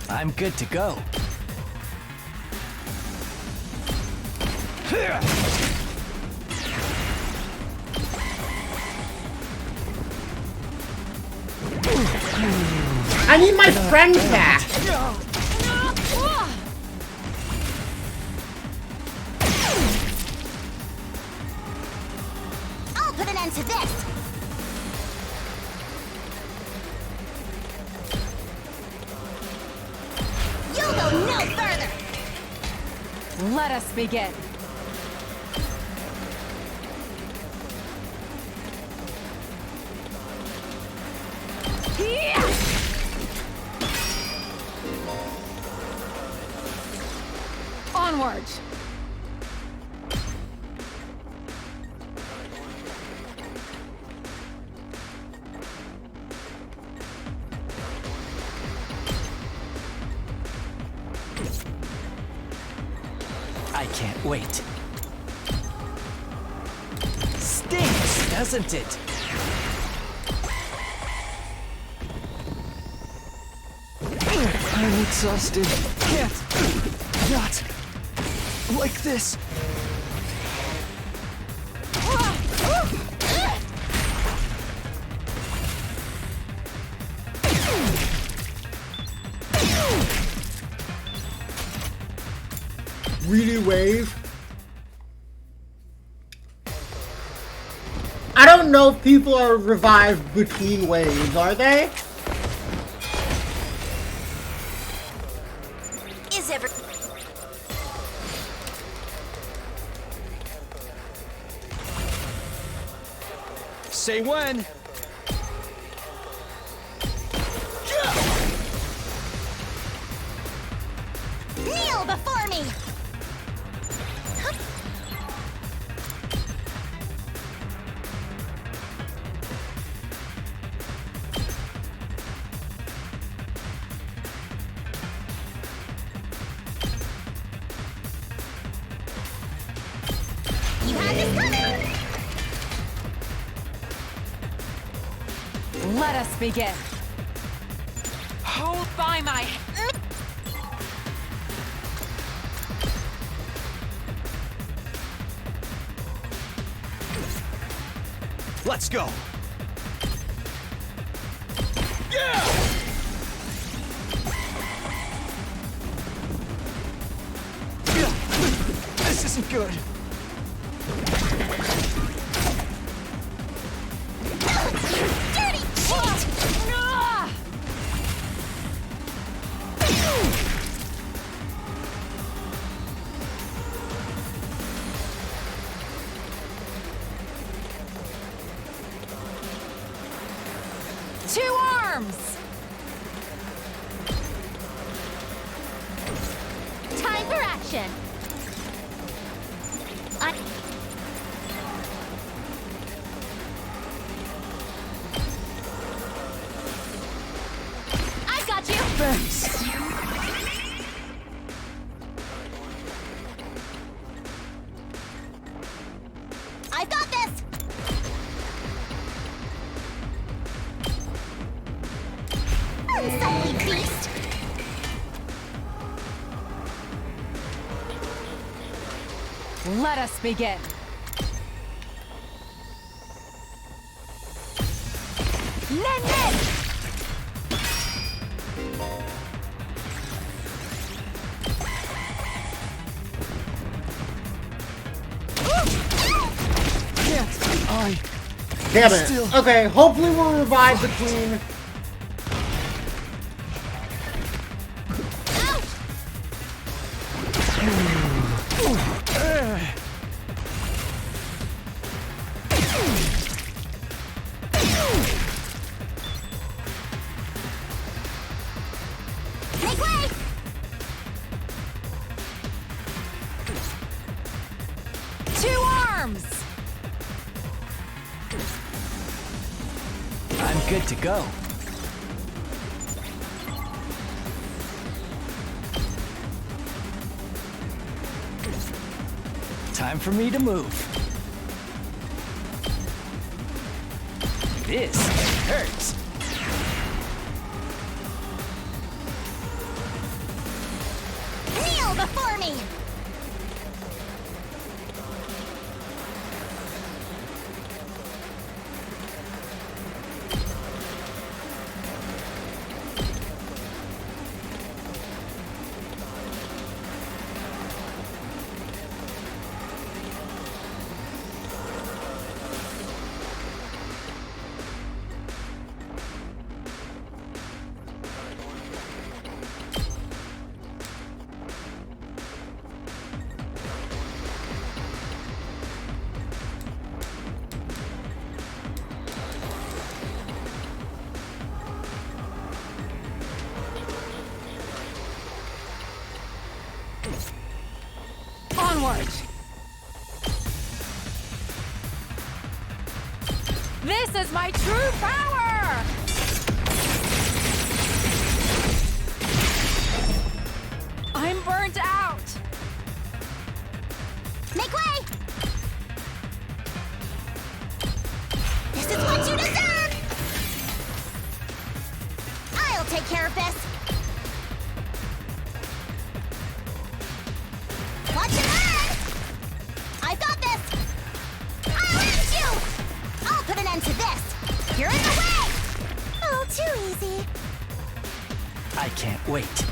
I'm good to go. I need my friend back. Let us begin. Onward. I can't wait. Stinks, doesn't it? I'm exhausted. Can't. Not. Like this. Redo wave. I don't know if people are revived between waves, are they? Is ever... Say when. Kneel before me! You had this coming! Let us begin. Hold by my... Let's go. This isn't good. Dirty cheat! Two arms! Time for action! I got you! Thanks. I've got this! Unsightly beast! Let us begin. Nen nen! Damn it. Okay, hopefully we'll revive between... Make way! Two arms! I'm good to go. Time for me to move. This hurts. Kneel before me! use my true power! I'm burnt out! Make way! This is what you deserve! I'll take care of this. Watch it burn! I've got this! I'll end you! I'll put an end to this! You're in the way! Oh, too easy. I can't wait.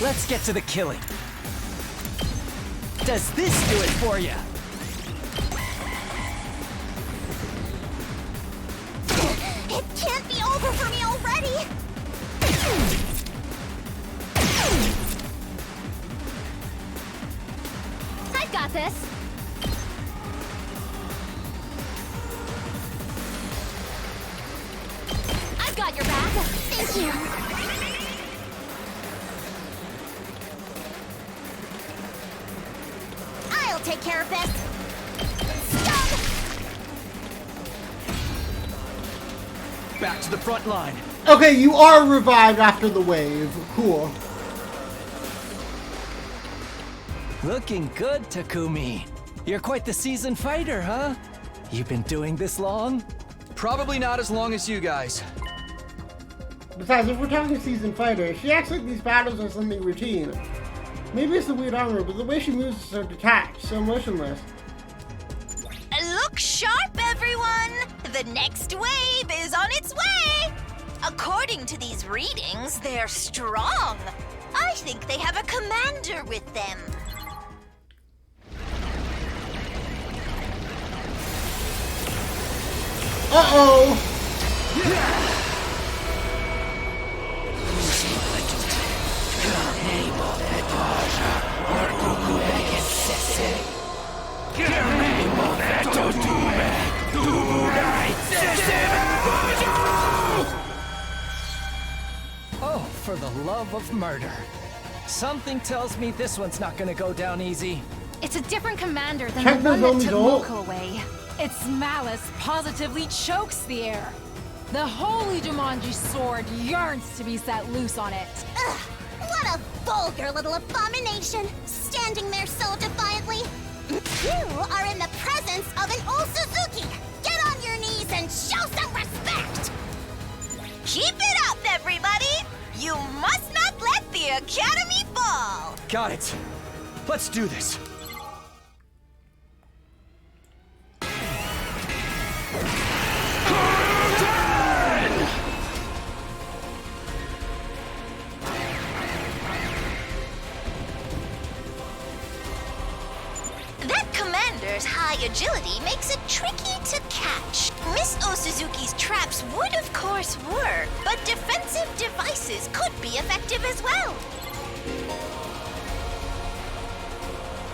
Let's get to the killing. Does this do it for you? It can't be over for me already! I've got this. I've got your back. Thank you. I'll take care of this. Stop! Back to the front line. Okay, you are revived after the wave. Cool. Looking good, Takumi. You're quite the seasoned fighter, huh? You've been doing this long? Probably not as long as you guys. Besides, if we're talking seasoned fighter, she acts like these battles are something routine. Maybe it's the weird armor, but the way she moves is so detached, so motionless. Look sharp, everyone! The next wave is on its way! According to these readings, they're strong. I think they have a commander with them. Uh-oh! Oh, for the love of murder. Something tells me this one's not gonna go down easy. It's a different commander than Check the one those that took zombies Moko away. Its malice positively chokes the air. The holy Jumanji sword yearns to be set loose on it. Ugh, what a vulgar little abomination, standing there so defiantly. You are in the presence of an old Suzuki. Get on your knees and show some respect. Keep it up, everybody. You must not let the Academy fall. Got it. Let's do this. That commander's high agility makes it tricky to catch. Miss Osuzuki's traps would of course work, but defensive devices could be effective as well.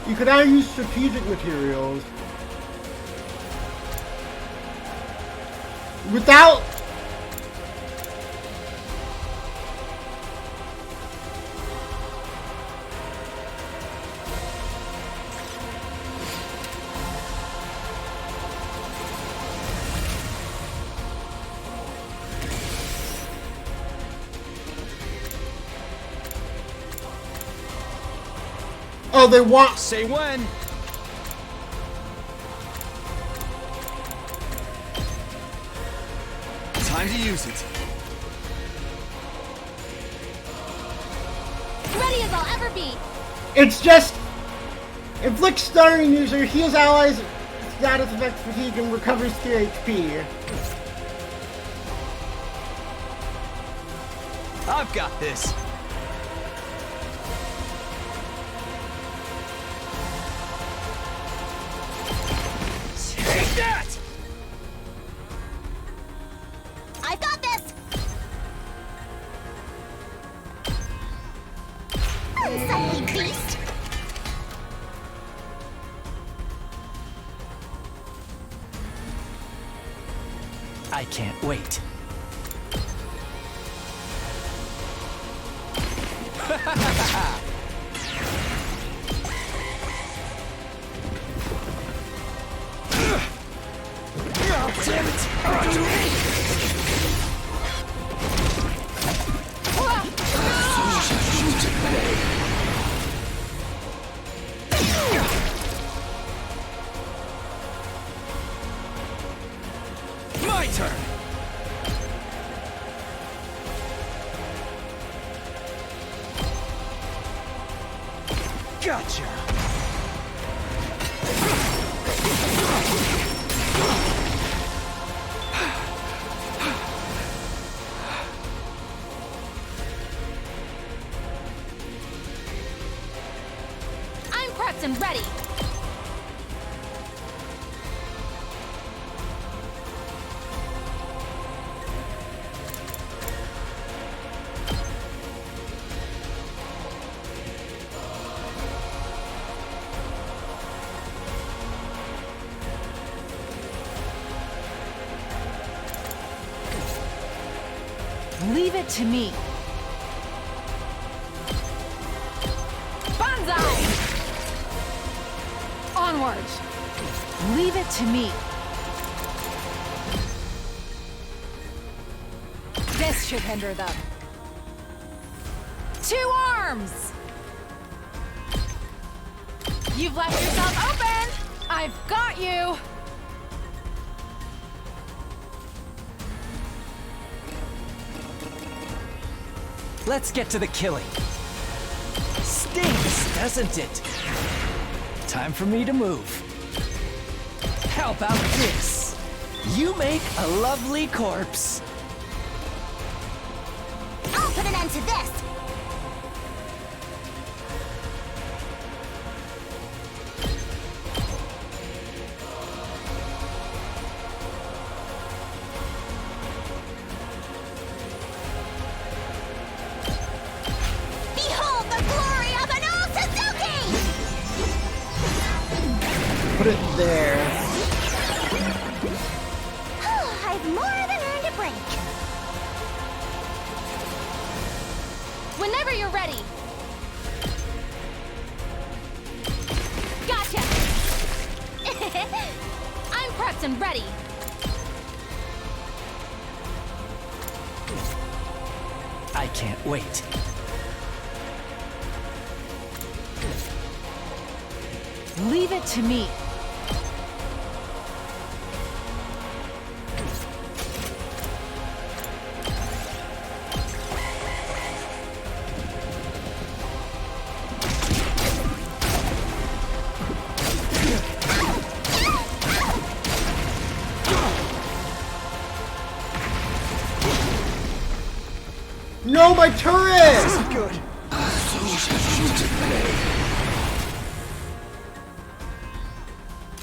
You could now use strategic materials. Without... Oh, they want... Say when. Time to use it. Ready as I'll ever be. It's just... Inflicts stunning user, heals allies, status effect fatigue, and recovers 3 HP. I've got this. Take that! I've got this! Unsightly beast! I can't wait. My turn! Gotcha! I'm prepped and ready. Leave it to me. Banzai! Onward. Leave it to me. This should hinder them. 2 arms! You've left yourself open! I've got you! Let's get to the killing. Stings, doesn't it? Time for me to move. How about this? You make a lovely corpse. I'll put an end to this! Behold the glory of an old Suzuki! Put it there. I've more than earned a break. Whenever you're ready. Gotcha! I'm prepped and ready. I can't wait. Leave it to me. No, my turret! Good.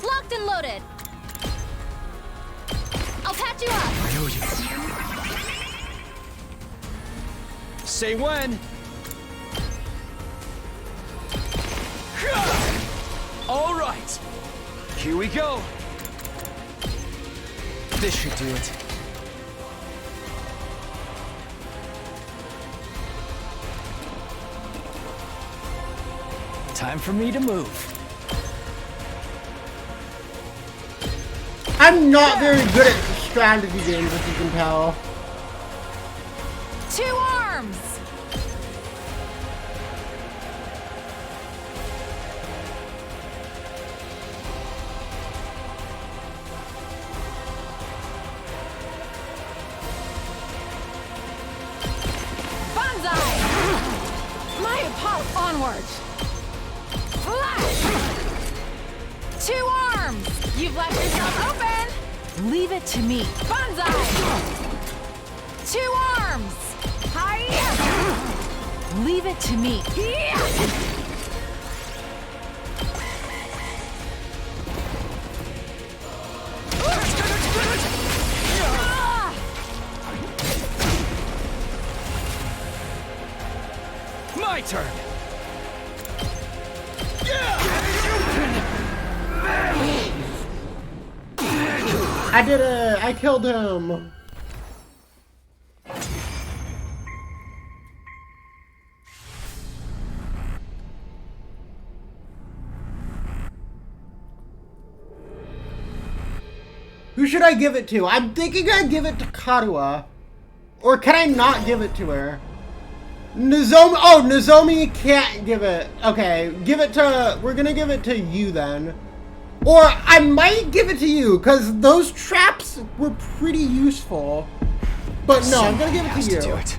Locked and loaded. I'll patch you up. I owe you. Say when. All right. Here we go. This should do it. Time for me to move. I'm not very good at strategy games, as you can tell. 2 arms! Banzai! My Apollo onward! Flash! 2 arms! You've left yourself open! Leave it to me. Banzai! 2 arms! Hiya! Leave it to me. My turn. I did it! I killed him! Who should I give it to? I'm thinking I'd give it to Karuha. Or can I not give it to her? Nozomi, oh, Nozomi can't give it. Okay, give it to, we're gonna give it to you then. Or I might give it to you, because those traps were pretty useful. But no, I'm gonna give it to you. Do it.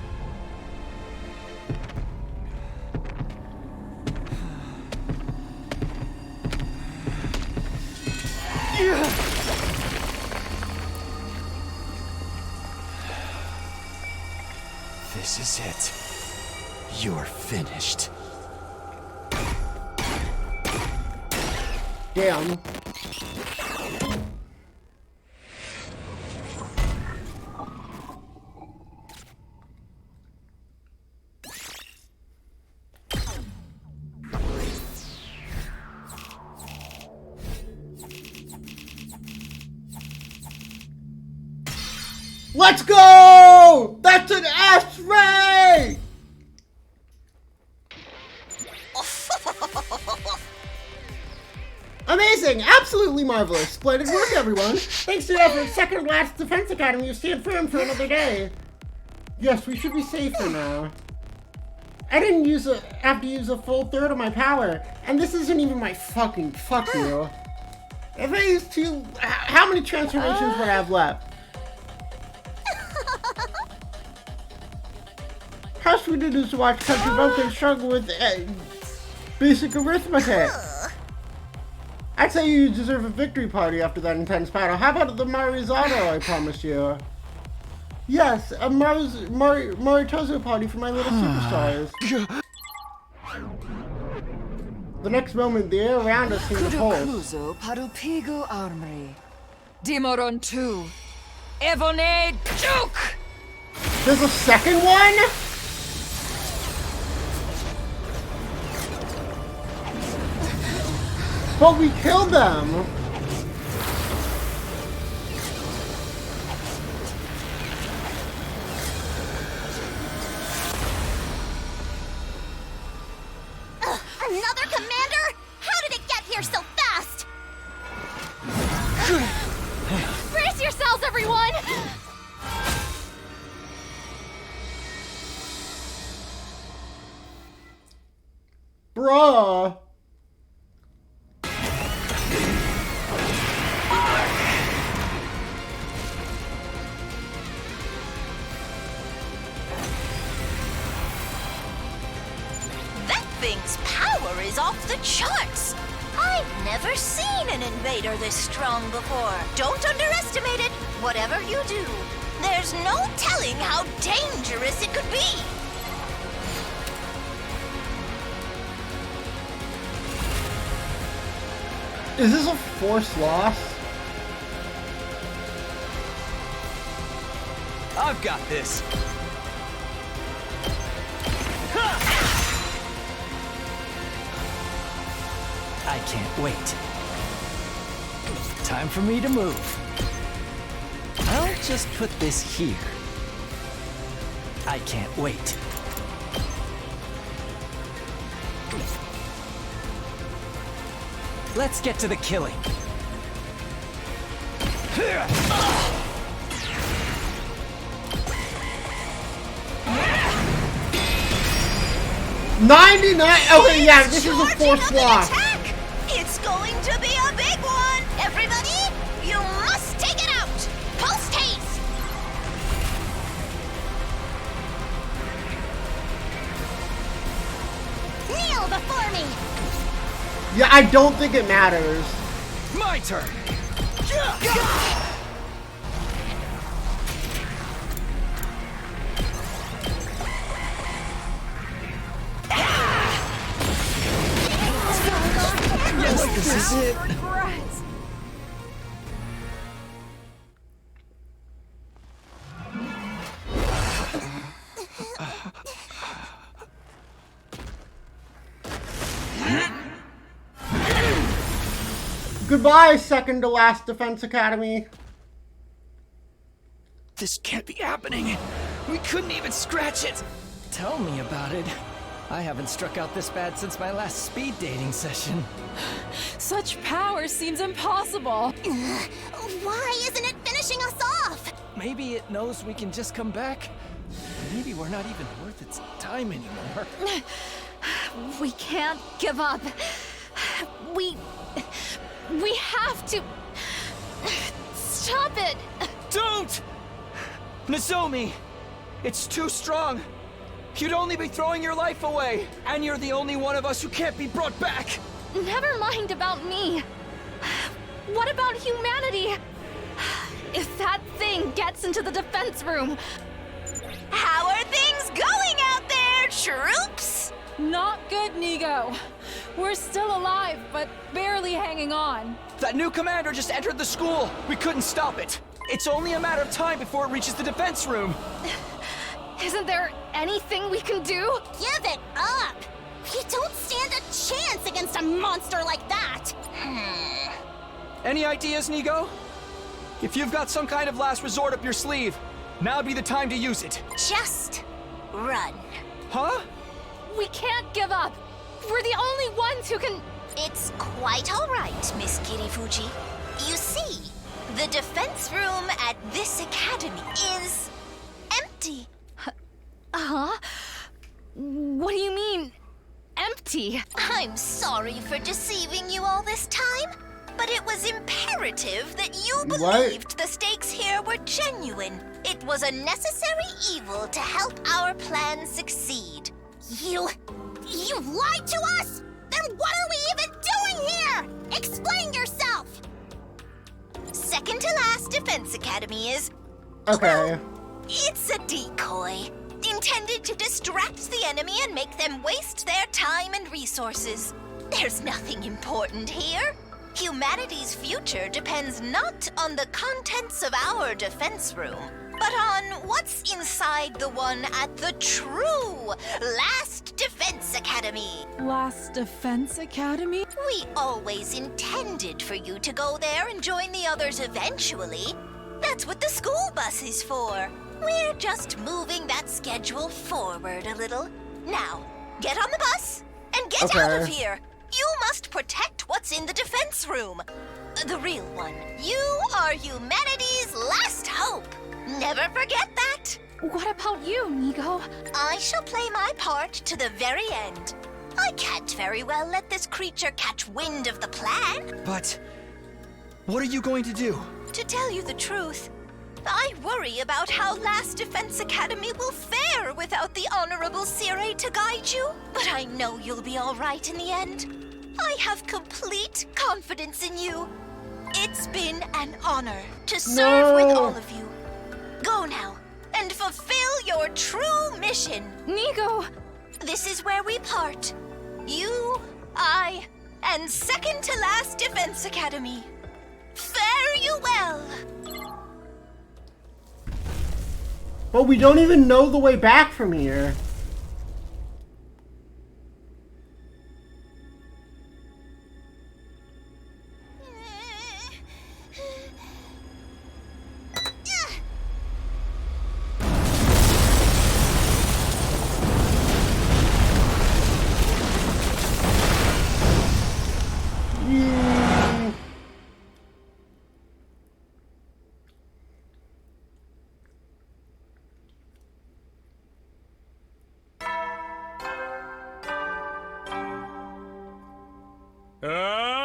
This is it. You're finished. Damn. Let's go! That's an S-ray! Amazing! Absolutely marvelous! Splendid work, everyone! Thanks to your efforts, Second Last Defense Academy, you stand firm for another day. Yes, we should be safer now. I didn't have to use a full third of my power, and this isn't even my fucking fuck you. If I use two, how many transformations would I have left? How sweet it is to watch country bumpkins struggle with basic arithmetic. I'd say you deserve a victory party after that intense battle. How about the Marizado I promised you? Yes, a Maritozo party for my little superstars. The next moment, the air around us seemed to pulse. Parupigo Armory. Dimoron 2. Evone Duke! There's a second one? But we killed them! Another commander? How did it get here so fast? Brace yourselves, everyone! Bruh! Thing's power is off the charts. I've never seen an invader this strong before. Don't underestimate it, whatever you do. There's no telling how dangerous it could be. Is this a forced loss? I've got this. I can't wait. Time for me to move. I'll just put this here. I can't wait. Let's get to the killing. 99? Okay, yeah, this is a forced loss. It's going to be a big one. Everybody, you must take it out. Post haste. Kneel before me. Yeah, I don't think it matters. My turn. Yes, this is it. Regrets. Goodbye, second to last Defense Academy. This can't be happening. We couldn't even scratch it. Tell me about it. I haven't struck out this bad since my last speed dating session. Such power seems impossible. Why isn't it finishing us off? Maybe it knows we can just come back. Maybe we're not even worth its time anymore. We can't give up. We have to stop it. Don't! Nozomi! It's too strong. You'd only be throwing your life away, and you're the only one of us who can't be brought back. Never mind about me. What about humanity? If that thing gets into the defense room... How are things going out there, troops? Not good, Nigo. We're still alive, but barely hanging on. That new commander just entered the school. We couldn't stop it. It's only a matter of time before it reaches the defense room. Isn't there anything we can do? Give it up! You don't stand a chance against a monster like that! Any ideas, Nigo? If you've got some kind of last resort up your sleeve, now'd be the time to use it. Just run. Huh? We can't give up. We're the only ones who can... It's quite all right, Miss Kirifuji. You see, the defense room at this academy is empty. Huh? What do you mean, empty? I'm sorry for deceiving you all this time, but it was imperative that you believed the stakes here were genuine. It was a necessary evil to help our plan succeed. You lied to us? Then what are we even doing here? Explain yourself! Second to last defense academy is... Okay. It's a decoy. Intended to distract the enemy and make them waste their time and resources. There's nothing important here. Humanity's future depends not on the contents of our defense room, but on what's inside the one at the true Last Defense Academy. Last Defense Academy? We always intended for you to go there and join the others eventually. That's what the school bus is for. We're just moving that schedule forward a little. Now, get on the bus and get out of here. You must protect what's in the defense room. The real one. You are humanity's last hope. Never forget that. What about you, Nigo? I shall play my part to the very end. I can't very well let this creature catch wind of the plan. But what are you going to do? To tell you the truth, I worry about how Last Defense Academy will fare without the Honorable Sire to guide you. But I know you'll be all right in the end. I have complete confidence in you. It's been an honor to serve with all of you. Go now and fulfill your true mission. Nigo! This is where we part. You, I, and second to last Defense Academy. Fare you well. But we don't even know the way back from here.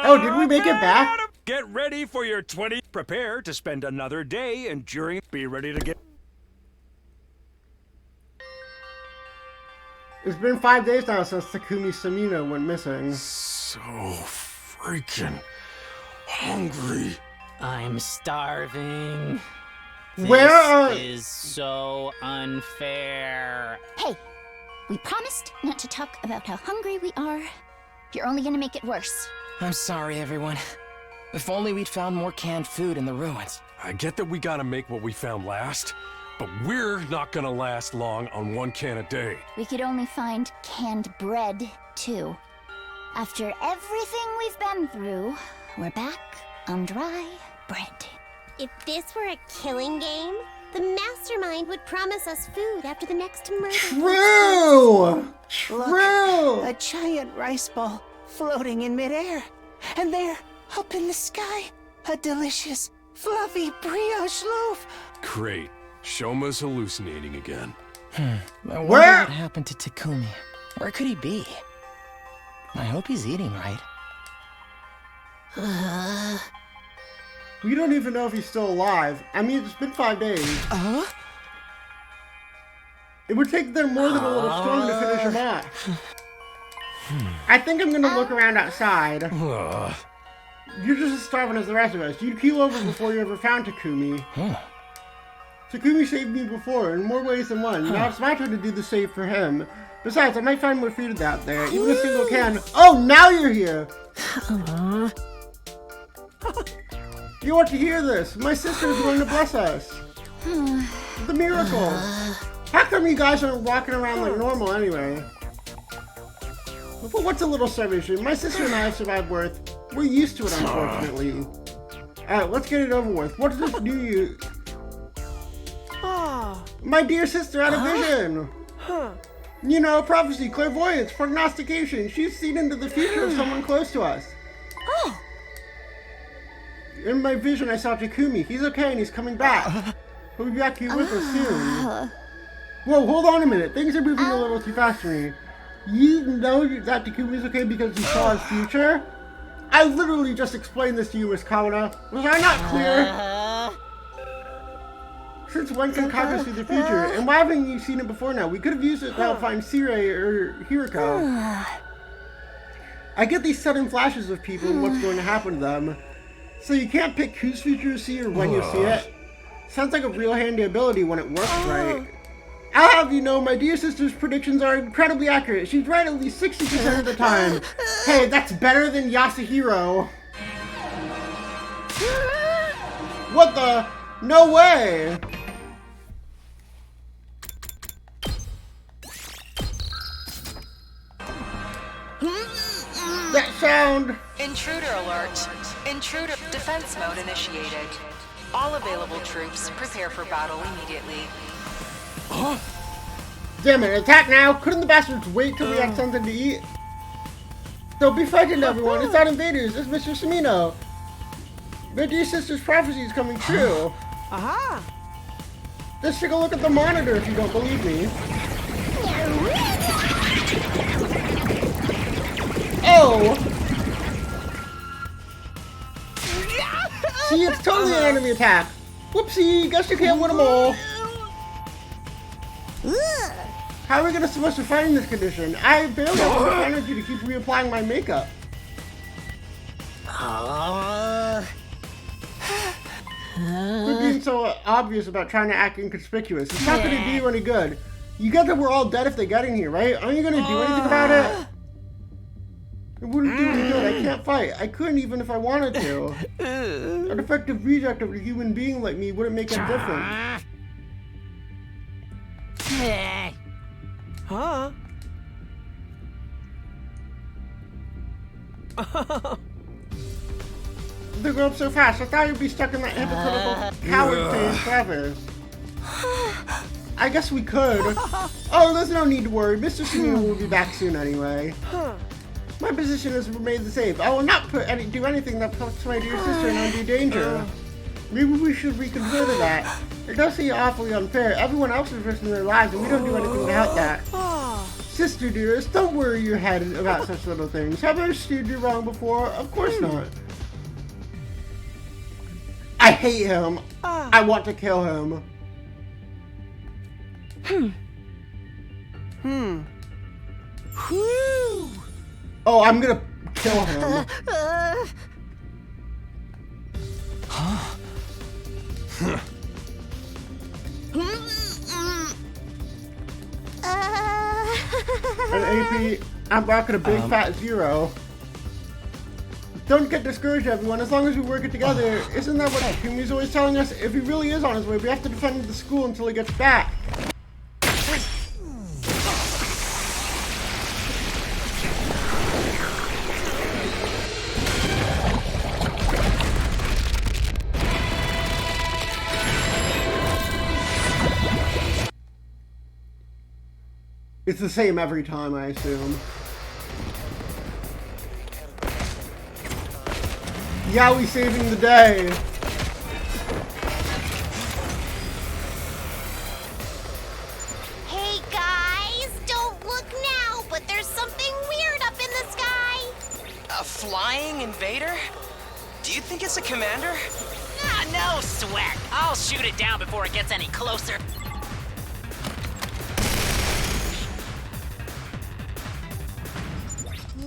Oh, did we make it back? Get ready for your 20. Prepare to spend another day enduring. Be ready to get. It's been 5 days now since Takumi Samino went missing. So freaking hungry. I'm starving. Where This is so unfair. Hey, we promised not to talk about how hungry we are. You're only gonna make it worse. I'm sorry, everyone. If only we'd found more canned food in the ruins. I get that we gotta make what we found last, but we're not gonna last long on 1 can a day. We could only find canned bread, too. After everything we've been through, we're back on dry bread. If this were a killing game, The mastermind would promise us food after the next murder. True! Look, a giant rice ball floating in midair. And there, up in the sky, a delicious, fluffy brioche loaf. Great. Shoma's hallucinating again. I wonder Where? what happened to Takumi. Where could he be? I hope he's eating right. We don't even know if he's still alive. I mean, it's been 5 days. It would take them more than a little storm to finish him off. I think I'm gonna look around outside. You're just as starving as the rest of us. You'd keel over before you ever found Takumi. Takumi saved me before in more ways than one. Now it's my turn to do the same for him. Besides, I might find more food out there, even a single can. Oh, now you're here! You want to hear this? My sister is going to bless us. The miracle. How come you guys aren't walking around like normal anyway? But what's a little starvation? My sister and I have survived worse. We're used to it, unfortunately. Alright, let's get it over with. What does this do you? My dear sister had a vision. You know, prophecy, clairvoyance, prognostication. She's seen into the future of someone close to us. In my vision, I saw Takumi. He's okay and he's coming back. He'll be back here with us soon. Whoa, hold on a minute. Things are moving a little too fast for me. You know that Takumi's okay because you saw his future? I literally just explained this to you, Miss Kawana. Was I not clear? Since when can Kaka see the future? And why haven't you seen it before now? We could have used it to help find Sirei or Hiriko. I get these sudden flashes of people and what's going to happen to them. So you can't pick whose future you see or when you see it? Sounds like a real handy ability when it works right. I'll have you know, my dear sister's predictions are incredibly accurate. She's right at least 60% of the time. Hey, that's better than Yasuhiro. What the? No way! That sound! Intruder alert. Intruder defense mode initiated. All available troops prepare for battle immediately. Damn it, attack now! Couldn't the bastards wait till we had something to eat? Don't be frightened, everyone. It's not invaders. It's Mr. Samino. My dear sister's prophecy is coming true. Aha! Just take a look at the monitor if you don't believe me. Oh! See, it's totally an enemy attack. Whoopsie, guess you can't win them all. How are we supposed to fight in this condition? I barely have enough energy to keep reapplying my makeup. We're being so obvious about trying to act inconspicuous. It's not going to do you any good. You get that we're all dead if they get in here, right? Aren't you going to do anything about it? It wouldn't do any good. I can't fight. I couldn't even if I wanted to. A defective reject of a human being like me wouldn't make a difference. Huh? They grew up so fast. I thought you'd be stuck in that hypocritical coward phase forever. I guess we could. Oh, there's no need to worry. Mr. Samino will be back soon anyway. My position has remained the same. I will not do anything that puts my dear sister in undue danger. Maybe we should reconsider that. It does seem awfully unfair. Everyone else is risking their lives and we don't do anything to help that. Sister dearest, don't worry your head about such little things. Have I steered you wrong before? Of course not. I hate him. I want to kill him. Oh, I'm gonna kill him. An AP, I'm back at a big fat 0. Don't get discouraged, everyone. As long as we work it together, isn't that what Takumi's always telling us? If he really is on his way, we have to defend the school until he gets back. It's the same every time, I assume. Yeah, we saving the day. Hey guys, don't look now, but there's something weird up in the sky. A flying invader? Do you think it's a commander? Ah, no sweat. I'll shoot it down before it gets any closer.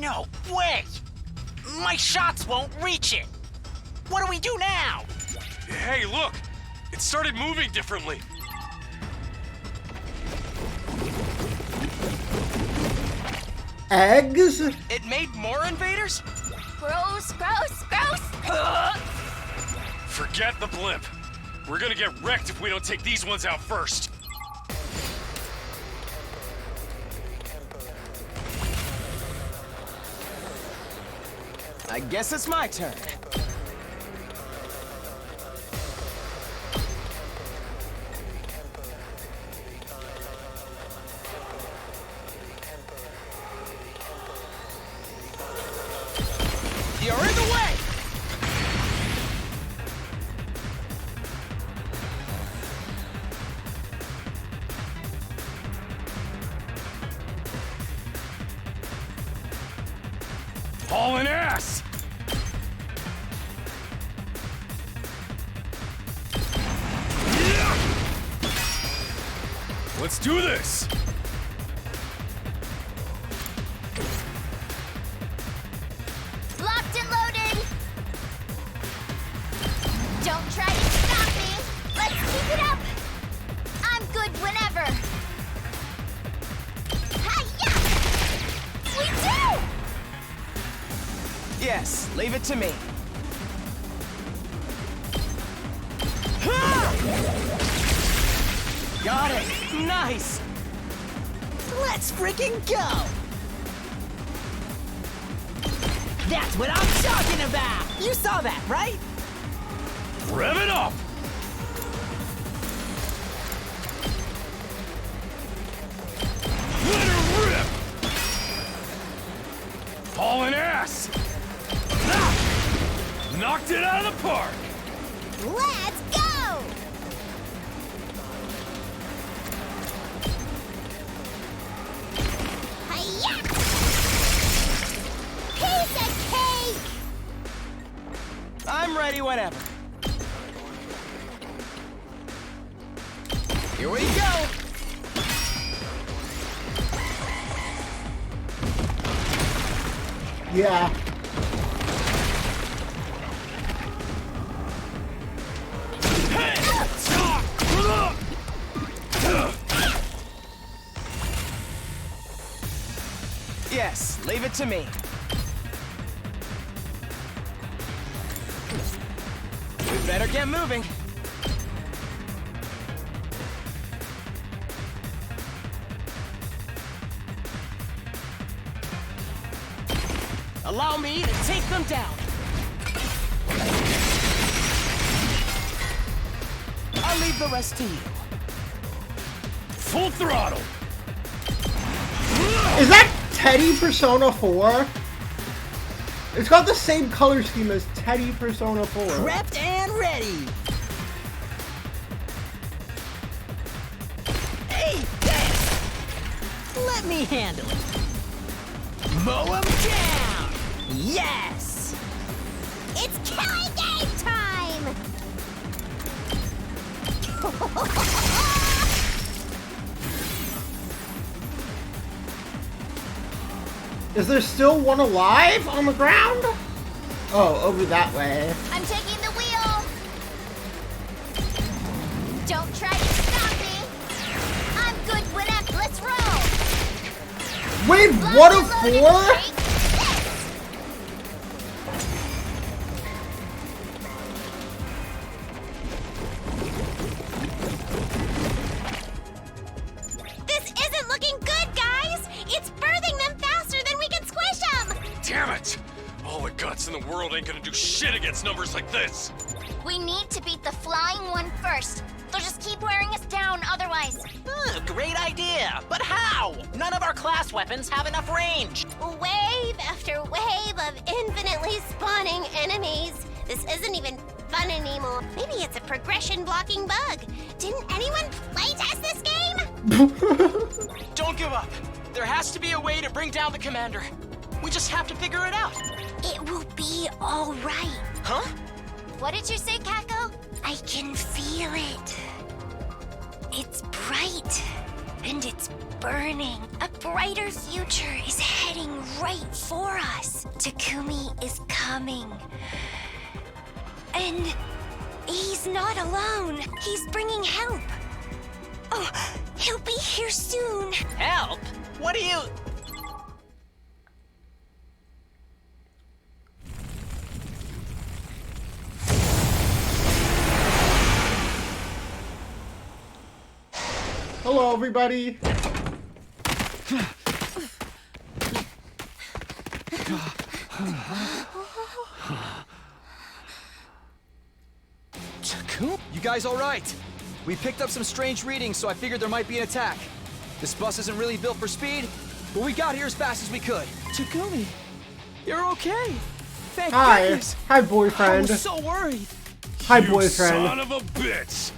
No way! My shots won't reach it! What do we do now? Hey, look! It started moving differently. Eggs? It made more invaders? Gross, gross, gross. Forget the blimp. We're gonna get wrecked if we don't take these ones out first. I guess it's my turn. You're in the way! Hauling ass! Let's do this! Locked and loaded. Don't try to stop me. Let's keep it up. I'm good whenever. Hi-ya! We do! Yes, leave it to me. Got it! Nice! Let's freaking go! That's what I'm talking about! You saw that, right? Rev it up! Let her rip! Hauling ass! Ah! Knocked it out of the park! Let's go! Hi-ya! Piece of cake! I'm ready whenever. Here we go! Yeah. Yes, leave it to me. We better get moving. Allow me to take them down. I'll leave the rest to you. Full throttle! Is that Teddy Persona 4? It's got the same color scheme as Teddy Persona 4. Prepped and ready! Hey, this! Let me handle it. Mow him down! Yes! It's killing game time! Is there still one alive on the ground? Oh, over that way. I'm taking the wheel. Don't try to stop me. I'm good whenever. Let's roll. Wait, what a four? This isn't looking good, guys. It's birthing them faster than we can squish them. Damn it! All the guts in the world ain't gonna do shit against numbers like this! We need to beat the flying one first. They'll just keep wearing us down otherwise. Great idea, but how? None of our class weapons have enough range. Wave after wave of infinitely spawning enemies. This isn't even fun anymore. Maybe it's a progression blocking bug. Didn't anyone playtest this game? Don't give up. There has to be a way to bring down the commander. We just have to figure it out. It will be all right. Huh? What did you say, Kako? I can feel it. It's bright, and it's burning. A brighter future is heading right for us. Takumi is coming. And he's not alone. He's bringing help. Oh, he'll be here soon. Help? What do you... Hello, everybody. You guys all right? We picked up some strange readings, so I figured there might be an attack. This bus isn't really built for speed, but we got here as fast as we could. Takumi, you're okay. Thank Hi. goodness. Hi, boyfriend. I was so worried. Hi, You boyfriend. son of a bitch!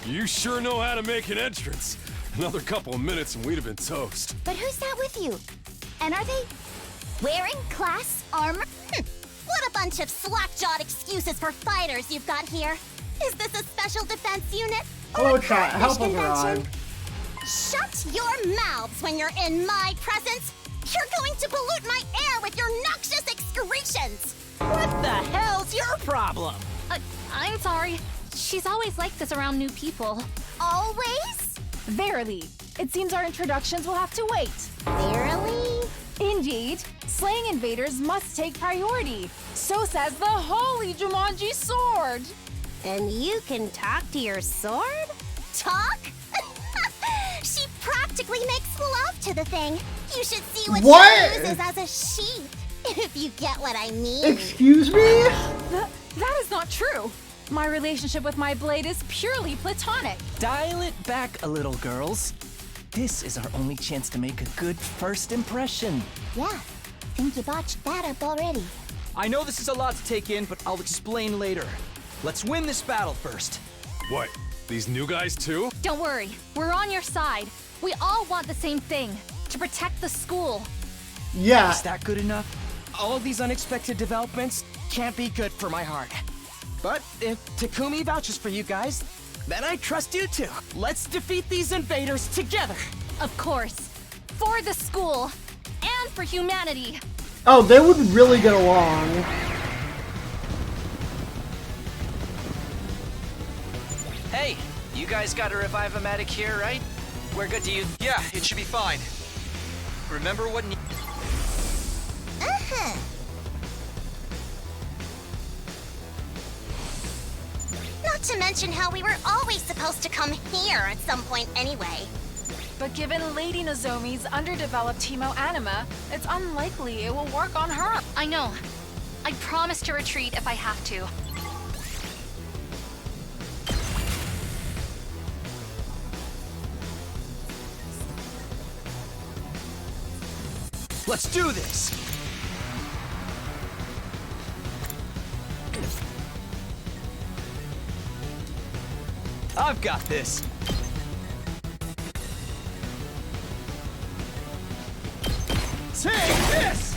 You sure know how to make an entrance. Another couple of minutes and we'd have been toast. But who's that with you? And are they wearing class armor? What a bunch of slack-jawed excuses for fighters you've got here. Is this a special defense unit? Hello, or a chat. Help us convention? arrive. Shut your mouths when you're in my presence! You're going to pollute my air with your noxious excretions! What the hell's your problem? I'm sorry. She's always like this around new people. Always? Verily, it seems our introductions will have to wait. Verily? Indeed, slaying invaders must take priority. So says the holy Jumanji sword. And you can talk to your sword? Talk? She practically makes love to the thing. You should see what she uses as a sheath, if you get what I mean. Excuse me? That is not true. My relationship with my blade is purely platonic. Dial it back a little, girls. This is our only chance to make a good first impression. Yeah, think you botched that up already. I know this is a lot to take in, but I'll explain later. Let's win this battle first. What? These new guys too? Don't worry, we're on your side. We all want the same thing, to protect the school. Yeah. Is that good enough? All of these unexpected developments can't be good for my heart. But if Takumi vouches for you guys, then I trust you too. Let's defeat these invaders together. Of course. For the school. And for humanity. Oh, they would really get along. Hey, you guys got a Revive-O-Matic here, right? We're good to use. Yeah, it should be fine. Remember what... Uh-huh. Not to mention how we were always supposed to come here at some point anyway. But given Lady Nozomi's underdeveloped hemoanima, it's unlikely it will work on her. I know. I promise to retreat if I have to. Let's do this! I've got this. Take this!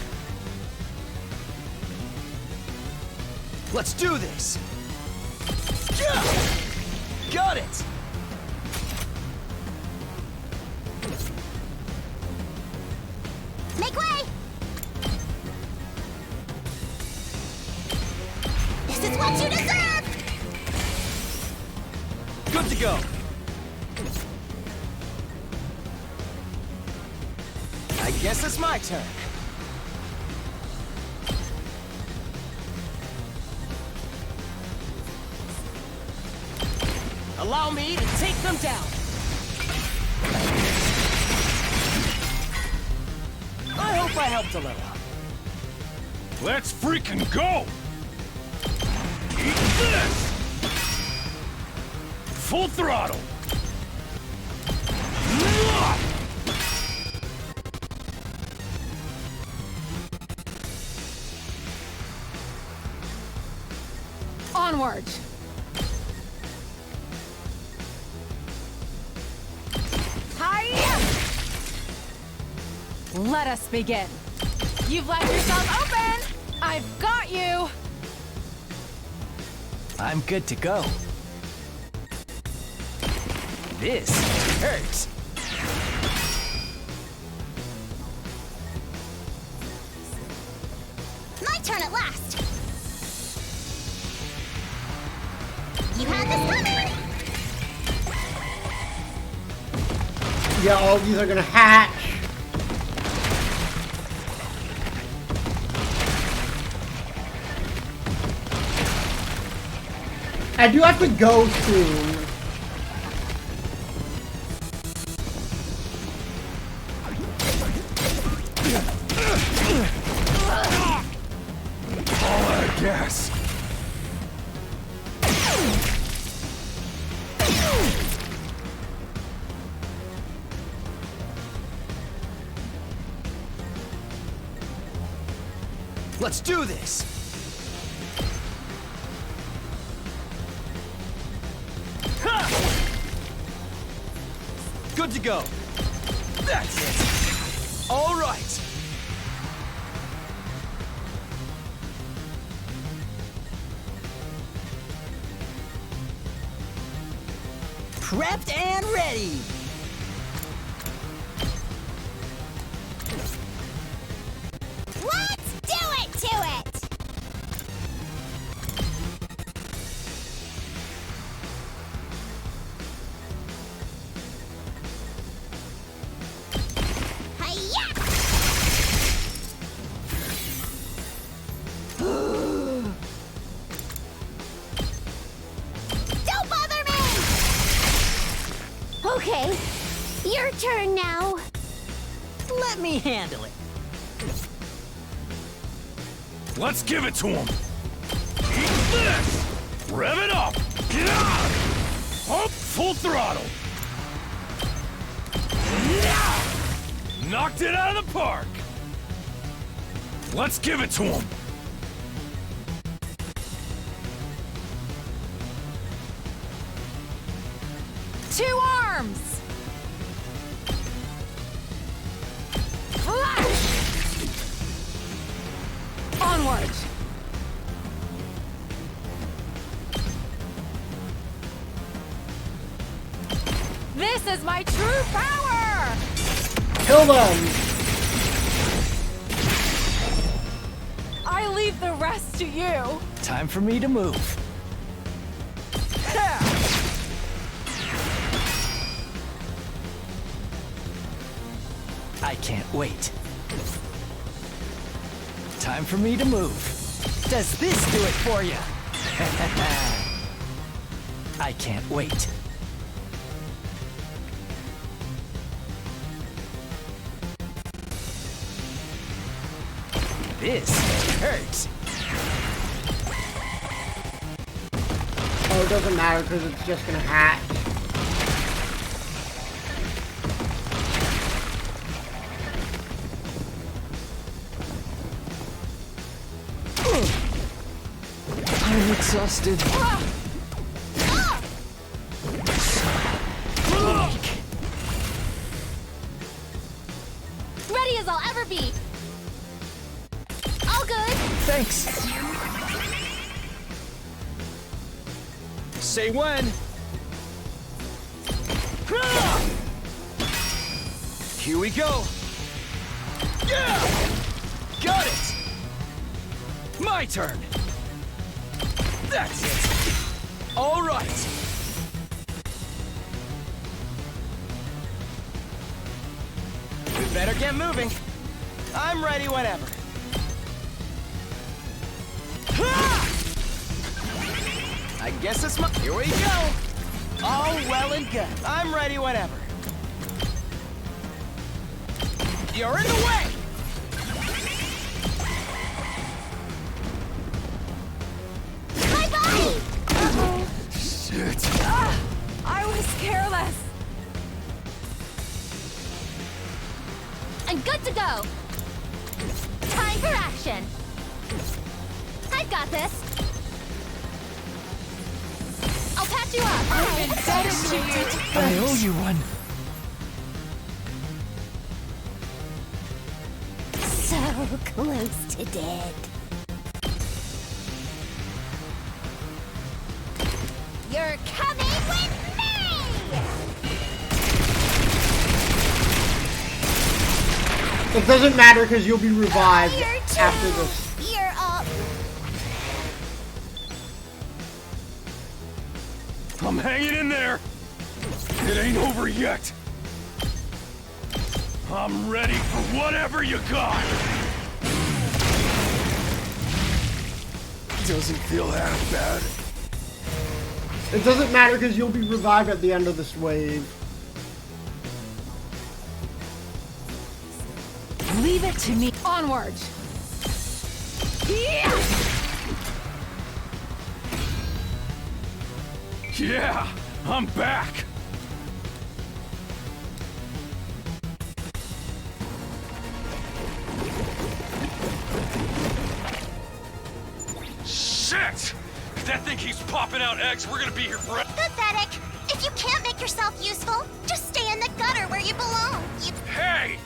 Let's do this! Got it! Make way! This is what you deserve! Good to go. I guess it's my turn. Allow me to take them down. I hope I helped a little. Let's freaking go! Eat this! Full throttle! Onward! Hiya! Let us begin. You've left yourself open! I've got you! I'm good to go. This hurts. My turn at last. You had this coming. Yeah, all these are gonna hatch. I do have to go soon. All out of gas. Let's do this! Good to go. That's it. All right. Prepped and ready! Let's do it to it. Hiya! Don't bother me! Okay, your turn now. Let me handle it. Let's give it to him. Eat this! Rev it up! Get out! Pump full throttle! Yeah! Knocked it out of the park! Let's give it to him! Two arms! Flash! Onward! This is my true power! Kill them! I leave the rest to you. Time for me to move. I can't wait. Time for me to move. Does this do it for you? I can't wait. This hurts. Oh, it doesn't matter because it's just gonna hatch. I'm exhausted. Ready as I'll ever be. All good. Thanks. Say when. Here we go. Yeah! Got it! My turn. That's it. All right. We better get moving. I'm ready whenever. I guess it's my... Here we go. All well and good. I'm ready whenever. You're in the way! Bye-bye! Uh-oh. Shit. I was careless. I'm good to go. Time for action. I've got this. I'll patch you up. I've been better to you. I owe you one. So close to dead. You're coming with me! It doesn't matter because you'll be revived after this. You're up. I'm hanging in there. It ain't over yet. I'm ready for whatever you got. Doesn't feel half bad. It doesn't matter because you'll be revived at the end of this wave. Leave it to me. Onward. Yeah, I'm back. Shit! If that thing keeps popping out eggs, we're gonna be here forever. Pathetic. If you can't make yourself useful, just stay in the gutter where you belong. Hey!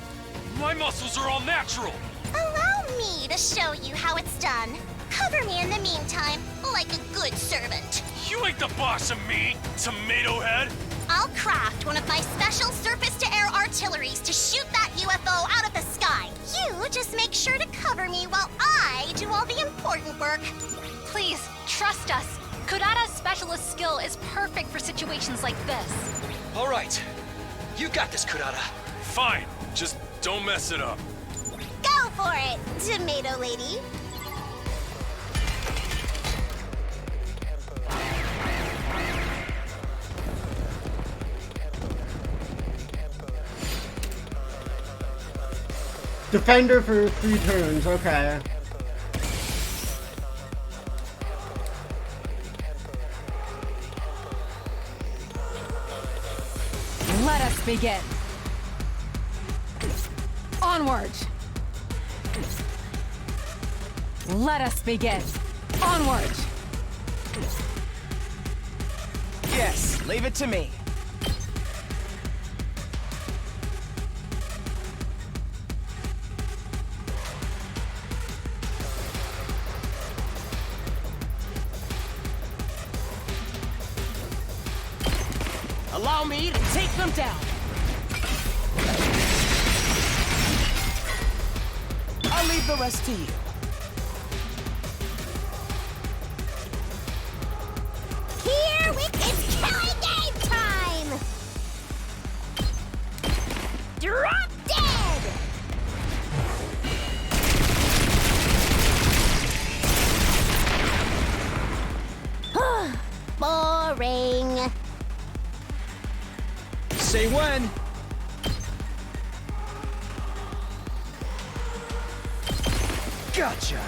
My muscles are all natural. Allow me to show you how it's done. Cover me in the meantime, like a good servant. You ain't the boss of me, tomato head. I'll craft one of my special surface-to-air artilleries to shoot that UFO out of the sky. You just make sure to cover me while I do all the important work. Please, trust us. Kurata's specialist skill is perfect for situations like this. All right. You got this, Kurata. Fine. Just don't mess it up. Go for it, tomato lady. Defender for 3 turns, okay. Let us begin. Onward. Let us begin. Onward. Yes, leave it to me. Allow me to take them down. I'll leave the rest to you. Here it's killing game time! Drop dead! Boring. Say when. Gotcha.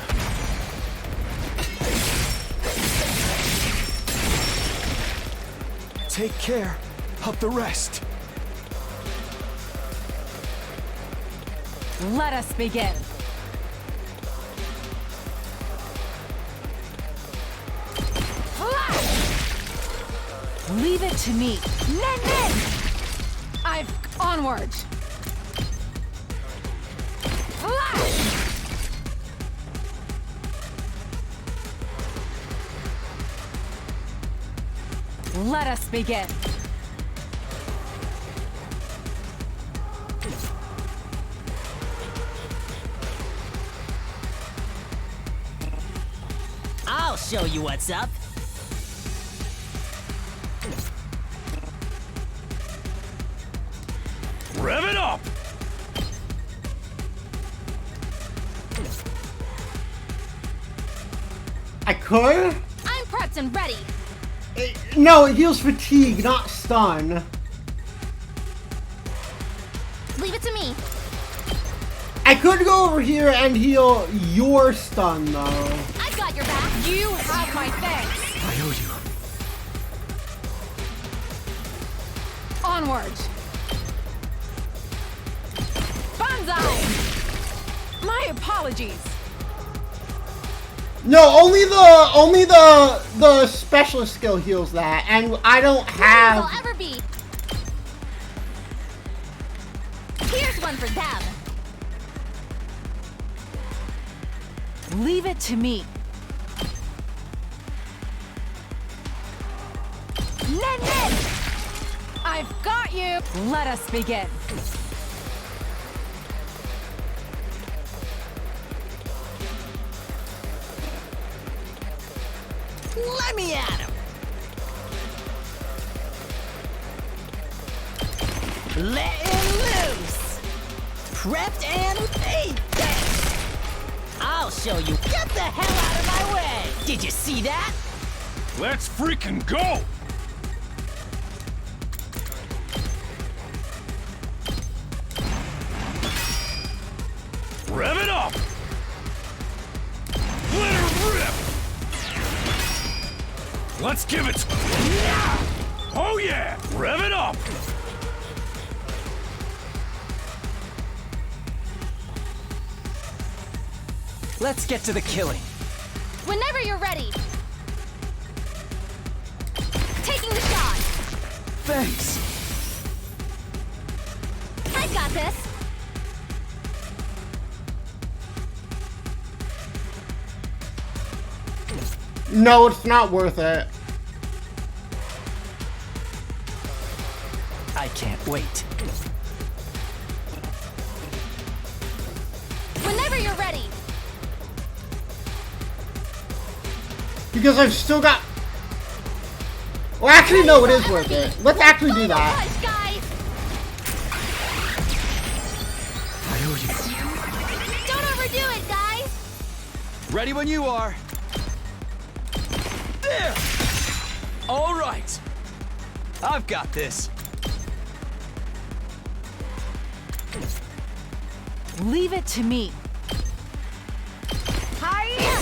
Take care of the rest. Let us begin. Leave it to me. Nen! Onward. Let us begin. I'll show you what's up. Rev it up! I could? I'm prepped and ready. No, it heals fatigue, not stun. Leave it to me. I could go over here and heal your stun, though. I've got your back. You have my thanks. I owe you. Onward. Banzai! My apologies. No, only the specialist skill heals that, and I don't have. They'll ever be. Here's one for them. Leave it to me. Nen! I've got you! Let us begin. Let me at him! Let him loose! Prepped and hey! I'll show you. Get the hell out of my way! Did you see that? Let's freaking go! Rev it up! Let her rip! Let's give it... Oh yeah! Rev it up! Let's get to the killing. Whenever you're ready. Taking the shot. Thanks. I got this. No, it's not worth it. I can't wait. Whenever you're ready. Because I've still got... Well, actually, no, it is worth it. Let's actually do that. Don't overdo it, guys. Ready when you are. There! All right. I've got this. Leave it to me. Hiya!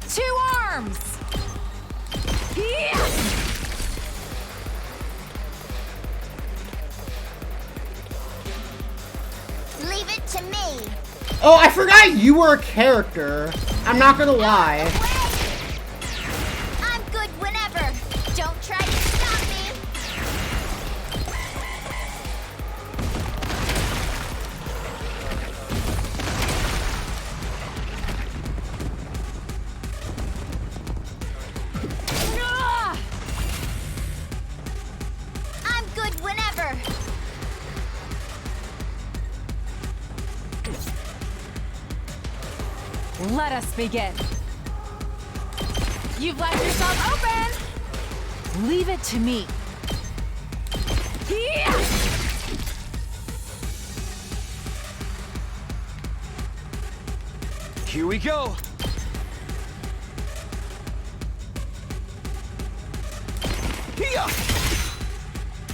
2 arms! Yeah! Leave it to me. Oh, I forgot you were a character. I'm not gonna lie. I'm good whenever. Don't try to stop me. I'm good whenever. Let us begin. You've left yourself open! Leave it to me. Yeah! Here we go. Here!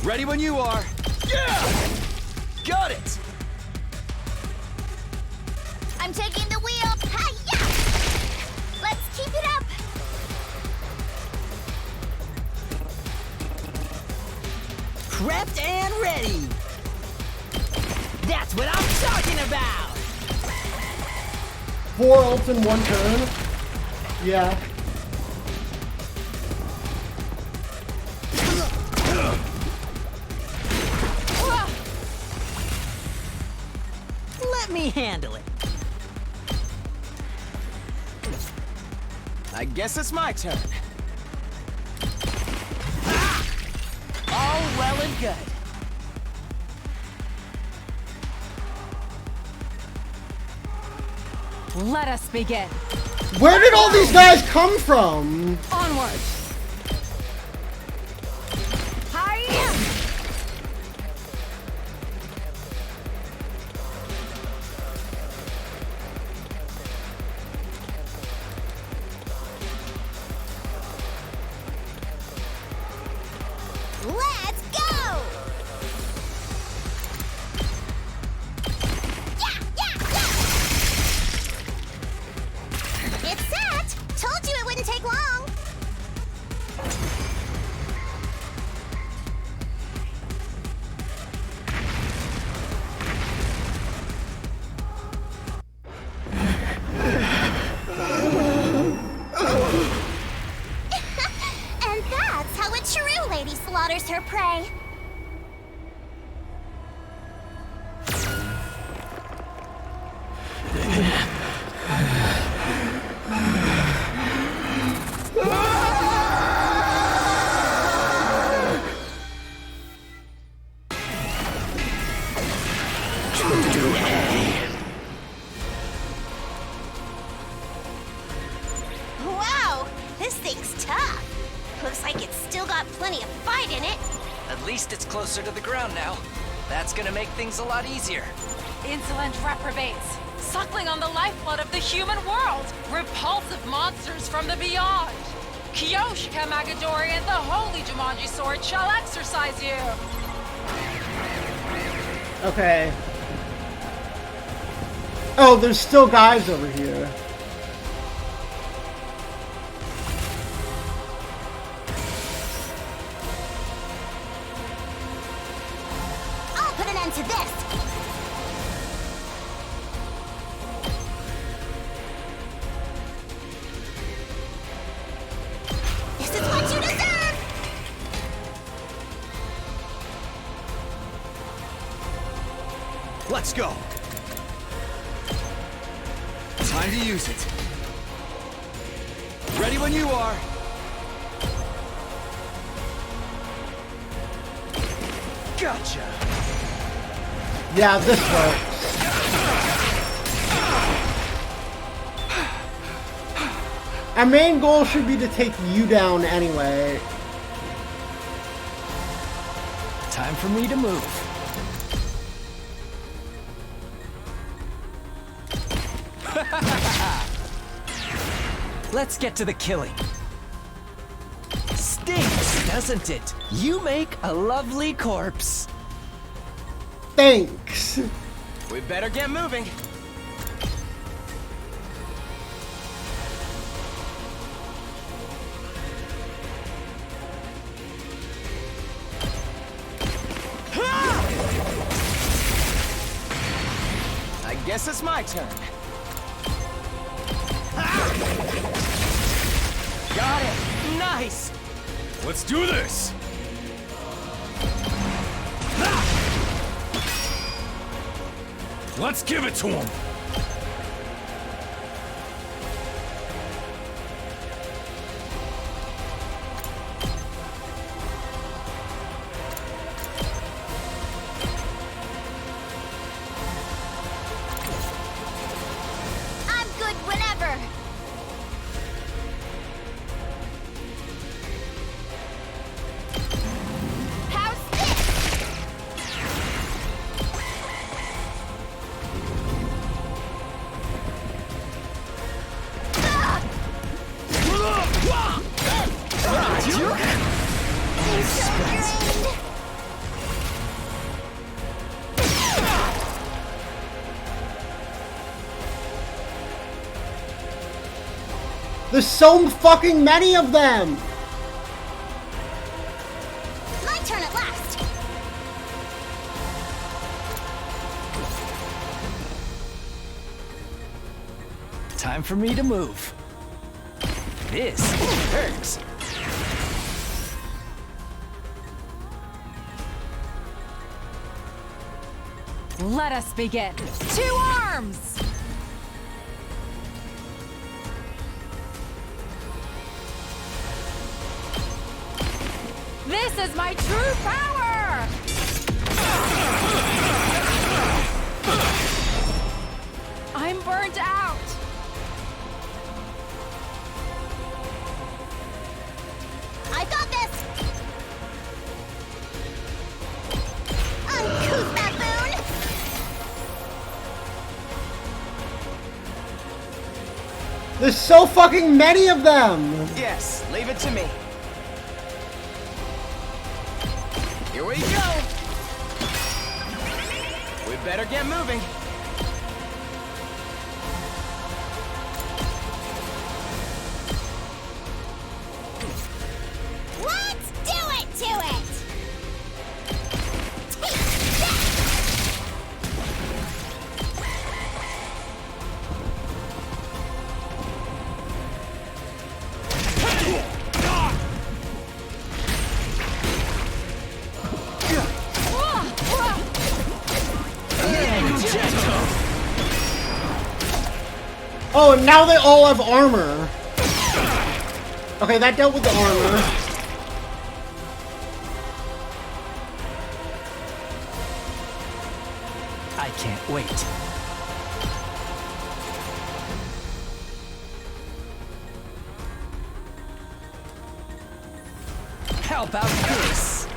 Ready when you are. Yeah! Got it! I'm taking the wheel. Hi-ya! Let's keep it up. Prepped and ready. That's what I'm talking about. 4 ults in 1 turn. Yeah. Let me handle it. I guess it's my turn. All well and good. Let us begin. Where did all these guys come from? Onward. Hiya! Let's go! It's set! Told you it wouldn't take long! least it's closer to the ground now. That's gonna make things a lot easier. Insolent reprobates, suckling on the lifeblood of the human world. Repulsive monsters from the beyond. Kyoshika Magadori and the holy Jumanji sword shall exercise you. Okay. Oh, there's still guys over here. I'll put an end to this. This is what you deserve! Let's go. Time to use it. Ready when you are. Gotcha. Yeah, this works. Our main goal should be to take you down anyway. Time for me to move. Let's get to the killing. Stinks, doesn't it? You make a lovely corpse. Thanks. We better get moving. I guess it's my turn. Got it! Nice! Let's do this! Let's give it to him! I'm good whenever. How's There's so fucking many of them! My turn at last. Time for me to move. This hurts. Let us begin. 2 arms! This is my true power! I'm burnt out! I got this. Uncouth baboon. There's so fucking many of them! Yes, leave it to me. Here we go! We better get moving. Let's do it to it. Oh, and now they all have armor. Okay, that dealt with the armor. I can't wait. How about this?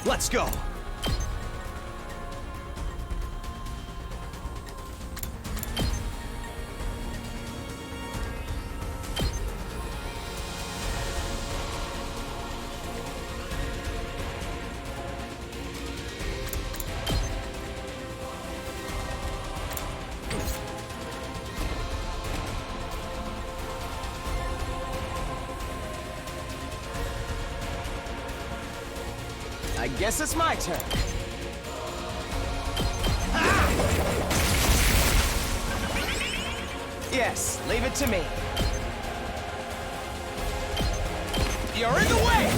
Let's go. I guess it's my turn. Yes, leave it to me. You're in the way!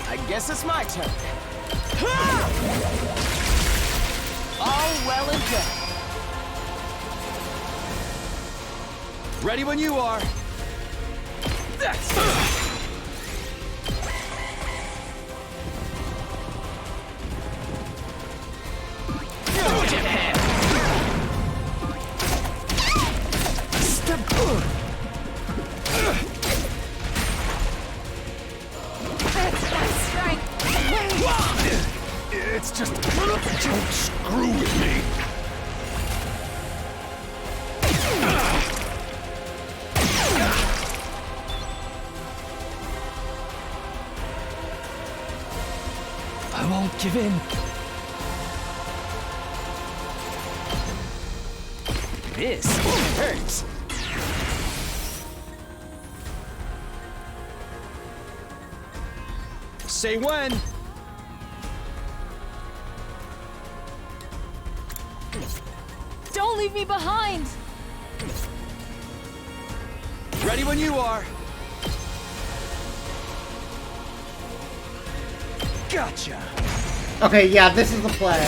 I guess it's my turn. All well and good. Ready when you are. That's It's just... Don't screw with me! I won't give in. This hurts. say when. Don't leave me behind! Ready when you are. Gotcha. Okay, yeah, this is the play.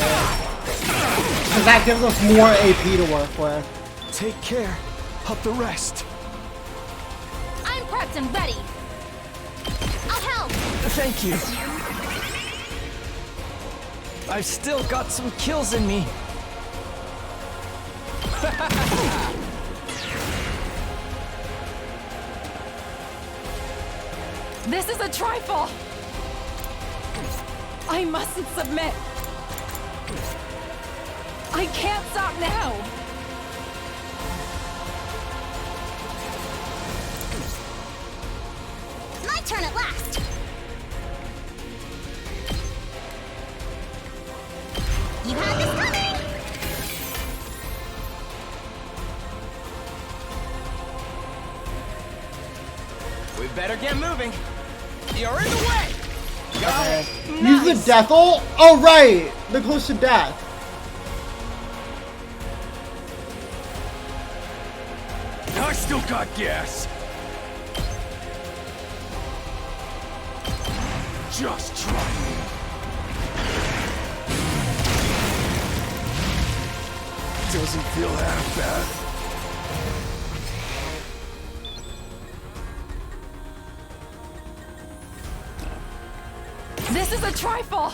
Because that gives us more AP to work with. Take care of the rest. I'm prepped and ready. I'll help. Thank you. I've still got some kills in me. This is a trifle! I mustn't submit! I can't stop now! My turn at last! You had this coming! We better get moving. You're in the way! Got it. Use the death ult? Oh, right! They're close to death. I still got gas! Just try me. Doesn't feel half bad. This is a trifle!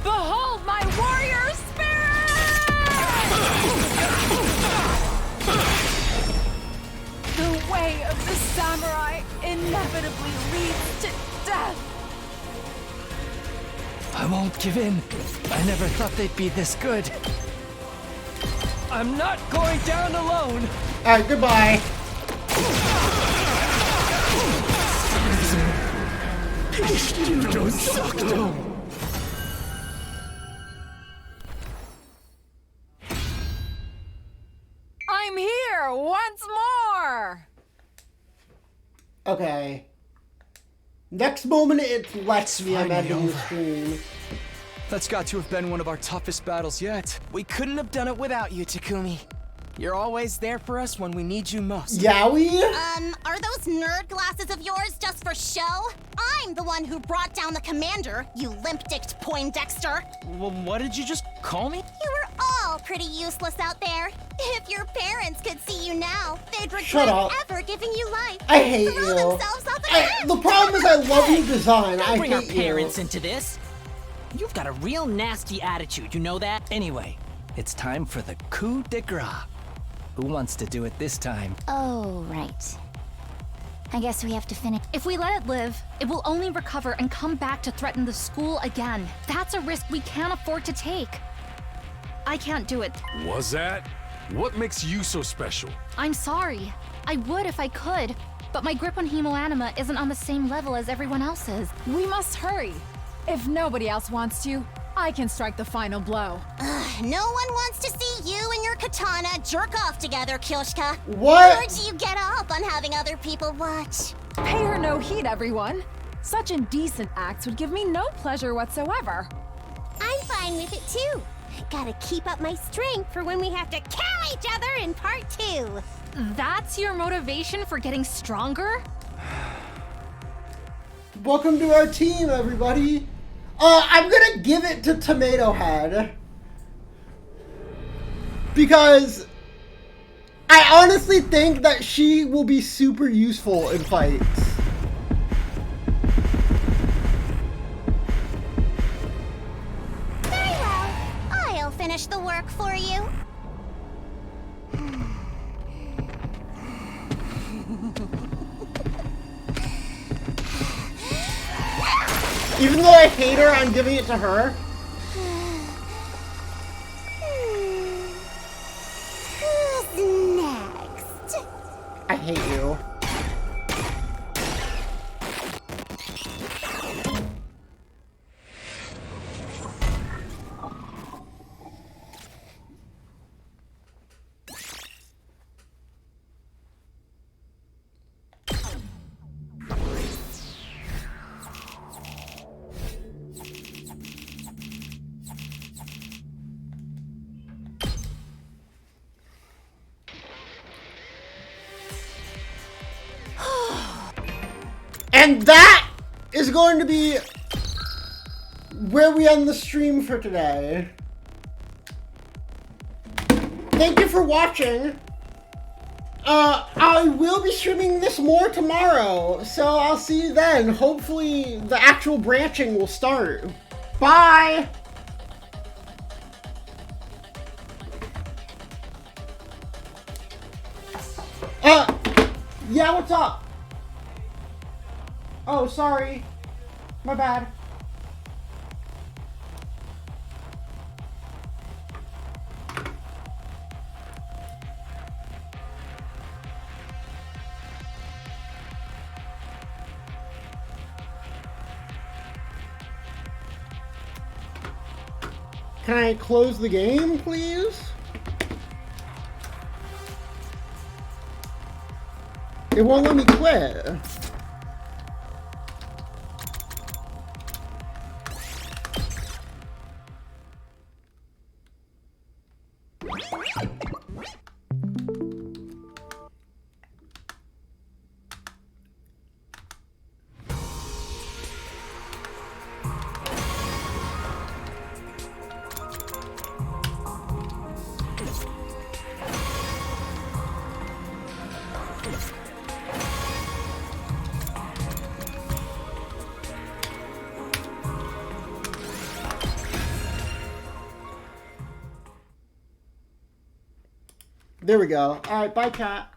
Behold my warrior spirit! The way of the samurai inevitably leads to death! I won't give in. I never thought they'd be this good. I'm not going down alone. Alright, goodbye. You don't suck though. I'm here once more! Okay. Next moment it lets me, I'm finally ending the over. stream. That's got to have been one of our toughest battles yet. We couldn't have done it without you, Takumi. You're always there for us when we need you most. Yeah, we? Are those nerd glasses of yours just for show? I'm the one who brought down the commander, you limp-dicked Poindexter. Well, what did you just call me? You were all pretty useless out there. If your parents could see you now, they'd Shut regret up. ever giving you life. I hate Throw you. themselves off a cliff. The problem is I love your design. Don't I bring our hate you. parents into this. You've got a real nasty attitude, you know that? Anyway, it's time for the coup de grace. Who wants to do it this time? Oh, right. I guess we have to finish. If we let it live, it will only recover and come back to threaten the school again. That's a risk we can't afford to take. I can't do it. Was that? What makes you so special? I'm sorry. I would if I could, but my grip on Hemoanima isn't on the same level as everyone else's. We must hurry. If nobody else wants to, I can strike the final blow. No one wants to see you and your katana jerk off together, Kyoshka. What? Or do you get up on having other people watch? Pay her no heed, everyone. Such indecent acts would give me no pleasure whatsoever. I'm fine with it too. Gotta keep up my strength for when we have to kill each other in part 2. That's your motivation for getting stronger? Welcome to our team, everybody. I'm gonna give it to Tomato Head. Because I honestly think that she will be super useful in fights. Very well. I'll finish the work for you. Even though I hate her, I'm giving it to her. Who's next? I hate you. And that is going to be where we end the stream for today. Thank you for watching. I will be streaming this more tomorrow, so I'll see you then. Hopefully the actual branching will start. Bye! Yeah, what's up? Oh, sorry. My bad. Can I close the game, please? It won't let me quit. There we go. All right, bye, chat.